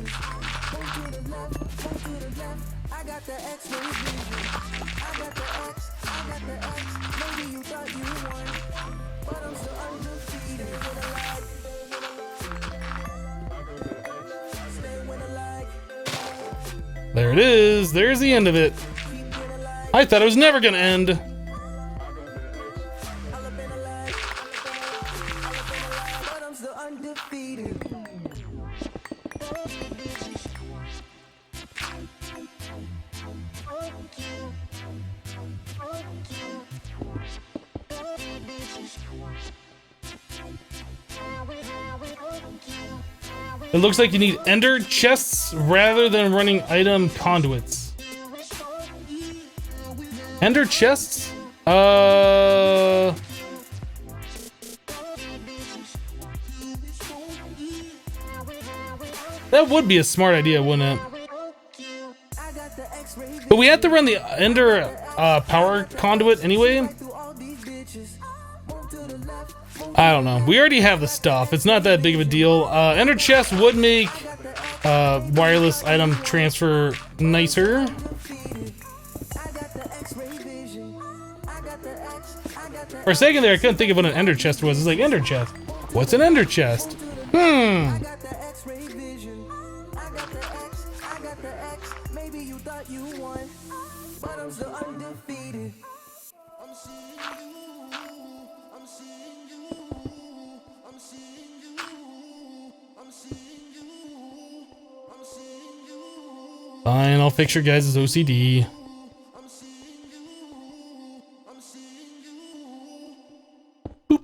Speaker 1: Move to the left. Move to the left. I got the X-ray vision. I got the X. I got the X. Maybe you thought you won, but I'm still undefeated with a lie. Stay with a lie. There it is. There's the end of it. I thought it was never gonna end. It looks like you need ender chests rather than running item conduits. Ender chests? That would be a smart idea, wouldn't it? But we have to run the ender power conduit anyway. I don't know. We already have the stuff. It's not that big of a deal. Ender chest would make wireless item transfer nicer. For a second there, I couldn't think of what an ender chest was. It's like, ender chest? What's an ender chest? Fine, I'll fix your guys' OCD. Boop.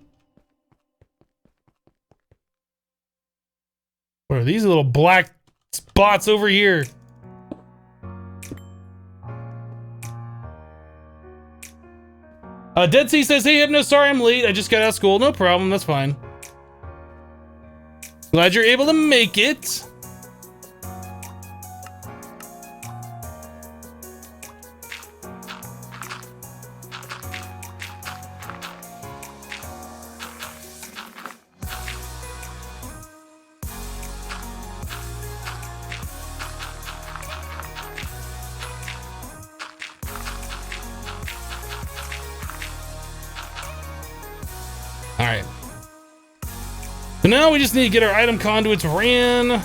Speaker 1: What are these little black spots over here? Dead Sea says, hey Hypno, sorry I'm late. I just got out of school. No problem, that's fine. Glad you're able to make it. Alright. So now we just need to get our item conduits ran.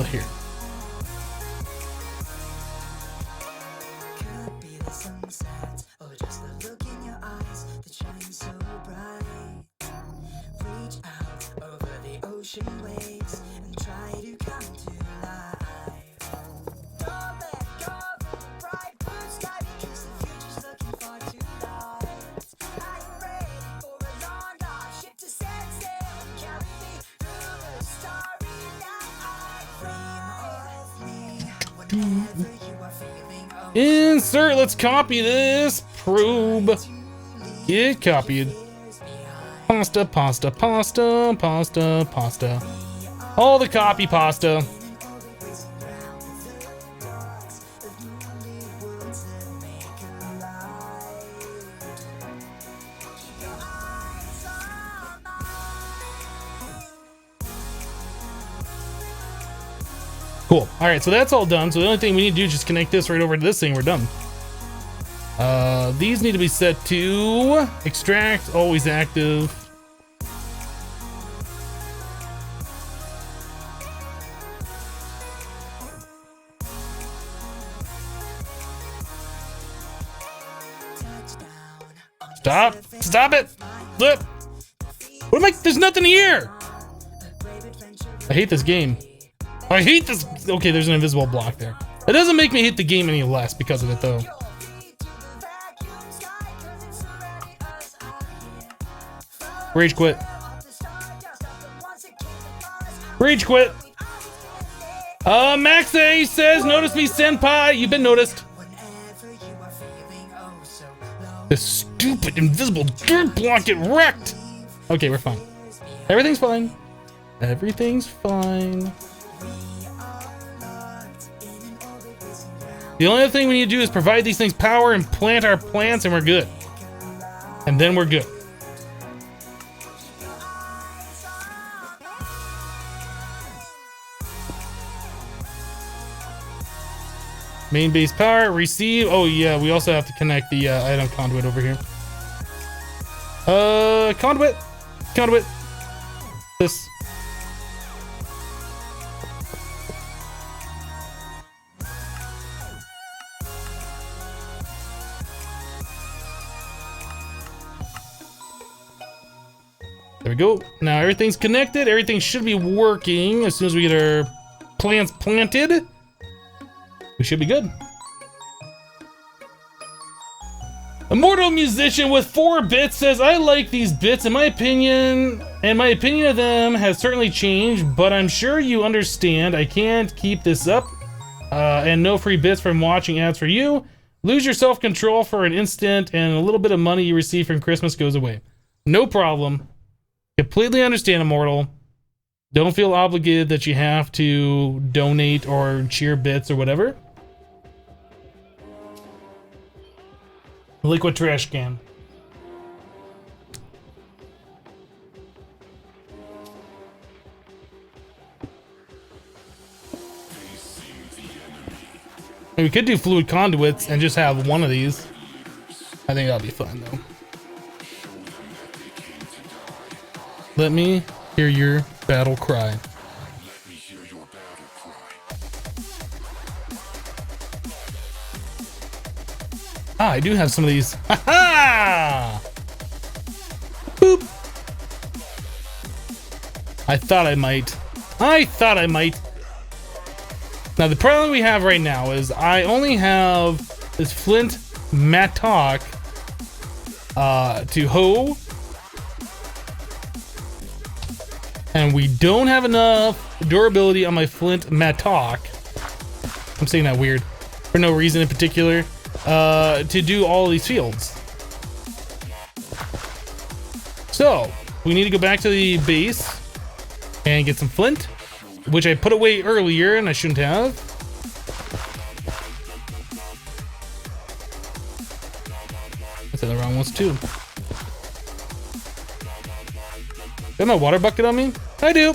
Speaker 1: Here.
Speaker 2: Could be the sunset, or just the look in your eyes that shine so bright. Reach out over the ocean waves and try to come to life. Don't let go of the bright blue sky, because the future's looking far too light. Are you ready for a long dive ship to set sail and carry me through the starry night? Dream of me whenever you are feeling
Speaker 1: Insert, let's copy this probe. Get copied. Pasta, pasta, pasta, pasta, pasta. All the copy pasta. Cool. All right, so that's all done. So the only thing we need to do is just connect this right over to this thing. We're done. These need to be set to extract, always active. Stop! Stop it! Flip! What am I? There's nothing here! I hate this game. I hate this. Okay, there's an invisible block there. It doesn't make me hate the game any less because of it, though. Rage quit. Rage quit. Max A says, notice me, senpai. You've been noticed. This stupid invisible dirt block get wrecked. Okay, we're fine. Everything's fine. Everything's fine. The only other thing we need to do is provide these things power and plant our plants, and we're good. And then we're good. Main base power, receive. Oh yeah, we also have to connect the item conduit over here. Conduit. This. There we go. Now everything's connected. Everything should be working as soon as we get our plants planted. We should be good. Immortal Musician with 4 bits says, I like these bits. In my opinion, of them has certainly changed, but I'm sure you understand I can't keep this up. And no free bits from watching ads for you. Lose your self-control for an instant, and a little bit of money you receive from Christmas goes away. No problem. Completely understand, Immortal. Don't feel obligated that you have to donate or cheer bits or whatever. Liquid trash can. We could do fluid conduits and just have one of these. I think that'll be fun though. Let me hear your battle cry. Ah, I do have some of these. Ha ha! Boop! I thought I might. Now the problem we have right now is I only have this flint mattock to hoe. And we don't have enough durability on my flint mattock. I'm saying that weird. For no reason in particular. To do all these fields. So, we need to go back to the base and get some flint, which I put away earlier and I shouldn't have. I said the wrong ones too. Got my water bucket on me? I do.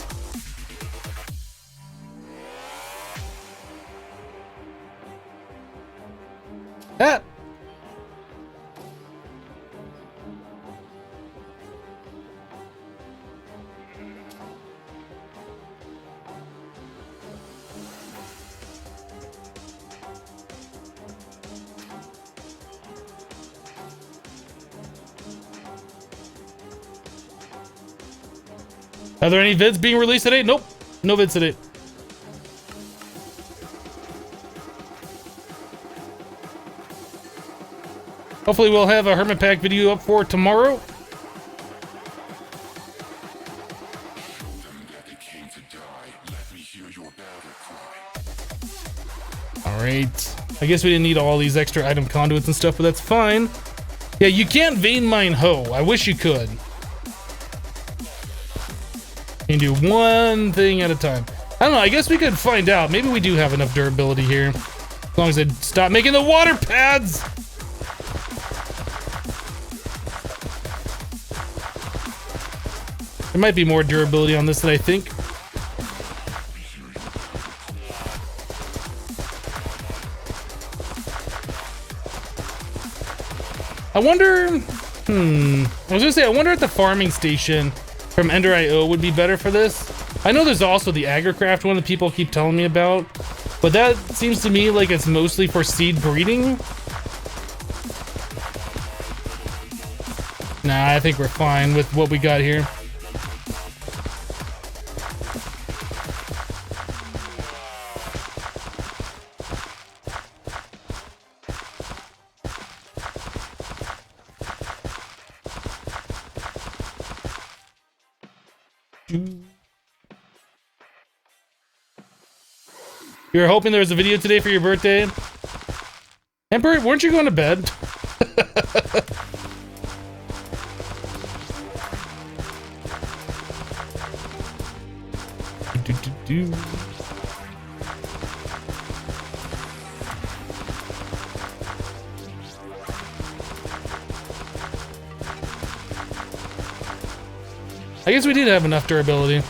Speaker 1: Ah. Are there any vids being released today? Nope. No vids today. Hopefully we'll have a Hermit Pack video up for tomorrow. Alright. I guess we didn't need all these extra item conduits and stuff, but that's fine. Yeah, you can't vein mine hoe. I wish you could. You can do one thing at a time. I don't know, I guess we could find out. Maybe we do have enough durability here. As long as I stop making the water pads! There might be more durability on this than I think. I wonder... I was gonna say, I wonder if the farming station from Ender.io would be better for this. I know there's also the Agricraft one that people keep telling me about, but that seems to me like it's mostly for seed breeding. Nah, I think we're fine with what we got here. You were hoping there was a video today for your birthday? Emperor, weren't you going to bed? I guess we did have enough durability.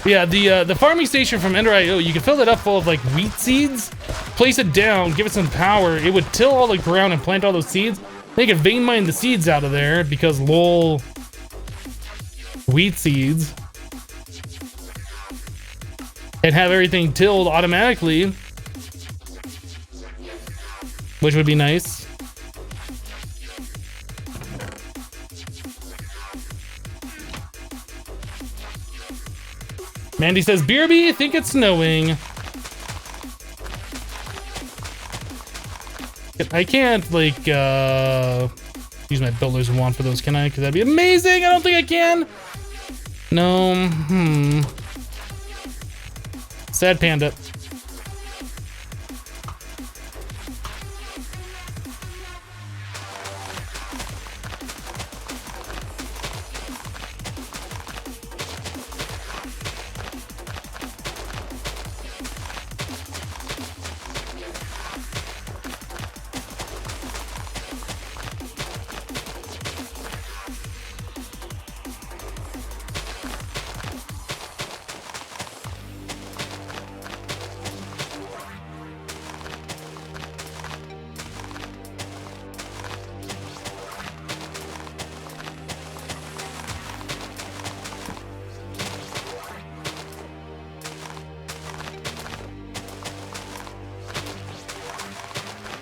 Speaker 1: Yeah, the farming station from Ender.io, you can fill it up full of like wheat seeds, place it down, give it some power, it would till all the ground and plant all those seeds. They could vein mine the seeds out of there because lol wheat seeds. And have everything tilled automatically, which would be nice. Mandy says, BRB, I think it's snowing. I can't, like, use my builder's wand for those, can I? Because that'd be amazing. I don't think I can. No. Sad panda.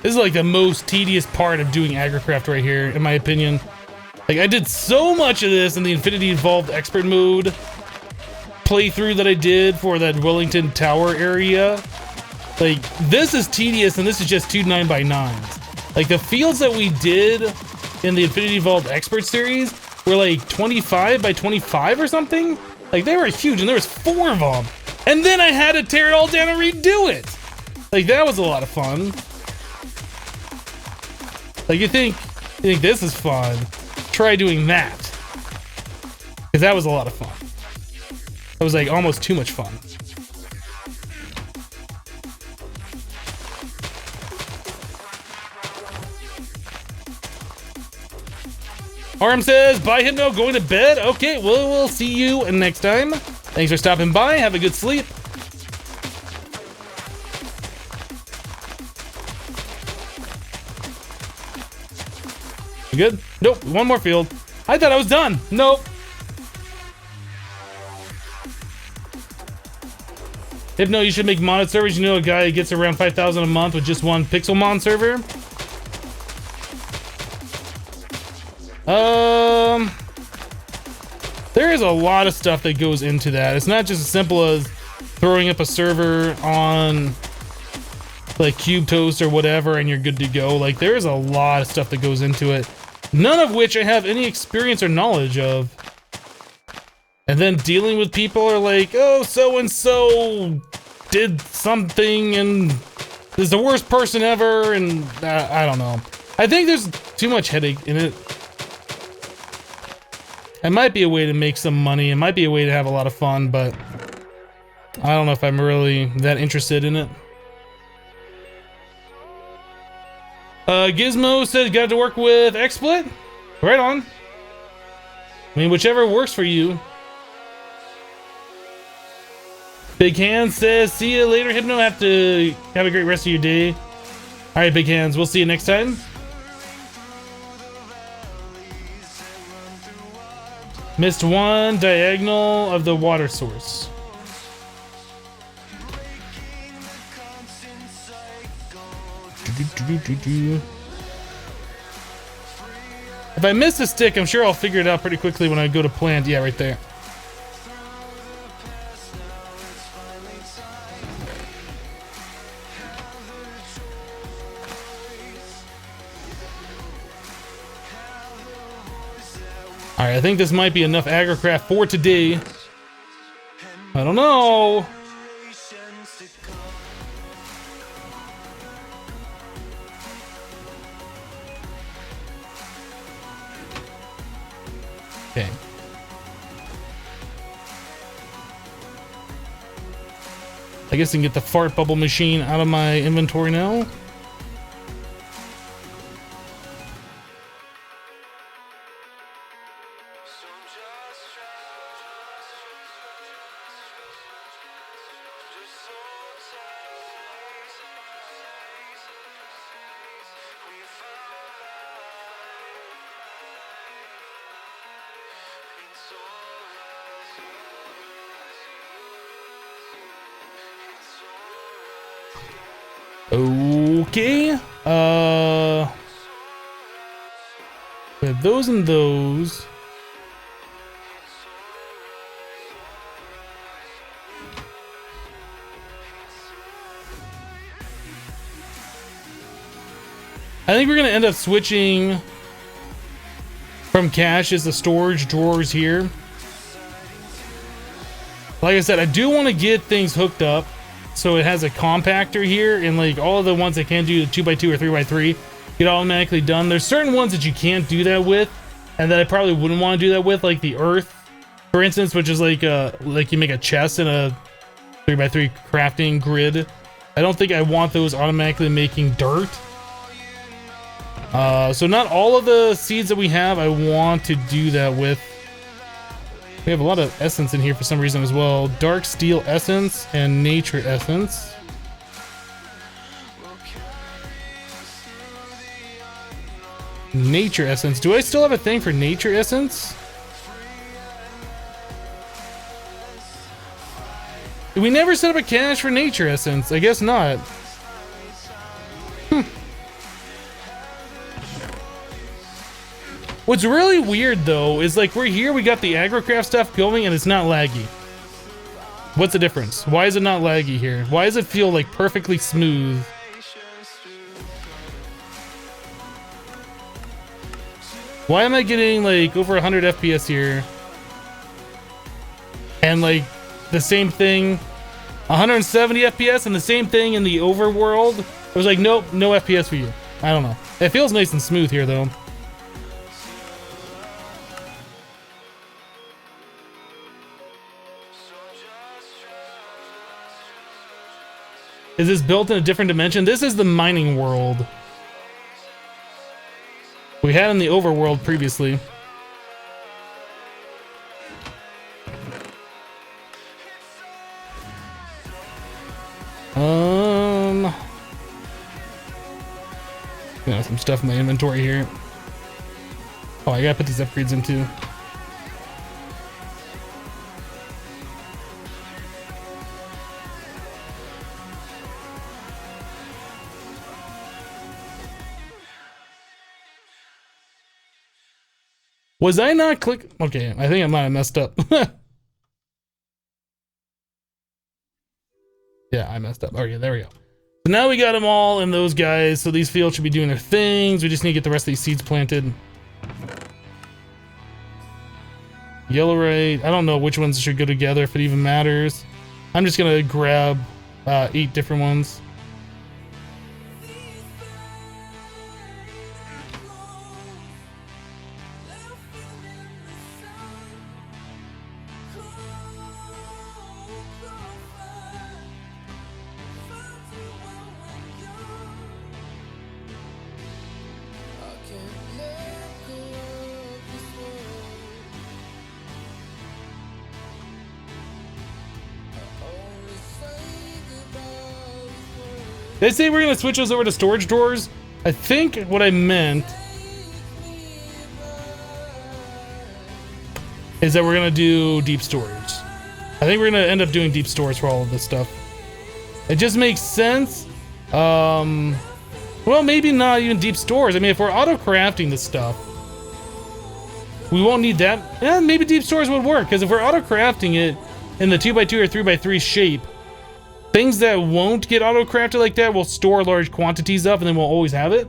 Speaker 1: This is like the most tedious part of doing agricraft right here, in my opinion. Like, I did so much of this in the Infinity Evolved Expert Mode playthrough that I did for that Wellington Tower area. Like, this is tedious, and this is just 2 9x9s. Like, the fields that we did in the Infinity Evolved Expert series were like 25 by 25 or something. Like, they were huge, and there was 4 of them. And then I had to tear it all down and redo it. Like, that was a lot of fun. Like, you think this is fun? Try doing that. Because that was a lot of fun. That was like almost too much fun. Arm says, bye Hypno, going to bed? Okay, well, we'll see you next time. Thanks for stopping by. Have a good sleep. You good? Nope, one more field. I thought I was done. Nope. Hypno, you should make modded servers. You know a guy gets around 5,000 a month with just one Pixelmon server? There is a lot of stuff that goes into that. It's not just as simple as throwing up a server on like Cube Toast or whatever and you're good to go. Like, there is a lot of stuff that goes into it, none of which I have any experience or knowledge of. And then dealing with people are like, oh, so-and-so did something and is the worst person ever, and I don't know. I think there's too much headache in it. It might be a way to make some money. It might be a way to have a lot of fun, but I don't know if I'm really that interested in it. Gizmo said got to work with XSplit. Right on. I mean, whichever works for you. Big Hands says, see you later, Hypno. Have a great rest of your day. All right, Big Hands. We'll see you next time. Missed one diagonal of the water source. If I miss a stick, I'm sure I'll figure it out pretty quickly when I go to plant. Yeah, right there. Alright, I think this might be enough agricraft for today. I don't know. Okay. I guess I can get the fart bubble machine out of my inventory now. Okay, we have those and those. I think we're gonna end up switching from caches to storage drawers here. Like I said, I do want to get things hooked up so it has a compactor here, and like all of the ones that can do the 2x2 or 3x3 get automatically done. There's certain ones that you can't do that with, and that I probably wouldn't want to do that with, like the earth, for instance, which is like you make a chest in a 3x3 crafting grid. I don't think I want those automatically making dirt. So not all of the seeds that we have I want to do that with. We have a lot of essence in here for some reason as well. Dark steel essence and nature essence. Nature essence. Do I still have a thing for nature essence? We never set up a cache for nature essence. I guess not. What's really weird though is like we're here, we got the agrocraft stuff going and it's not laggy. What's the difference? Why is it not laggy here? Why does it feel like perfectly smooth? Why am I getting like over 100 FPS here? And like the same thing, 170 FPS and the same thing in the overworld? I was like, nope, no FPS for you. I don't know. It feels nice and smooth here though. Is this built in a different dimension? This is the mining world. We had in the overworld previously. Got some stuff in my inventory here. Oh, I gotta put these upgrades in too. Was I not click? Okay, I think I might have messed up. Yeah, I messed up. Okay, there we go. So now we got them all and those guys. So these fields should be doing their things. We just need to get the rest of these seeds planted. Yellowite. I don't know which ones should go together if it even matters. I'm just gonna grab 8 different ones. Did I say we're gonna switch those over to storage drawers? I think what I meant is that we're gonna do deep storage. I think we're gonna end up doing deep storage for all of this stuff. It just makes sense. Well, maybe not even deep stores. I mean, if we're auto crafting this stuff, we won't need that. Yeah, maybe deep stores would work, because if we're auto crafting it in the 2x2 or 3x3 shape, things that won't get auto crafted like that will store large quantities up and then we'll always have it.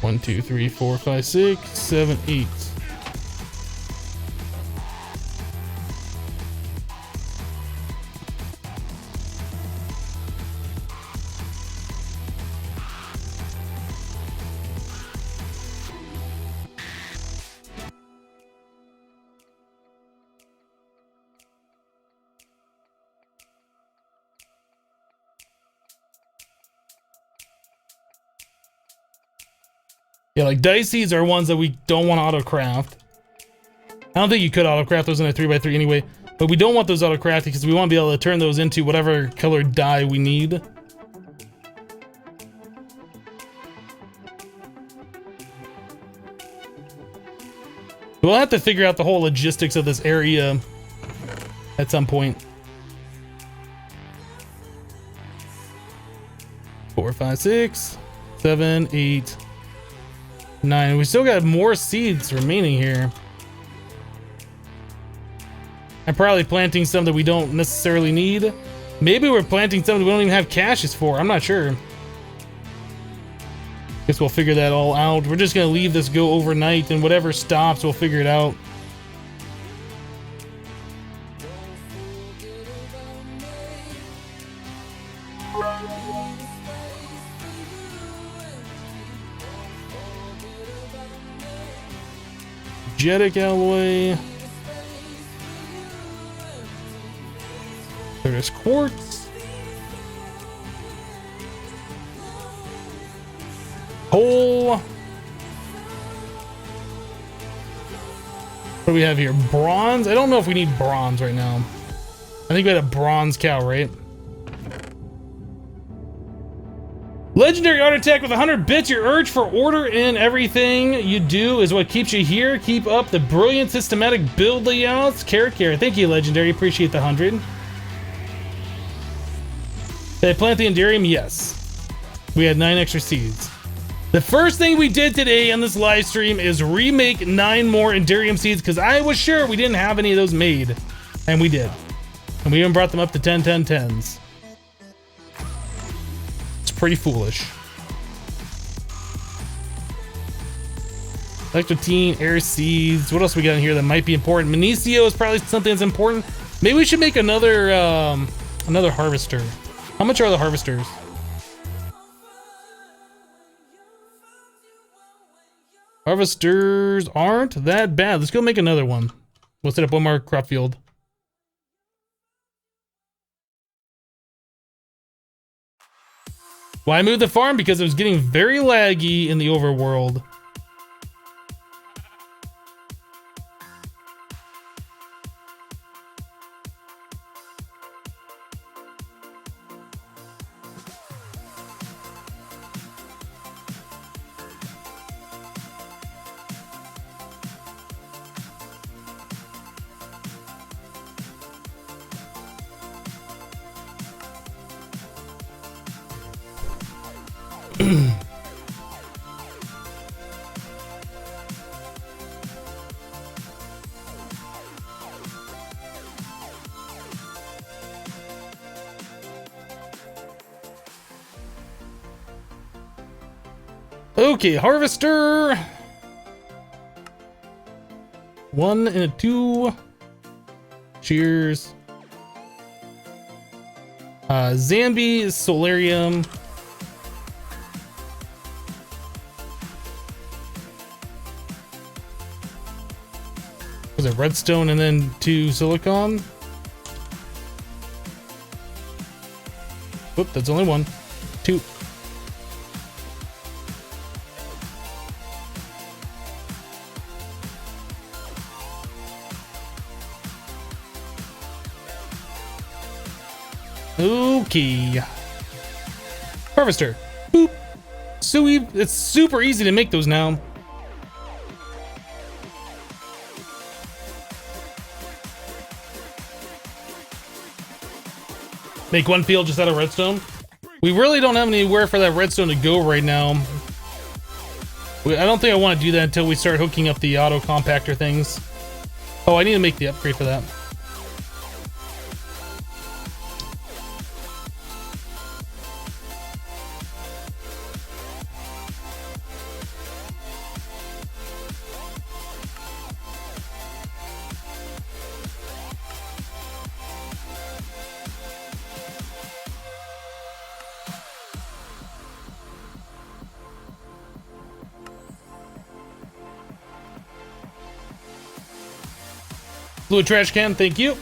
Speaker 1: One, two, three, four, five, 6, 7, 8. Yeah, like dice seeds are ones that we don't want to auto craft. I don't think you could auto craft those in a 3x3 anyway, but we don't want those auto crafted because we want to be able to turn those into whatever colored dye we need. We'll have to figure out the whole logistics of this area at some point. 4, 5, 6, 7, 8, 9. We still got more seeds remaining here. I'm probably planting some that we don't necessarily need. Maybe we're planting some that we don't even have caches for. I'm not sure. Guess we'll figure that all out. We're just gonna leave this go overnight, and whatever stops, we'll figure it out. Jetic alloy. There's quartz. Coal. What do we have here? Bronze? I don't know if we need bronze right now. I think we had a bronze cow, right? Legendary art attack with 100 bits. Your urge for order in everything you do is what keeps you here. Keep up the brilliant systematic build layouts. Carrot. Thank you, Legendary. Appreciate the 100. Did I plant the Enderium? Yes. We had 9 extra seeds. The first thing we did today on this live stream is remake 9 more Enderium seeds because I was sure we didn't have any of those made. And we did. And we even brought them up to 10, 10, 10s. It's pretty foolish. Electrotine, air seeds. What else we got in here that might be important? Minicio is probably something that's important. Maybe we should make another another harvester. How much are the harvesters? Harvesters aren't that bad. Let's go make another one. We'll set up one more crop field. Why move the farm? Because it was getting very laggy in the overworld. Okay, harvester. 1 and a 2. Cheers. Zambi, solarium. Was it redstone and then 2 silicon? Whoop, that's only 1. 2. Okay. Harvester. Boop. It's super easy to make those now. Make 1 field just out of redstone. We really don't have anywhere for that redstone to go right now. I don't think I want to do that until we start hooking up the auto compactor things. Oh, I need to make the upgrade for that. Blue trash can, thank you.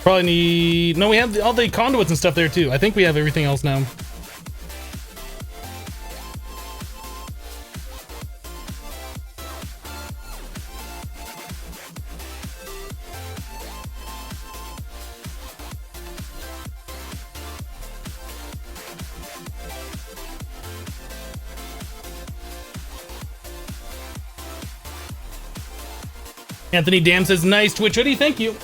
Speaker 1: Probably need... No, we have all the conduits and stuff there too. I think we have everything else now. Anthony Dam says, nice Twitch hoodie, thank you.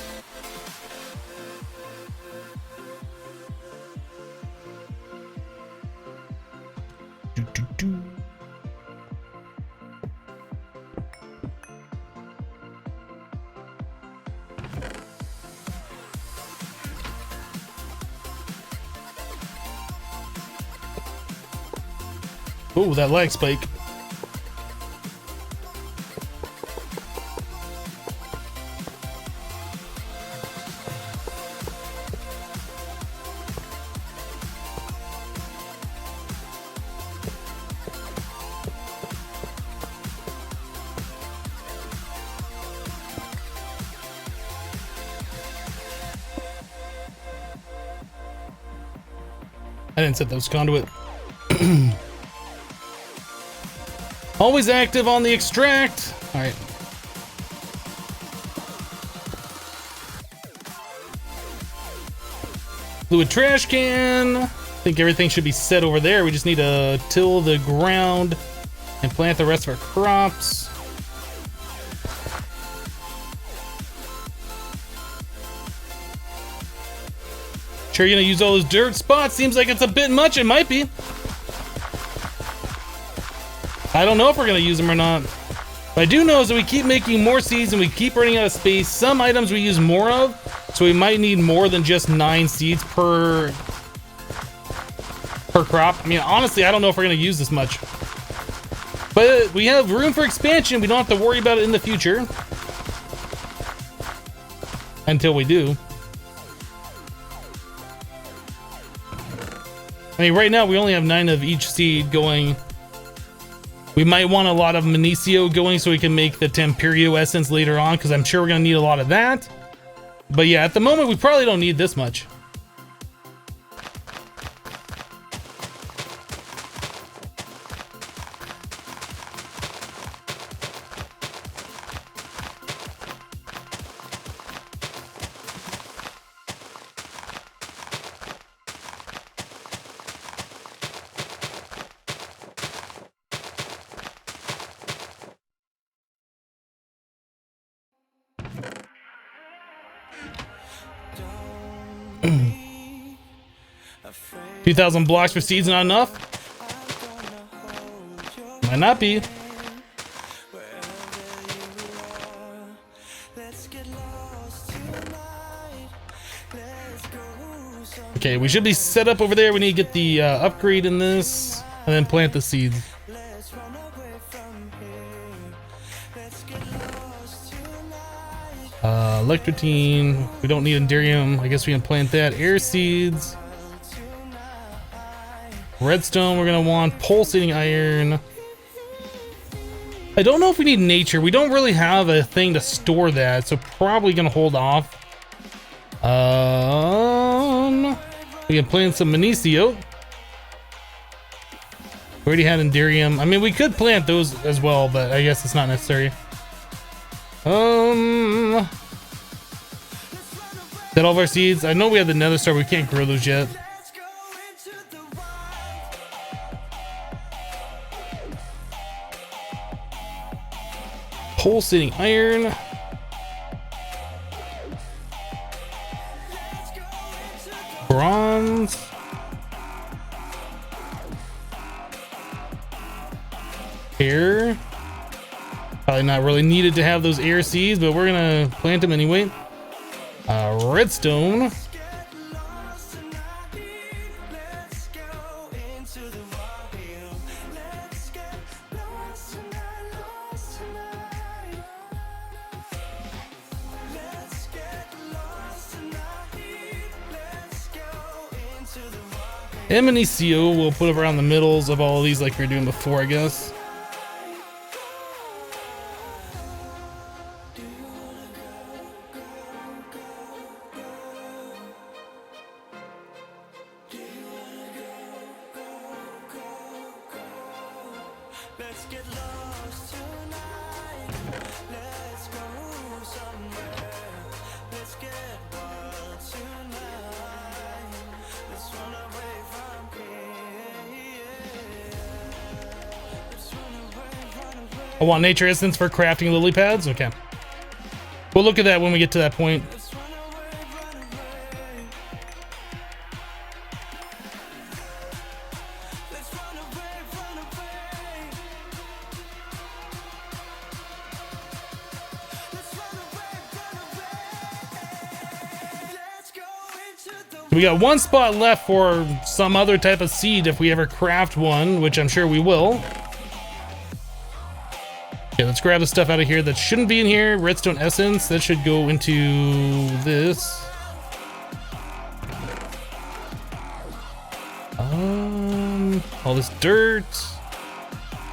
Speaker 1: Oh, that lag spike. I didn't set those conduit. Always active on the extract. All right. Fluid trash can. I think everything should be set over there. We just need to till the ground and plant the rest of our crops. Sure you're gonna use all those dirt spots? Seems like it's a bit much. It might be. I don't know if we're gonna use them or not. What I do know is that we keep making more seeds and we keep running out of space. Some items we use more of, so we might need more than just 9 seeds per crop. I mean, honestly, I don't know if we're gonna use this much. But we have room for expansion. We don't have to worry about it in the future. Until we do. I mean, right now we only have 9 of each seed going. We might want a lot of Minicio going so we can make the Temperio essence later on, because I'm sure we're going to need a lot of that. But yeah, at the moment we probably don't need this much. 2,000 blocks for seeds not enough? Might not be. Okay, we should be set up over there. We need to get the upgrade in this and then plant the seeds. Electrotine. We don't need Enderium. I guess we can plant that. Air seeds. Redstone, we're going to want pulsating iron. I don't know if we need nature. We don't really have a thing to store that, so probably going to hold off. We can plant some Minicio. We already had Enderium. I mean, we could plant those as well, but I guess it's not necessary. Is that all of our seeds? I know we have the Nether Star, but we can't grow those yet. Pulsating iron. Bronze. Air. Probably not really needed to have those air seeds, but we're gonna plant them anyway. Redstone. Minicio we'll put around the middles of all of these like we were doing before, I guess. I want nature essence for crafting lily pads. Okay. We'll look at that when we get to that point. We got one spot left for some other type of seed if we ever craft one, which I'm sure we will. Okay, let's grab the stuff out of here that shouldn't be in here. Redstone essence, that should go into this. All this dirt.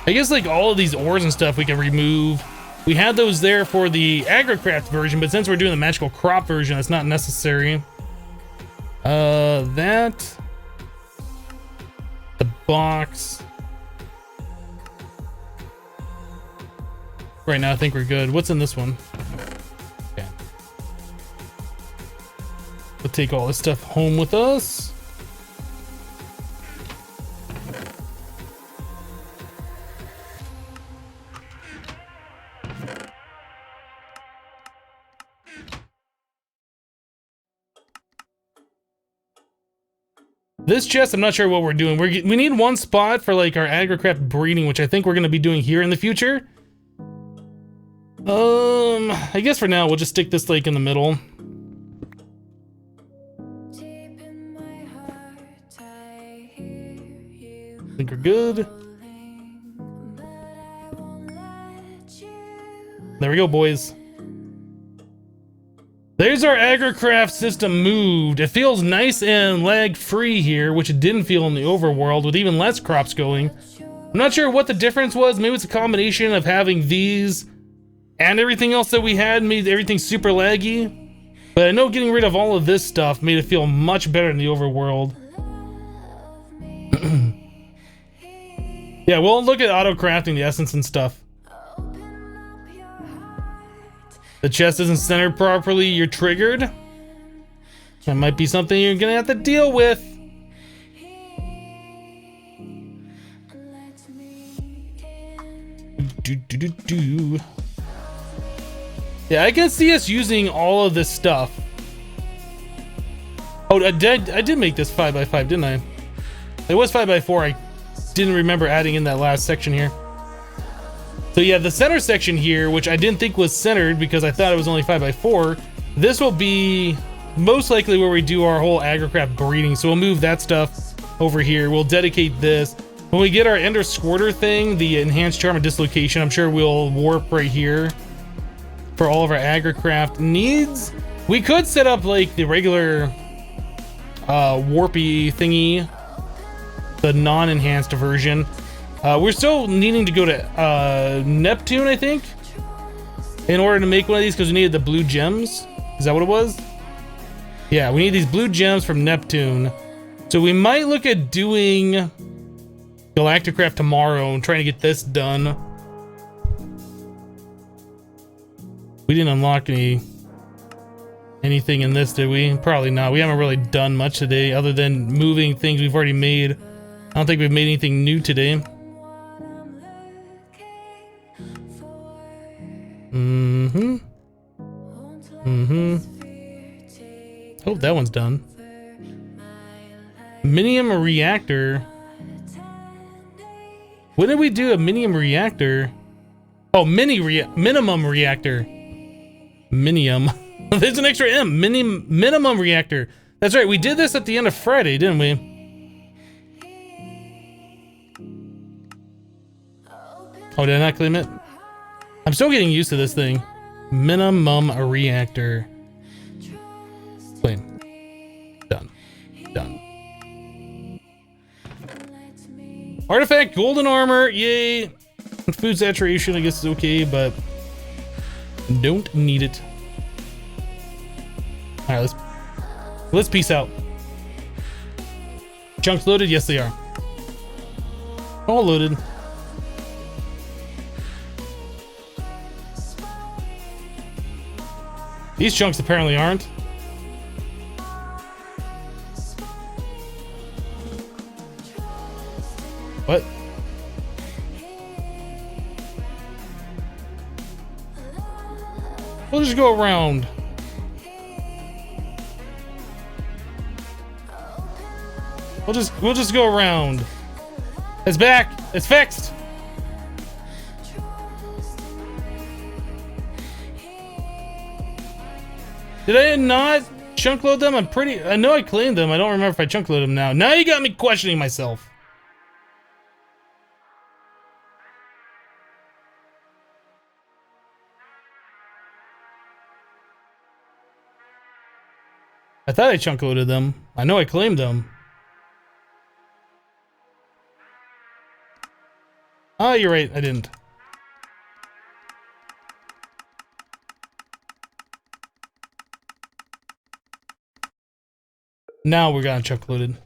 Speaker 1: I guess like all of these ores and stuff we can remove. We had those there for the agricraft version, but since we're doing the magical crop version, it's not necessary. That. The box. Right now, I think we're good. What's in this one? Okay. We'll take all this stuff home with us. This chest, I'm not sure what we're doing. We need one spot for like our agricraft breeding, which I think we're going to be doing here in the future. I guess for now we'll just stick this like in the middle. I think we're good. There we go, boys. There's our agricraft system moved. It feels nice and lag free here, which it didn't feel in the overworld with even less crops going. I'm not sure what the difference was. Maybe it's a combination of having these and everything else that we had made everything super laggy. But I know getting rid of all of this stuff made it feel much better in the overworld. Yeah, we'll look at auto crafting the essence and stuff. The chest isn't centered properly, you're triggered. That might be something you're gonna have to deal with. Yeah, I can see us using all of this stuff. Oh, I did make this 5x5, didn't I? It was 5x4, I didn't remember adding in that last section here. So yeah, the center section here, which I didn't think was centered because I thought it was only 5x4, this will be most likely where we do our whole agricraft breeding. So we'll move that stuff over here. We'll dedicate this. When we get our Ender Squirter thing, the enhanced charm of dislocation, I'm sure we'll warp right here for all of our agricraft needs. We could set up like the regular warpy thingy, the non-enhanced version. We're still needing to go to Neptune, I think, in order to make one of these because we needed the blue gems. Is that what it was? Yeah, we need these blue gems from Neptune. So we might look at doing Galacticraft tomorrow and trying to get this done. We didn't unlock anything in this, did we? Probably not. We haven't really done much today other than moving things we've already made. I don't think we've made anything new today. Oh, that one's done. Minium reactor. When did we do a minium reactor? Oh, minimum reactor. Minium. There's an extra M. Minimum reactor. That's right. We did this at the end of Friday, didn't we? Oh, did I not claim it? I'm still getting used to this thing. Minimum reactor. Claim. Done. Done. Artifact golden armor. Yay. Food saturation, I guess, is okay, but don't need it. All right, let's peace out. Chunks loaded? Yes, they are. All loaded. These chunks apparently aren't. What? We'll just go around. We'll just go around. It's back. It's fixed. Did I not chunk load them? I know I cleaned them. I don't remember if I chunk loaded them now. Now you got me questioning myself. I thought I chunk loaded them. I know I claimed them. Oh, you're right. I didn't. Now we're gonna chunk loaded.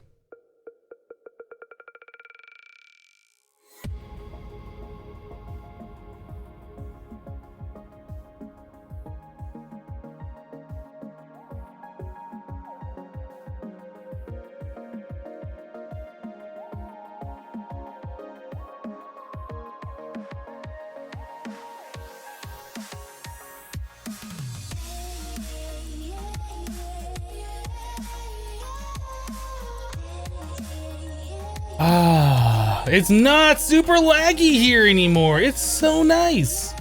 Speaker 1: It's not super laggy here anymore. It's so nice.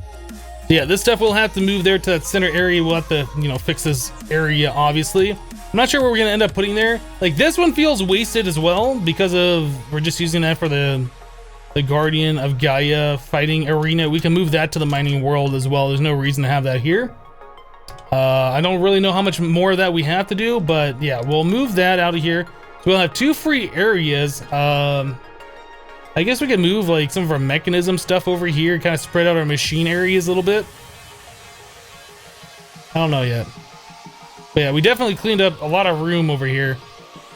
Speaker 1: Yeah, this stuff we'll have to move there to that center area. We'll have to, you know, fix this area, obviously. I'm not sure what we're gonna end up putting there. Like, this one feels wasted as well because of we're just using that for the Guardian of Gaia fighting arena. We can move that to the mining world as well. There's no reason to have that here. I don't really know how much more of that we have to do, but yeah, we'll move that out of here. So we'll have 2 free areas. I guess we could move like some of our mechanism stuff over here, kind of spread out our machine areas a little bit. I don't know yet. But yeah, we definitely cleaned up a lot of room over here,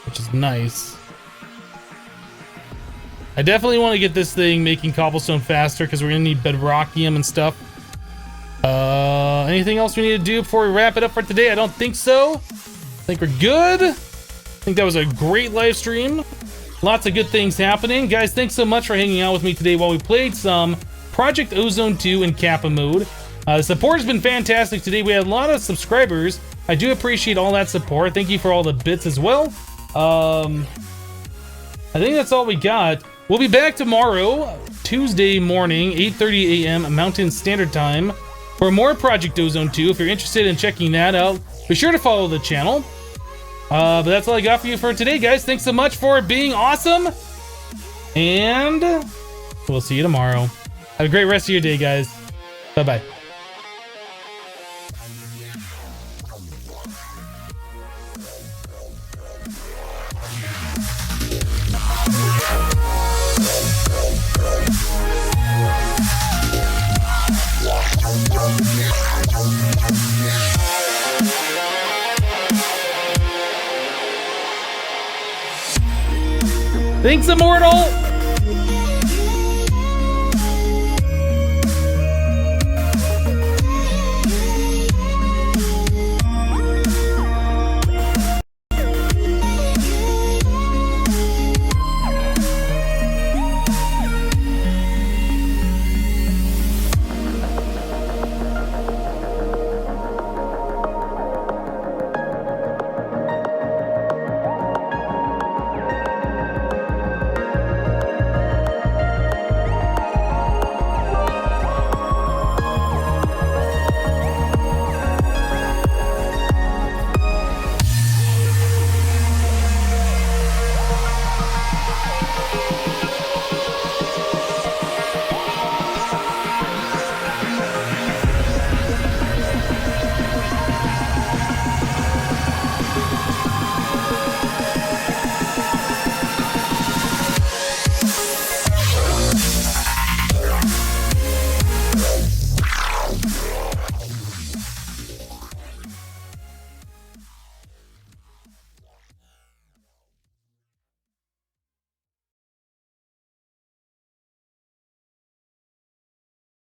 Speaker 1: which is nice. I definitely want to get this thing making cobblestone faster because we're going to need bedrockium and stuff. Anything else we need to do before we wrap it up for today? I don't think so. I think we're good. I think that was a great live stream. Lots of good things happening. Guys, thanks so much for hanging out with me today while we played some Project Ozone 2 in Kappa Mode. The support has been fantastic today. We had a lot of subscribers. I do appreciate all that support. Thank you for all the bits as well. I think that's all we got. We'll be back tomorrow, Tuesday morning, 8:30 a.m. Mountain Standard Time for more Project Ozone 2. If you're interested in checking that out, be sure to follow the channel. But that's all I got for you for today, guys. Thanks so much for being awesome. And we'll see you tomorrow. Have a great rest of your day, guys. Bye-bye. Thanks, Immortal!